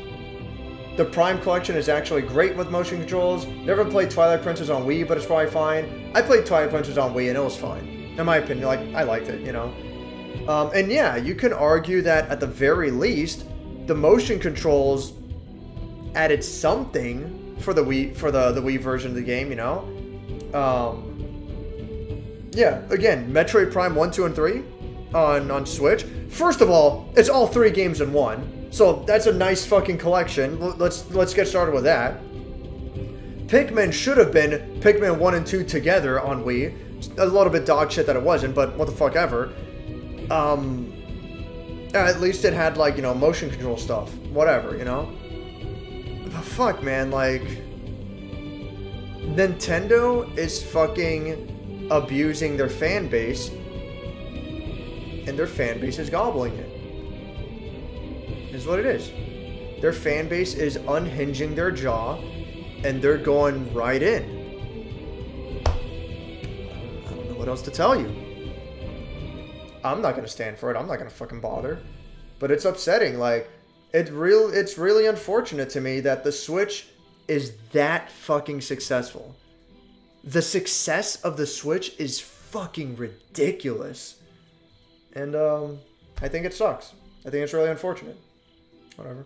The Prime Collection is actually great with motion controls. Never played Twilight Princess on Wii, but it's probably fine. I played Twilight Princess on Wii and it was fine. In my opinion, like, I liked it, you know. And yeah, you can argue that at the very least, the motion controls added something for the Wii, for the Wii version of the game, you know. Yeah, again, Metroid Prime 1, 2, and 3 on Switch. First of all, it's all 3 games in one. So that's a nice fucking collection. Let's get started with that. Pikmin should have been Pikmin 1 and 2 together on Wii. A little bit dog shit that it wasn't, but what the fuck ever. At least it had, like, you know, motion control stuff. Whatever, you know? But fuck, man, like... Nintendo is fucking abusing their fan base. And their fan base is gobbling it. Is what it is. Their fan base is unhinging their jaw, and they're going right in. I don't know what else to tell you. I'm not gonna stand for it. I'm not gonna fucking bother. But it's upsetting. Like, it's really unfortunate to me that the Switch is that fucking successful. The success of the Switch is fucking ridiculous. And I think it sucks. I think it's really unfortunate. Whatever.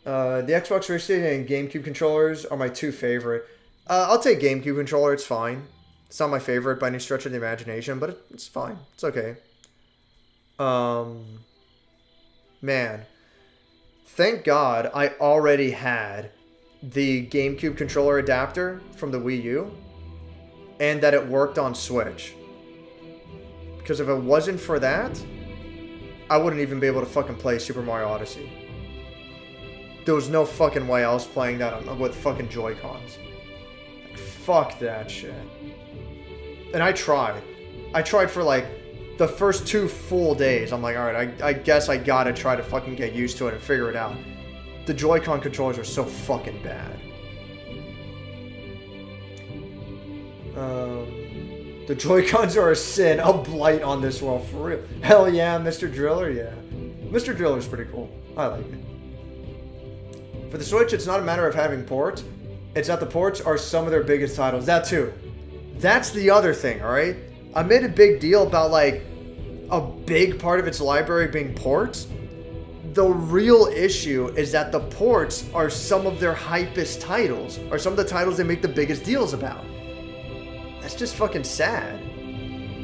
The Xbox 360 and GameCube controllers are my 2 favorite. I'll take GameCube controller. It's fine. It's not my favorite by any stretch of the imagination, but it's fine. It's okay. Man. Thank God I already had the GameCube controller adapter from the Wii U, and that it worked on Switch. Because if it wasn't for that, I wouldn't even be able to fucking play Super Mario Odyssey. There was no fucking way I was playing that with fucking Joy-Cons. Like, fuck that shit. And I tried. I tried for, like, the first 2 full days. I'm like, alright, I guess I gotta try to fucking get used to it and figure it out. The Joy-Con controllers are so fucking bad. The Joy-Cons are a sin, a blight on this world, for real. Hell yeah, Mr. Driller, yeah. Mr. Driller's pretty cool. I like it. For the Switch, it's not a matter of having ports. It's that the ports are some of their biggest titles. That too. That's the other thing, alright? I made a big deal about, like, a big part of its library being ports. The real issue is that the ports are some of their hypest titles, or some of the titles they make the biggest deals about. That's just fucking sad.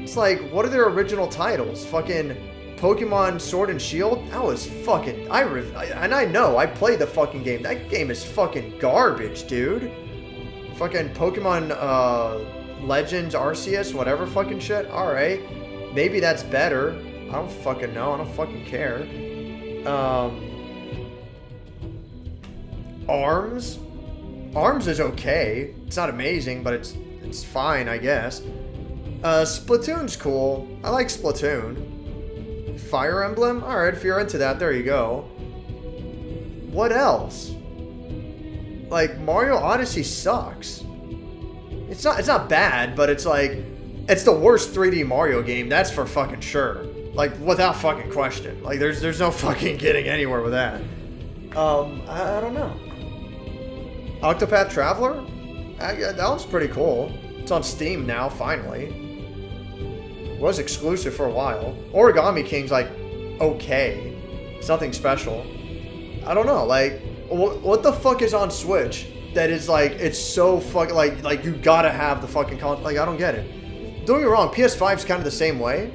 It's like, what are their original titles? Fucking Pokemon Sword and Shield? That was fucking... and I know, I played the fucking game. That game is fucking garbage, dude. Fucking Pokemon Legends, Arceus, whatever fucking shit. Alright. Maybe that's better. I don't fucking know. I don't fucking care. ARMS? ARMS is okay. It's not amazing, but it's fine, I guess. Splatoon's cool. I like Splatoon. Fire Emblem? Alright, if you're into that, there you go. What else? Like, Mario Odyssey sucks. It's not bad, but it's like... It's the worst 3D Mario game, that's for fucking sure. Like, without fucking question. Like, there's no fucking getting anywhere with that. I don't know. Octopath Traveler? That one's pretty cool. It's on Steam now, finally. It was exclusive for a while. Origami King's, like, okay. It's nothing special. I don't know, like, what the fuck is on Switch that is, like, it's so fucking, like you gotta have the fucking like, I don't get it. Don't get me wrong, PS5's kind of the same way.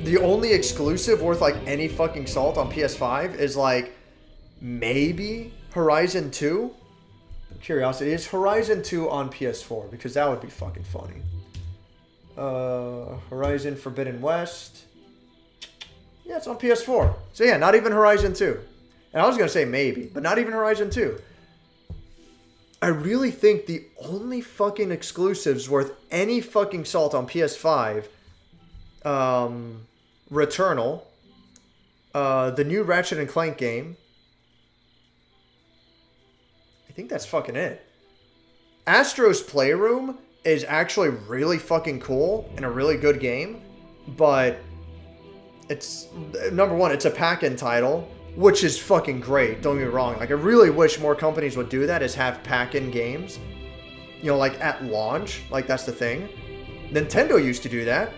The only exclusive worth, like, any fucking salt on PS5 is, like, maybe Horizon 2? Curiosity, is Horizon 2 on PS4? Because that would be fucking funny. Horizon Forbidden West. Yeah, it's on PS4. So yeah, not even Horizon 2. And I was going to say maybe, but not even Horizon 2. I really think the only fucking exclusives worth any fucking salt on PS5, Returnal, the new Ratchet and Clank game. I think that's fucking it. Astro's Playroom is actually really fucking cool and a really good game, but it's, number one, it's a pack-in title, which is fucking great, don't get me wrong. Like, I really wish more companies would do that, is have pack-in games, you know, like at launch. Like, that's the thing. Nintendo used to do that.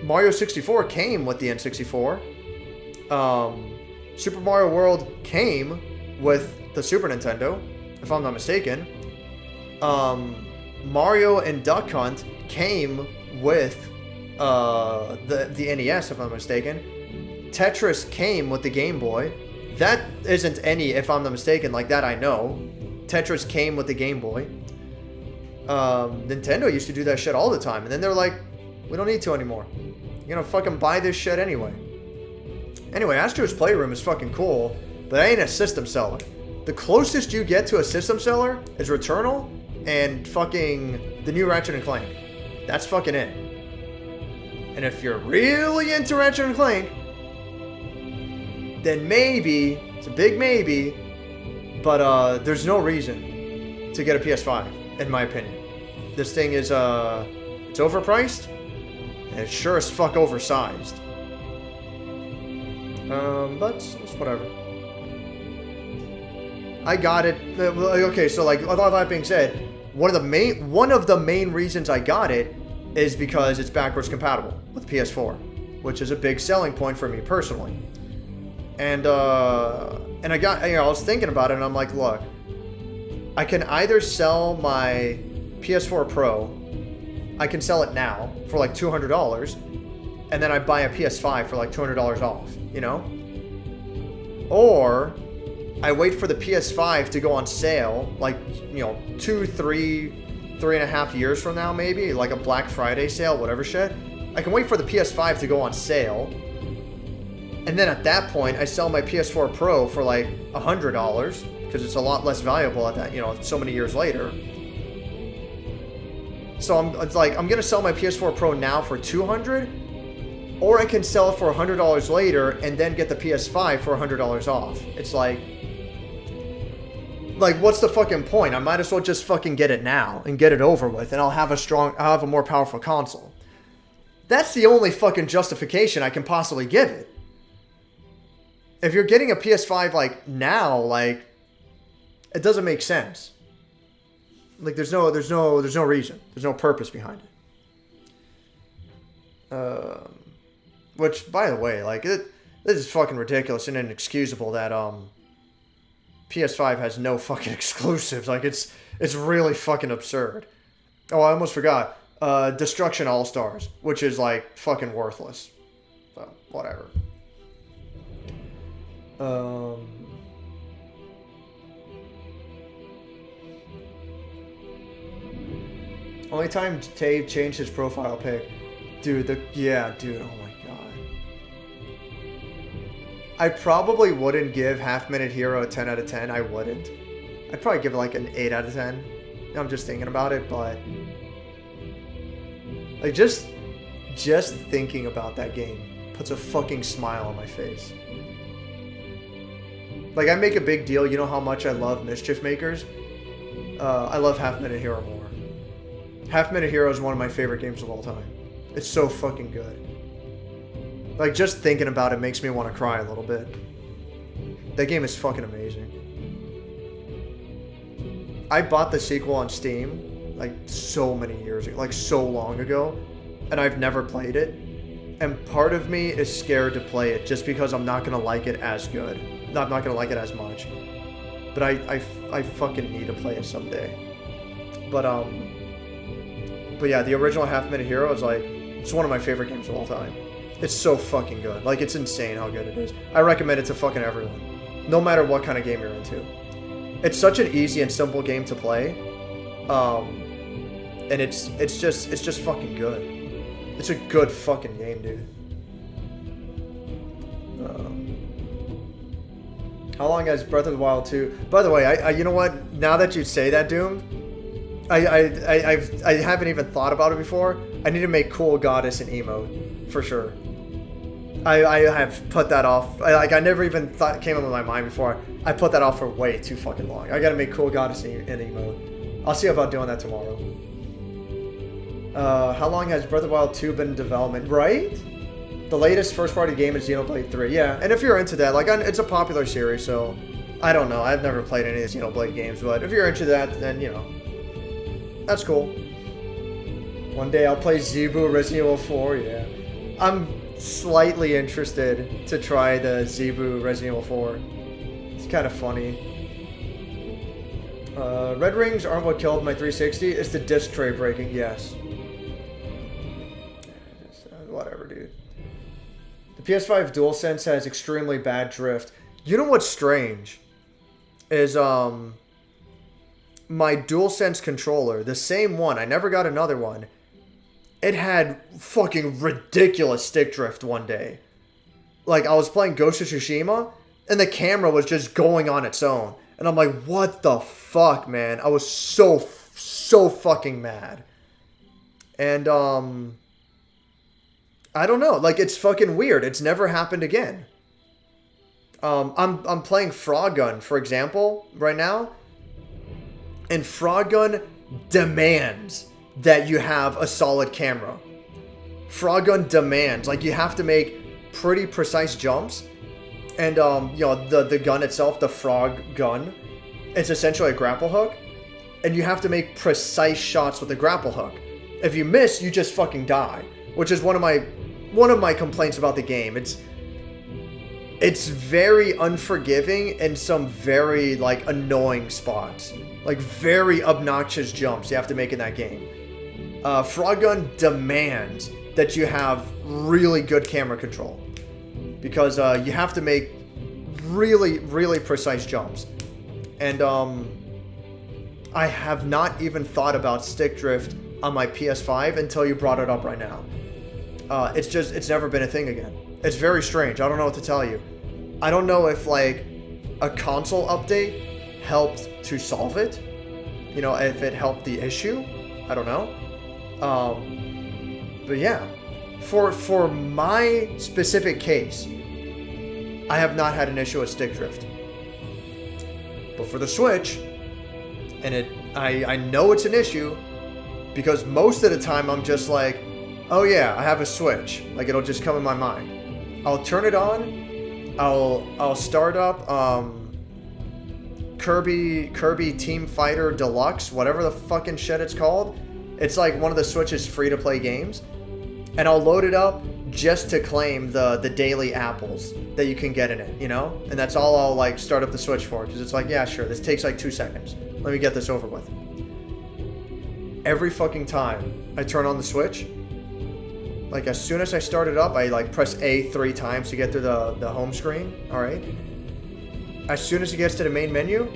Mario 64 came with the N64. Super Mario World came with the Super Nintendo, if I'm not mistaken. Mario and Duck Hunt came with the NES, if I'm not mistaken. Tetris came with the Game Boy. That isn't any, if I'm not mistaken, like that I know. Tetris came with the Game Boy. Nintendo used to do that shit all the time, and then they're like, we don't need to anymore. You're gonna fucking buy this shit anyway. Anyway, Astro's Playroom is fucking cool, but I ain't a system seller. The closest you get to a system seller is Returnal and fucking the new Ratchet and Clank. That's fucking it. And if you're really into Ratchet and Clank, then maybe, it's a big maybe, but there's no reason to get a PS5, in my opinion. This thing is, it's overpriced, and it's sure as fuck oversized. But it's whatever. I got it. Okay, so like, with all that being said, one of the main reasons I got it is because it's backwards compatible with PS4, which is a big selling point for me personally. And I got, you know, I was thinking about it, and I'm like, look, I can either sell my PS4 Pro, I can sell it now for like $200, and then I buy a PS5 for like $200 off, you know? Or I wait for the PS5 to go on sale, like, you know, 3.5 years from now, maybe, like a Black Friday sale, whatever shit. I can wait for the PS5 to go on sale, and then at that point, I sell my PS4 Pro for like $100, because it's a lot less valuable at that, you know, so many years later. So it's like, I'm gonna sell my PS4 Pro now for $200, or I can sell it for $100 later and then get the PS5 for $100 off. It's like, what's the fucking point? I might as well just fucking get it now and get it over with, and I'll have a more powerful console. That's the only fucking justification I can possibly give it. If you're getting a PS5 like now, like, it doesn't make sense. Like, there's no reason. There's no purpose behind it. Which, by the way, like, this is fucking ridiculous and inexcusable that PS5 has no fucking exclusives. Like, it's really fucking absurd. Oh, I almost forgot. Destruction All-Stars, which is like fucking worthless. So, whatever. Only time Dave changed his profile pic. Dude, oh my god. I probably wouldn't give Half Minute Hero a 10 out of 10. I wouldn't. I'd probably give it like an 8 out of 10. I'm just thinking about it, but like, just thinking about that game puts a fucking smile on my face. Like, I make a big deal, you know how much I love Mischief Makers? I love Half Minute Hero more. Half Minute Hero is one of my favorite games of all time. It's so fucking good. Like, just thinking about it makes me want to cry a little bit. That game is fucking amazing. I bought the sequel on Steam, like, so many years ago, like, so long ago, and I've never played it. And part of me is scared to play it just because I'm not going to like it as good. I'm not going to like it as much. But I fucking need to play it someday. But yeah, the original Half Minute Hero is like, it's one of my favorite games of all time. It's so fucking good. Like, it's insane how good it is. I recommend it to fucking everyone, no matter what kind of game you're into. It's such an easy and simple game to play, and it's just fucking good. It's a good fucking game, dude. How long has Breath of the Wild 2? By the way, I you know what? Now that you say that, Doom, I haven't even thought about it before. I need to make Cool Goddess an emote for sure. I have put that off. I never even thought it came into my mind before. I put that off for way too fucking long. I gotta make Cool Goddess an emote. I'll see about doing that tomorrow. How long has Breath of the Wild 2 been in development? Right? The latest first-party game is Xenoblade 3. Yeah, and if you're into that, like, it's a popular series, so I don't know. I've never played any of the Xenoblade games, but if you're into that, then, you know, that's cool. One day I'll play Zebu Resident Evil 4, yeah. I'm slightly interested to try the Zebu Resident Evil 4. It's kind of funny. Red rings aren't what killed my 360. It's the disc tray breaking, yes. Whatever, dude. The PS5 DualSense has extremely bad drift. You know what's strange? Is, my DualSense controller, the same one, I never got another one. It had fucking ridiculous stick drift one day. Like, I was playing Ghost of Tsushima, and the camera was just going on its own. And I'm like, what the fuck, man? I was so fucking mad. And, I don't know. Like, it's fucking weird. It's never happened again. I'm playing Frog Gun, for example, right now. And Frog Gun demands that you have a solid camera. Frog Gun demands, like, you have to make pretty precise jumps. And, you know, the gun itself, the Frog Gun, it's essentially a grapple hook. And you have to make precise shots with the grapple hook. If you miss, you just fucking die. Which is one of my complaints about the game. It's very unforgiving in some very, like, annoying spots. Like, very obnoxious jumps you have to make in that game. Frog Gun demands that you have really good camera control. Because you have to make really precise jumps. And I have not even thought about stick drift on my PS5 until you brought it up right now. It's never been a thing again. It's very strange. I don't know what to tell you. I don't know if, like, a console update helped to solve it. You know, if it helped the issue. I don't know. But yeah. For my specific case, I have not had an issue with stick drift. But for the Switch, and I know it's an issue, because most of the time I'm just like, oh yeah, I have a Switch. Like, it'll just come in my mind. I'll turn it on. I'll start up Kirby Team Fighter Deluxe, whatever the fucking shit it's called. It's like one of the Switch's free-to-play games. And I'll load it up just to claim the daily apples that you can get in it, you know? And that's all I'll, like, start up the Switch for, because it's like, yeah, sure, this takes like 2 seconds. Let me get this over with. Every fucking time I turn on the Switch, like, as soon as I start it up, I, like, press A 3 times to get to the home screen, alright? As soon as it gets to the main menu,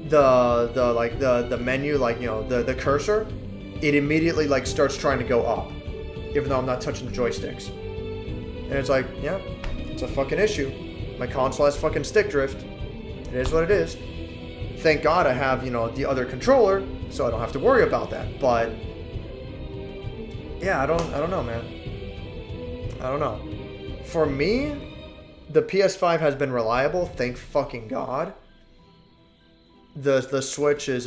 the menu, like, you know, the cursor, it immediately, like, starts trying to go up, even though I'm not touching the joysticks. And it's like, yeah, it's a fucking issue. My console has fucking stick drift. It is what it is. Thank God I have, you know, the other controller, so I don't have to worry about that. But yeah, I don't know, man. I don't know. For me, the PS5 has been reliable, thank fucking God. The Switch is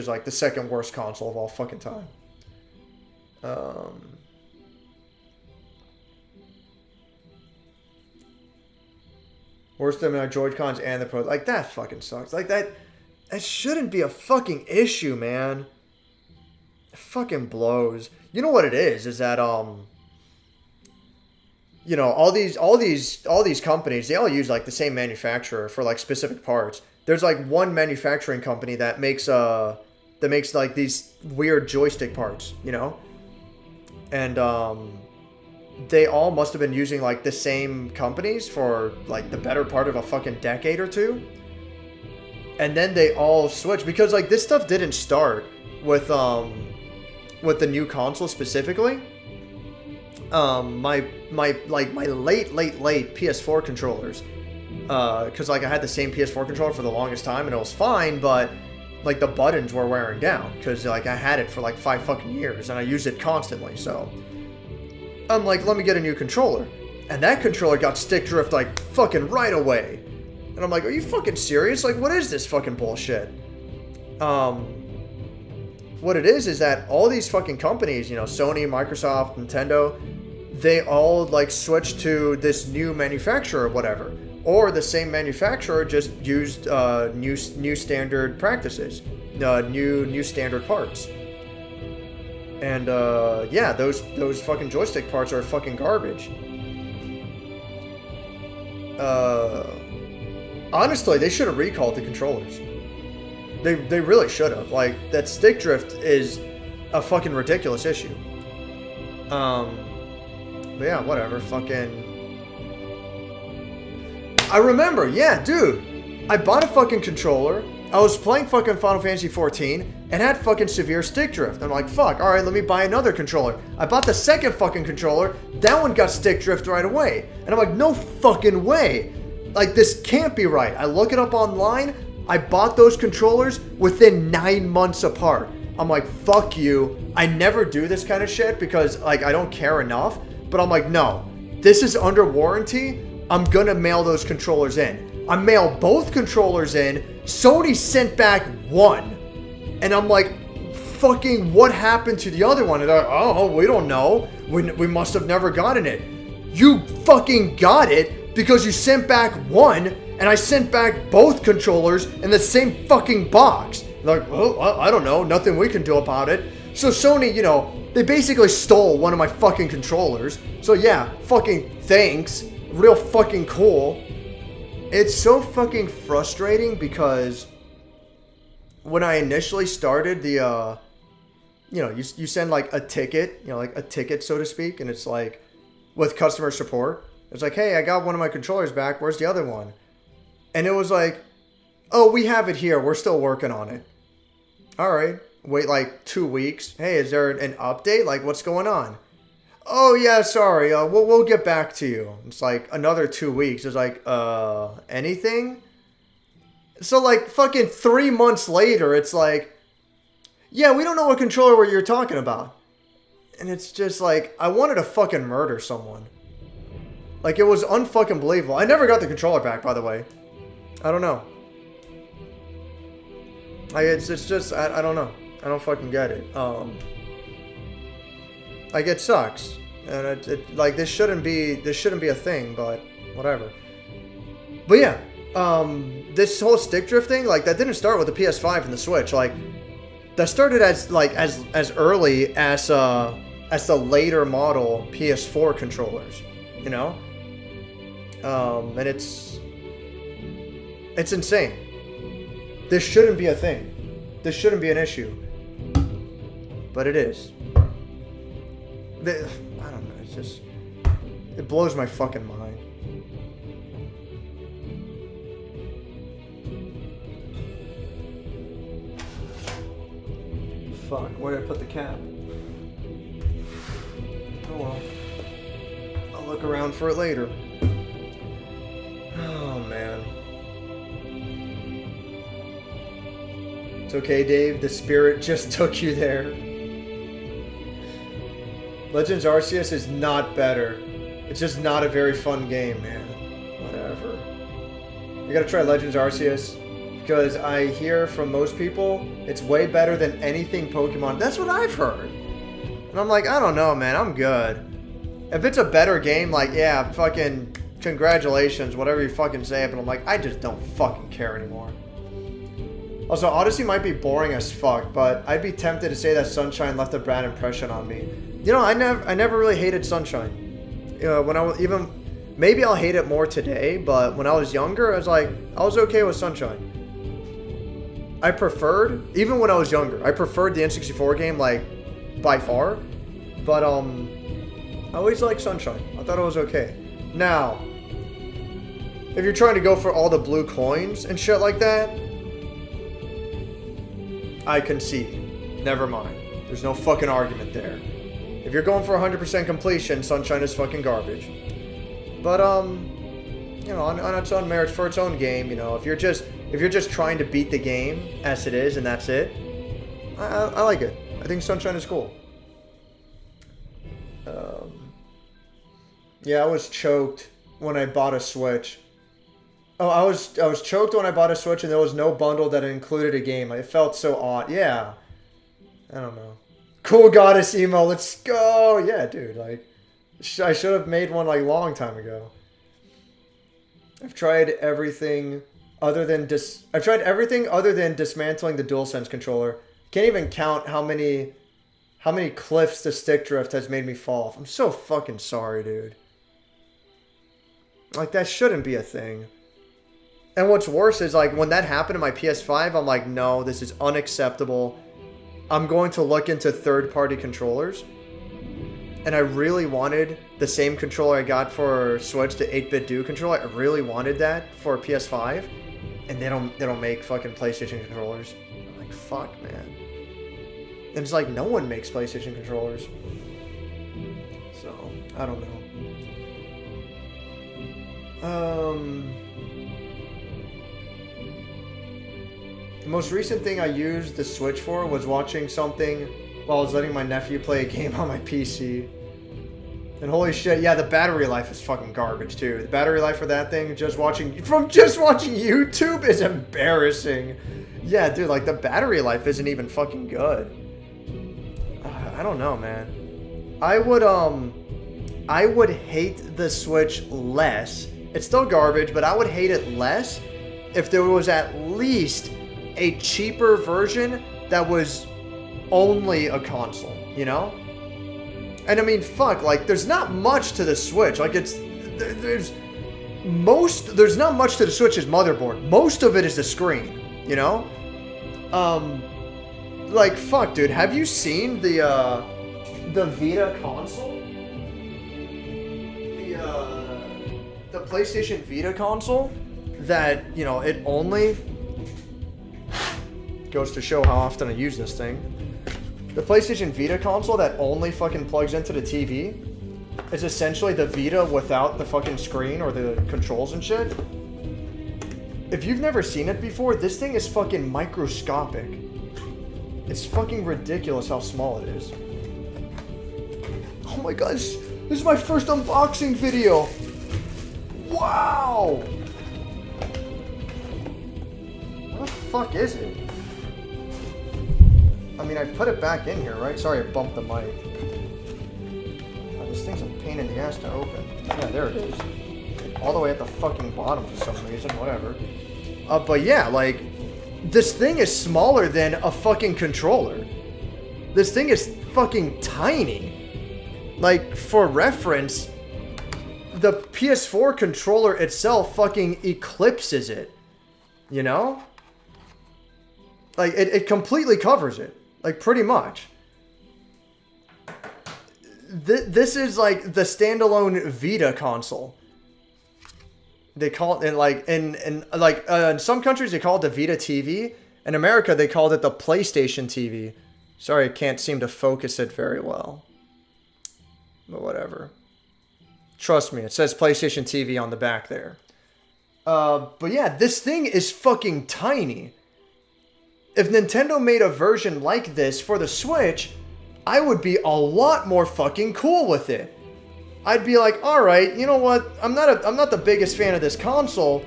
like the second worst console of all fucking time. Worse than our Joy-Cons and the Pro. Like, that fucking sucks. Like, that shouldn't be a fucking issue, man. It fucking blows. You know what it is that, you know, all these companies, they all use, like, the same manufacturer for, like, specific parts. There's, like, one manufacturing company that makes like these weird joystick parts, you know? And they all must have been using, like, the same companies for, like, the better part of a fucking decade or two. And then they all switched because, like, this stuff didn't start with the new console specifically. My late PS4 controllers, because like I had the same PS4 controller for the longest time and it was fine, but like the buttons were wearing down because like I had it for like 5 fucking years and I used it constantly. So I'm like, let me get a new controller, and that controller got stick drift like fucking right away. And I'm like, are you fucking serious? Like, what is this fucking bullshit? What it is that all these fucking companies, you know, Sony, Microsoft, Nintendo, they all like switched to this new manufacturer or whatever, or the same manufacturer just used new standard practices, new standard parts. And yeah, those fucking joystick parts are fucking garbage. Honestly, they should have recalled the controllers. They really should have. Like, that stick drift is a fucking ridiculous issue. But yeah, whatever. Fucking... I remember, yeah, dude. I bought a fucking controller. I was playing fucking Final Fantasy 14 and had fucking severe stick drift. I'm like, fuck, alright, let me buy another controller. I bought the second fucking controller. That one got stick drift right away. And I'm like, no fucking way. Like, this can't be right. I look it up online. I bought those controllers within 9 months apart. I'm like, fuck you. I never do this kind of shit because, like, I don't care enough. But I'm like, no. This is under warranty. I'm gonna mail those controllers in. I mailed both controllers in. Sony sent back one. And I'm like, fucking what happened to the other one? And they're like, oh, we don't know. We must have never gotten it. You fucking got it because you sent back one. And I sent back both controllers in the same fucking box. They're like, well, I don't know. Nothing we can do about it. So Sony, you know, they basically stole one of my fucking controllers. So yeah, fucking thanks. Real fucking cool. It's so fucking frustrating because when I initially started the, you know, you send like a ticket, you know, like a ticket, so to speak. And it's like with customer support. It's like, hey, I got one of my controllers back. Where's the other one? And it was like, oh, we have it here. We're still working on it. All right. Wait like 2 weeks. Hey, is there an update? Like, what's going on? Oh, yeah, sorry. We'll get back to you. It's like another 2 weeks. It's like, anything? So like fucking 3 months later, it's like, yeah, we don't know what controller you're talking about. And it's just like, I wanted to fucking murder someone. Like, it was unfucking believable. I never got the controller back, by the way. I don't know. It's just, I don't know. I don't fucking get it. Like, it sucks. And it like, this shouldn't be a thing, but whatever. But yeah, this whole stick drift thing, like, that didn't start with the PS5 and the Switch. Like, that started as early as the later model PS4 controllers, you know? And it's insane. This shouldn't be a thing. This shouldn't be an issue. But it is. I don't know. It's just... It blows my fucking mind. Fuck. Where did I put the cap? Oh well. I'll look around for it later. Oh, man. It's okay, Dave. The spirit just took you there. Legends Arceus is not better. It's just not a very fun game, man. Whatever. You gotta try Legends Arceus. Because I hear from most people, it's way better than anything Pokemon. That's what I've heard. And I'm like, I don't know, man. I'm good. If it's a better game, like, yeah, fucking... Congratulations, whatever you fucking say, but I'm like, I just don't fucking care anymore. Also, Odyssey might be boring as fuck, but I'd be tempted to say that Sunshine left a bad impression on me. You know, I never really hated Sunshine. You know, when I was even, maybe I'll hate it more today, but when I was younger, I was okay with Sunshine. I preferred, even when I was younger, I preferred the N64 game, like, by far. But, I always liked Sunshine. I thought it was okay. Now, if you're trying to go for all the blue coins and shit like that, I concede. Never mind. There's no fucking argument there. If you're going for 100% completion, Sunshine is fucking garbage. But, you know, on its own merits for its own game. You know, if you're just trying to beat the game as it is and that's it, I like it. I think Sunshine is cool. Yeah, I was choked when I bought a Switch. Oh, I was choked when I bought a Switch and there was no bundle that included a game. It felt so odd. Yeah. I don't know. Cool goddess emo. Let's go. Yeah, dude. Like, I should have made one like long time ago. I've tried everything other than dismantling the DualSense controller. Can't even count how many cliffs the stick drift has made me fall off. I'm so fucking sorry, dude. Like, that shouldn't be a thing. And what's worse is, like, when that happened to my PS5, I'm like, no, this is unacceptable. I'm going to look into third-party controllers. And I really wanted the same controller I got for Switch, the 8-bit Do controller. I really wanted that for PS5. And they don't make fucking PlayStation controllers. I'm like, fuck, man. And it's like, no one makes PlayStation controllers. So, I don't know. The most recent thing I used the Switch for was watching something while I was letting my nephew play a game on my PC. And holy shit, yeah, the battery life is fucking garbage too. The battery life for that thing, just watching YouTube is embarrassing. Yeah, dude, like the battery life isn't even fucking good. I don't know, man. I would hate the Switch less. It's still garbage, but I would hate it less if there was at least a cheaper version that was only a console, you know? And I mean, fuck, like, there's not much to the Switch. Like, there's not much to the Switch's motherboard. Most of it is the screen, you know? Like, fuck, dude, have you seen the Vita console? The PlayStation Vita console that, you know, it only goes to show how often I use this thing. The PlayStation Vita console that only fucking plugs into the TV is essentially the Vita without the fucking screen or the controls and shit. If you've never seen it before, this thing is fucking microscopic. It's fucking ridiculous how small it is. Oh my gosh, this is my first unboxing video. Wow! What the fuck is it? I mean, I put it back in here, right? Sorry, I bumped the mic. Oh, this thing's a pain in the ass to open. Yeah, there it is. All the way at the fucking bottom for some reason, whatever. But yeah, like, this thing is smaller than a fucking controller. This thing is fucking tiny. Like, for reference, the PS4 controller itself fucking eclipses it. You know? Like, it completely covers it. Like, pretty much. This is, like, the standalone Vita console. They call it, in some countries, they call it the Vita TV. In America, they called it the PlayStation TV. Sorry, I can't seem to focus it very well. But whatever. Trust me, it says PlayStation TV on the back there. But yeah, this thing is fucking tiny. If Nintendo made a version like this for the Switch, I would be a lot more fucking cool with it. I'd be like, alright, you know what? I'm not the biggest fan of this console,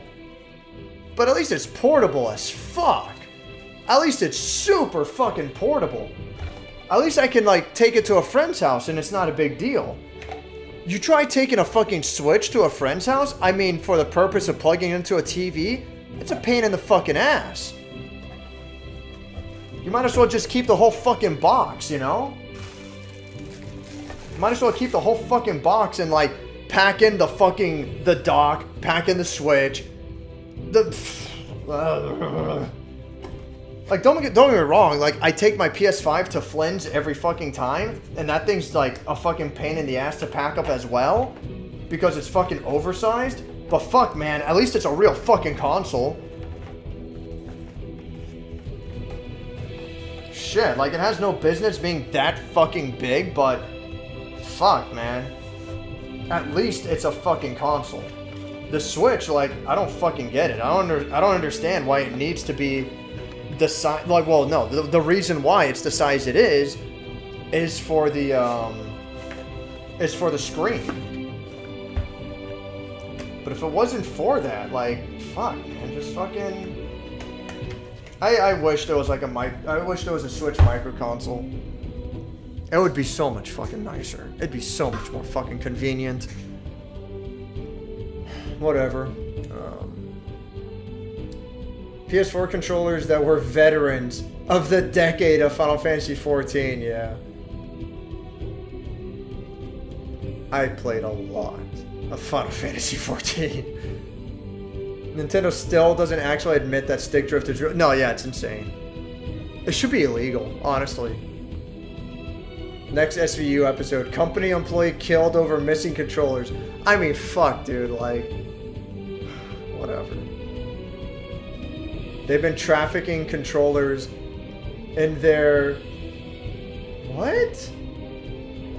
but at least it's portable as fuck. At least it's super fucking portable. At least I can, like, take it to a friend's house and it's not a big deal. You try taking a fucking Switch to a friend's house? I mean, for the purpose of plugging into a TV? It's a pain in the fucking ass. You might as well just keep the whole fucking box, you know? You might as well keep the whole fucking box and, like, pack in the dock, pack in the Switch. Like, don't get me wrong, like, I take my PS5 to Flynn's every fucking time, and that thing's, like, a fucking pain in the ass to pack up as well, because it's fucking oversized. But fuck, man, at least it's a real fucking console. Shit, like, it has no business being that fucking big, but fuck, man. At least it's a fucking console. The Switch, like, I don't fucking get it. I don't understand why it needs to be the size. Like, well, no, the reason why it's the size it is for the screen. But if it wasn't for that, like, fuck, man, just fucking. I wish there was like I wish there was a Switch micro console. It would be so much fucking nicer. It'd be so much more fucking convenient. Whatever. PS4 controllers that were veterans of the decade of Final Fantasy XIV, yeah. I played a lot of Final Fantasy XIV. Nintendo still doesn't actually admit that stick drift is real. No, yeah, it's insane. It should be illegal, honestly. Next SVU episode, company employee killed over missing controllers. I mean, fuck, dude, like, whatever. They've been trafficking controllers in their... What?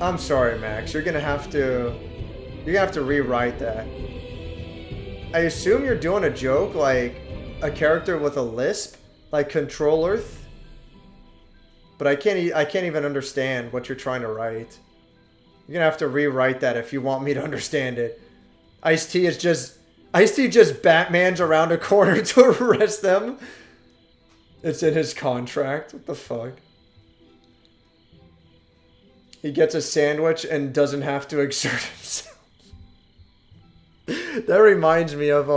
I'm sorry, Max. You're gonna have to rewrite that. I assume you're doing a joke, like a character with a lisp, like Control Earth. But I can't even understand what you're trying to write. You're gonna have to rewrite that if you want me to understand it. Ice-T just Batmans around a corner to arrest them. It's in his contract. What the fuck? He gets a sandwich and doesn't have to exert himself. That reminds me of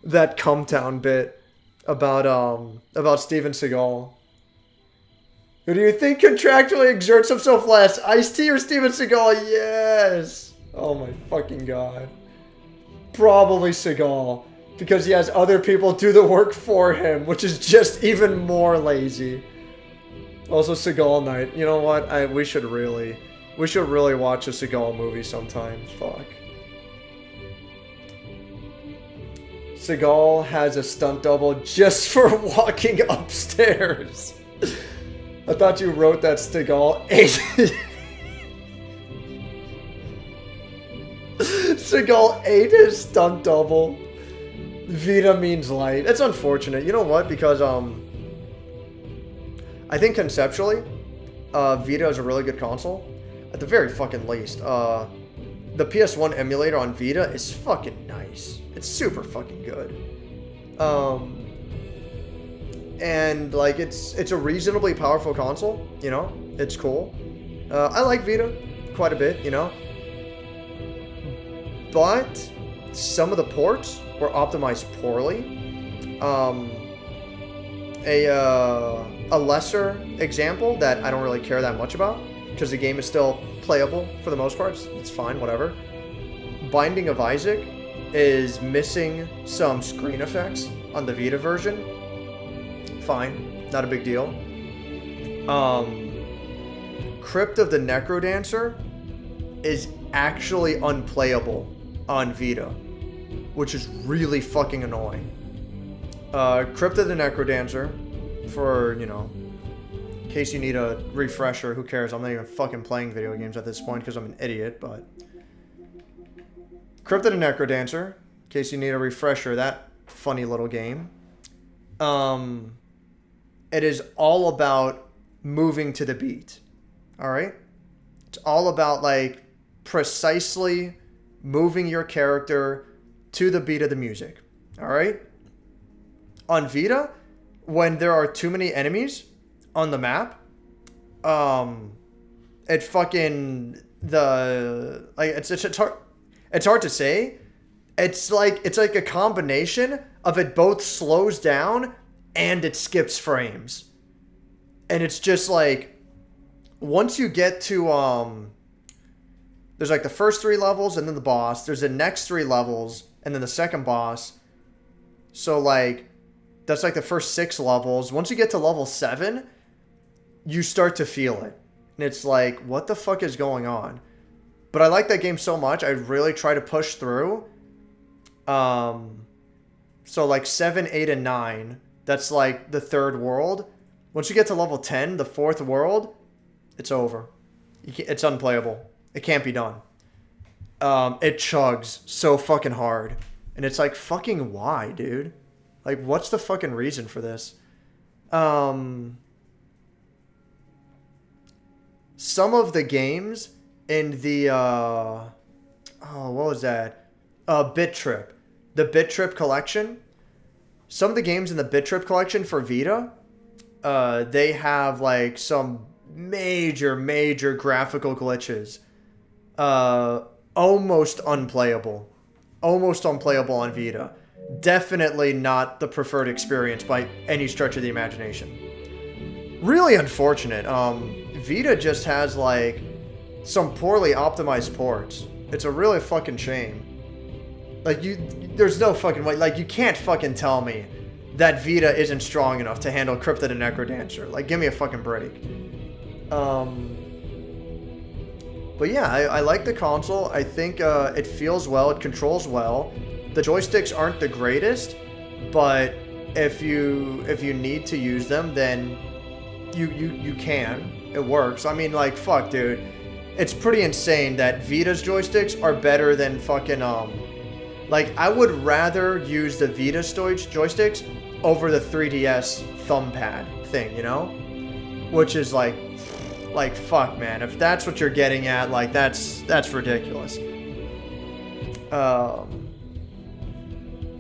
that Cumtown bit about Steven Seagal. Who do you think contractually exerts himself less, Ice-T or Steven Seagal? Yes. Oh my fucking god. Probably Seagal, because he has other people do the work for him, which is just even more lazy. Also, Seagal Night. You know what? We should really watch a Seagal movie sometime. Fuck. Seagal has a stunt double just for walking upstairs. I thought you wrote that, Seagal ate. Seagal ate his stunt double. Vita means light. It's unfortunate. You know what? Because I think conceptually, Vita is a really good console. At the very fucking least. The PS1 emulator on Vita is fucking nice. It's super fucking good. And like it's a reasonably powerful console, you know? It's cool. I like Vita quite a bit, you know? But some of the ports were optimized poorly. A lesser example that I don't really care that much about, because the game is still playable for the most part. It's fine, whatever. Binding of Isaac is missing some screen effects on the Vita version. Fine, not a big deal. Crypt of the Necrodancer is actually unplayable on Vita, which is really fucking annoying. Crypt of the Necrodancer, for, you know, in case you need a refresher, who cares? I'm not even fucking playing video games at this point because I'm an idiot, but... Crypt of the Necrodancer, in case you need a refresher, that funny little game. It is all about moving to the beat. Alright? It's all about, like, precisely moving your character to the beat of the music. Alright? On Vita, when there are too many enemies on the map, it fucking... It's hard to say. It's like a combination of it both slows down and it skips frames. And it's just like, once you get to, there's like the first 3 levels and then the boss. There's the next 3 levels and then the second boss. So like, that's like the first 6 levels. Once you get to level 7, you start to feel it. And it's like, what the fuck is going on? But I like that game so much, I really try to push through. So like 7, 8, and 9, that's like the 3rd world. Once you get to level 10, the 4th world, it's over. It's unplayable. It can't be done. It chugs so fucking hard. And it's like, fucking why, dude? Like, what's the fucking reason for this? Some of the games in the, what was that? Bit Trip. The Bit Trip collection. Some of the games in the Bit Trip collection for Vita, they have, like, some major graphical glitches. Almost unplayable. Almost unplayable on Vita. Definitely not the preferred experience by any stretch of the imagination. Really unfortunate. Vita just has, like, some poorly optimized ports. It's a really fucking shame. Like, there's no fucking way. Like, you can't fucking tell me that Vita isn't strong enough to handle Cryptid and Necrodancer. Like, give me a fucking break. But yeah, I like the console. I think it feels well. It controls well. The joysticks aren't the greatest, but if you need to use them, then you can. It works. I mean, like, fuck, dude. It's pretty insane that Vita's joysticks are better than fucking, like, I would rather use the Vita joysticks over the 3DS thumb pad thing, you know? Which is, like, fuck, man. If that's what you're getting at, like, that's ridiculous.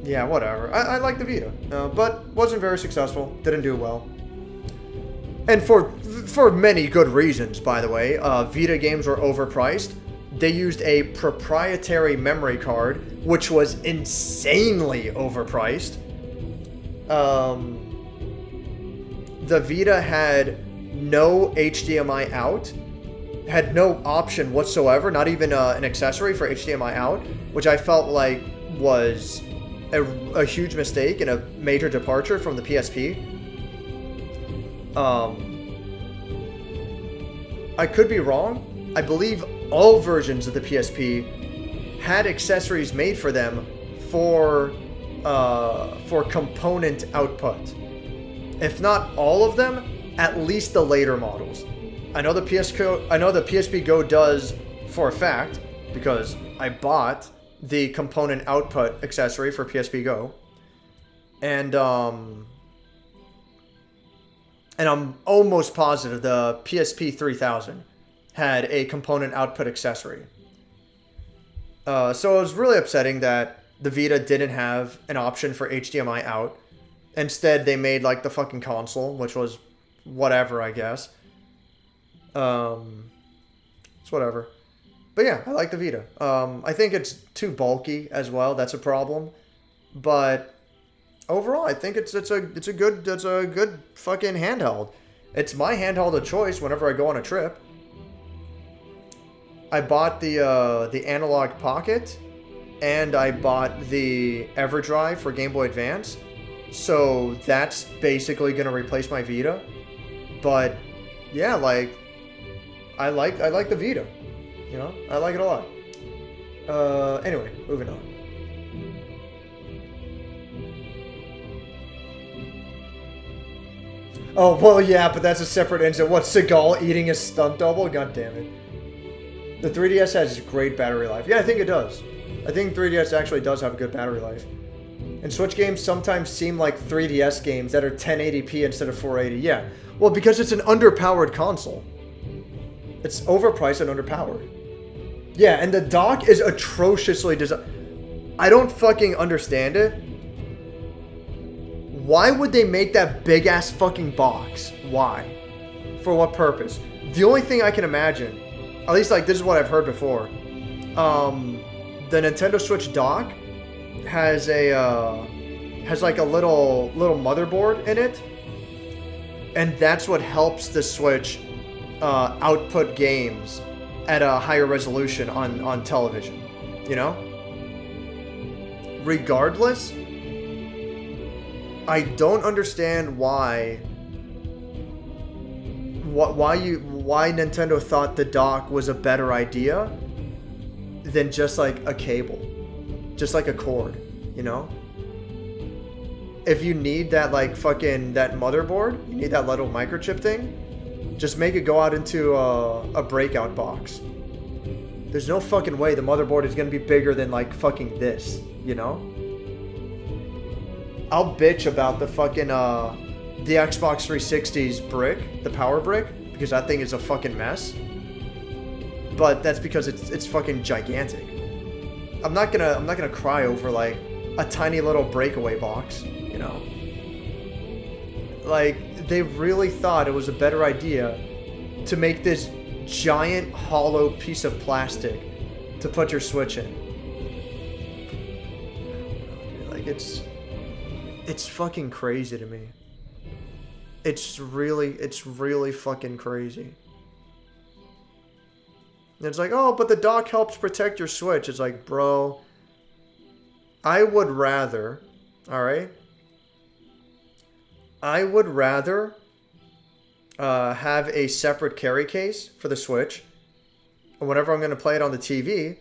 Yeah, whatever. I like the Vita, but wasn't very successful. Didn't do well. And for many good reasons, by the way. Vita games were overpriced. They used a proprietary memory card, which was insanely overpriced. The Vita had no HDMI out, had no option whatsoever, not even an accessory for HDMI out, which I felt like was a huge mistake and a major departure from the PSP. I could be wrong. I believe all versions of the PSP had accessories made for them for component output. If not all of them, at least the later models. I know the PSP Go does for a fact, because I bought the component output accessory for PSP Go. And I'm almost positive the PSP 3000 had a component output accessory. So it was really upsetting that the Vita didn't have an option for HDMI out. Instead, they made, like, the fucking console, which was whatever, I guess. It's whatever. But yeah, I like the Vita. I think it's too bulky as well. That's a problem. But overall, I think it's a good fucking handheld. It's my handheld of choice whenever I go on a trip. I bought the Analog Pocket, and I bought the EverDrive for Game Boy Advance. So that's basically gonna replace my Vita. But yeah, like, I like the Vita. You know, I like it a lot. Anyway, moving on. Oh, well, yeah, but that's a separate incident. What, Seagal eating his stunt double? God damn it. The 3DS has great battery life. Yeah, I think it does. I think 3DS actually does have a good battery life. And Switch games sometimes seem like 3DS games that are 1080p instead of 480. Yeah, well, because it's an underpowered console. It's overpriced and underpowered. Yeah, and the dock is atrociously designed. I don't fucking understand it. Why would they make that big-ass fucking box? Why? For what purpose? The only thing I can imagine, at least, like, this is what I've heard before. The Nintendo Switch dock has like a little motherboard in it, and that's what helps the Switch output games at a higher resolution on television, you know? Regardless, I don't understand why Nintendo thought the dock was a better idea than just like a cable, just like a cord, you know? If you need that, like, fucking, that motherboard, you need that little microchip thing, just make it go out into a breakout box. There's no fucking way the motherboard is gonna be bigger than, like, fucking this, you know? I'll bitch about the fucking, the Xbox 360's brick, the power brick, because that thing is a fucking mess. But that's because it's fucking gigantic. I'm not gonna cry over like a tiny little breakaway box, you know. Like, they really thought it was a better idea to make this giant hollow piece of plastic to put your Switch in. Like, it's fucking crazy to me. It's really fucking crazy. And it's like, oh, but the dock helps protect your Switch. It's like, bro, I would rather, all right? I would rather have a separate carry case for the Switch. And whenever I'm going to play it on the TV,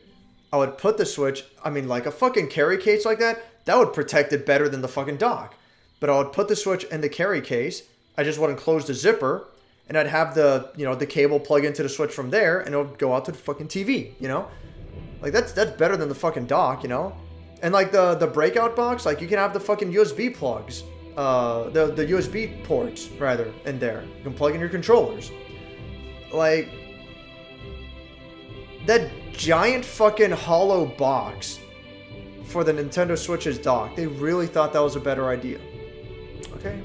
I would put the Switch, I mean, like a fucking carry case like that would protect it better than the fucking dock. But I would put the Switch in the carry case. I just wouldn't close the zipper. And I'd have the, you know, the cable plug into the Switch from there, and it would go out to the fucking TV, you know? Like, that's better than the fucking dock, you know? And, like, the breakout box, like, you can have the fucking USB plugs. The USB ports, rather, in there. You can plug in your controllers. Like, that giant fucking hollow box for the Nintendo Switch's dock, they really thought that was a better idea. Okay.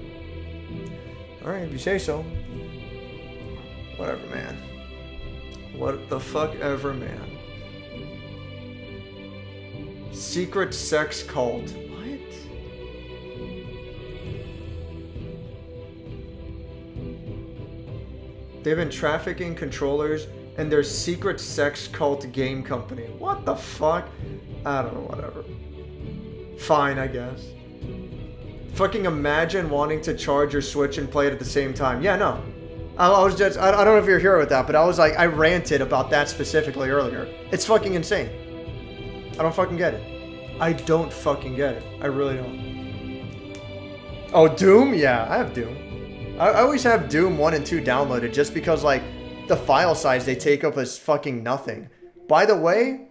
Alright, if you say so. Whatever, man. What the fuck ever, man. Secret sex cult. What? They've been trafficking controllers and their secret sex cult game company. What the fuck? I don't know, whatever. Fine, I guess. Fucking imagine wanting to charge your Switch and play it at the same time. Yeah, no. I don't know if you're here with that, but I was like, I ranted about that specifically earlier. It's fucking insane. I don't fucking get it. I don't fucking get it. I really don't. Oh, Doom? Yeah, I have Doom. I always have Doom 1 and 2 downloaded just because, like, the file size they take up is fucking nothing. By the way,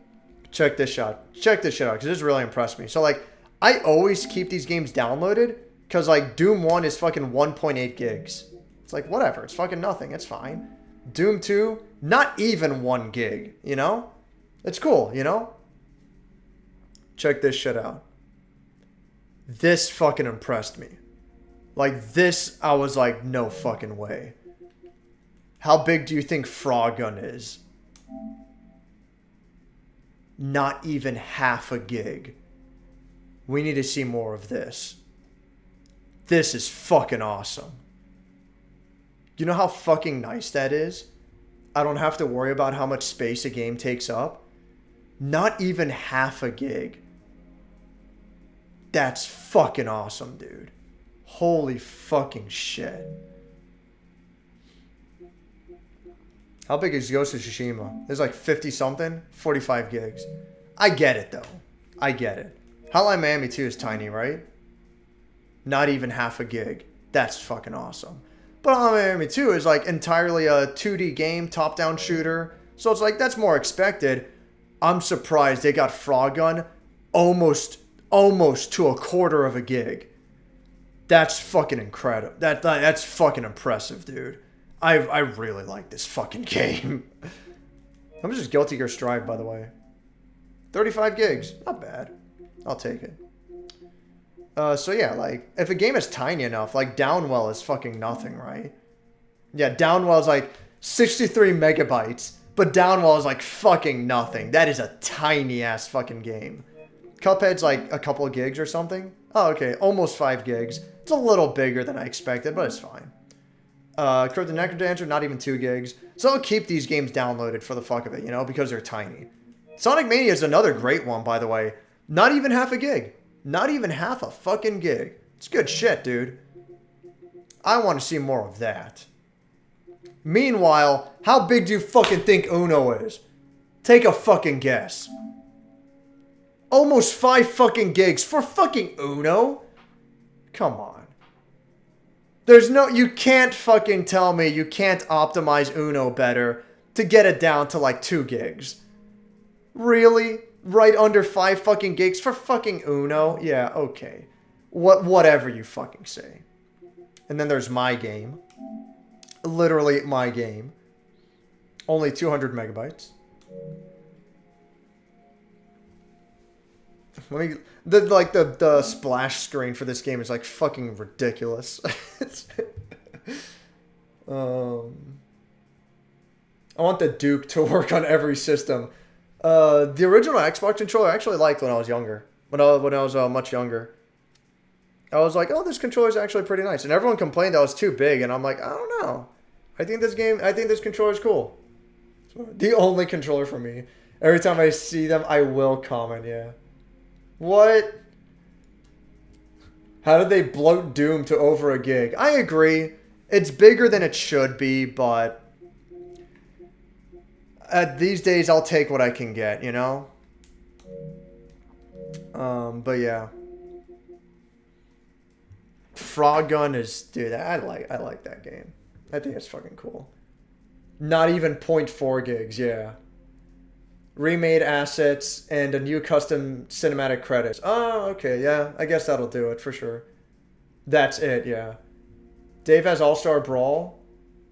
check this shit out. Check this shit out, because this really impressed me. So, like, I always keep these games downloaded, because, like, Doom 1 is fucking 1.8 gigs. It's like, whatever. It's fucking nothing. It's fine. Doom 2, not even 1 gig, you know? It's cool, you know? Check this shit out. This fucking impressed me. Like, this, I was like, no fucking way. How big do you think Frog Gun is? Not even half a gig. We need to see more of this. This is fucking awesome. You know how fucking nice that is? I don't have to worry about how much space a game takes up. Not even half a gig. That's fucking awesome, dude. Holy fucking shit. How big is Ghost of Tsushima? There's like 50 something, 45 gigs. I get it though. I get it. Hotline Miami 2 is tiny, right? Not even half a gig. That's fucking awesome. But Hotline Miami 2 is like entirely a 2D game, top-down shooter. So it's like, that's more expected. I'm surprised they got Frog Gun almost to a quarter of a gig. That's fucking incredible. That's fucking impressive, dude. I really like this fucking game. I'm just Guilty Gear Strive, by the way. 35 gigs. Not bad. I'll take it. So yeah, like, if a game is tiny enough, like Downwell is fucking nothing, right? Yeah, Downwell is like 63 megabytes, but Downwell is like fucking nothing. That is a tiny ass fucking game. Cuphead's like a couple of gigs or something. Oh, okay, almost 5 gigs. It's a little bigger than I expected, but it's fine. Crypt the Necrodancer, not even 2 gigs. So I'll keep these games downloaded for the fuck of it, you know, because they're tiny. Sonic Mania is another great one, by the way. Not even half a gig. Not even half a fucking gig. It's good shit, dude. I want to see more of that. Meanwhile, how big do you fucking think Uno is? Take a fucking guess. Almost 5 fucking gigs for fucking Uno? Come on. There's no... You can't fucking tell me you can't optimize Uno better to get it down to like 2 gigs. Really? Right under 5 fucking gigs for fucking Uno? Yeah, okay. Whatever you fucking say. And then there's my game. Literally my game. Only 200 megabytes. Let me... The splash screen for this game is like fucking ridiculous. I want the Duke to work on every system. The original Xbox controller I actually liked when I was younger. When I was much younger. I was like, oh, this controller is actually pretty nice. And everyone complained that it was too big. And I'm like, I don't know. I think this controller is cool. The only controller for me. Every time I see them, I will comment, yeah. What? How did they bloat Doom to over a gig? I agree. It's bigger than it should be, but... these days, I'll take what I can get, you know? But yeah. Frog Gun is... Dude, I like that game. I think it's fucking cool. Not even 0.4 gigs, yeah. Remade assets and a new custom cinematic credits. Oh, okay, yeah. I guess that'll do it for sure. That's it, yeah. Dave has All-Star Brawl?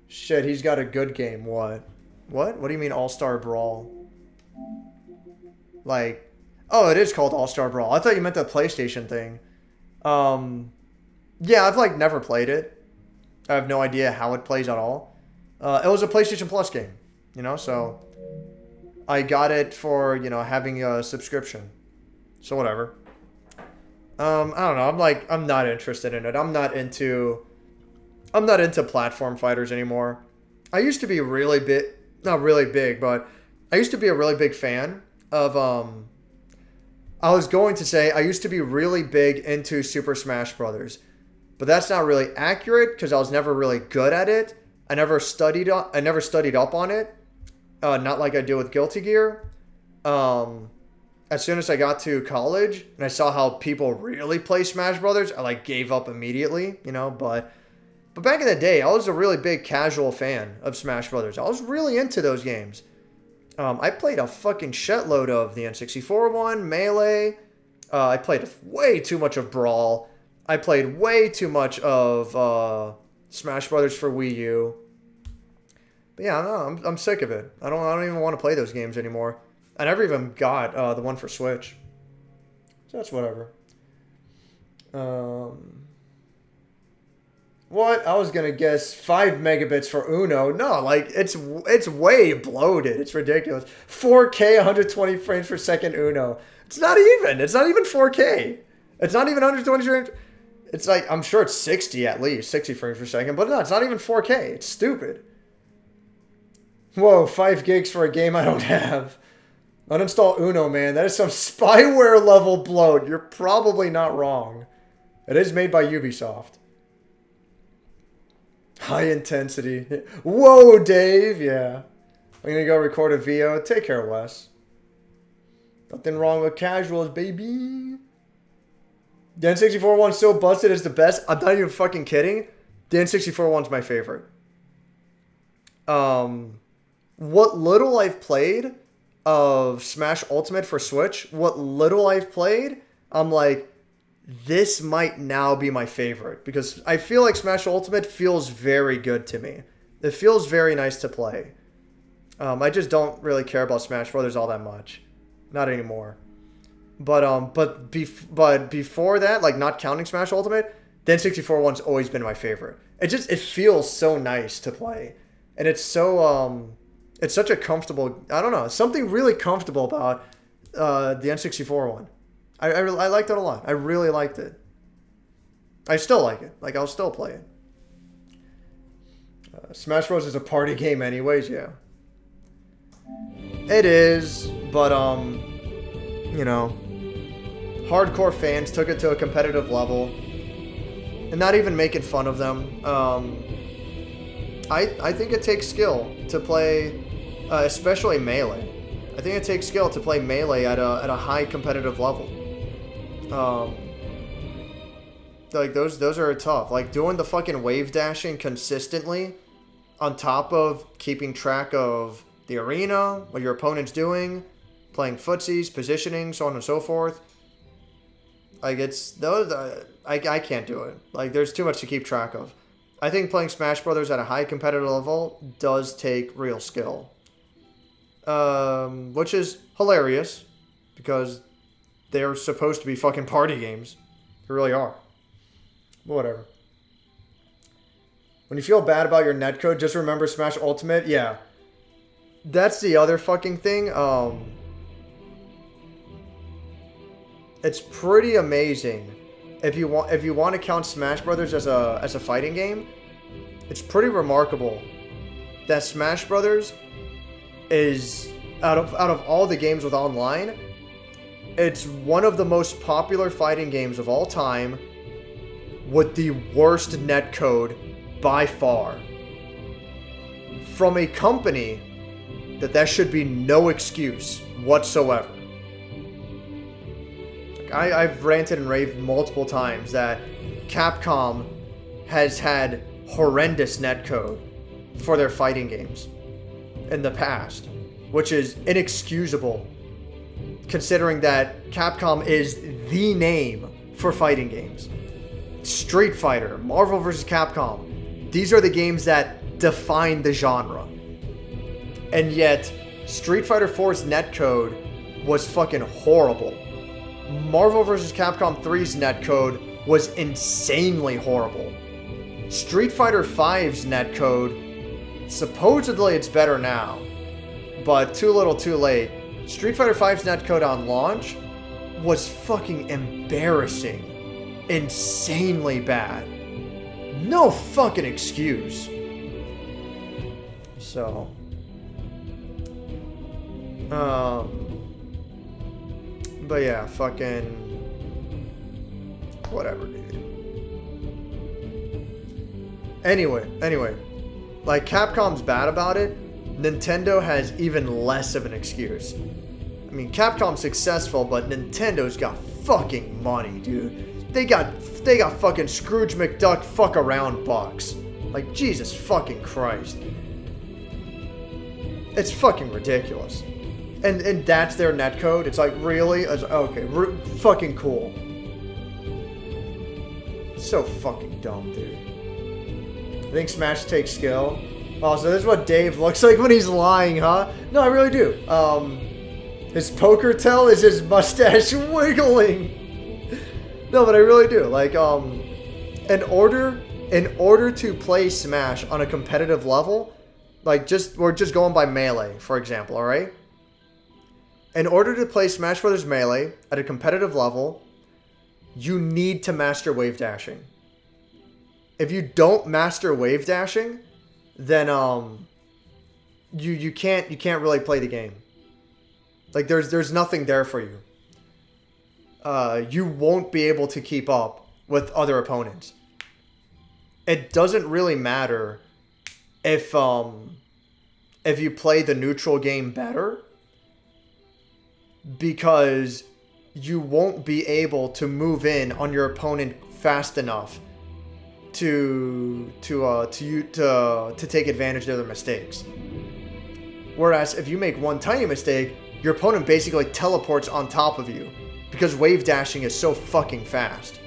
Shit, he's got a good game. What? What? What do you mean All-Star Brawl? Like... Oh, it is called All-Star Brawl. I thought you meant the PlayStation thing. Yeah, I've, like, never played it. I have no idea how it plays at all. It was a PlayStation Plus game, you know, so... I got it for, you know, having a subscription. So, whatever. I don't know. I'm not interested in it. I'm not into platform fighters anymore. I used to be really big... Not really big, but... I used to be a really big fan of, I was going to say I used to be really big into Super Smash Brothers. But that's not really accurate because I was never really good at it. I never studied up on it. Not like I do with Guilty Gear. As soon as I got to college and I saw how people really play Smash Brothers, I like gave up immediately, you know, but back in the day, I was a really big casual fan of Smash Brothers. I was really into those games. I played a fucking shitload of the N64 one, Melee. I played way too much of Brawl. I played way too much of Smash Brothers for Wii U. But yeah, no, I'm sick of it. I don't even want to play those games anymore. I never even got the one for Switch. So that's whatever. What? I was gonna guess 5 megabits for Uno. No, like it's way bloated. It's ridiculous. 4K 120 frames per second Uno. It's not even 4K. It's not even 120 frames. It's like, I'm sure it's 60 at least, 60 frames per second, but no, it's not even 4K. It's stupid. Whoa, 5 gigs for a game I don't have. Uninstall Uno, man. That is some spyware level bloat. You're probably not wrong. It is made by Ubisoft. High intensity. Whoa, Dave. Yeah. I'm going to go record a VO. Take care, Wes. Nothing wrong with casuals, baby. The N64 one's so busted it's the best. I'm not even fucking kidding. The N64 one's my favorite. What little I've played of Smash Ultimate for Switch, I'm like, this might now be my favorite. Because I feel like Smash Ultimate feels very good to me. It feels very nice to play. I just don't really care about Smash Brothers all that much. Not anymore. But before that, like not counting Smash Ultimate, the N64 one's always been my favorite. It feels so nice to play. And it's so, it's such a comfortable, I don't know, something really comfortable about the N64 one. I liked it a lot. I really liked it. I still like it. Like, I'll still play it. Smash Bros. Is a party game anyways, yeah. It is, but, you know, hardcore fans took it to a competitive level. And not even making fun of them. I think it takes skill to play, especially Melee. I think it takes skill to play Melee at a high competitive level. Like those are tough. Like doing the fucking wave dashing consistently, on top of keeping track of the arena, what your opponent's doing, playing footsies, positioning, so on and so forth. Like, it's those. I can't do it. Like, there's too much to keep track of. I think playing Smash Brothers at a high competitive level does take real skill. Which is hilarious, because they're supposed to be fucking party games. They really are. Whatever. When you feel bad about your netcode, just remember Smash Ultimate. Yeah. That's the other fucking thing. It's pretty amazing. If you want to count Smash Brothers as a fighting game, it's pretty remarkable that Smash Brothers is out of all the games with online, it's one of the most popular fighting games of all time with the worst netcode by far. From a company that should be no excuse whatsoever. I've ranted and raved multiple times that Capcom has had horrendous netcode for their fighting games in the past, which is inexcusable considering that Capcom is the name for fighting games. Street Fighter, Marvel vs. Capcom, these are the games that define the genre. And yet, Street Fighter 4's netcode was fucking horrible. Marvel vs. Capcom 3's netcode was insanely horrible. Street Fighter 5's netcode, supposedly it's better now, but too little too late. Street Fighter 5's netcode on launch was fucking embarrassing. Insanely bad. No fucking excuse. So, but yeah, fucking whatever, dude. Anyway, like, Capcom's bad about it. Nintendo has even less of an excuse. I mean, Capcom's successful, but Nintendo's got fucking money, dude. They got fucking Scrooge McDuck fuck around bucks. Like, Jesus fucking Christ. It's fucking ridiculous. And that's their netcode? It's like, really? Okay, fucking cool. So fucking dumb, dude. I think Smash takes skill. Oh, so this is what Dave looks like when he's lying, huh? No, I really do. His poker tell is his mustache wiggling. No, but I really do. Like, in order to play Smash on a competitive level, like, we're just going by Melee, for example, alright? In order to play Smash Bros. Melee at a competitive level, you need to master wave dashing. If you don't master wave dashing, then you can't really play the game. Like, there's nothing there for you. You won't be able to keep up with other opponents. It doesn't really matter if you play the neutral game better, because you won't be able to move in on your opponent fast enough to take advantage of their mistakes. Whereas if you make one tiny mistake, your opponent basically teleports on top of you because wave dashing is so fucking fast.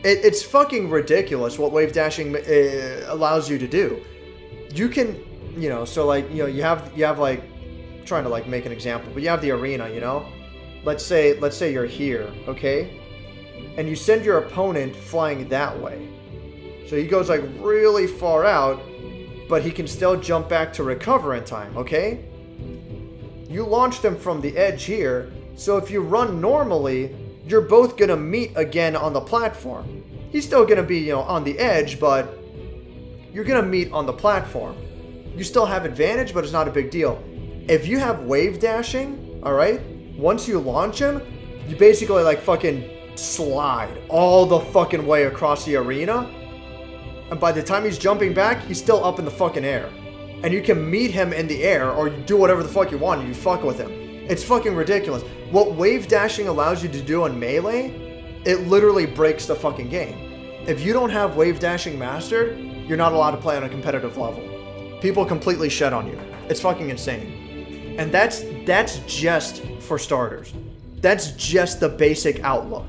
It's fucking ridiculous what wave dashing allows you to do. You can, so like, you have like, trying to like make an example, but you have the arena, let's say you're here, okay, and you send your opponent flying that way, so he goes like really far out, but he can still jump back to recover in time, okay? You launched him from the edge here, so if you run normally, you're both gonna meet again on the platform. He's still gonna be, on the edge, but you're gonna meet on the platform. You still have advantage, but it's not a big deal. If you have wave dashing, alright, once you launch him, you basically like fucking slide all the fucking way across the arena. And by the time he's jumping back, he's still up in the fucking air. And you can meet him in the air, or you do whatever the fuck you want and you fuck with him. It's fucking ridiculous. What wave dashing allows you to do on Melee, it literally breaks the fucking game. If you don't have wave dashing mastered, you're not allowed to play on a competitive level. People completely shed on you. It's fucking insane. And that's just for starters. That's just the basic outlook.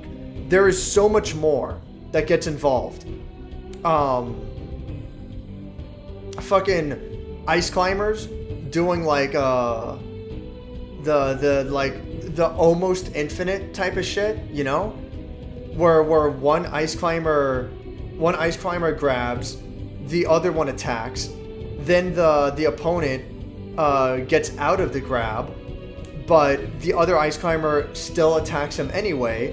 there is so much more that gets involved. Fucking ice climbers doing like the almost infinite type of shit, you know, where one ice climber grabs, the other one attacks, then the opponent gets out of the grab, but the other ice climber still attacks him anyway,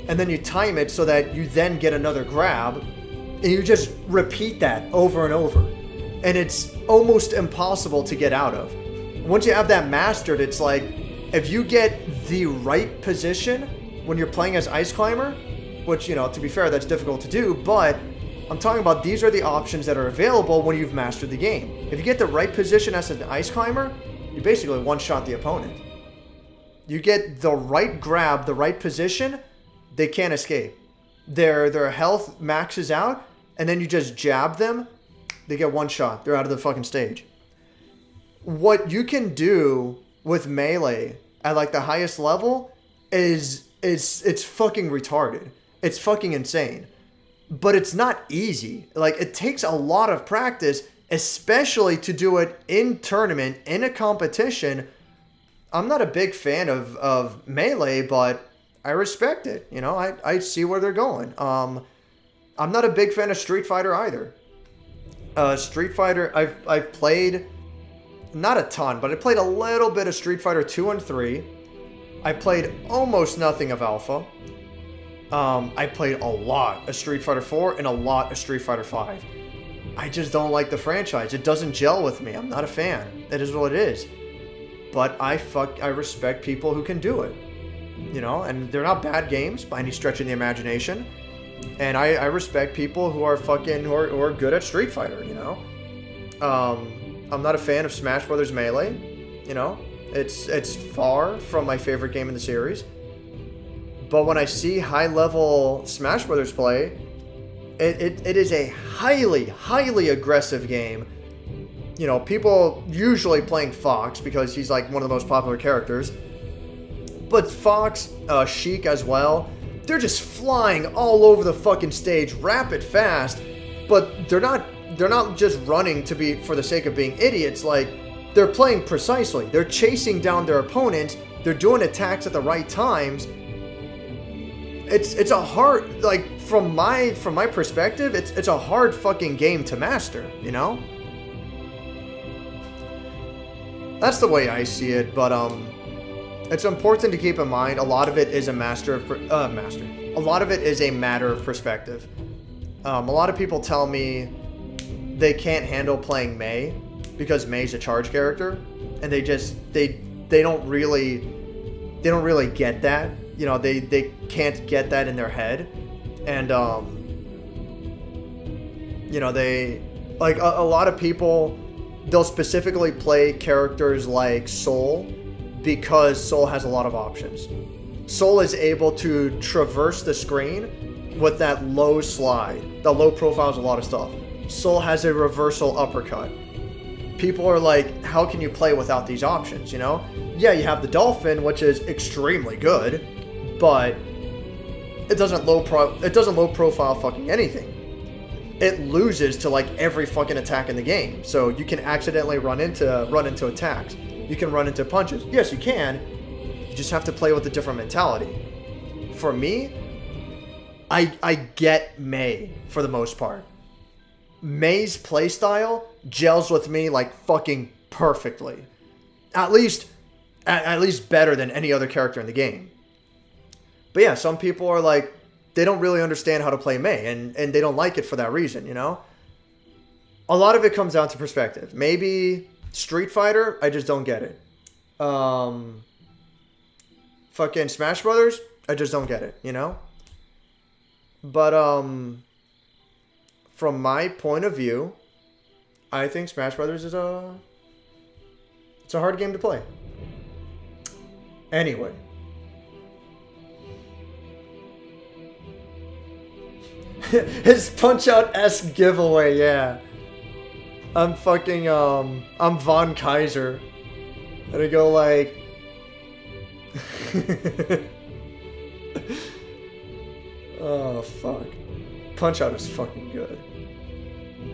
and then you time it so that you then get another grab, and you just repeat that over and over, and it's almost impossible to get out of. Once you have that mastered, it's like, if you get the right position when you're playing as ice climber, which, you know, to be fair, that's difficult to do, but I'm talking about these are the options that are available when you've mastered the game. If you get the right position as an ice climber, you basically one-shot the opponent. You get the right grab, the right position, they can't escape. Their health maxes out, and then you just jab them, they get one shot. They're out of the fucking stage. What you can do with melee at like the highest level is it's fucking retarded. It's fucking insane. But it's not easy. Like, it takes a lot of practice, especially to do it in tournament, in a competition. I'm not a big fan of melee, but I respect it. You know, I see where they're going. I'm not a big fan of Street Fighter either. Street Fighter, I've played, not a ton, but I played a little bit of Street Fighter 2 and 3. I played almost nothing of Alpha. I played a lot of Street Fighter 4 and a lot of Street Fighter 5. I just don't like the franchise. It doesn't gel with me. I'm not a fan. It is what it is. But I respect people who can do it. You know, and they're not bad games by any stretch of the imagination. And I respect people who are good at Street Fighter, you know. I'm not a fan of Smash Brothers Melee, you know. It's far from my favorite game in the series. But when I see high-level Smash Brothers play, it is a highly, highly aggressive game. You know, people usually playing Fox because he's like one of the most popular characters. But Fox, Sheik as well, they're just flying all over the fucking stage, rapid fast. But they're not just running for the sake of being idiots. Like, they're playing precisely. They're chasing down their opponent. They're doing attacks at the right times. It's a hard, like, from my perspective, it's a hard fucking game to master, you know? That's the way I see it, but it's important to keep in mind a lot of it is a matter of perspective. A lot of people tell me they can't handle playing Mei because Mei's a charge character, and they don't really get that. You know, they can't get that in their head. And, you know, they, like, a lot of people, they'll specifically play characters like Soul because Soul has a lot of options. Soul is able to traverse the screen with that low slide. The low profile is a lot of stuff. Soul has a reversal uppercut. People are like, how can you play without these options, you know? Yeah, you have the Dolphin, which is extremely good, but it doesn't low profile fucking anything. It loses to like every fucking attack in the game. So you can accidentally run into attacks. You can run into punches. Yes, you can. You just have to play with a different mentality. For me, I get Mei for the most part. Mei's playstyle gels with me like fucking perfectly. At least better than any other character in the game. But yeah, some people are like, they don't really understand how to play Mei, and they don't like it for that reason, you know? A lot of it comes down to perspective. Maybe Street Fighter, I just don't get it. Fucking Smash Brothers, I just don't get it, you know? But, from my point of view, I think Smash Brothers is it's a hard game to play. Anyway. His Punch-Out-esque giveaway, yeah. I'm fucking, I'm Von Kaiser. And I go like... Oh, fuck. Punch-Out is fucking good.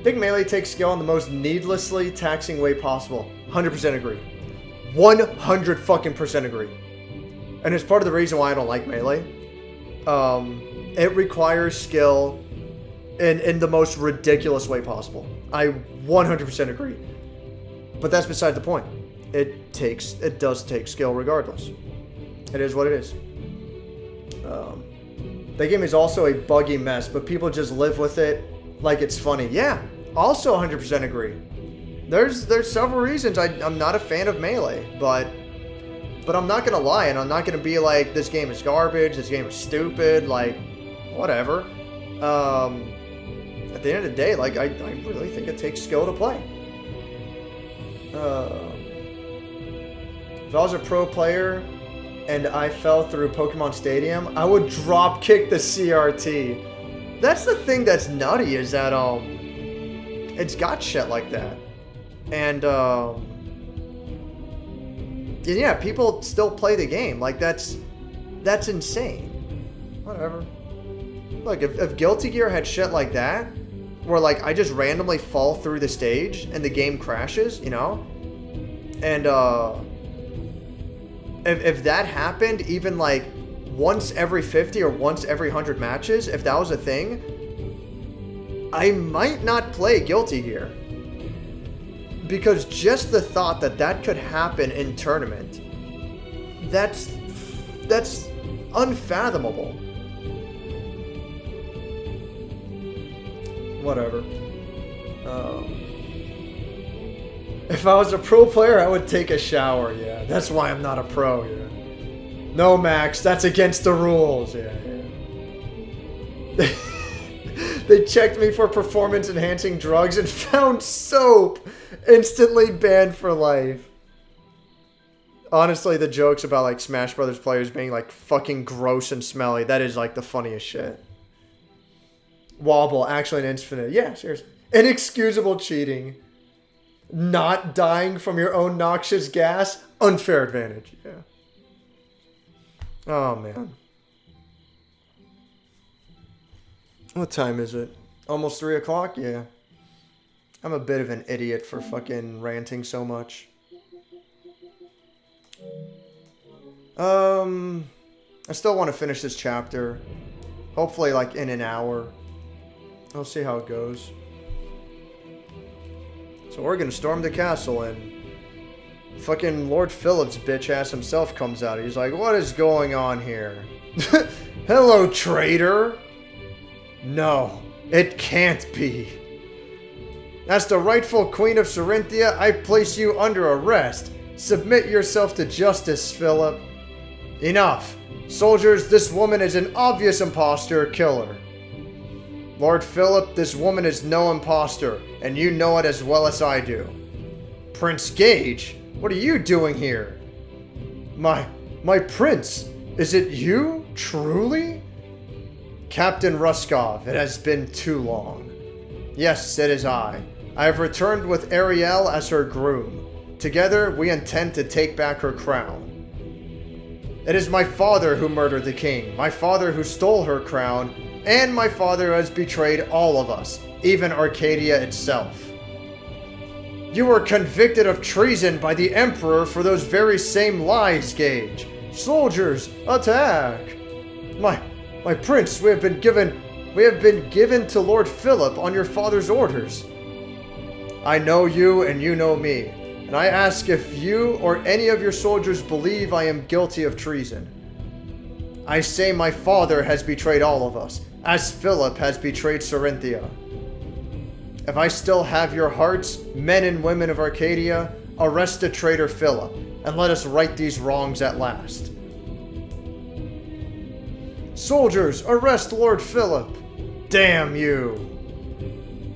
Think melee takes skill in the most needlessly taxing way possible. 100% agree. 100 fucking percent agree. And it's part of the reason why I don't like melee. It requires skill in the most ridiculous way possible. I 100% agree. But that's beside the point. It does take skill regardless. It is what it is. The game is also a buggy mess, but people just live with it like it's funny. Yeah, also 100% agree. There's several reasons I'm not a fan of melee, but I'm not gonna lie, and I'm not gonna be like, this game is garbage, this game is stupid, like, whatever. At the end of the day, like, I really think it takes skill to play. If I was a pro player and I fell through Pokemon Stadium, I would drop kick the CRT. That's the thing that's nutty, is that it's got shit like that. And yeah, people still play the game. Like, that's insane. Whatever. Look, if Guilty Gear had shit like that, where like I just randomly fall through the stage and the game crashes, you know? And if that happened even like once every 50 or once every 100 matches, if that was a thing, I might not play Guilty Gear. Because just the thought that that could happen in tournament, that's unfathomable. Whatever. If I was a pro player, I would take a shower, yeah. That's why I'm not a pro, yeah. No, Max, that's against the rules, yeah. They checked me for performance-enhancing drugs and found soap. Instantly banned for life. Honestly, the jokes about, like, Smash Brothers players being, like, fucking gross and smelly, that is, like, the funniest shit. Wobble, actually an infinite. Yeah, seriously. Inexcusable cheating. Not dying from your own noxious gas. Unfair advantage. Yeah. Oh, man. What time is it? Almost 3 o'clock? Yeah. I'm a bit of an idiot for fucking ranting so much. I still want to finish this chapter. Hopefully, like, in an hour. I'll see how it goes. So we're gonna storm the castle, and fucking Lord Phillip's bitch ass himself comes out. He's like, what is going on here? Hello, traitor! No, it can't be. As the rightful queen of Cirinthia, I place you under arrest. Submit yourself to justice, Phillip. Enough. Soldiers, this woman is an obvious imposter. Kill her. Lord Phillip, this woman is no imposter, and you know it as well as I do. Prince Gage, what are you doing here? My prince, is it you, truly? Captain Ruskov, it has been too long. Yes, it is I. I have returned with Ariel as her groom. Together, we intend to take back her crown. It is my father who murdered the king, my father who stole her crown, and my father has betrayed all of us, even Arkadya itself. You were convicted of treason by the Emperor for those very same lies, Gage. Soldiers, attack! My prince, we have been given to Lord Phillip on your father's orders. I know you and you know me, and I ask if you or any of your soldiers believe I am guilty of treason. I say my father has betrayed all of us, as Phillip has betrayed Cirinthia. If I still have your hearts, men and women of Arkadya, arrest the traitor Phillip, and let us right these wrongs at last. Soldiers, arrest Lord Phillip! Damn you!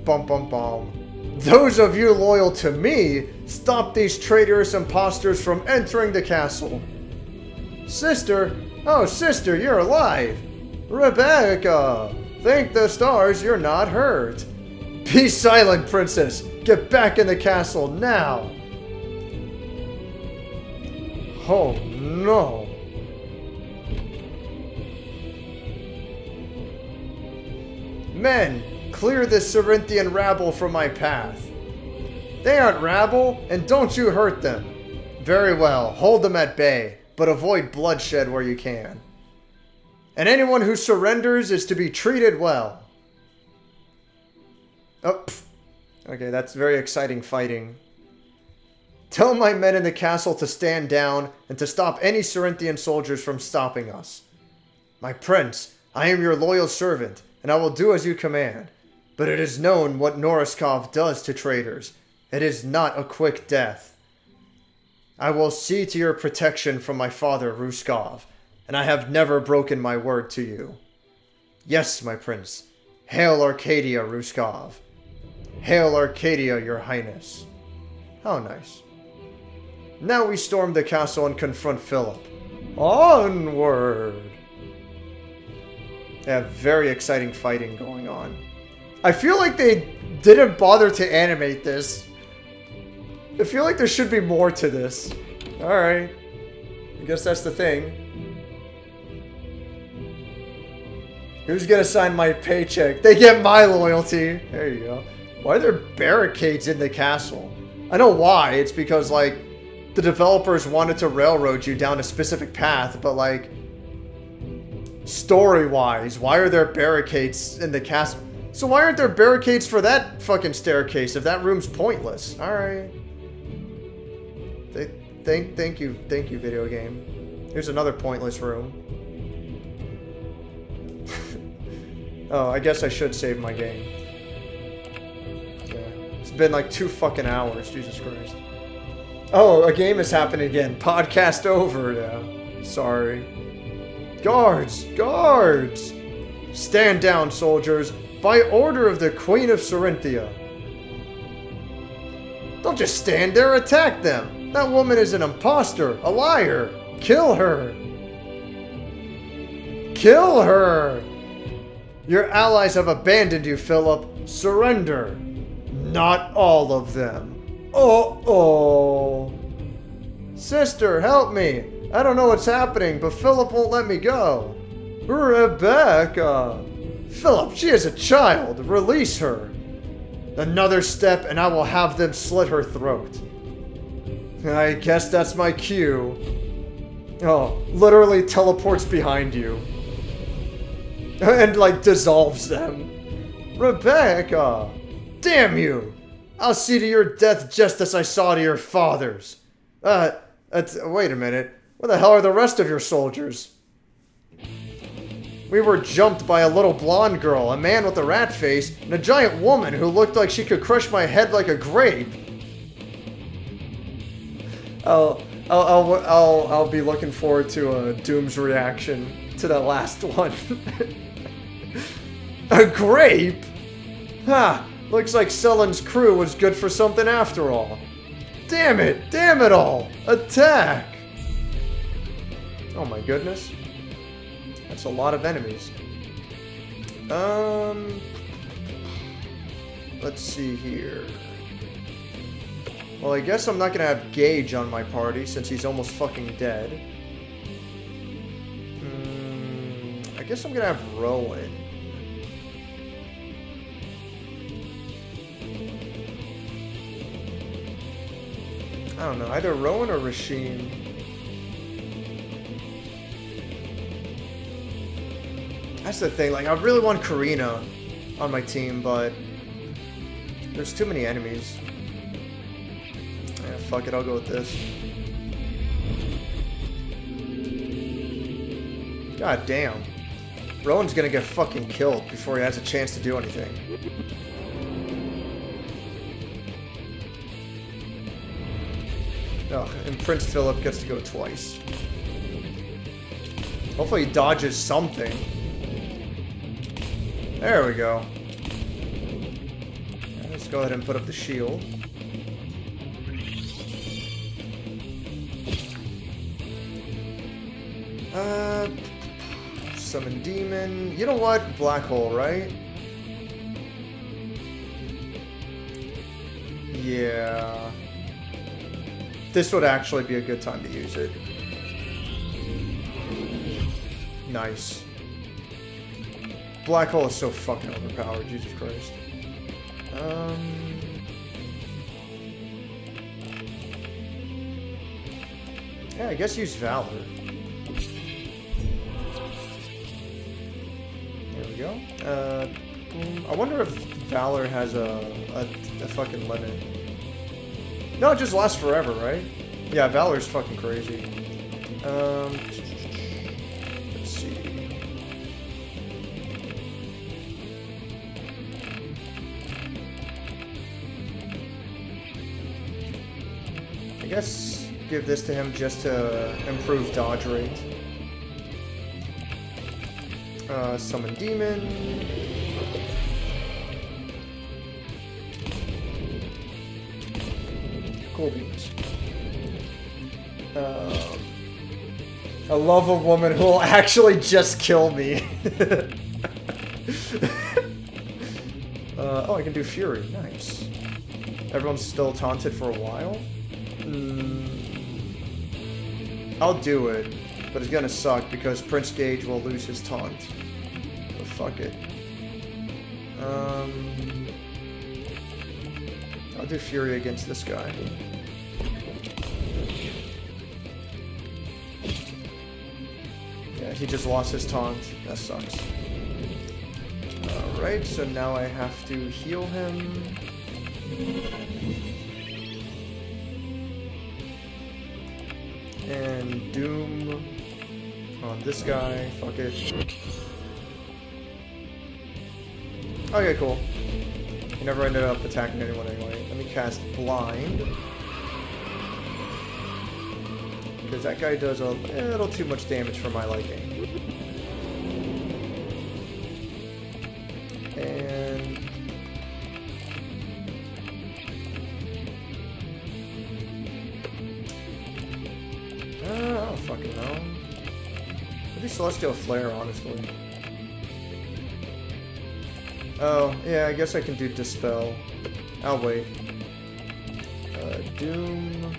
Bum bum bum. Those of you loyal to me, stop these traitorous imposters from entering the castle. Sister? Oh, sister, you're alive! Rebecca! Thank the stars you're not hurt. Be silent, princess! Get back in the castle now! Oh, no. Men, clear this Cirinthian rabble from my path. They aren't rabble, and don't you hurt them. Very well, hold them at bay, but avoid bloodshed where you can. And anyone who surrenders is to be treated well. Oh, okay, that's very exciting fighting. Tell my men in the castle to stand down and to stop any Cirinthian soldiers from stopping us. My prince, I am your loyal servant, and I will do as you command. But it is known what Noriskov does to traitors. It is not a quick death. I will see to your protection from my father, Ruskov, and I have never broken my word to you. Yes, my prince. Hail Arkadya, Ruskov. Hail Arkadya, your highness. How nice. Now we storm the castle and confront Philip. Onward! They have very exciting fighting going on. I feel like they didn't bother to animate this. I feel like there should be more to this. Alright. I guess that's the thing. Who's gonna sign my paycheck? They get my loyalty. There you go. Why are there barricades in the castle? I know why. It's because, like, the developers wanted to railroad you down a specific path, but, like, story-wise, why are there barricades in the castle? So why aren't there barricades for that fucking staircase if that room's pointless? Alright. Thank you, video game. Here's another pointless room. Oh, I guess I should save my game. Yeah. It's been like 2 fucking hours, Jesus Christ. Oh, a game is happening again. Podcast over now. Sorry. Guards! Guards! Stand down, soldiers. By order of the Queen of Cirinthia. Don't just stand there, attack them! That woman is an imposter, a liar! Kill her! Kill her! Your allies have abandoned you, Philip. Surrender! Not all of them. Oh. Sister, help me! I don't know what's happening, but Philip won't let me go. Rebecca! Philip, she is a child. Release her. Another step and I will have them slit her throat. I guess that's my cue. Oh, literally teleports behind you. And, like, dissolves them. Rebecca! Damn you! I'll see to your death just as I saw to your father's. Wait a minute. Where the hell are the rest of your soldiers? We were jumped by a little blonde girl, a man with a rat face, and a giant woman who looked like she could crush my head like a grape. I'll be looking forward to Doom's reaction to that last one. A grape? Ha! Looks like Sullen's crew was good for something after all. Damn it all! Attack! Oh my goodness. That's a lot of enemies. Let's see here. Well, I guess I'm not gonna have Gage on my party since he's almost fucking dead. I guess I'm gonna have Rowan. I don't know, either Rowan or Rasheen. That's the thing, like, I really want Karina on my team, but there's too many enemies. Yeah, fuck it, I'll go with this. God damn. Rowan's gonna get fucking killed before he has a chance to do anything. Ugh, and Prince Phillip gets to go twice. Hopefully he dodges something. There we go. Let's go ahead and put up the shield. Summon demon. You know what? Black hole, right? Yeah. This would actually be a good time to use it. Black hole is so fucking overpowered, Jesus Christ. Yeah, I guess use Valor. There we go. I wonder if Valor has a fucking limit. No, it just lasts forever, right? Yeah, Valor's fucking crazy. Let's see. I guess give this to him just to improve dodge rate. Summon Demon. Cool beans. I love a woman who will actually just kill me. Oh, I can do Fury. Nice. Everyone's still taunted for a while? I'll do it, but it's gonna suck because Prince Gage will lose his taunt. But fuck it. I'll do Fury against this guy. Yeah, he just lost his taunt. That sucks. Alright, so now I have to heal him. And Doom on this guy. Fuck it. Okay, cool. He never ended up attacking anyone anyway. Let me cast Blind. Because that guy does a little too much damage for my liking. And... I don't fucking know. Maybe Celestial Flare, honestly. Oh, yeah, I guess I can do Dispel. I'll wait. Doom.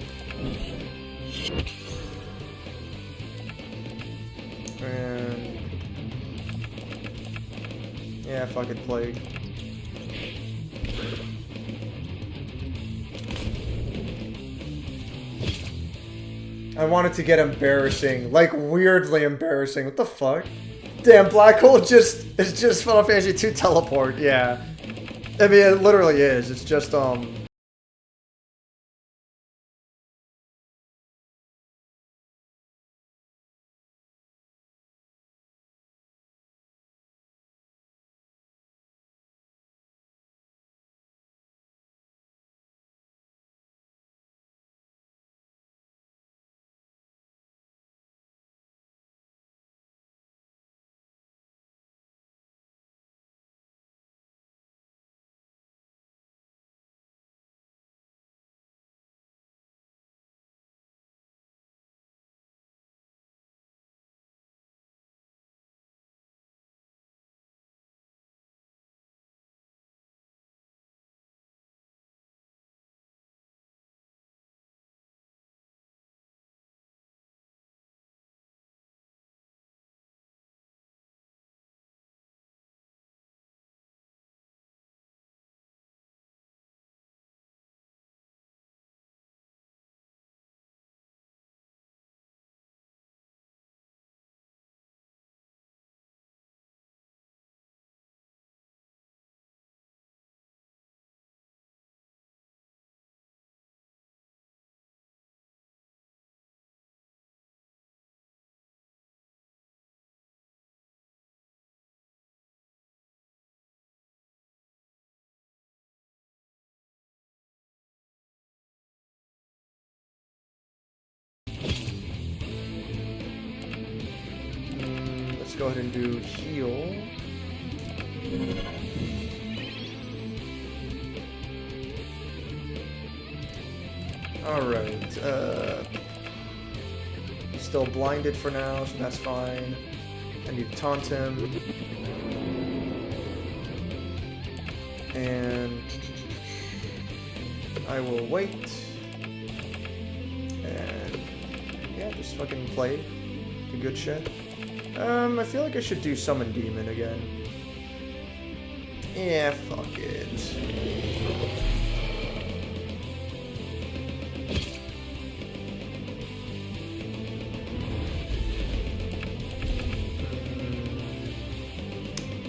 And... yeah, fucking Plague. I wanted to get embarrassing. Like, weirdly embarrassing. What the fuck? Damn, Black Hole it's just Final Fantasy 2 teleport, yeah. I mean, it literally is. It's just, let's go ahead and do heal. Alright, he's still blinded for now, so that's fine. I need to taunt him. And I will wait. And yeah, just fucking play the good shit. I feel like I should do Summon Demon again. Yeah, fuck it.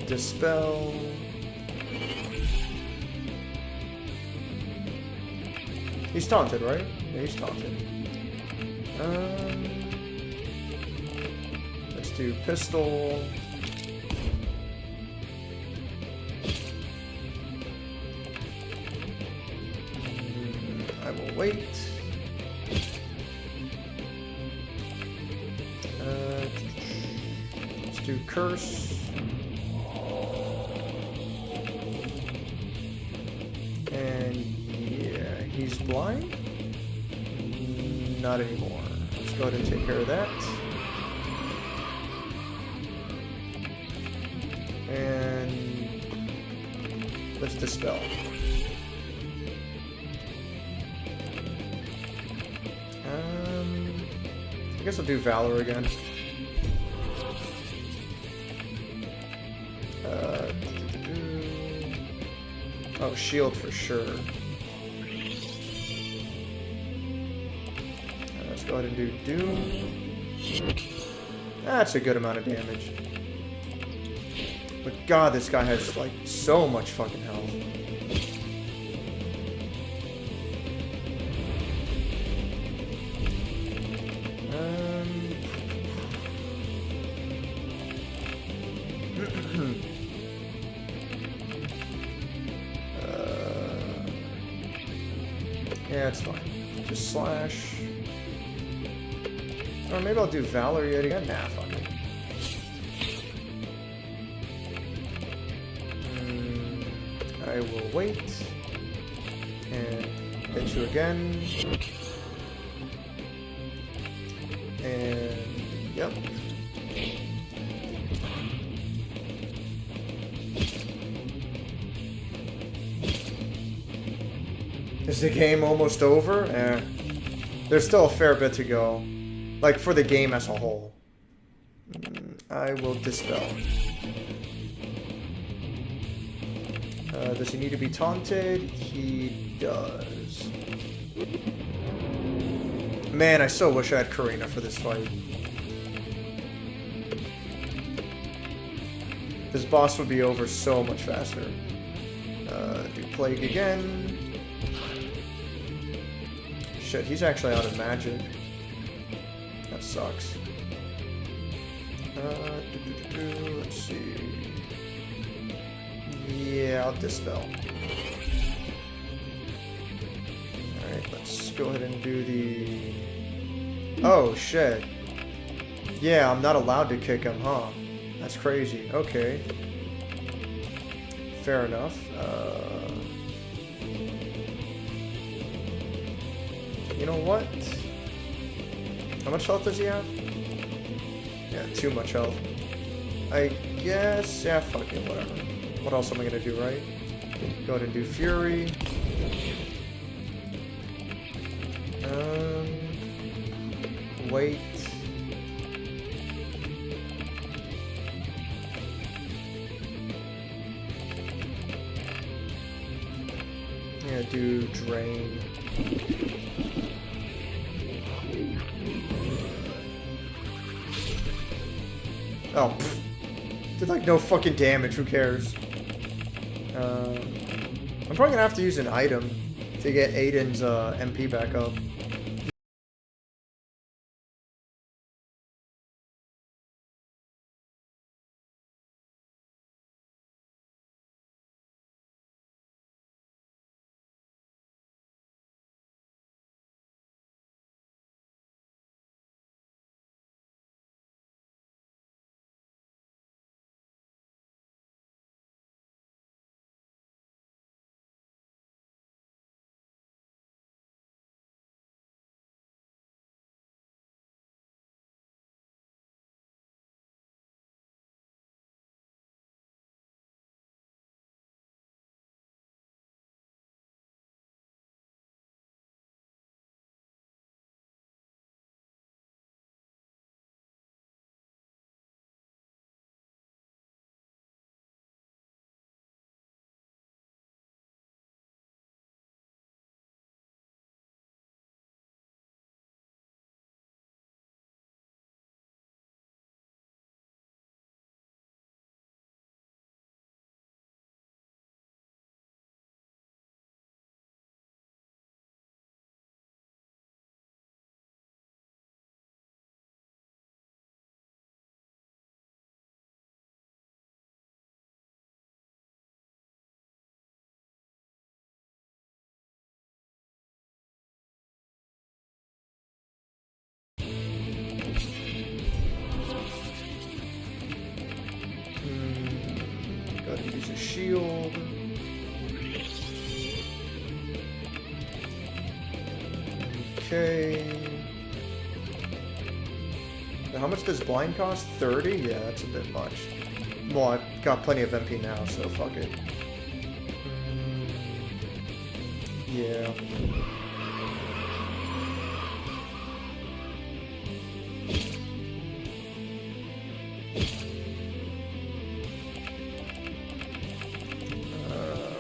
Dispel. He's taunted, right? Yeah, he's taunted. Let's do pistol. I will wait. Let's do curse. And yeah, he's blind? Not anymore. Let's go ahead and take care of that. And let's dispel. I guess I'll do Valor again. Oh, shield for sure. Let's go ahead and do Doom. That's a good amount of damage. But God, this guy has like so much fucking health. Yeah, it's fine. Just slash. Or maybe I'll do Valor yet again. Nah, fuck it. I will wait. And hit you again. And yep. Is the game almost over? Eh. There's still a fair bit to go. Like, for the game as a whole. I will dispel. Does he need to be taunted? He does. Man, I so wish I had Karina for this fight. This boss would be over so much faster. Do Plague again. Shit, he's actually out of magic. That sucks. Let's see. Yeah, I'll dispel. Alright, let's go ahead and do the... Oh, shit. Yeah, I'm not allowed to kick him, huh? That's crazy. Okay. Fair enough. You know what? How much health does he have? Yeah, too much health. I guess... Yeah, fuck it, whatever. What else am I gonna do, right? Go ahead and do Fury. Wait. Yeah, do Drain. Oh, pfft. Did like no fucking damage, who cares? I'm probably gonna have to use an item to get Aiden's MP back up. shield. Okay. Now, how much does blind cost? 30? Yeah, that's a bit much. Well, I've got plenty of MP now, so fuck it. Yeah.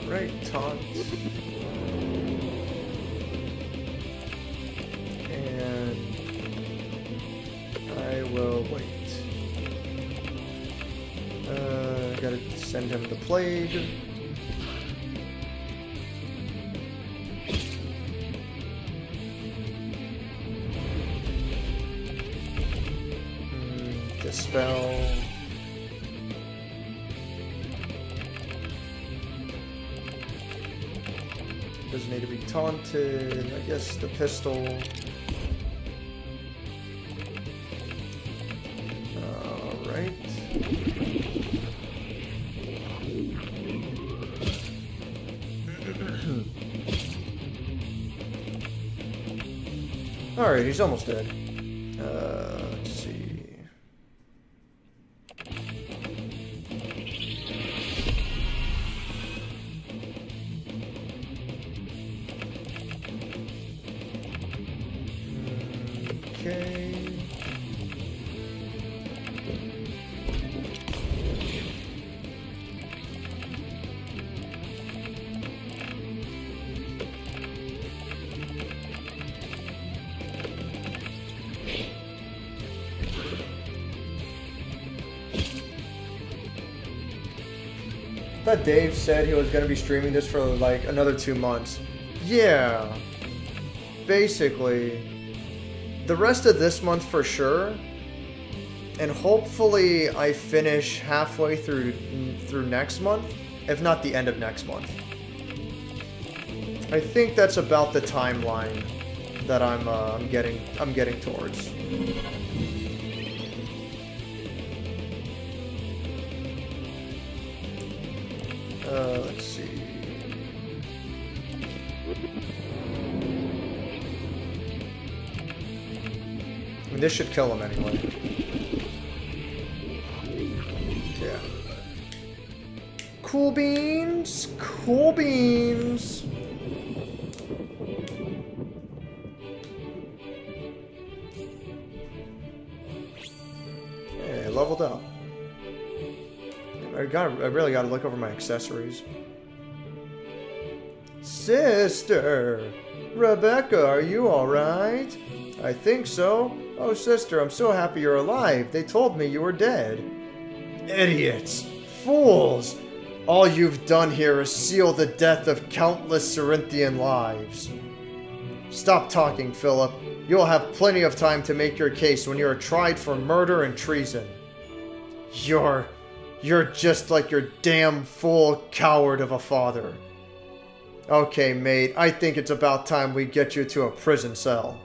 Right, taunt. And I will wait. Gotta send him the plague. Dispel. Doesn't need to be taunted. I guess the pistol. Alright. Alright, he's almost dead. Let's see. Okay. I thought Dave said he was going to be streaming this for like another 2 months. Yeah. Basically. The rest of this month for sure. And hopefully I finish halfway through next month. If not the end of next month. I think that's about the timeline that I'm getting towards. Let's see. I mean, this should kill him anyway. Yeah. Cool beans. Cool beans. Hey, I leveled up. I really gotta look over my accessories. Sister! Rebecca, are you alright? I think so. Oh, sister, I'm so happy you're alive. They told me you were dead. Idiots! Fools! All you've done here is seal the death of countless Cirinthian lives. Stop talking, Philip. You'll have plenty of time to make your case when you are tried for murder and treason. You're just like your damn fool coward of a father. Okay, mate, I think it's about time we get you to a prison cell.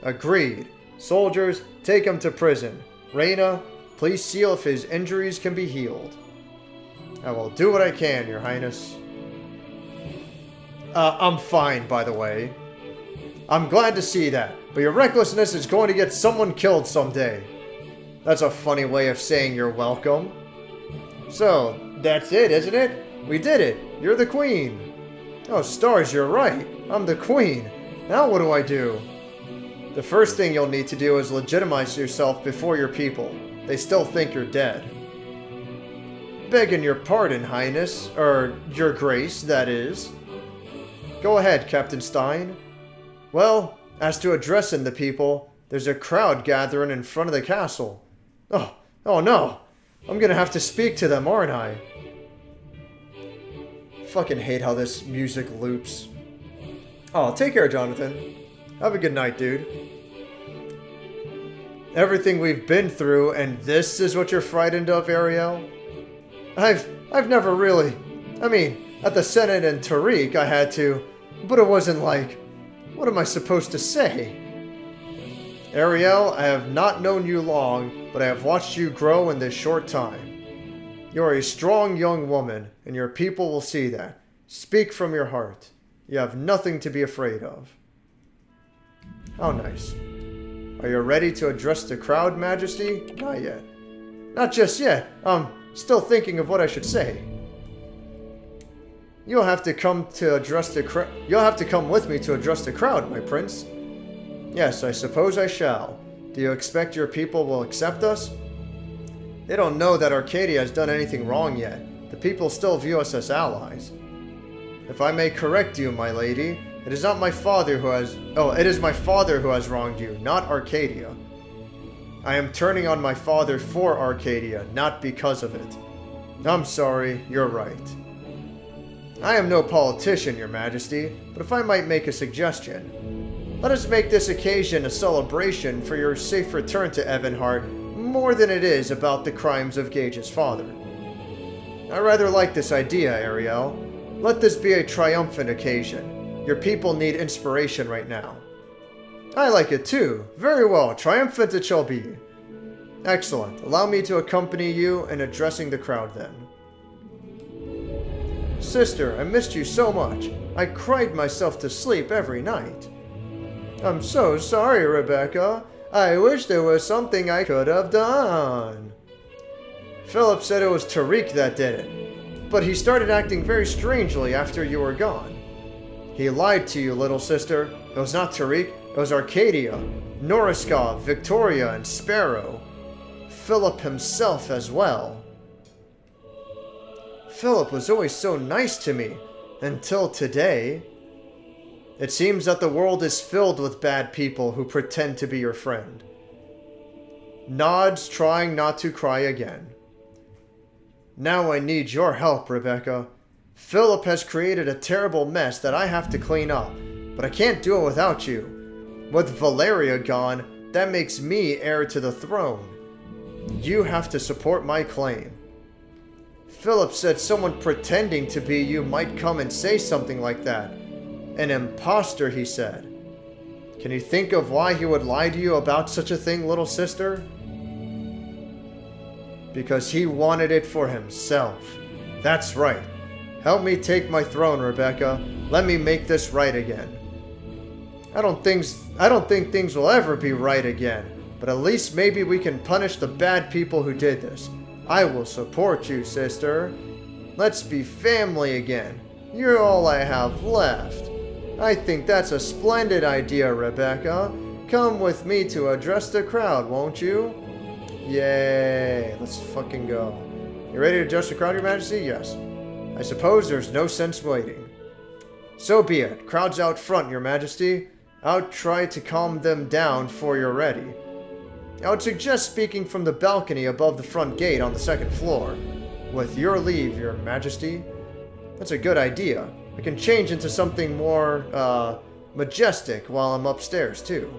Agreed. Soldiers, take him to prison. Reyna, please see if his injuries can be healed. I will do what I can, Your Highness. I'm fine, by the way. I'm glad to see that, but your recklessness is going to get someone killed someday. That's a funny way of saying you're welcome. So, that's it, isn't it? We did it. You're the queen. Oh, stars, you're right. I'm the queen. Now what do I do? The first thing you'll need to do is legitimize yourself before your people. They still think you're dead. Begging your pardon, Highness. Or, your grace, that is. Go ahead, Captain Stein. Well, as to addressing the people, there's a crowd gathering in front of the castle. Oh no. I'm gonna have to speak to them, aren't I? Fucking hate how this music loops. Oh, take care, Jonathan. Have a good night, dude. Everything we've been through, and this is what you're frightened of, Ariel? I've never really... I mean, at the Senate in Tariq I had to, but it wasn't like... What am I supposed to say? Ariel, I have not known you long, but I have watched you grow in this short time. You're a strong young woman, and your people will see that. Speak from your heart. You have nothing to be afraid of. How nice. Are you ready to address the crowd, Majesty? Not yet. Not just yet. I'm still thinking of what I should say. You'll have to come to address the crowd. You'll have to come with me to address the crowd, my prince. Yes, I suppose I shall. Do you expect your people will accept us? They don't know that Arkadya has done anything wrong yet. The people still view us as allies. If I may correct you, my lady, it is not my father who has... Oh, it is my father who has wronged you, not Arkadya. I am turning on my father for Arkadya, not because of it. I'm sorry, you're right. I am no politician, your majesty, but if I might make a suggestion. Let us make this occasion a celebration for your safe return to Evanhart more than it is about the crimes of Gage's father. I rather like this idea, Ariel. Let this be a triumphant occasion. Your people need inspiration right now. I like it too. Very well, triumphant it shall be. Excellent. Allow me to accompany you in addressing the crowd then. Sister, I missed you so much. I cried myself to sleep every night. I'm so sorry, Rebecca. I wish there was something I could have done. Philip said it was Tariq that did it, but he started acting very strangely after you were gone. He lied to you, little sister. It was not Tariq, it was Arkadya, Noriskov, Victoria, and Sparrow. Philip himself as well. Philip was always so nice to me, until today. It seems that the world is filled with bad people who pretend to be your friend. Nods, trying not to cry again. Now I need your help, Rebecca. Philip has created a terrible mess that I have to clean up, but I can't do it without you. With Valeria gone, that makes me heir to the throne. You have to support my claim. Philip said someone pretending to be you might come and say something like that. An imposter, he said. Can you think of why he would lie to you about such a thing, little sister? Because he wanted it for himself. That's right. Help me take my throne, Rebecca. Let me make this right again. I don't think things will ever be right again, but at least maybe we can punish the bad people who did this. I will support you, sister. Let's be family again. You're all I have left. I think that's a splendid idea, Rebecca. Come with me to address the crowd, won't you? Yay, let's fucking go. You ready to address the crowd, your majesty? Yes. I suppose there's no sense waiting. So be it. Crowd's out front, your majesty. I'll try to calm them down before you're ready. I would suggest speaking from the balcony above the front gate on the second floor. With your leave, your majesty. That's a good idea. I can change into something more, majestic while I'm upstairs, too.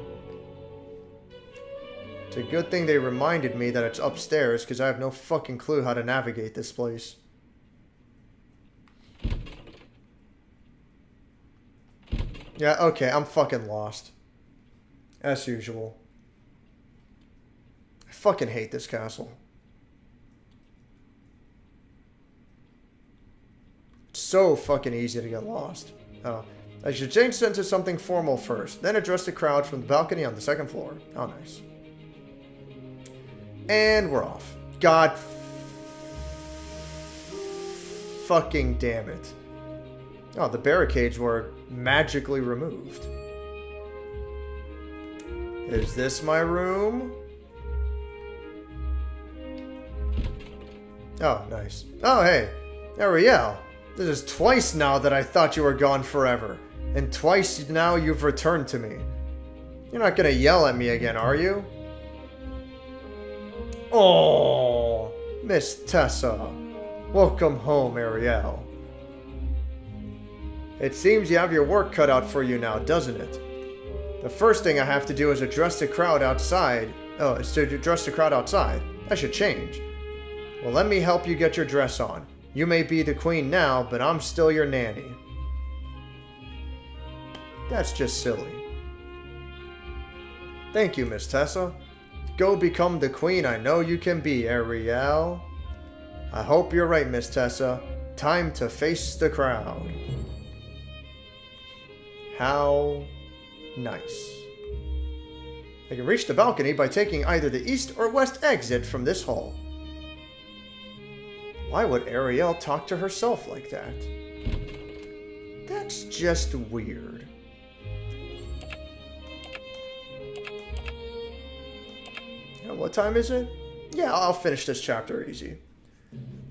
It's a good thing they reminded me that it's upstairs, because I have no fucking clue how to navigate this place. Yeah, okay, I'm fucking lost. As usual. I fucking hate this castle. It's so fucking easy to get lost. Oh, I should change into something formal first, then address the crowd from the balcony on the second floor. How nice. And we're off. God fucking damn it. Oh, the barricades were magically removed. Is this my room? Oh, nice. Oh, hey. Ariel. This is twice now that I thought you were gone forever. And twice now you've returned to me. You're not gonna yell at me again, are you? Oh, Miss Tessa. Welcome home, Ariel. It seems you have your work cut out for you now, doesn't it? The first thing I have to do is address the crowd outside. Oh, it's to address the crowd outside. I should change. Well, let me help you get your dress on. You may be the queen now, but I'm still your nanny. That's just silly. Thank you, Miss Tessa. Go become the queen I know you can be, Ariel. I hope you're right, Miss Tessa. Time to face the crowd. How nice. I can reach the balcony by taking either the east or west exit from this hall. Why would Ariel talk to herself like that? That's just weird. Yeah, what time is it? Yeah, I'll finish this chapter easy.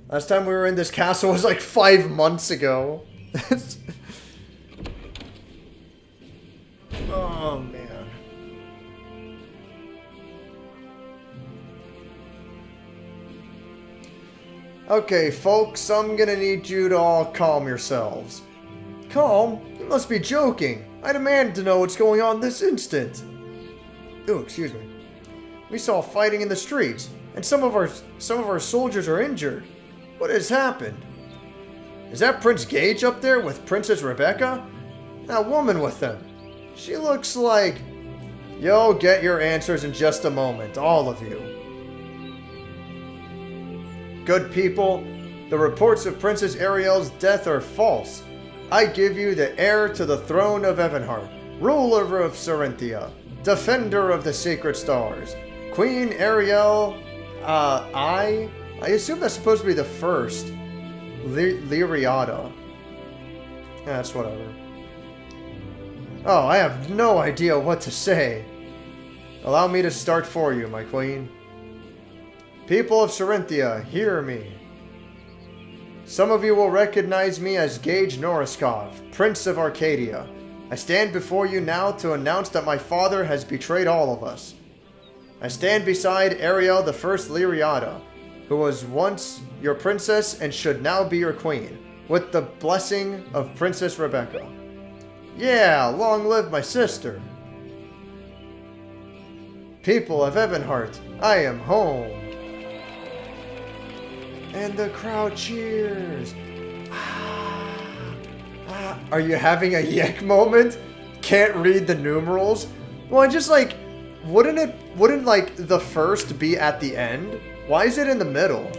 Last time we were in this castle was like 5 months ago. Oh, man. Okay, folks, I'm gonna need you to all calm yourselves. Calm? You must be joking. I demand to know what's going on this instant. Oh, excuse me. We saw fighting in the streets, and some of our soldiers are injured. What has happened? Is that Prince Gage up there with Princess Rebecca? That woman with them. She looks like... You'll get your answers in just a moment, all of you. Good people, the reports of Princess Ariel's death are false. I give you the heir to the throne of Evenheart, ruler of Cirinthia, defender of the sacred stars, Queen Ariel, I assume that's supposed to be the first, Lyriata. Yeah, that's whatever. Oh, I have no idea what to say. Allow me to start for you, my queen. People of Cirinthia, hear me. Some of you will recognize me as Gage Noriskov, Prince of Arkadya. I stand before you now to announce that my father has betrayed all of us. I stand beside Ariel the First Lyriata, who was once your princess and should now be your queen, with the blessing of Princess Rebecca. Yeah, long live my sister. People of Evenheart, I am home. And the crowd cheers. Are you having a yek moment? Can't read the numerals? Well, just like, wouldn't like the first be at the end? Why is it in the middle?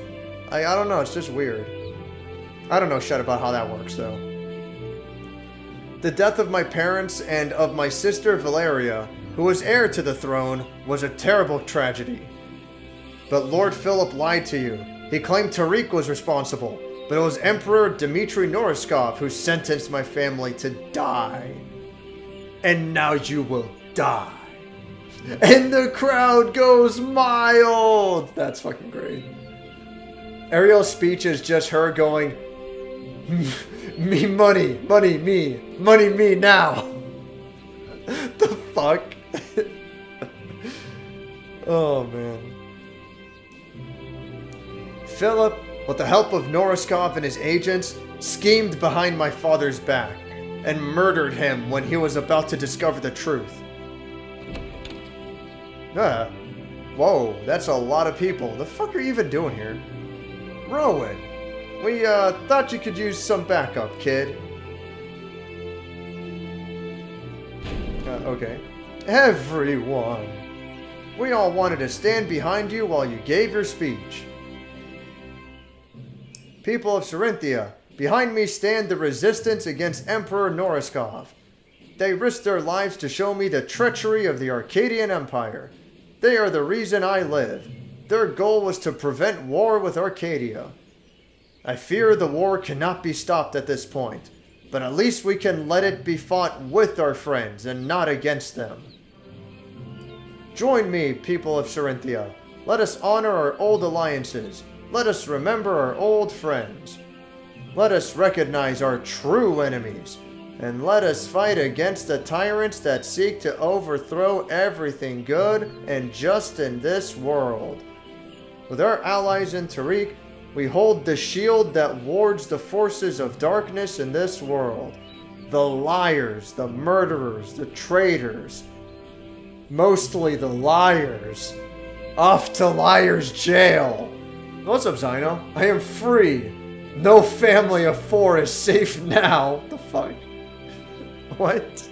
I don't know, it's just weird. I don't know shit about how that works though. The death of my parents and of my sister Valeria, who was heir to the throne, was a terrible tragedy. But Lord Phillip lied to you. He claimed Tariq was responsible, but it was Emperor Dmitry Noriskov who sentenced my family to die. And now you will die. And the crowd goes mild! That's fucking great. Ariel's speech is just her going, me money, money me now. The fuck? Oh man. Philip, with the help of Noriskov and his agents, schemed behind my father's back and murdered him when he was about to discover the truth. Whoa, that's a lot of people. The fuck are you even doing here? Rowan, we thought you could use some backup, kid. Okay. Everyone, we all wanted to stand behind you while you gave your speech. People of Cirinthia, behind me stand the resistance against Emperor Noriskov. They risked their lives to show me the treachery of the Arkadyan Empire. They are the reason I live. Their goal was to prevent war with Arkadya. I fear the war cannot be stopped at this point, but at least we can let it be fought with our friends and not against them. Join me, people of Cirinthia. Let us honor our old alliances. Let us remember our old friends. Let us recognize our true enemies. And let us fight against the tyrants that seek to overthrow everything good and just in this world. With our allies in Tariq, we hold the shield that wards the forces of darkness in this world. The liars, the murderers, the traitors. Mostly the liars. Off to liar's jail. What's up, Zyno? I am free. No family of 4 is safe now. What the fuck? What?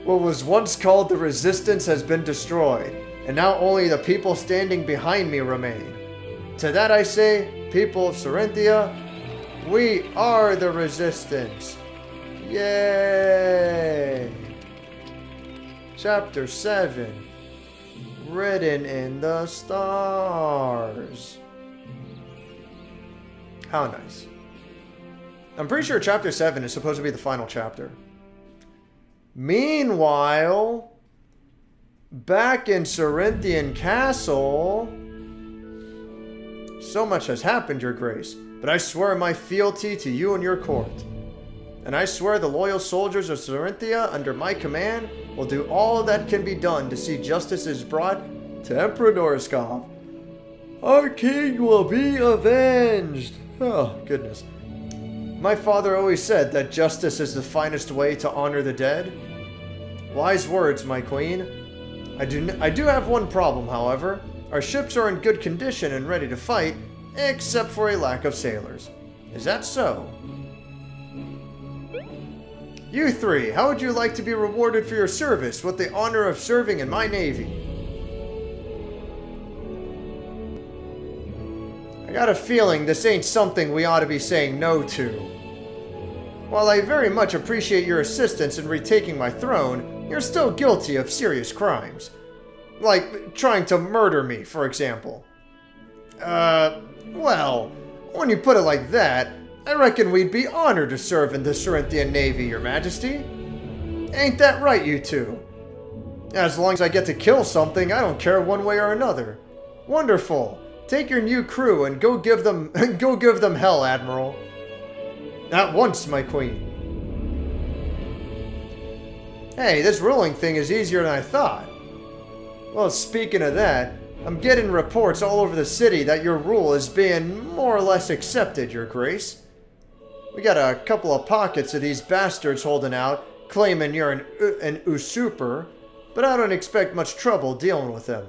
What was once called the Resistance has been destroyed, and now only the people standing behind me remain. To that I say, people of Cirinthia, we are the resistance. Yay! Chapter 7. Written in the stars. How nice. I'm pretty sure chapter 7 is supposed to be the final chapter. Meanwhile, back in Cirinthian Castle, so much has happened, Your Grace, but I swear my fealty to you and your court. And I swear the loyal soldiers of Cirinthia under my command will do all that can be done to see justice is brought to Emperor Norskov. Our king will be avenged. Oh, goodness. My father always said that justice is the finest way to honor the dead. Wise words, my queen. I do have one problem, however. Our ships are in good condition and ready to fight, except for a lack of sailors. Is that so? You three, how would you like to be rewarded for your service with the honor of serving in my navy? I got a feeling this ain't something we ought to be saying no to. While I very much appreciate your assistance in retaking my throne, you're still guilty of serious crimes. Like trying to murder me, for example. Well, when you put it like that, I reckon we'd be honored to serve in the Cirinthian Navy, Your Majesty. Ain't that right, you two? As long as I get to kill something, I don't care one way or another. Wonderful. Take your new crew and go give them hell, Admiral. At once, my queen. Hey, this ruling thing is easier than I thought. Well, speaking of that, I'm getting reports all over the city that your rule is being more or less accepted, Your Grace. We got a couple of pockets of these bastards holding out, claiming you're an usurper, but I don't expect much trouble dealing with them.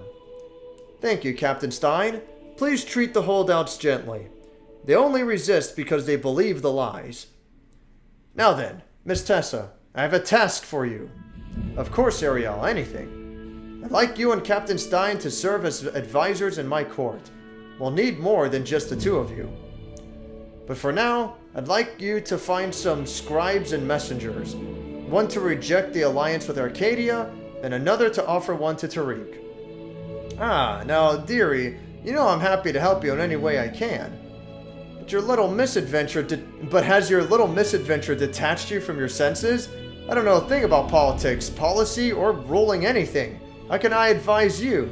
Thank you, Captain Stein. Please treat the holdouts gently. They only resist because they believe the lies. Now then, Miss Tessa, I have a task for you. Of course, Ariel, anything. I'd like you and Captain Stein to serve as advisors in my court. We'll need more than just the two of you. But for now, I'd like you to find some scribes and messengers. One to reject the alliance with Arkadya, and another to offer one to Tariq. Ah, now, dearie, you know I'm happy to help you in any way I can. But has your little misadventure detached you from your senses? I don't know a thing about politics, policy, or ruling anything. How can I advise you?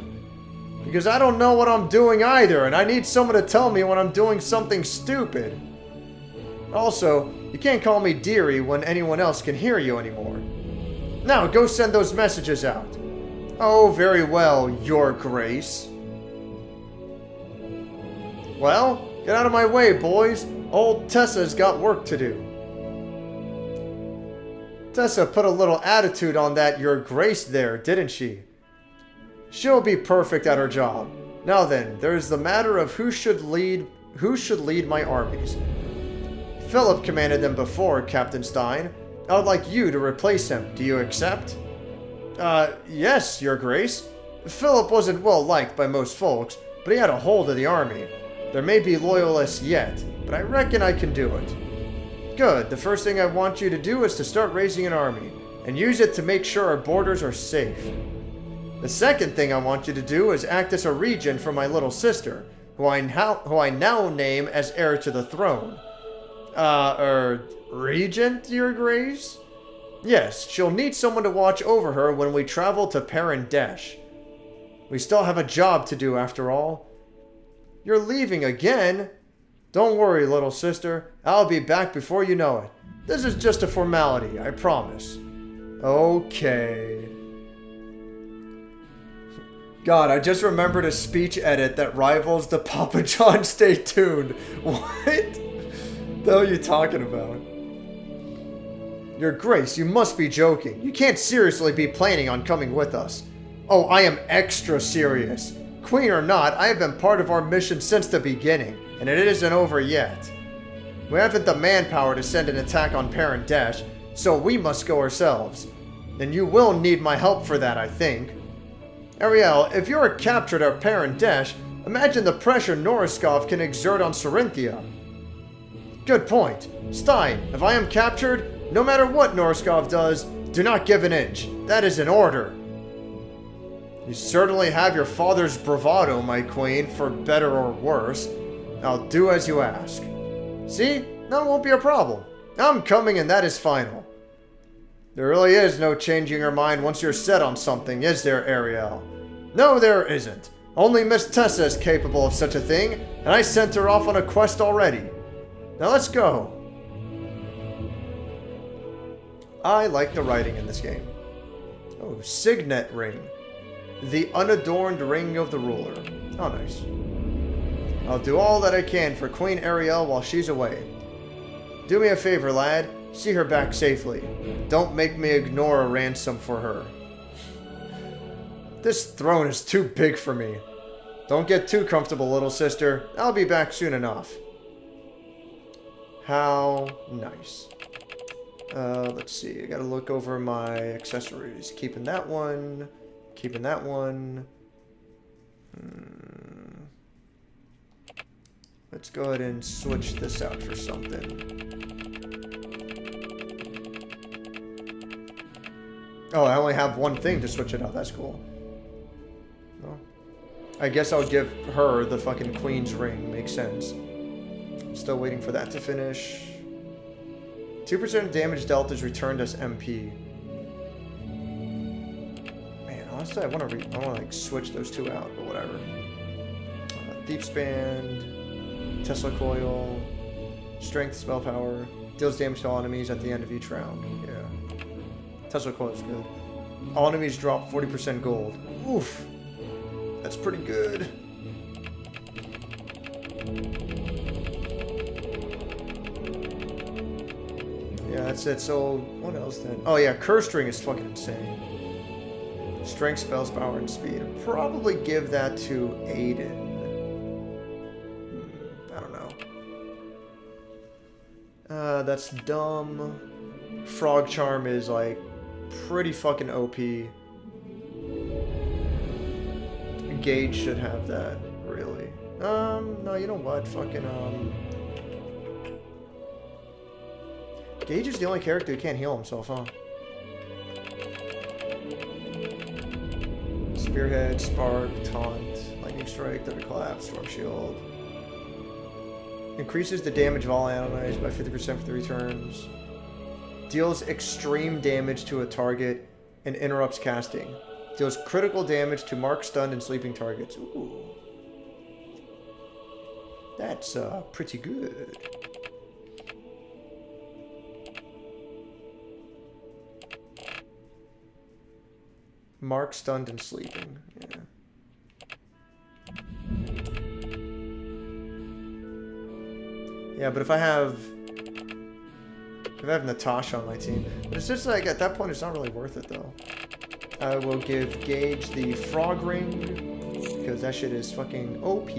Because I don't know what I'm doing either, and I need someone to tell me when I'm doing something stupid. Also, you can't call me dearie when anyone else can hear you anymore. Now, go send those messages out. Oh, very well, Your Grace. Well, get out of my way, boys. Old Tessa's got work to do. Tessa put a little attitude on that Your Grace there, didn't she? She'll be perfect at her job. Now then, there's the matter of who should lead my armies. Philip commanded them before, Captain Stein. I would like you to replace him. Do you accept? Yes, Your Grace. Philip wasn't well liked by most folks, but he had a hold of the army. There may be loyalists yet, but I reckon I can do it. Good. The first thing I want you to do is to start raising an army, and use it to make sure our borders are safe. The second thing I want you to do is act as a regent for my little sister, who I now name as heir to the throne. Regent, Your Grace? Yes, she'll need someone to watch over her when we travel to Parandesh. We still have a job to do after all. You're leaving again? Don't worry, little sister. I'll be back before you know it. This is just a formality, I promise. Okay. God, I just remembered a speech edit that rivals the Papa John Stay Tuned. What the hell are you talking about? Your Grace, you must be joking. You can't seriously be planning on coming with us. Oh, I am extra serious. Queen or not, I have been part of our mission since the beginning, and it isn't over yet. We haven't the manpower to send an attack on Parandesh, so we must go ourselves. And you will need my help for that, I think. Ariel, if you are captured at Parandesh, Imagine the pressure Noriskov can exert on Cirinthia. Good point. Stein, if I am captured, no matter what Noriskov does, do not give an inch. That is an order. You certainly have your father's bravado, my queen, for better or worse. I'll do as you ask. See? That won't be a problem. I'm coming and that is final. There really is no changing your mind once you're set on something, is there, Ariel? No, there isn't. Only Miss Tessa is capable of such a thing, and I sent her off on a quest already. Now let's go. I like the writing in this game. Oh, Signet Ring. The unadorned ring of the ruler. Oh, nice. I'll do all that I can for Queen Ariel while she's away. Do me a favor, lad. See her back safely. Don't make me ignore a ransom for her. This throne is too big for me. Don't get too comfortable, little sister. I'll be back soon enough. How nice. Let's see. I gotta look over my accessories. Keeping that one. Keeping that one. Let's go ahead and switch this out for something. Oh, I only have one thing to switch it out. That's cool. Well, I guess I'll give her the fucking queen's ring. Makes sense. Still waiting for that to finish. 2% damage dealt is returned as MP. Man, honestly, I want to like switch those two out, but whatever. Thief's Band, Tesla Coil, Strength, Spell Power, deals damage to all enemies at the end of each round. Yeah. Tesla Coil is good. All enemies drop 40% gold. Oof. That's pretty good. Yeah, that's it. So, what else then? Oh yeah, Curse Ring is fucking insane. Strength, Spells, Power, and Speed. I'd probably give that to Aiden. I don't know. That's dumb. Frog Charm is like pretty fucking OP. Gage should have that, really. No, you know what? Fucking, Gage is the only character who can't heal himself, huh? Spearhead, Spark, Taunt, Lightning Strike, Thunderclap, Storm Shield. Increases the damage of all allies by 50% for 3 turns. Deals extreme damage to a target and interrupts casting. Deals critical damage to marked, stunned, and sleeping targets. Ooh. That's pretty good. Marked, stunned, and sleeping. Yeah. Yeah, but if I have Natasha on my team, but it's just like at that point it's not really worth it though. I will give Gage the Frog Ring because that shit is fucking OP.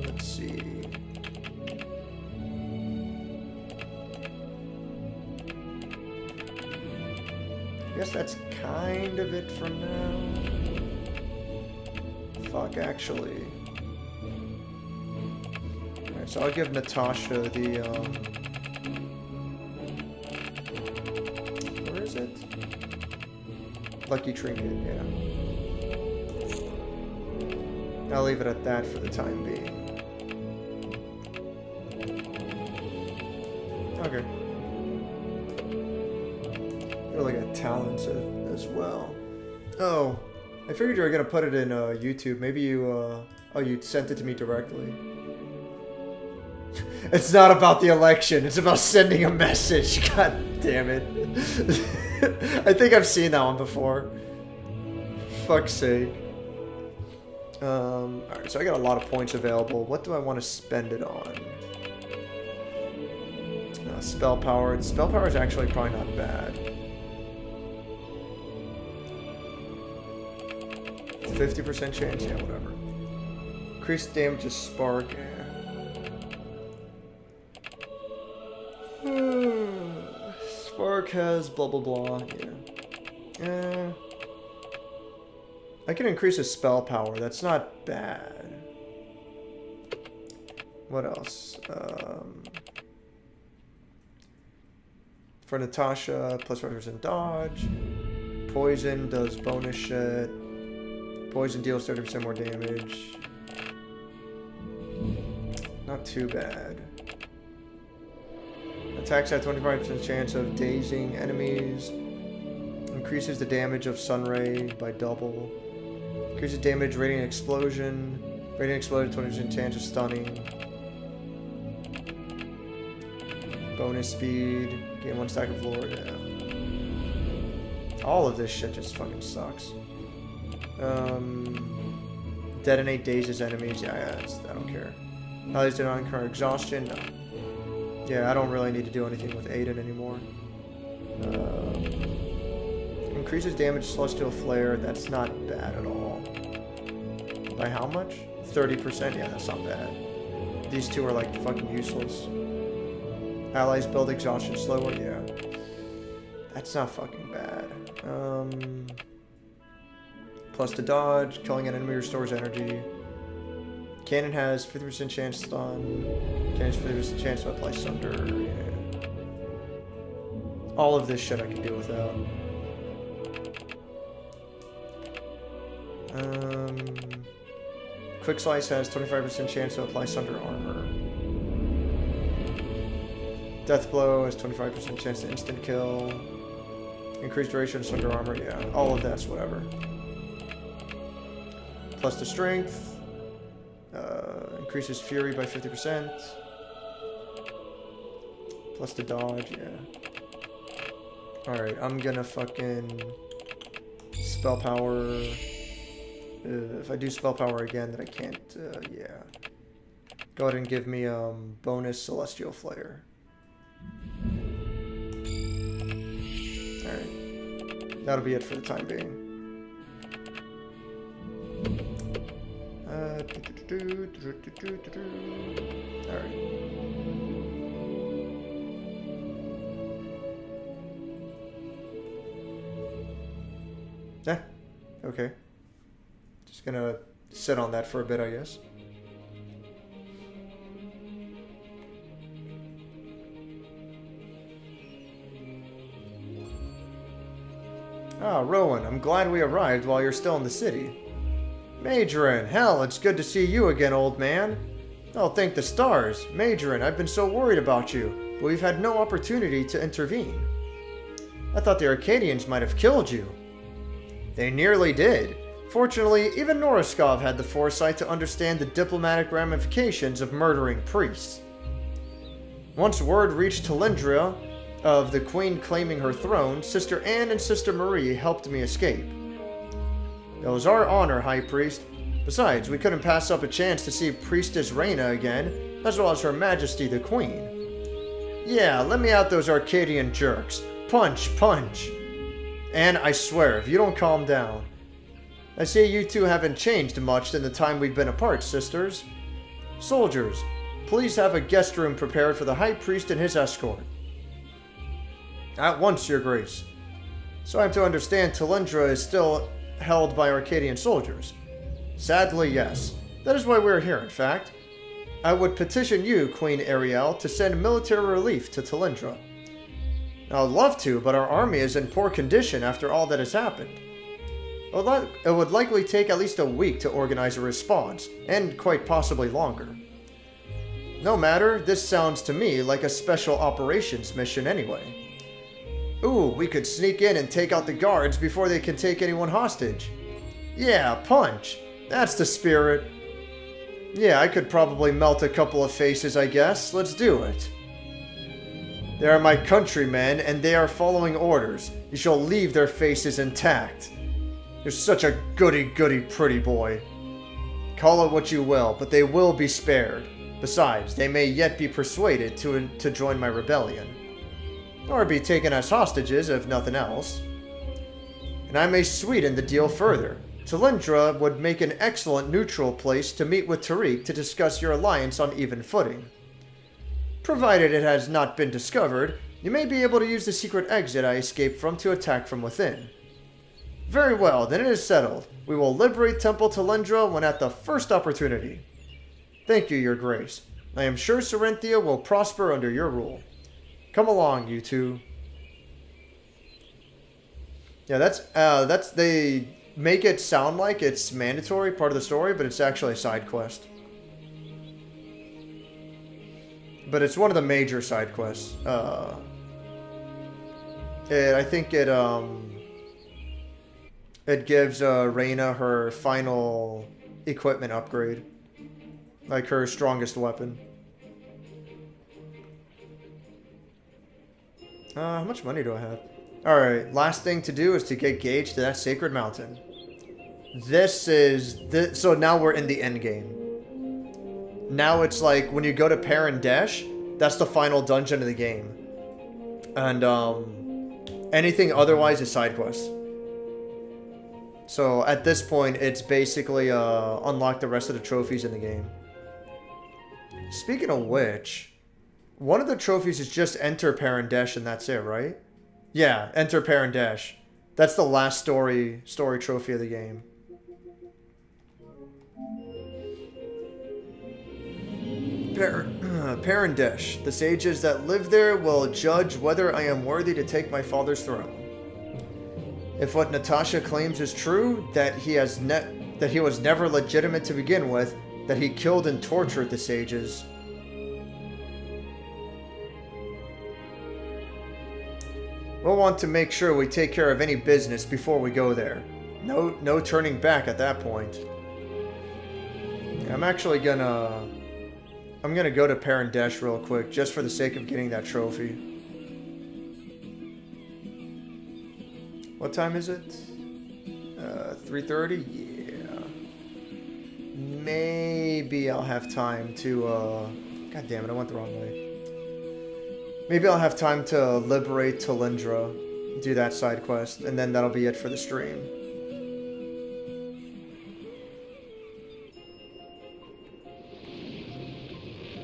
Let's see. I guess that's kind of it for now. Fuck, actually. Alright, so I'll give Natasha the, where is it? Lucky Trinket, yeah. I'll leave it at that for the time being. Okay. Really got talents as well. Oh, I figured you were gonna put it in YouTube. Maybe you, oh, you sent it to me directly. It's not about the election. It's about sending a message. God damn it. I think I've seen that one before. Fuck's sake. Alright, so I got a lot of points available. What do I want to spend it on? Spell power. Spell power is actually probably not bad. 50% chance? Yeah, whatever. Increased damage to Spark. Spark has blah blah blah. Yeah. I can increase his spell power. That's not bad. What else? For Natasha, plus 5% dodge. Poison does bonus shit. Poison deals 30% more damage. Not too bad. Attacks have 25% chance of dazing enemies. Increases the damage of Sunray by double. Increases damage, radiant explosion. Radiant explosion, 20% chance of stunning. Bonus speed. Gain 1 stack of lore. Yeah. All of this shit just fucking sucks. Detonate dazes enemies. Yeah, I don't care. Allies do not incur exhaustion. No. Yeah, I don't really need to do anything with Aiden anymore. Increases damage, celestial flare. That's not bad at all. By how much? 30%? Yeah, that's not bad. These two are like fucking useless. Allies build exhaustion slower? Yeah. That's not fucking bad. Plus to dodge. Killing an enemy restores energy. Cannon has 50% chance stun. Cannon has 50% chance to apply sunder. Yeah. All of this shit I can do without. Quick Slice has 25% chance to apply Sunder armor. Death Blow has 25% chance to instant kill. Increased duration of Sunder armor, yeah. All of that's whatever. Plus to Strength. Increases Fury by 50%. Plus to dodge, yeah. Alright, I'm gonna fucking... Spell power... if I do spell power again, then I can't, yeah. Go ahead and give me, bonus Celestial Flare. Alright. That'll be it for the time being. Alright. Yeah. Okay. Just gonna sit on that for a bit, I guess. Ah, Rowan, I'm glad we arrived while you're still in the city. Majorin, hell, it's good to see you again, old man. Oh, thank the stars. Majorin, I've been so worried about you, but we've had no opportunity to intervene. I thought the Arkadyans might have killed you. They nearly did. Fortunately, even Noroskov had the foresight to understand the diplomatic ramifications of murdering priests. Once word reached Cirinthia of the Queen claiming her throne, Sister Anne and Sister Marie helped me escape. It was our honor, High Priest. Besides, we couldn't pass up a chance to see Priestess Reyna again, as well as Her Majesty the Queen. Yeah, let me out those Arkadyan jerks. Punch, punch. And I swear, if you don't calm down. I see you two haven't changed much in the time we've been apart, sisters. Soldiers, please have a guest room prepared for the High Priest and his escort. At once, Your Grace. So I have to understand Cirinthia is still held by Arkadyan soldiers. Sadly, yes. That is why we are here, in fact. I would petition you, Queen Ariel, to send military relief to Cirinthia. I would love to, but our army is in poor condition after all that has happened. It would likely take at least a week to organize a response, and quite possibly longer. No matter, this sounds to me like a special operations mission anyway. Ooh, we could sneak in and take out the guards before they can take anyone hostage. Yeah, punch. That's the spirit. Yeah, I could probably melt a couple of faces, I guess. Let's do it. They are my countrymen, and they are following orders. You shall leave their faces intact. You're such a goody-goody pretty boy. Call it what you will, but they will be spared. Besides, they may yet be persuaded to join my rebellion. Or be taken as hostages, if nothing else. And I may sweeten the deal further. Cirinthia would make an excellent neutral place to meet with Tariq to discuss your alliance on even footing. Provided it has not been discovered, you may be able to use the secret exit I escaped from to attack from within. Very well, then it is settled. We will liberate Temple Talendra when at the first opportunity. Thank you, Your Grace. I am sure Cirinthia will prosper under your rule. Come along, you two. Yeah, that's they make it sound like it's mandatory part of the story, but it's actually a side quest. But it's one of the major side quests. I think it gives Reyna her final equipment upgrade. Like her strongest weapon. How much money do I have? Alright, last thing to do is to get Gage to that sacred mountain. So now we're in the endgame. Now it's like, when you go to Parandesh, that's the final dungeon of the game. And, anything otherwise is side quests. So, at this point, it's basically, unlock the rest of the trophies in the game. Speaking of which, one of the trophies is just enter Parandesh and that's it, right? Yeah, enter Parandesh. That's the last story trophy of the game. Parandesh. The sages that live there will judge whether I am worthy to take my father's throne. If what Natasha claims is true, that he was never legitimate to begin with, that he killed and tortured the sages. We'll want to make sure we take care of any business before we go there. No turning back at that point. I'm actually gonna go to Parandesh real quick, just for the sake of getting that trophy. What time is it? 3:30? Yeah. Maybe I'll have time to, God damn it, I went the wrong way. Maybe I'll have time to liberate Talendra, do that side quest, and then that'll be it for the stream.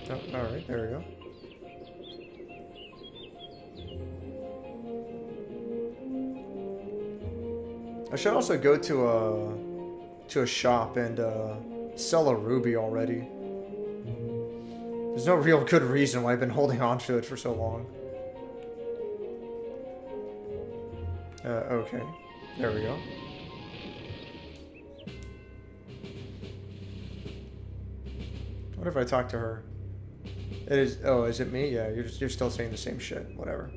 Oh, alright, there we go. I should also go to a shop and sell a ruby already. There's no real good reason why I've been holding on to it for so long. Okay. There we go. What if I talk to her? It is... Oh, is it me? Yeah, you're still saying the same shit. Whatever.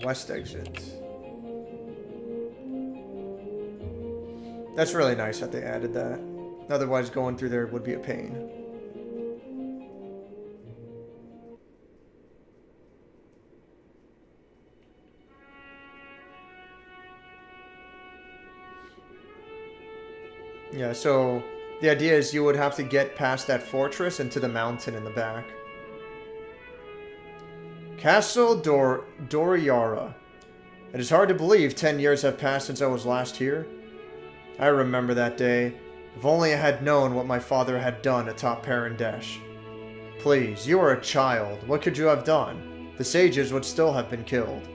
West exit. That's really nice that they added that. Otherwise, going through there would be a pain. Yeah, so the idea is you would have to get past that fortress and to the mountain in the back. Castle Doriara. It is hard to believe 10 years have passed since I was last here. I remember that day. If only I had known what my father had done atop Parandesh. Please, you are a child. What could you have done? The sages would still have been killed.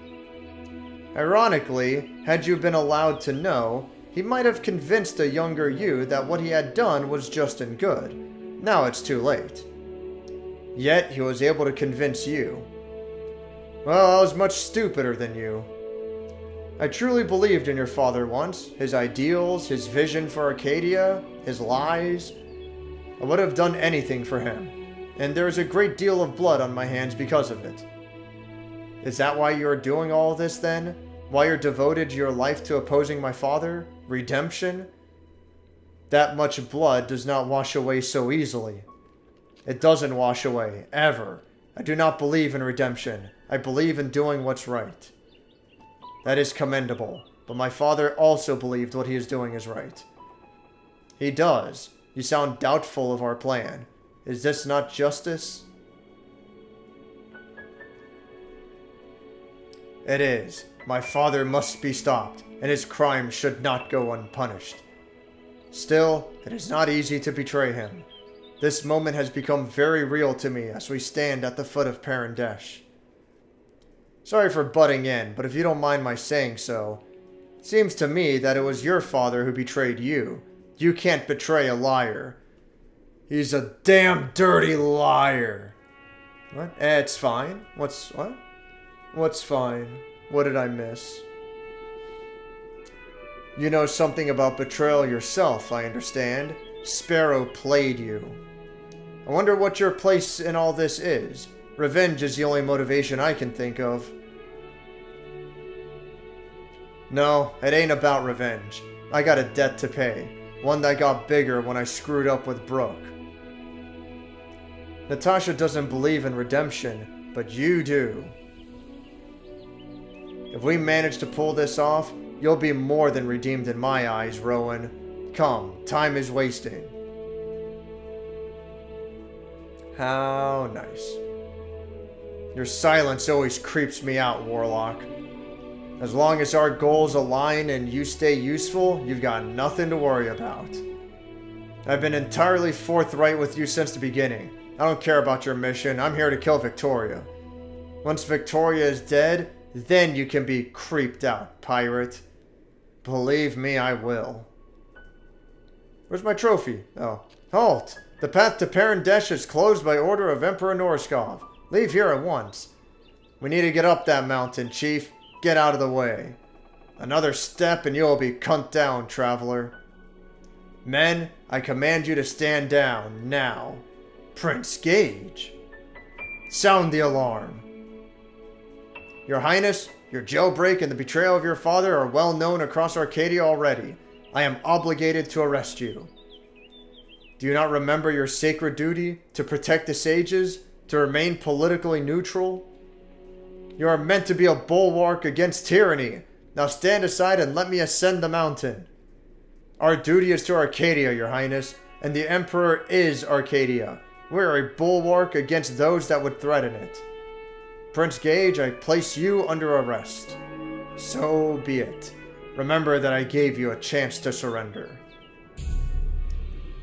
Ironically, had you been allowed to know, he might have convinced a younger you that what he had done was just and good. Now it's too late. Yet he was able to convince you. Well, I was much stupider than you. I truly believed in your father once, his ideals, his vision for Arkadya, his lies. I would have done anything for him, and there is a great deal of blood on my hands because of it. Is that why you are doing all this then? Why you're devoted your life to opposing my father? Redemption? That much blood does not wash away so easily. It doesn't wash away, ever. I do not believe in redemption. I believe in doing what's right. That is commendable, but my father also believed what he is doing is right. He does. You sound doubtful of our plan. Is this not justice? It is. My father must be stopped, and his crime should not go unpunished. Still, it is not easy to betray him. This moment has become very real to me as we stand at the foot of Parandesh. Sorry for butting in, but if you don't mind my saying so, it seems to me that it was your father who betrayed you. You can't betray a liar. He's a damn dirty liar. What? It's fine. What? What's fine? What did I miss? You know something about betrayal yourself, I understand. Sparrow played you. I wonder what your place in all this is. Revenge is the only motivation I can think of. No, it ain't about revenge. I got a debt to pay. One that got bigger when I screwed up with Brooke. Natasha doesn't believe in redemption, but you do. If we manage to pull this off, you'll be more than redeemed in my eyes, Rowan. Come, time is wasting. How nice. Your silence always creeps me out, Warlock. As long as our goals align and you stay useful, you've got nothing to worry about. I've been entirely forthright with you since the beginning. I don't care about your mission. I'm here to kill Victoria. Once Victoria is dead, then you can be creeped out, pirate. Believe me, I will. Where's my trophy? Oh. Halt! The path to Parandesh is closed by order of Emperor Norskov. Leave here at once. We need to get up that mountain, Chief. Get out of the way. Another step and you'll be cut down, traveler. Men, I command you to stand down, now. Prince Gage. Sound the alarm. Your Highness, your jailbreak and the betrayal of your father are well known across Arkadya already. I am obligated to arrest you. Do you not remember your sacred duty to protect the sages, to remain politically neutral? You are meant to be a bulwark against tyranny. Now stand aside and let me ascend the mountain. Our duty is to Arkadya, your Highness, and the Emperor is Arkadya. We are a bulwark against those that would threaten it. Prince Gage, I place you under arrest. So be it. Remember that I gave you a chance to surrender.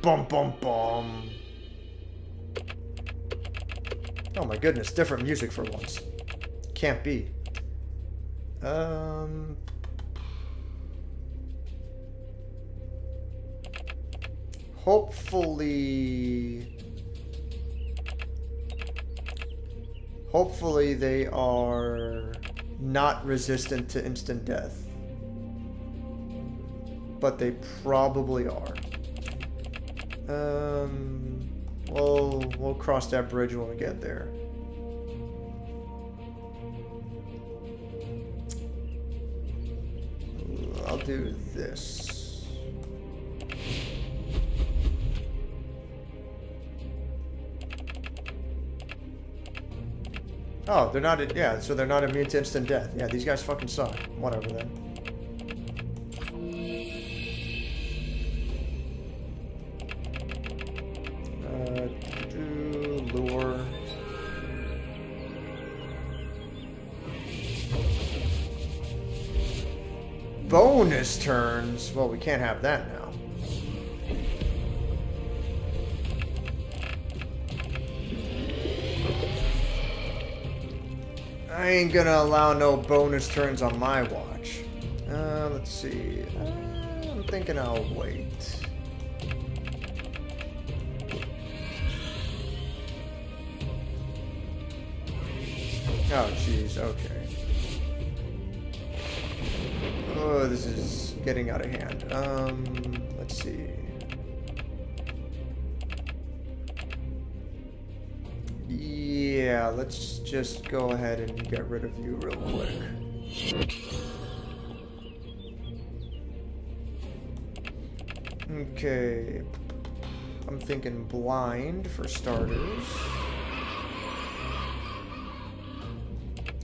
Bum bum bum. Oh my goodness, different music for once. Can't be. Hopefully they are not resistant to instant death. But they probably are. We'll cross that bridge when we get there. I'll do this. Oh, they're not, yeah, so they're not immune to instant death. Yeah, these guys fucking suck. Whatever then. Lure. Bonus turns. Well, we can't have that now. I ain't gonna allow no bonus turns on my watch. Let's see. I'm thinking I'll wait. Oh, jeez, okay. Oh, this is getting out of hand. Let's see. Yeah, let's just go ahead and get rid of you real quick. Okay. I'm thinking blind for starters.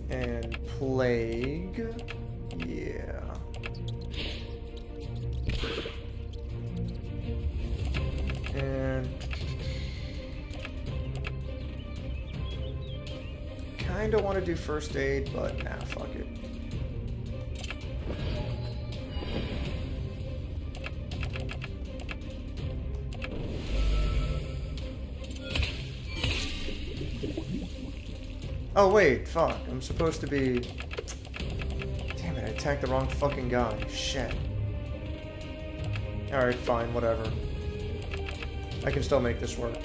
And plague. Yeah. And kinda want to do first aid, but nah, fuck it. Oh, wait, fuck. I'm supposed to be... Damn it, I attacked the wrong fucking guy. Shit. Alright, fine, whatever. I can still make this work.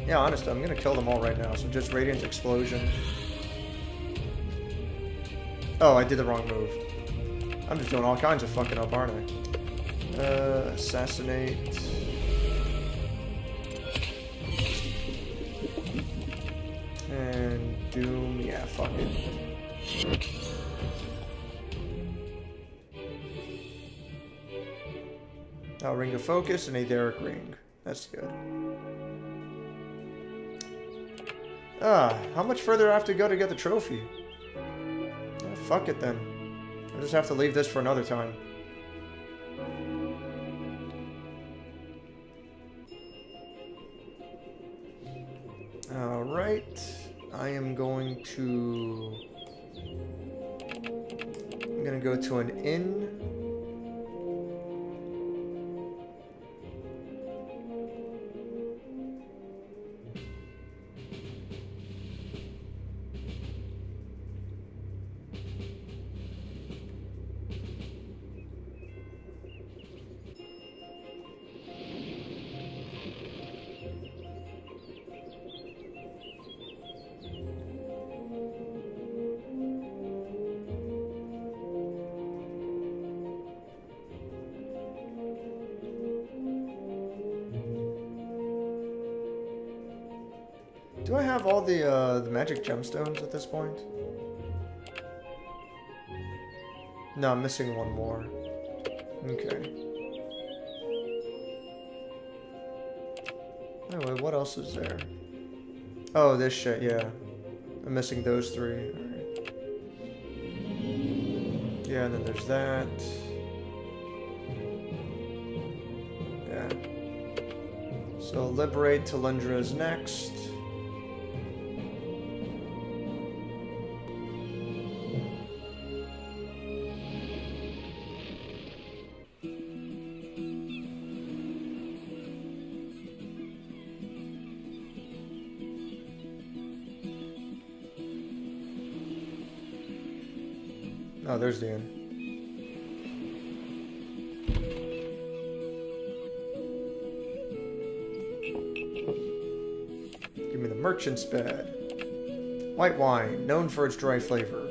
Yeah, honestly, I'm gonna kill them all right now, so just Radiant Explosion. Oh, I did the wrong move. I'm just doing all kinds of fucking up, aren't I? Assassinate... And Doom, yeah, fuck it. Now Ring of Focus and a Derek Ring. That's good. How much further do I have to go to get the trophy? Oh, fuck it then. I just have to leave this for another time. Alright. I am going to... I'm gonna go to an inn. Do I have all the magic gemstones at this point? No, I'm missing one more. Okay. Anyway, what else is there? Oh, this shit, yeah. I'm missing those three. Alright. Yeah, and then there's that. Yeah. So, liberate Talindra is next. Oh, there's the inn. Give me the merchant's bed. White wine, known for its dry flavor.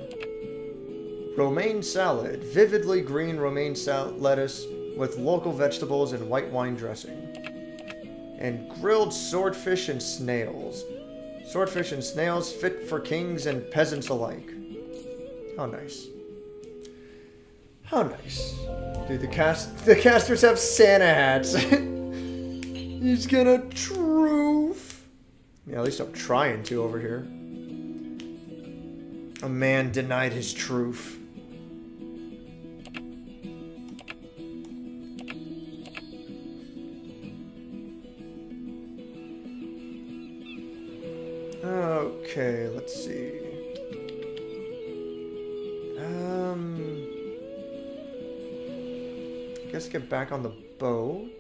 Romaine salad, vividly green romaine lettuce with local vegetables and white wine dressing. And grilled swordfish and snails. Swordfish and snails fit for kings and peasants alike. How nice. How nice. Dude, the casters have Santa hats. He's gonna truth. Yeah, at least I'm trying to over here. A man denied his truth. Okay, let's see. Guess get back on the boat.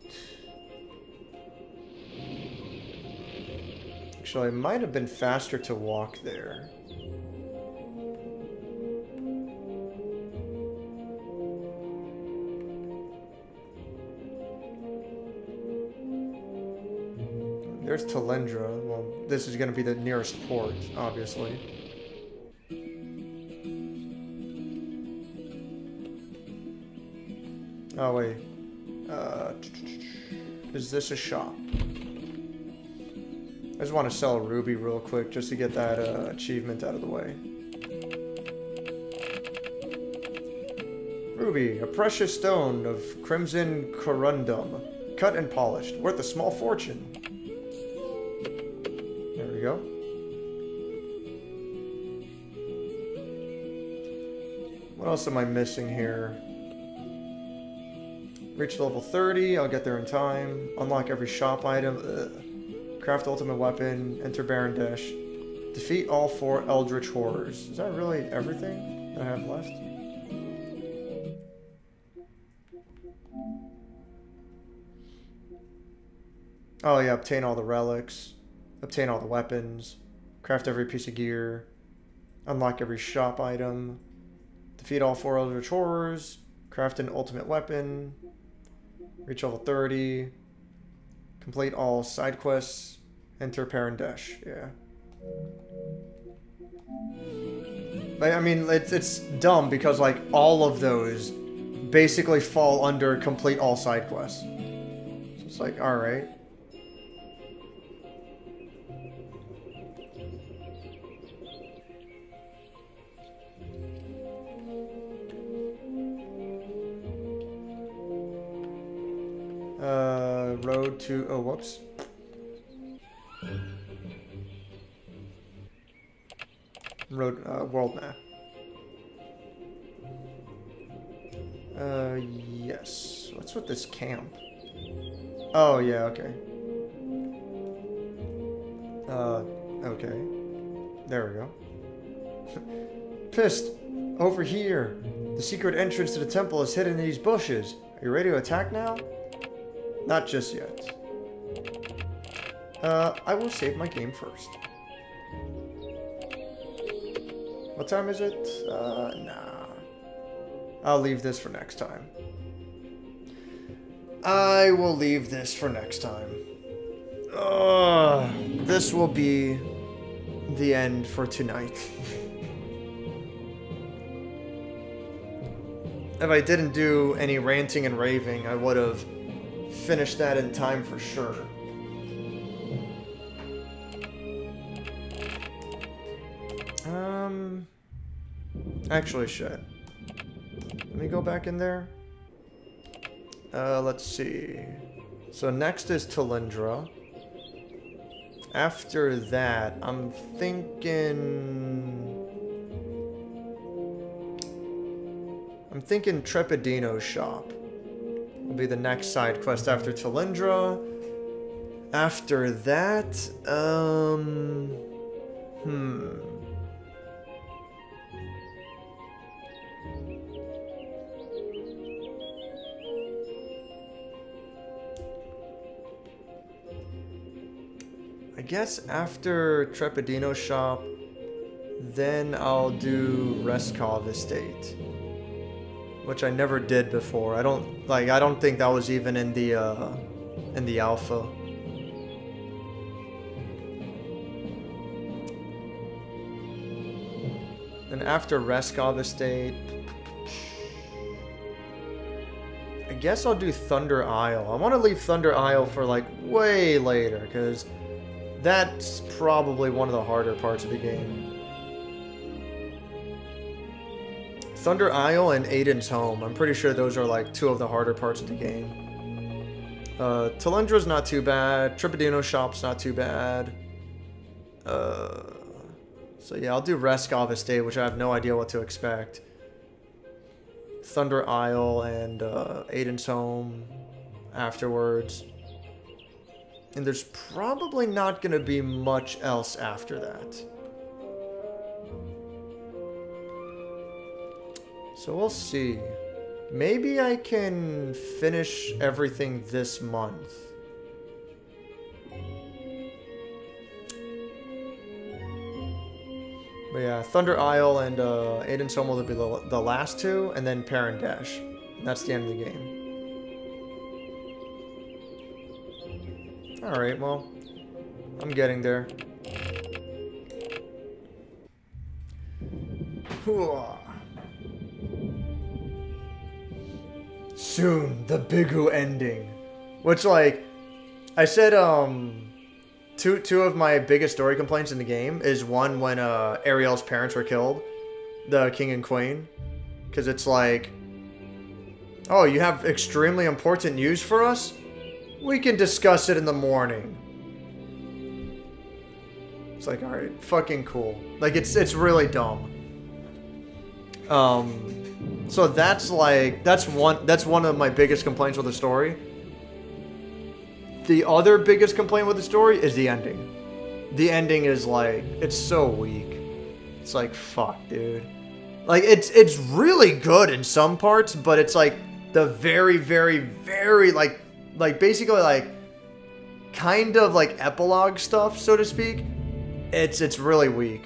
Actually, it might have been faster to walk there. There's Talindra. Well, this is going to be the nearest port, obviously. Oh, wait. Is this a shop? I just want to sell a ruby real quick just to get that achievement out of the way. Ruby, a precious stone of crimson corundum, cut and polished, worth a small fortune. There we go. What else am I missing here? Reach level 30, I'll get there in time. Unlock every shop item. Craft ultimate weapon. Enter Baron Dash. Defeat all 4 Eldritch Horrors. Is that really everything that I have left? Oh yeah, obtain all the relics. Obtain all the weapons. Craft every piece of gear. Unlock every shop item. Defeat all 4 eldritch horrors. Craft an ultimate weapon. Reach level 30. Complete all side quests. Enter Parandesh. Yeah. Like, I mean, it's dumb because, like, all of those basically fall under complete all side quests. So it's like, alright. Road to... Oh, whoops. Road, world map. Yes. What's with this camp? Oh, yeah, okay. Okay. There we go. Pissed! Over here! The secret entrance to the temple is hidden in these bushes. Are you ready to attack now? Not just yet. I will save my game first. What time is it? Nah. I'll leave this for next time. I will leave this for next time. This will be the end for tonight. If I didn't do any ranting and raving, I would have finished that in time for sure. Actually, shit. Let me go back in there. Let's see. So next is Talindra. After that, I'm thinking Trepidino's shop will be the next side quest after Talindra. After that, I guess after Trepidino's shop, then I'll do Reskov Estate, which I never did before. I don't think that was even in the alpha. And after Reskov Estate, I guess I'll do Thunder Isle. I want to leave Thunder Isle for like way later, because that's probably one of the harder parts of the game. Thunder Isle and Aiden's Home. I'm pretty sure those are like 2 of the harder parts of the game. Talindra's not too bad. Trepidino's shop's not too bad. So yeah, I'll do Reskov Estate, which I have no idea what to expect. Thunder Isle and Aiden's Home afterwards. And there's probably not going to be much else after that. So we'll see. Maybe I can finish everything this month. But yeah, Thunder Isle and Aiden's Home will be the last 2, and then Parandesh. And that's the end of the game. Alright, well, I'm getting there. Soon, the Bigu ending. Which, like, I said, two of my biggest story complaints in the game is one when Ariel's parents were killed, the king and queen. Because it's like, oh, you have extremely important news for us? We can discuss it in the morning. It's like, alright, fucking cool. Like, it's really dumb. So that's like, that's one of my biggest complaints with the story. The other biggest complaint with the story is the ending. The ending is like, it's so weak. It's like, fuck, dude. Like, it's really good in some parts, but it's like the very, very, very, like basically, like, kind of like epilogue stuff, so to speak, it's really weak.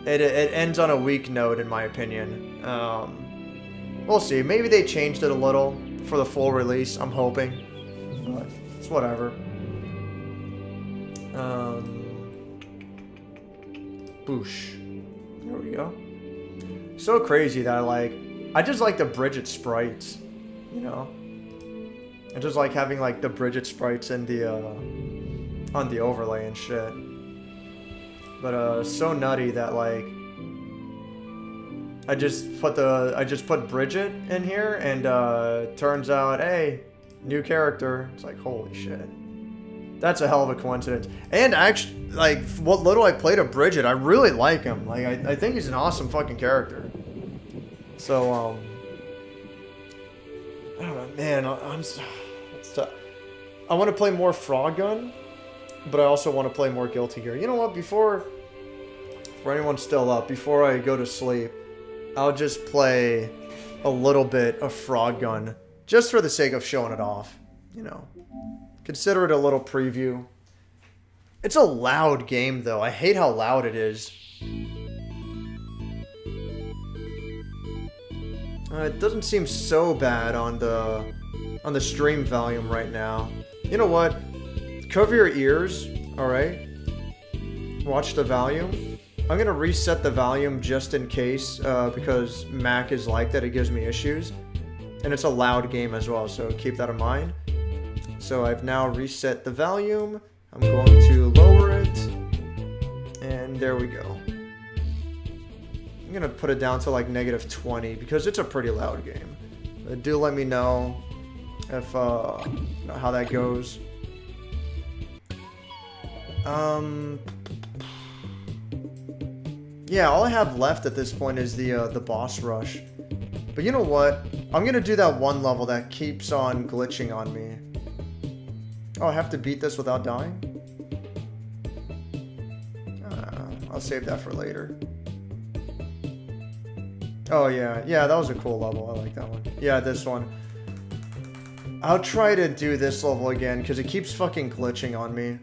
It ends on a weak note, in my opinion. We'll see. Maybe they changed it a little for the full release. I'm hoping, but it's whatever. Boosh. There we go. So crazy that I just like the Bridget sprites, you know. I just like having like the Bridget sprites in the on the overlay and shit. But so nutty that like I just put Bridget in here and turns out, hey, new character. It's like, holy shit. That's a hell of a coincidence. And actually, like, what little I played of Bridget, I really like him. Like, I think he's an awesome fucking character. So, I don't know, man, I want to play more Frog Gun, but I also want to play more Guilty Gear. You know what, for anyone still up, before I go to sleep, I'll just play a little bit of Frog Gun, just for the sake of showing it off, you know. Consider it a little preview. It's a loud game, though. I hate how loud it is. It doesn't seem so bad on the stream volume right now. You know what? Cover your ears, alright? Watch the volume. I'm gonna reset the volume just in case, because Mac is like that, it gives me issues. And it's a loud game as well, so keep that in mind. So I've now reset the volume. I'm going to lower it. And there we go. I'm gonna put it down to like -20 because it's a pretty loud game. Do let me know if how that goes. Yeah, all I have left at this point is the boss rush. But you know what? I'm gonna do that one level that keeps on glitching on me. Oh, I have to beat this without dying? I'll save that for later. Oh, yeah. Yeah, that was a cool level. I like that one. Yeah, this one. I'll try to do this level again, because it keeps fucking glitching on me.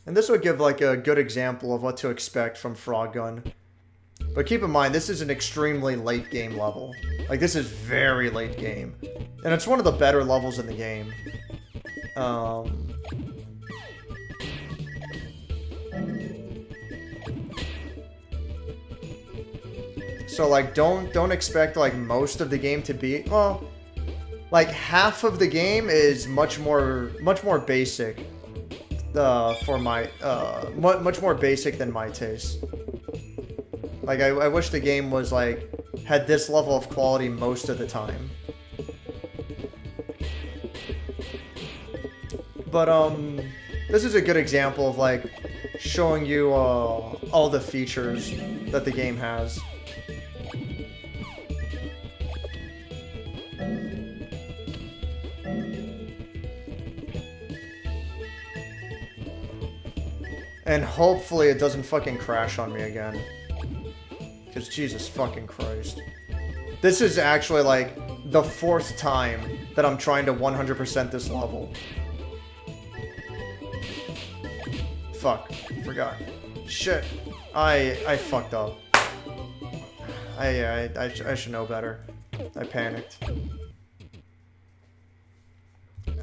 And this would give, like, a good example of what to expect from Frog Gun. But keep in mind, this is an extremely late game level. Like, this is very late game. And it's one of the better levels in the game. So like don't expect like most of the game to be, well, like half of the game is much more basic for my much more basic than my taste. Like I wish the game was like had this level of quality most of the time. But this is a good example of like showing you all the features that the game has. And hopefully it doesn't fucking crash on me again. Because Jesus fucking Christ. This is actually like the 4th time that I'm trying to 100% this level. Fuck. Forgot. Shit. I fucked up. I should know better. I panicked.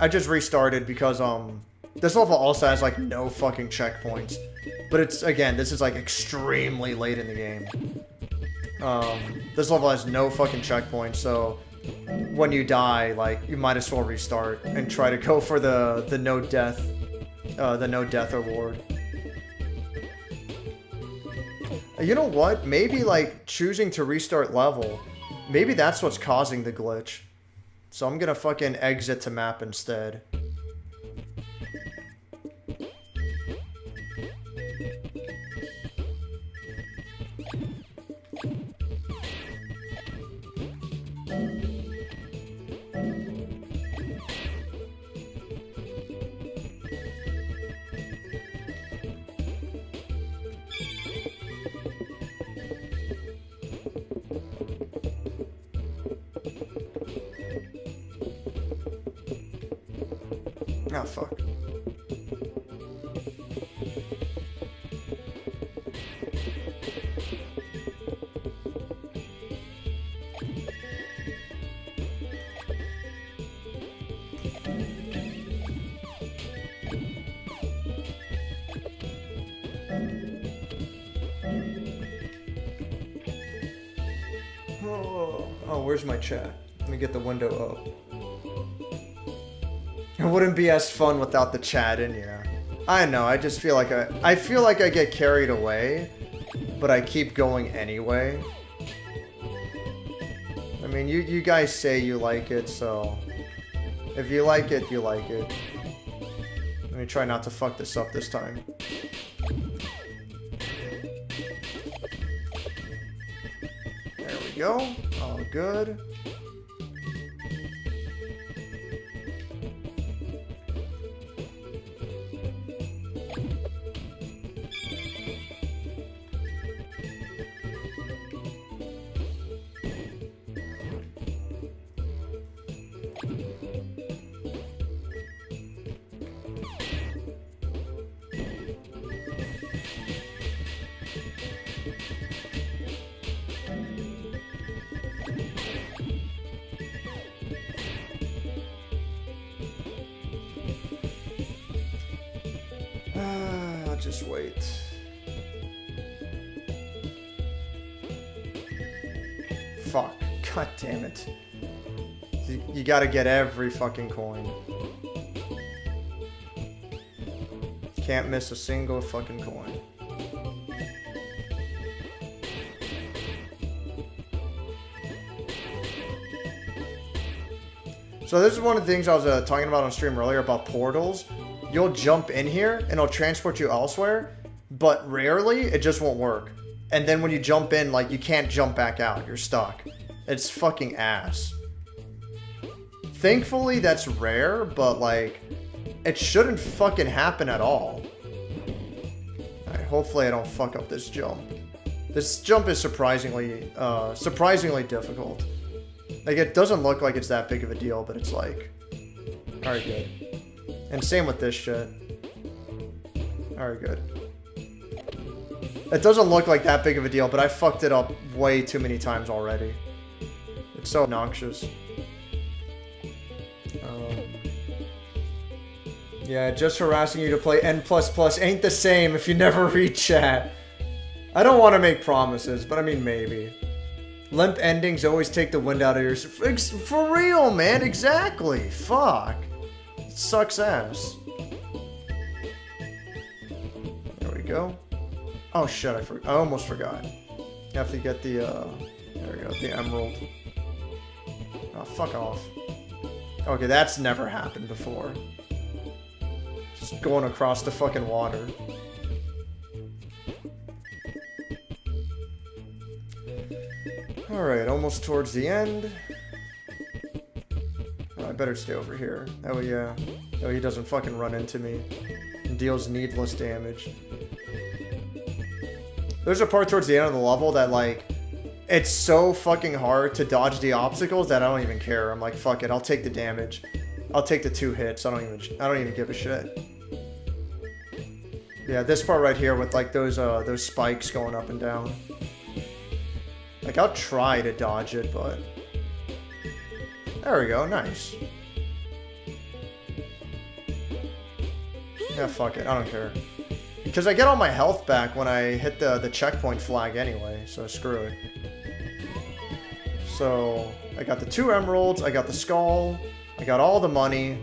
I just restarted because, this level also has, like, no fucking checkpoints. But it's, again, this is, like, extremely late in the game. This level has no fucking checkpoints, so when you die, like, you might as well restart and try to go for the no death award. You know what? Maybe, like, choosing to restart level, maybe that's what's causing the glitch. So I'm gonna fucking exit to map instead. Ah, fuck. where's my chat? Let me get the window up. It wouldn't be as fun without the chat in, yeah. I know, I just feel like I feel like I get carried away, but I keep going anyway. I mean, you guys say you like it, so if you like it, you like it. Let me try not to fuck this up this time. There we go. All good. Just wait. Fuck. God damn it. You gotta get every fucking coin. Can't miss a single fucking coin. So this is one of the things I was talking about on stream earlier about portals. You'll jump in here and it'll transport you elsewhere, but rarely it just won't work. And then when you jump in, like, you can't jump back out. You're stuck. It's fucking ass. Thankfully, that's rare, but, like, it shouldn't fucking happen at all. Alright, hopefully I don't fuck up this jump. This jump is surprisingly difficult. Like, it doesn't look like it's that big of a deal, but it's like... Alright, good. And same with this shit. Alright, good. It doesn't look like that big of a deal, but I fucked it up way too many times already. It's so obnoxious. Yeah, just harassing you to play N++ ain't the same if you never read chat. I don't want to make promises, but I mean maybe. Limp endings always take the wind out of your... For real, man, exactly. Fuck. It sucks ass. There we go. Oh shit, I almost forgot. You have to get the, there we go, the emerald. Oh, fuck off. Okay, that's never happened before. Just going across the fucking water. Alright, almost towards the end. Oh, I better stay over here. Oh yeah. Oh, he doesn't fucking run into me. And deals needless damage. There's a part towards the end of the level that, like, it's so fucking hard to dodge the obstacles that I don't even care. I'm like, fuck it, I'll take the damage. I'll take the 2 hits. I don't even give a shit. Yeah, this part right here with, like, those spikes going up and down. Like, I'll try to dodge it, but... There we go, nice. Yeah, fuck it, I don't care. Because I get all my health back when I hit the checkpoint flag anyway, so screw it. So, I got the 2 emeralds, I got the skull, I got all the money,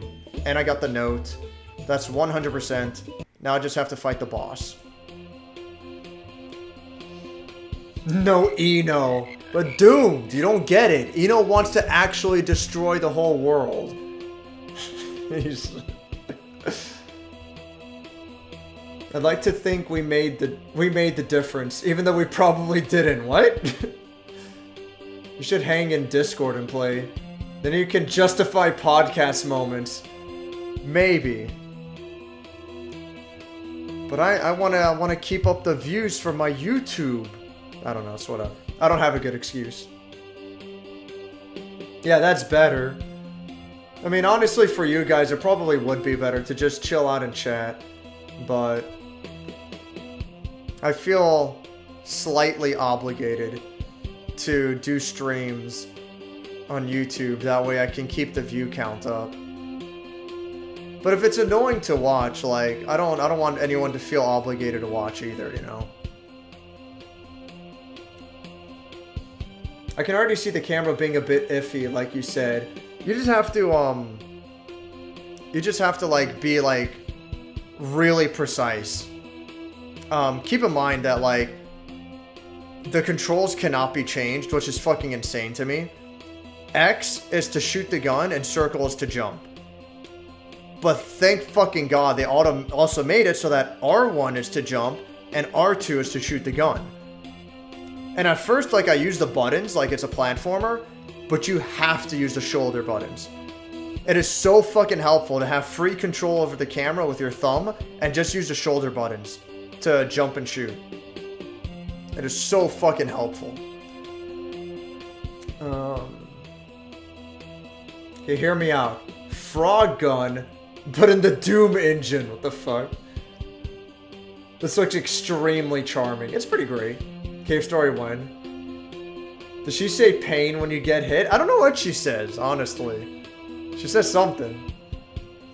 and I got the note. That's 100%. Now I just have to fight the boss. No Eno. But doomed, you don't get it. Eno wants to actually destroy the whole world. I'd like to think we made the difference, even though we probably didn't. What? You should hang in Discord and play. Then you can justify podcast moments. Maybe. But I wanna keep up the views for my YouTube. I don't know, it's whatever. I don't have a good excuse. Yeah, that's better. I mean, honestly, for you guys, it probably would be better to just chill out and chat. But I feel slightly obligated to do streams on YouTube. That way I can keep the view count up. But if it's annoying to watch, like, I don't want anyone to feel obligated to watch either, you know? I can already see the camera being a bit iffy, like you said. You just have to, like, be, like, really precise. Keep in mind that, like, the controls cannot be changed, which is fucking insane to me. X is to shoot the gun, and circle is to jump. But thank fucking God they also made it so that R1 is to jump, and R2 is to shoot the gun. And at first, like, I use the buttons like it's a platformer, but you have to use the shoulder buttons. It is so fucking helpful to have free control over the camera with your thumb and just use the shoulder buttons to jump and shoot. It is so fucking helpful. Okay, hear me out. Frog gun, but in the Doom engine. What the fuck? This looks extremely charming. It's pretty great. Cave Story 1. Does she say pain when you get hit? I don't know what she says, honestly. She says something.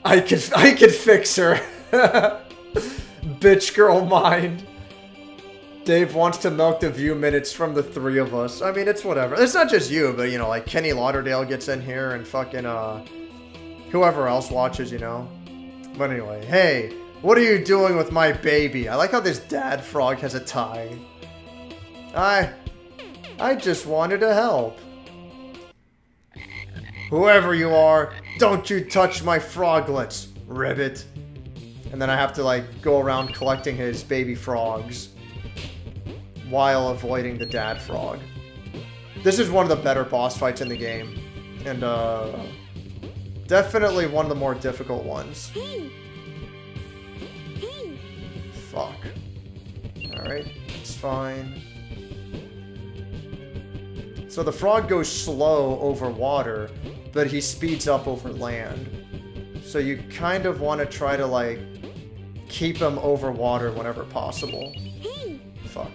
I could fix her. Bitch girl mind. Dave wants to milk the view minutes from the three of us. I mean, it's whatever. It's not just you, but, you know, like, Kenny Lauderdale gets in here and fucking, whoever else watches, you know. But anyway, hey, what are you doing with my baby? I like how this dad frog has a tie. I just wanted to help. Whoever you are, don't you touch my froglets, ribbit. And then I have to, like, go around collecting his baby frogs while avoiding the dad frog. This is one of the better boss fights in the game. And, definitely one of the more difficult ones. Fuck. Alright, it's fine. So the frog goes slow over water, but he speeds up over land. So you kind of want to try to, like, keep him over water whenever possible. Fuck.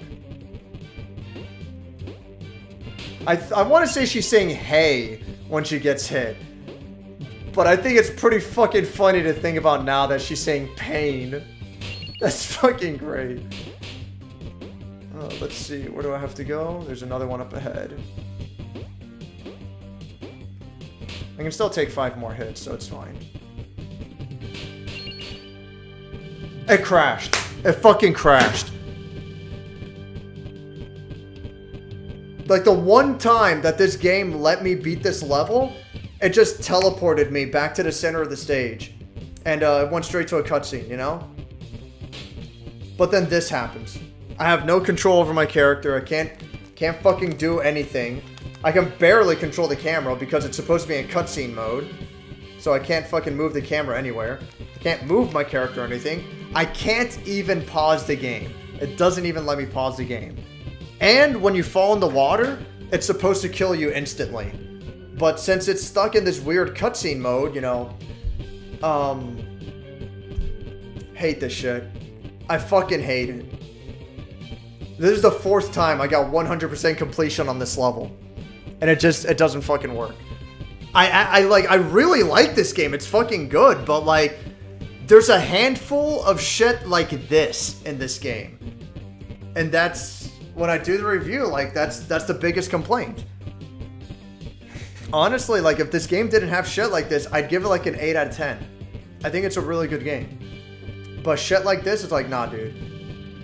I want to say she's saying hey when she gets hit. But I think it's pretty fucking funny to think about now that she's saying pain. That's fucking great. Let's see, where do I have to go? There's another one up ahead. I can still take 5 more hits, so it's fine. It crashed. It fucking crashed. Like, the one time that this game let me beat this level, it just teleported me back to the center of the stage. And it went straight to a cutscene, you know? But then this happens. I have no control over my character. I can't fucking do anything. I can barely control the camera because it's supposed to be in cutscene mode. So I can't fucking move the camera anywhere. I can't move my character or anything. I can't even pause the game. It doesn't even let me pause the game. And when you fall in the water, it's supposed to kill you instantly. But since it's stuck in this weird cutscene mode, you know, hate this shit. I fucking hate it. This is the 4th time I got 100% completion on this level. And it doesn't fucking work. I really like this game. It's fucking good, but, like, there's a handful of shit like this in this game. And that's, when I do the review, like, that's the biggest complaint. Honestly, like, if this game didn't have shit like this, I'd give it, like, an 8 out of 10. I think it's a really good game. But shit like this, it's like, nah, dude.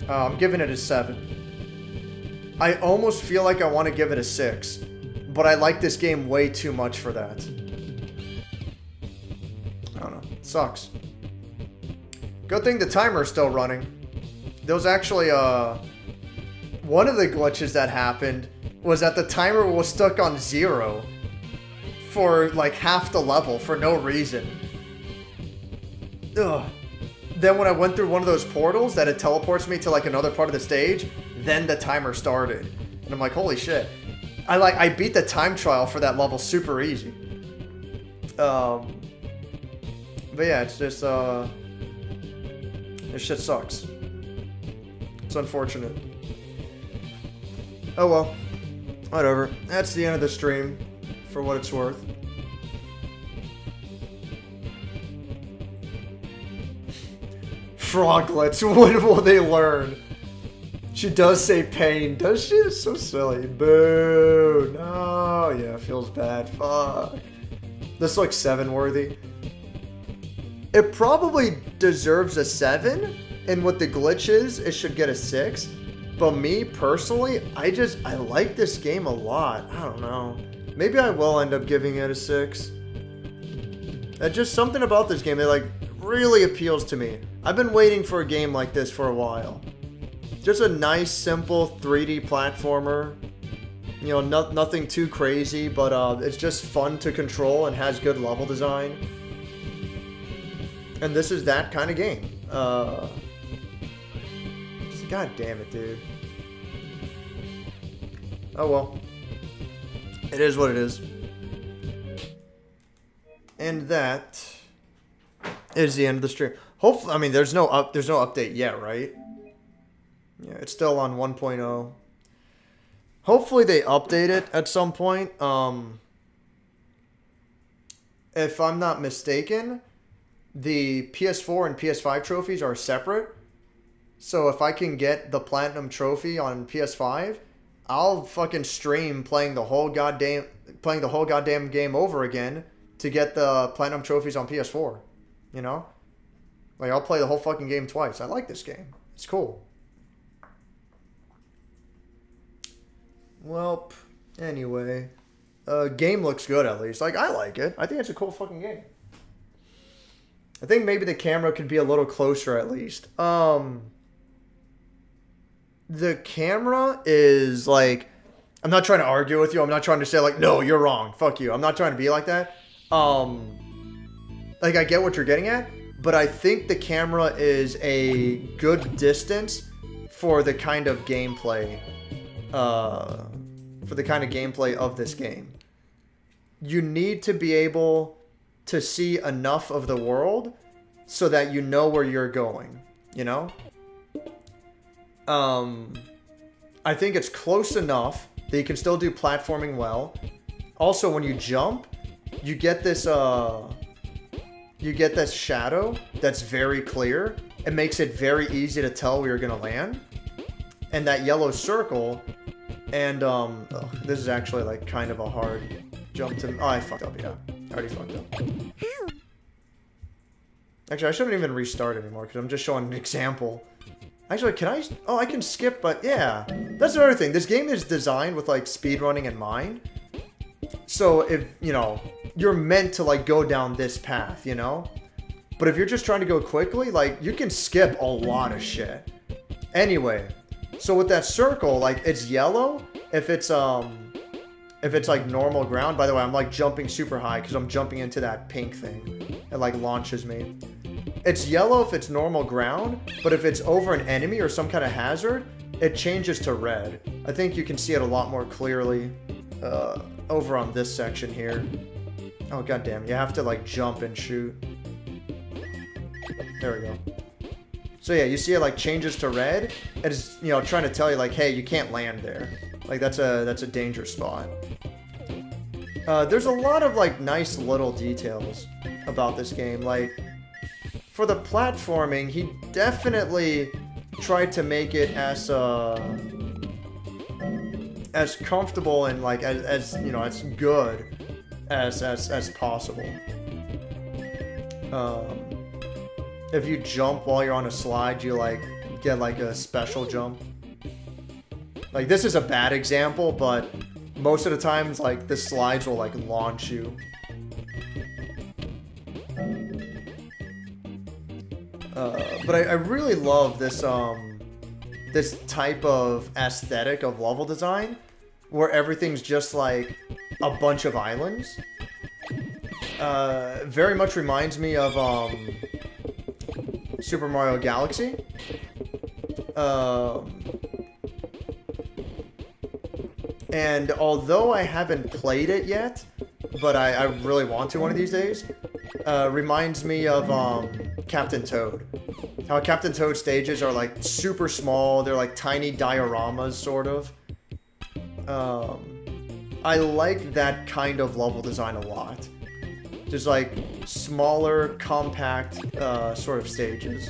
I'm giving it a 7. I almost feel like I want to give it a 6. But I like this game way too much for that. I don't know. It sucks. Good thing the timer's still running. There was actually, one of the glitches that happened was that the timer was stuck on 0 for, like, half the level for no reason. Ugh. Then when I went through one of those portals that it teleports me to, like, another part of the stage, then the timer started. And I'm like, holy shit. I beat the time trial for that level super easy. But yeah, it's just, this shit sucks. It's unfortunate. Oh well. Whatever. That's the end of the stream, for what it's worth. Froglets, when will they learn? She does say pain, does she? It's so silly. Boo. No. Yeah, it feels bad. Fuck. This looks 7 worthy. It probably deserves a 7. And with the glitches, it should get a 6. But me, personally, I like this game a lot. I don't know. Maybe I will end up giving it a 6. Just something about this game that, like, really appeals to me. I've been waiting for a game like this for a while. Just a nice, simple 3D platformer. You know, nothing too crazy, but it's just fun to control and has good level design. And this is that kind of game. God damn it, dude. Oh well. It is what it is. And that is the end of the stream. Hopefully, I mean, there's no update yet, right? Yeah, it's still on 1.0. Hopefully they update it at some point. If I'm not mistaken, the PS4 and PS5 trophies are separate. So if I can get the Platinum Trophy on PS5, I'll fucking stream playing the whole goddamn game over again to get the Platinum Trophies on PS4. You know? Like, I'll play the whole fucking game twice. I like this game. It's cool. Well, anyway. Game looks good, at least. Like, I like it. I think it's a cool fucking game. I think maybe the camera could be a little closer, at least. The camera is, like... I'm not trying to argue with you. I'm not trying to say, like, no, you're wrong. Fuck you. I'm not trying to be like that. Like, I get what you're getting at. But I think the camera is a good distance for the kind of gameplay... for the kind of gameplay of this game. You need to be able to see enough of the world so that you know where you're going, you know? I think it's close enough that you can still do platforming well. Also, when you jump, you get this shadow that's very clear. It makes it very easy to tell where you're gonna land. And that yellow circle, and this is actually like kind of a hard jump to. Oh, I fucked up. Yeah, I already fucked up. Actually, I shouldn't even restart anymore because I'm just showing an example. Actually, can I? Oh, I can skip, but yeah. That's another thing. This game is designed with, like, speedrunning in mind. So, if, you know, you're meant to, like, go down this path, you know? But if you're just trying to go quickly, like, you can skip a lot of shit. Anyway, so with that circle, like, it's yellow if it's like, normal ground. By the way, I'm, like, jumping super high because I'm jumping into that pink thing. It, like, launches me. It's yellow if it's normal ground, but if it's over an enemy or some kind of hazard, it changes to red. I think you can see it a lot more clearly over on this section here. Oh, goddamn. You have to, like, jump and shoot. There we go. So, yeah, you see it, like, changes to red. It's, you know, trying to tell you, like, hey, you can't land there. Like, that's a danger spot. There's a lot of, like, nice little details about this game. Like, for the platforming, he definitely tried to make it as comfortable and, like, as you know, as good as possible. If you jump while you're on a slide, you, like, get, like, a special jump. Like, this is a bad example, but most of the times, like, the slides will, like, launch you. But I really love this this type of aesthetic of level design, where everything's just like a bunch of islands. Very much reminds me of Super Mario Galaxy. And although I haven't played it yet, but I really want to one of these days, reminds me of Captain Toad. How Captain Toad stages are, like, super small. They're like tiny dioramas, sort of. I like that kind of level design a lot. Just, like, smaller, compact sort of stages.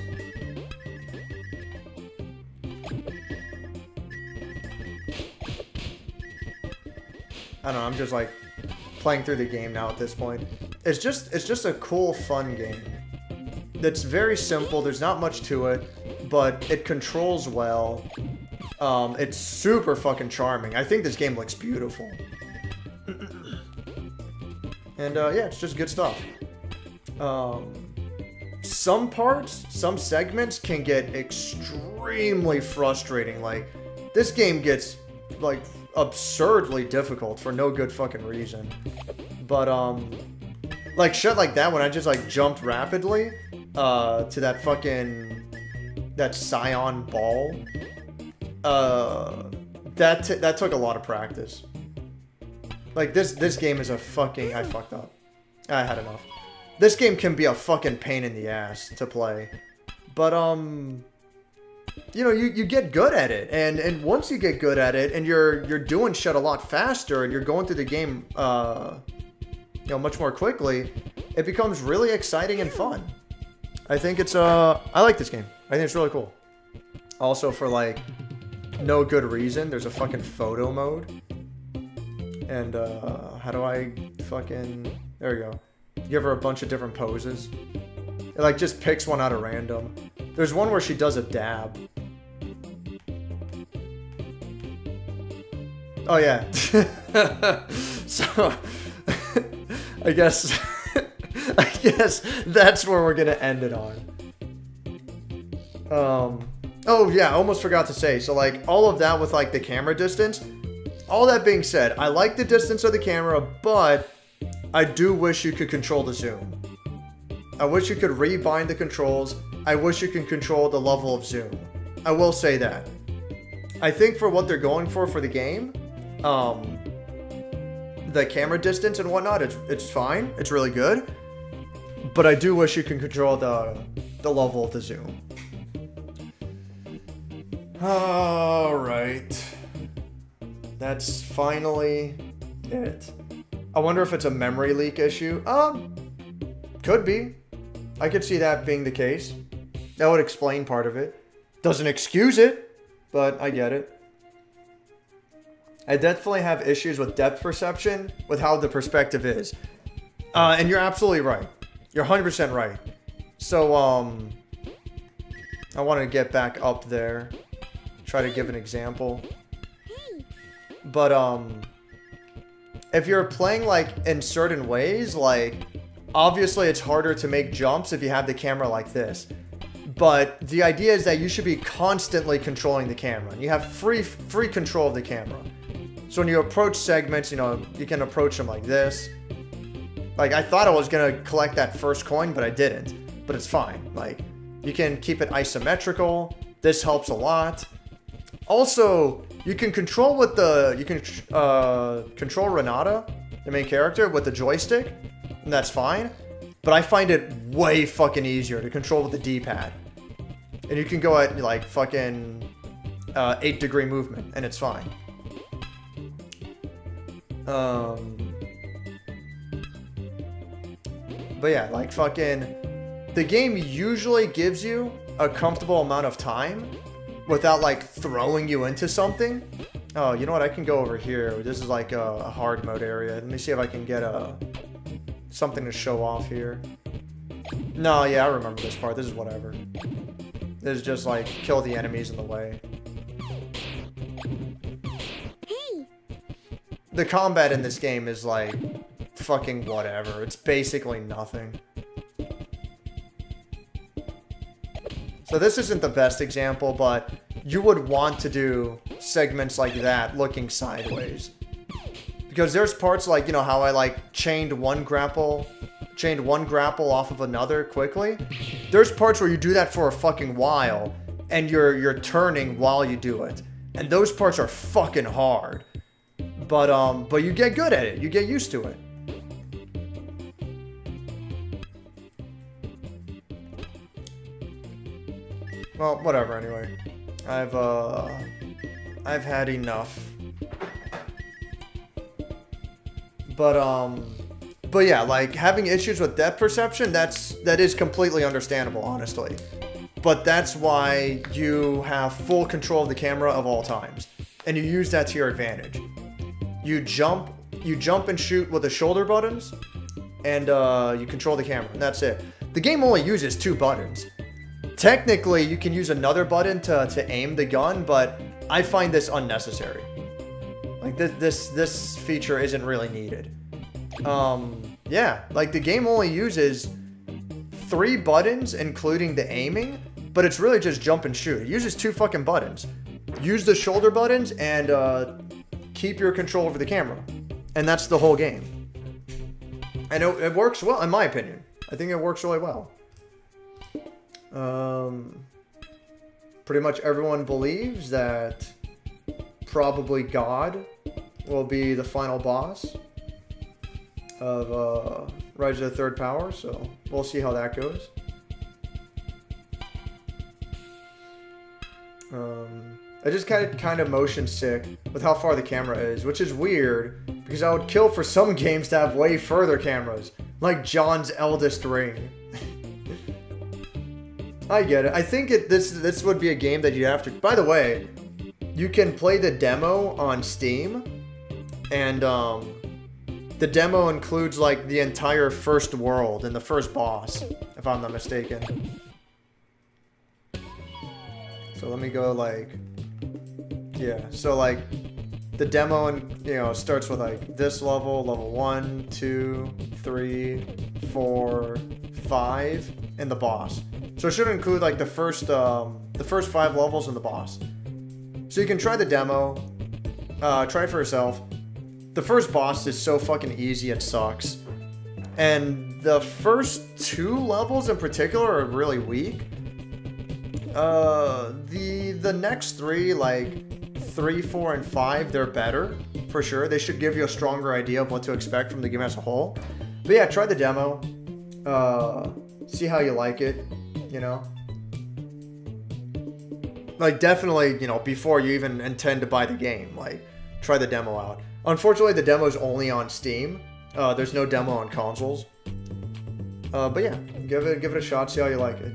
I don't know, I'm just like playing through the game now at this point. It's just a cool, fun game. That's very simple, there's not much to it, but it controls well. It's super fucking charming. I think this game looks beautiful. And yeah, it's just good stuff. Some parts, some segments can get extremely frustrating. Like, this game gets, like, absurdly difficult for no good fucking reason. But, like, shit like that when I just, like, jumped rapidly, to that fucking, that Scion ball, that took a lot of practice. Like, this game is a fucking... I fucked up. I had enough. This game can be a fucking pain in the ass to play. But, you know, you get good at it. And once you get good at it, and you're doing shit a lot faster, and you're going through the game, you know, much more quickly, it becomes really exciting and fun. I think it's, I like this game. I think it's really cool. Also, for, like, no good reason, there's a fucking photo mode. And, how do I fucking... There we go. Give her a bunch of different poses. It, like, just picks one out of random. There's one where she does a dab. Oh, yeah. So, I guess... I guess that's where we're gonna end it on. Oh, yeah, I almost forgot to say. So, like, all of that with, like, the camera distance... All that being said, I like the distance of the camera, but I do wish you could control the zoom. I wish you could rebind the controls. I wish you could control the level of zoom. I will say that. I think for what they're going for the game, the camera distance and whatnot, it's fine. It's really good. But I do wish you could control the level of the zoom. Alright. That's finally it. I wonder if it's a memory leak issue. Could be. I could see that being the case. That would explain part of it. Doesn't excuse it, but I get it. I definitely have issues with depth perception, with how the perspective is. And you're absolutely right. You're 100% right. So, I want to get back up there. Try to give an example. But, if you're playing, like, in certain ways, like, obviously it's harder to make jumps if you have the camera like this. But the idea is that you should be constantly controlling the camera. You have free control of the camera. So when you approach segments, you know, you can approach them like this. Like, I thought I was gonna collect that first coin, but I didn't. But it's fine. Like, you can keep it isometrical. This helps a lot. Also, you can control with the... You can control Renata, the main character, with the joystick. And that's fine. But I find it way fucking easier to control with the D-pad. And you can go at, like, fucking 8-degree movement, and it's fine. But yeah, like, fucking... The game usually gives you a comfortable amount of time without, like, throwing you into something. Oh, you know what? I can go over here. This is, like, a hard mode area. Let me see if I can get something to show off here. No, yeah, I remember this part. This is whatever. This is just, like, kill the enemies in the way. The combat in this game is, like, fucking whatever. It's basically nothing. So this isn't the best example, but you would want to do segments like that looking sideways. Because there's parts like, you know, how I, like, chained one grapple off of another quickly. There's parts where you do that for a fucking while, and you're turning while you do it. And those parts are fucking hard. But you get good at it. You get used to it. Well, whatever, anyway. I've had enough. But yeah, like, having issues with depth perception, that is completely understandable, honestly. But that's why you have full control of the camera of all times. And you use that to your advantage. You jump, you jump and shoot with the shoulder buttons, and you control the camera, and that's it. The game only uses 2 buttons. Technically, you can use another button to aim the gun, but I find this unnecessary. Like, this feature isn't really needed. Yeah, like, the game only uses 3 buttons, including the aiming, but it's really just jump and shoot. It uses 2 fucking buttons. Use the shoulder buttons and keep your control over the camera. And that's the whole game. And it works well, in my opinion. I think it works really well. Pretty much everyone believes that probably God will be the final boss of Rise of the Third Power, so we'll see how that goes. I just kind of motion sick with how far the camera is, which is weird because I would kill for some games to have way further cameras, like John's Eldest Ring. I get it. I think this would be a game that you have to. By the way, you can play the demo on Steam, and the demo includes like the entire first world and the first boss, if I'm not mistaken. So let me go like, yeah. So like, the demo and starts with like this level 1, 2, 3, 4, 5, and the boss. So it should include like the first 5 levels and the boss. So you can try the demo, try it for yourself. The first boss is so fucking easy, it sucks. And the first 2 levels in particular are really weak. The next 3, like 3, 4, and 5, they're better for sure. They should give you a stronger idea of what to expect from the game as a whole. But yeah, try the demo. See how you like it. Like definitely, before you even intend to buy the game, like try the demo out. Unfortunately, the demo is only on Steam. There's no demo on consoles. But yeah, give it a shot. See how you like it.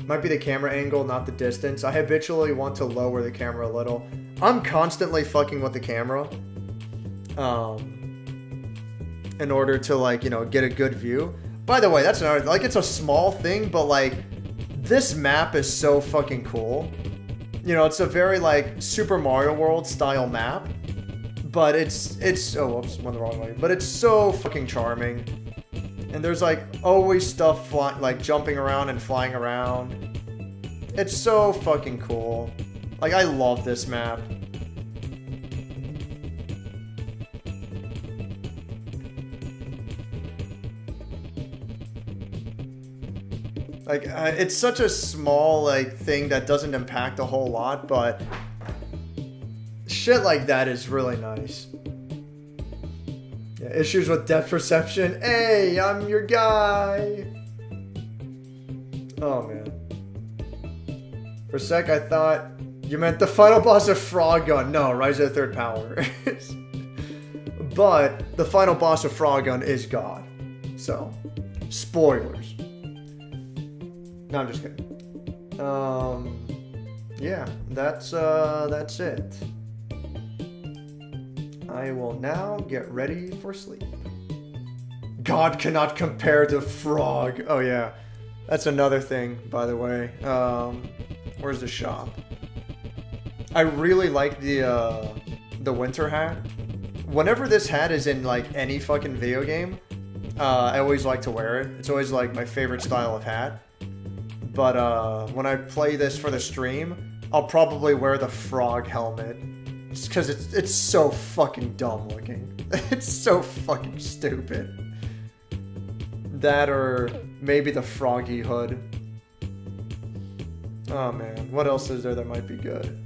Might be the camera angle, not the distance. I habitually want to lower the camera a little. I'm constantly fucking with the camera, in order to like get a good view. By the way, that's another, like, it's a small thing, but like this map is so fucking cool. It's a very like Super Mario World style map, but it's oh whoops, went the wrong way. But it's so fucking charming, and there's like always stuff like jumping around and flying around. It's so fucking cool. Like, I love this map. Like, it's such a small, like, thing that doesn't impact a whole lot, but shit like that is really nice. Yeah, issues with depth perception. Hey, I'm your guy. Oh, man. For a sec, I thought you meant the final boss of Frog Gun. No, Rise of the Third Power. But the final boss of Frog Gun is God. So, spoilers. No, I'm just kidding. Yeah, that's it. I will now get ready for sleep. God cannot compare to Frog. Oh yeah, that's another thing, by the way. Where's the shop? I really like the winter hat. Whenever this hat is in like any fucking video game, I always like to wear it. It's always like my favorite style of hat. But when I play this for the stream, I'll probably wear the frog helmet. Just because it's so fucking dumb looking. It's so fucking stupid. That or maybe the froggy hood. Oh man, what else is there that might be good?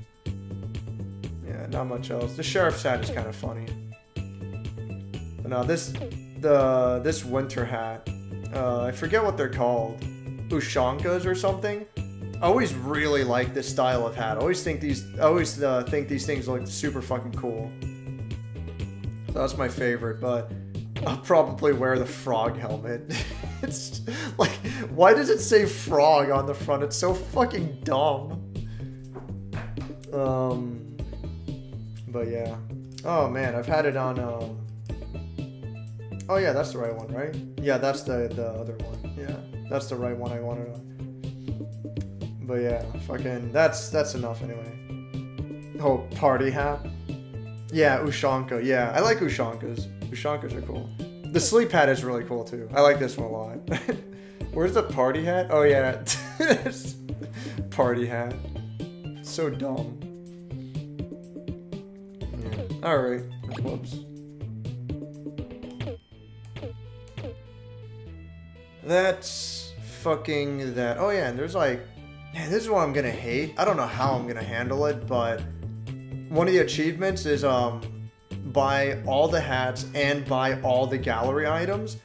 Yeah, not much else. The sheriff's hat is kind of funny. But no, this winter hat, I forget what they're called. Ushankas or something. I always really like this style of hat. I always think these things look super fucking cool. So that's my favorite, but I'll probably wear the frog helmet. It's like, why does it say frog on the front? It's so fucking dumb. But yeah. Oh man, I've had it on oh yeah, that's the right one, right? Yeah, that's the other one. Yeah, that's the right one I wanted on. But yeah, fucking that's enough anyway. Oh, party hat. Yeah, Ushanka. Yeah, I like Ushankas. Ushankas are cool. The sleep hat is really cool too. I like this one a lot. Where's the party hat? Oh yeah, party hat. So dumb. Yeah. All right. Whoops. That's fucking that. Oh yeah, and there's like, man, this is what I'm gonna hate. I don't know how I'm gonna handle it, but one of the achievements is buy all the hats and buy all the gallery items,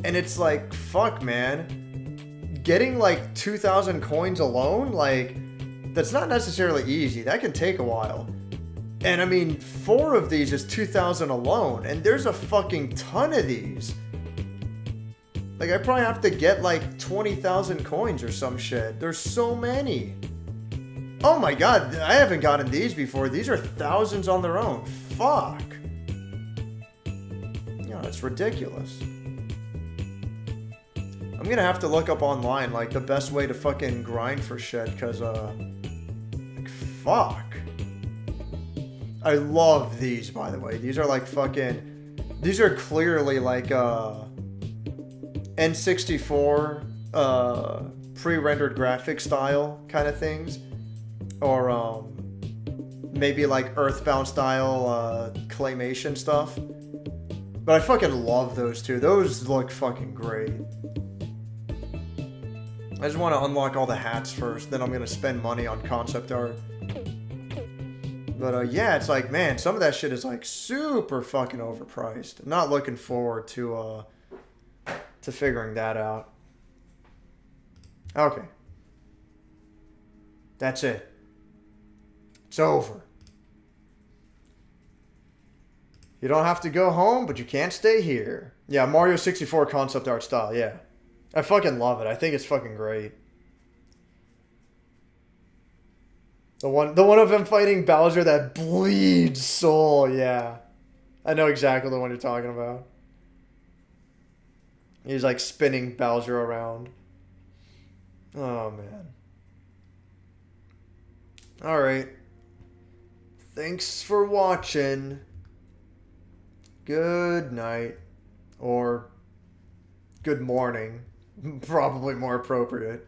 and it's like, fuck, man, getting like 2,000 coins alone, like that's not necessarily easy. That can take a while. And I mean, 4 of these is 2,000 alone, and there's a fucking ton of these. Like, I probably have to get, like, 20,000 coins or some shit. There's so many. Oh my god, I haven't gotten these before. These are thousands on their own. Fuck. Yeah, it's ridiculous. I'm gonna have to look up online, like, the best way to fucking grind for shit, because, like, fuck. I love these, by the way. These are, like, fucking... These are clearly, like, N64 pre-rendered graphic style kind of things, or maybe like Earthbound style claymation stuff. But I fucking love those two. Those look fucking great. I just want to unlock all the hats first, then I'm gonna spend money on concept art. But yeah, it's like, man, some of that shit is like super fucking overpriced. I'm not looking forward to figuring that out. Okay. That's it. It's over. You don't have to go home, but you can't stay here. Yeah, Mario 64 concept art style, yeah. I fucking love it. I think it's fucking great. The one of him fighting Bowser that bleeds soul, yeah. I know exactly the one you're talking about. He's like spinning Bowser around. Oh, man. Alright. Thanks for watching. Good night. Or good morning. Probably more appropriate.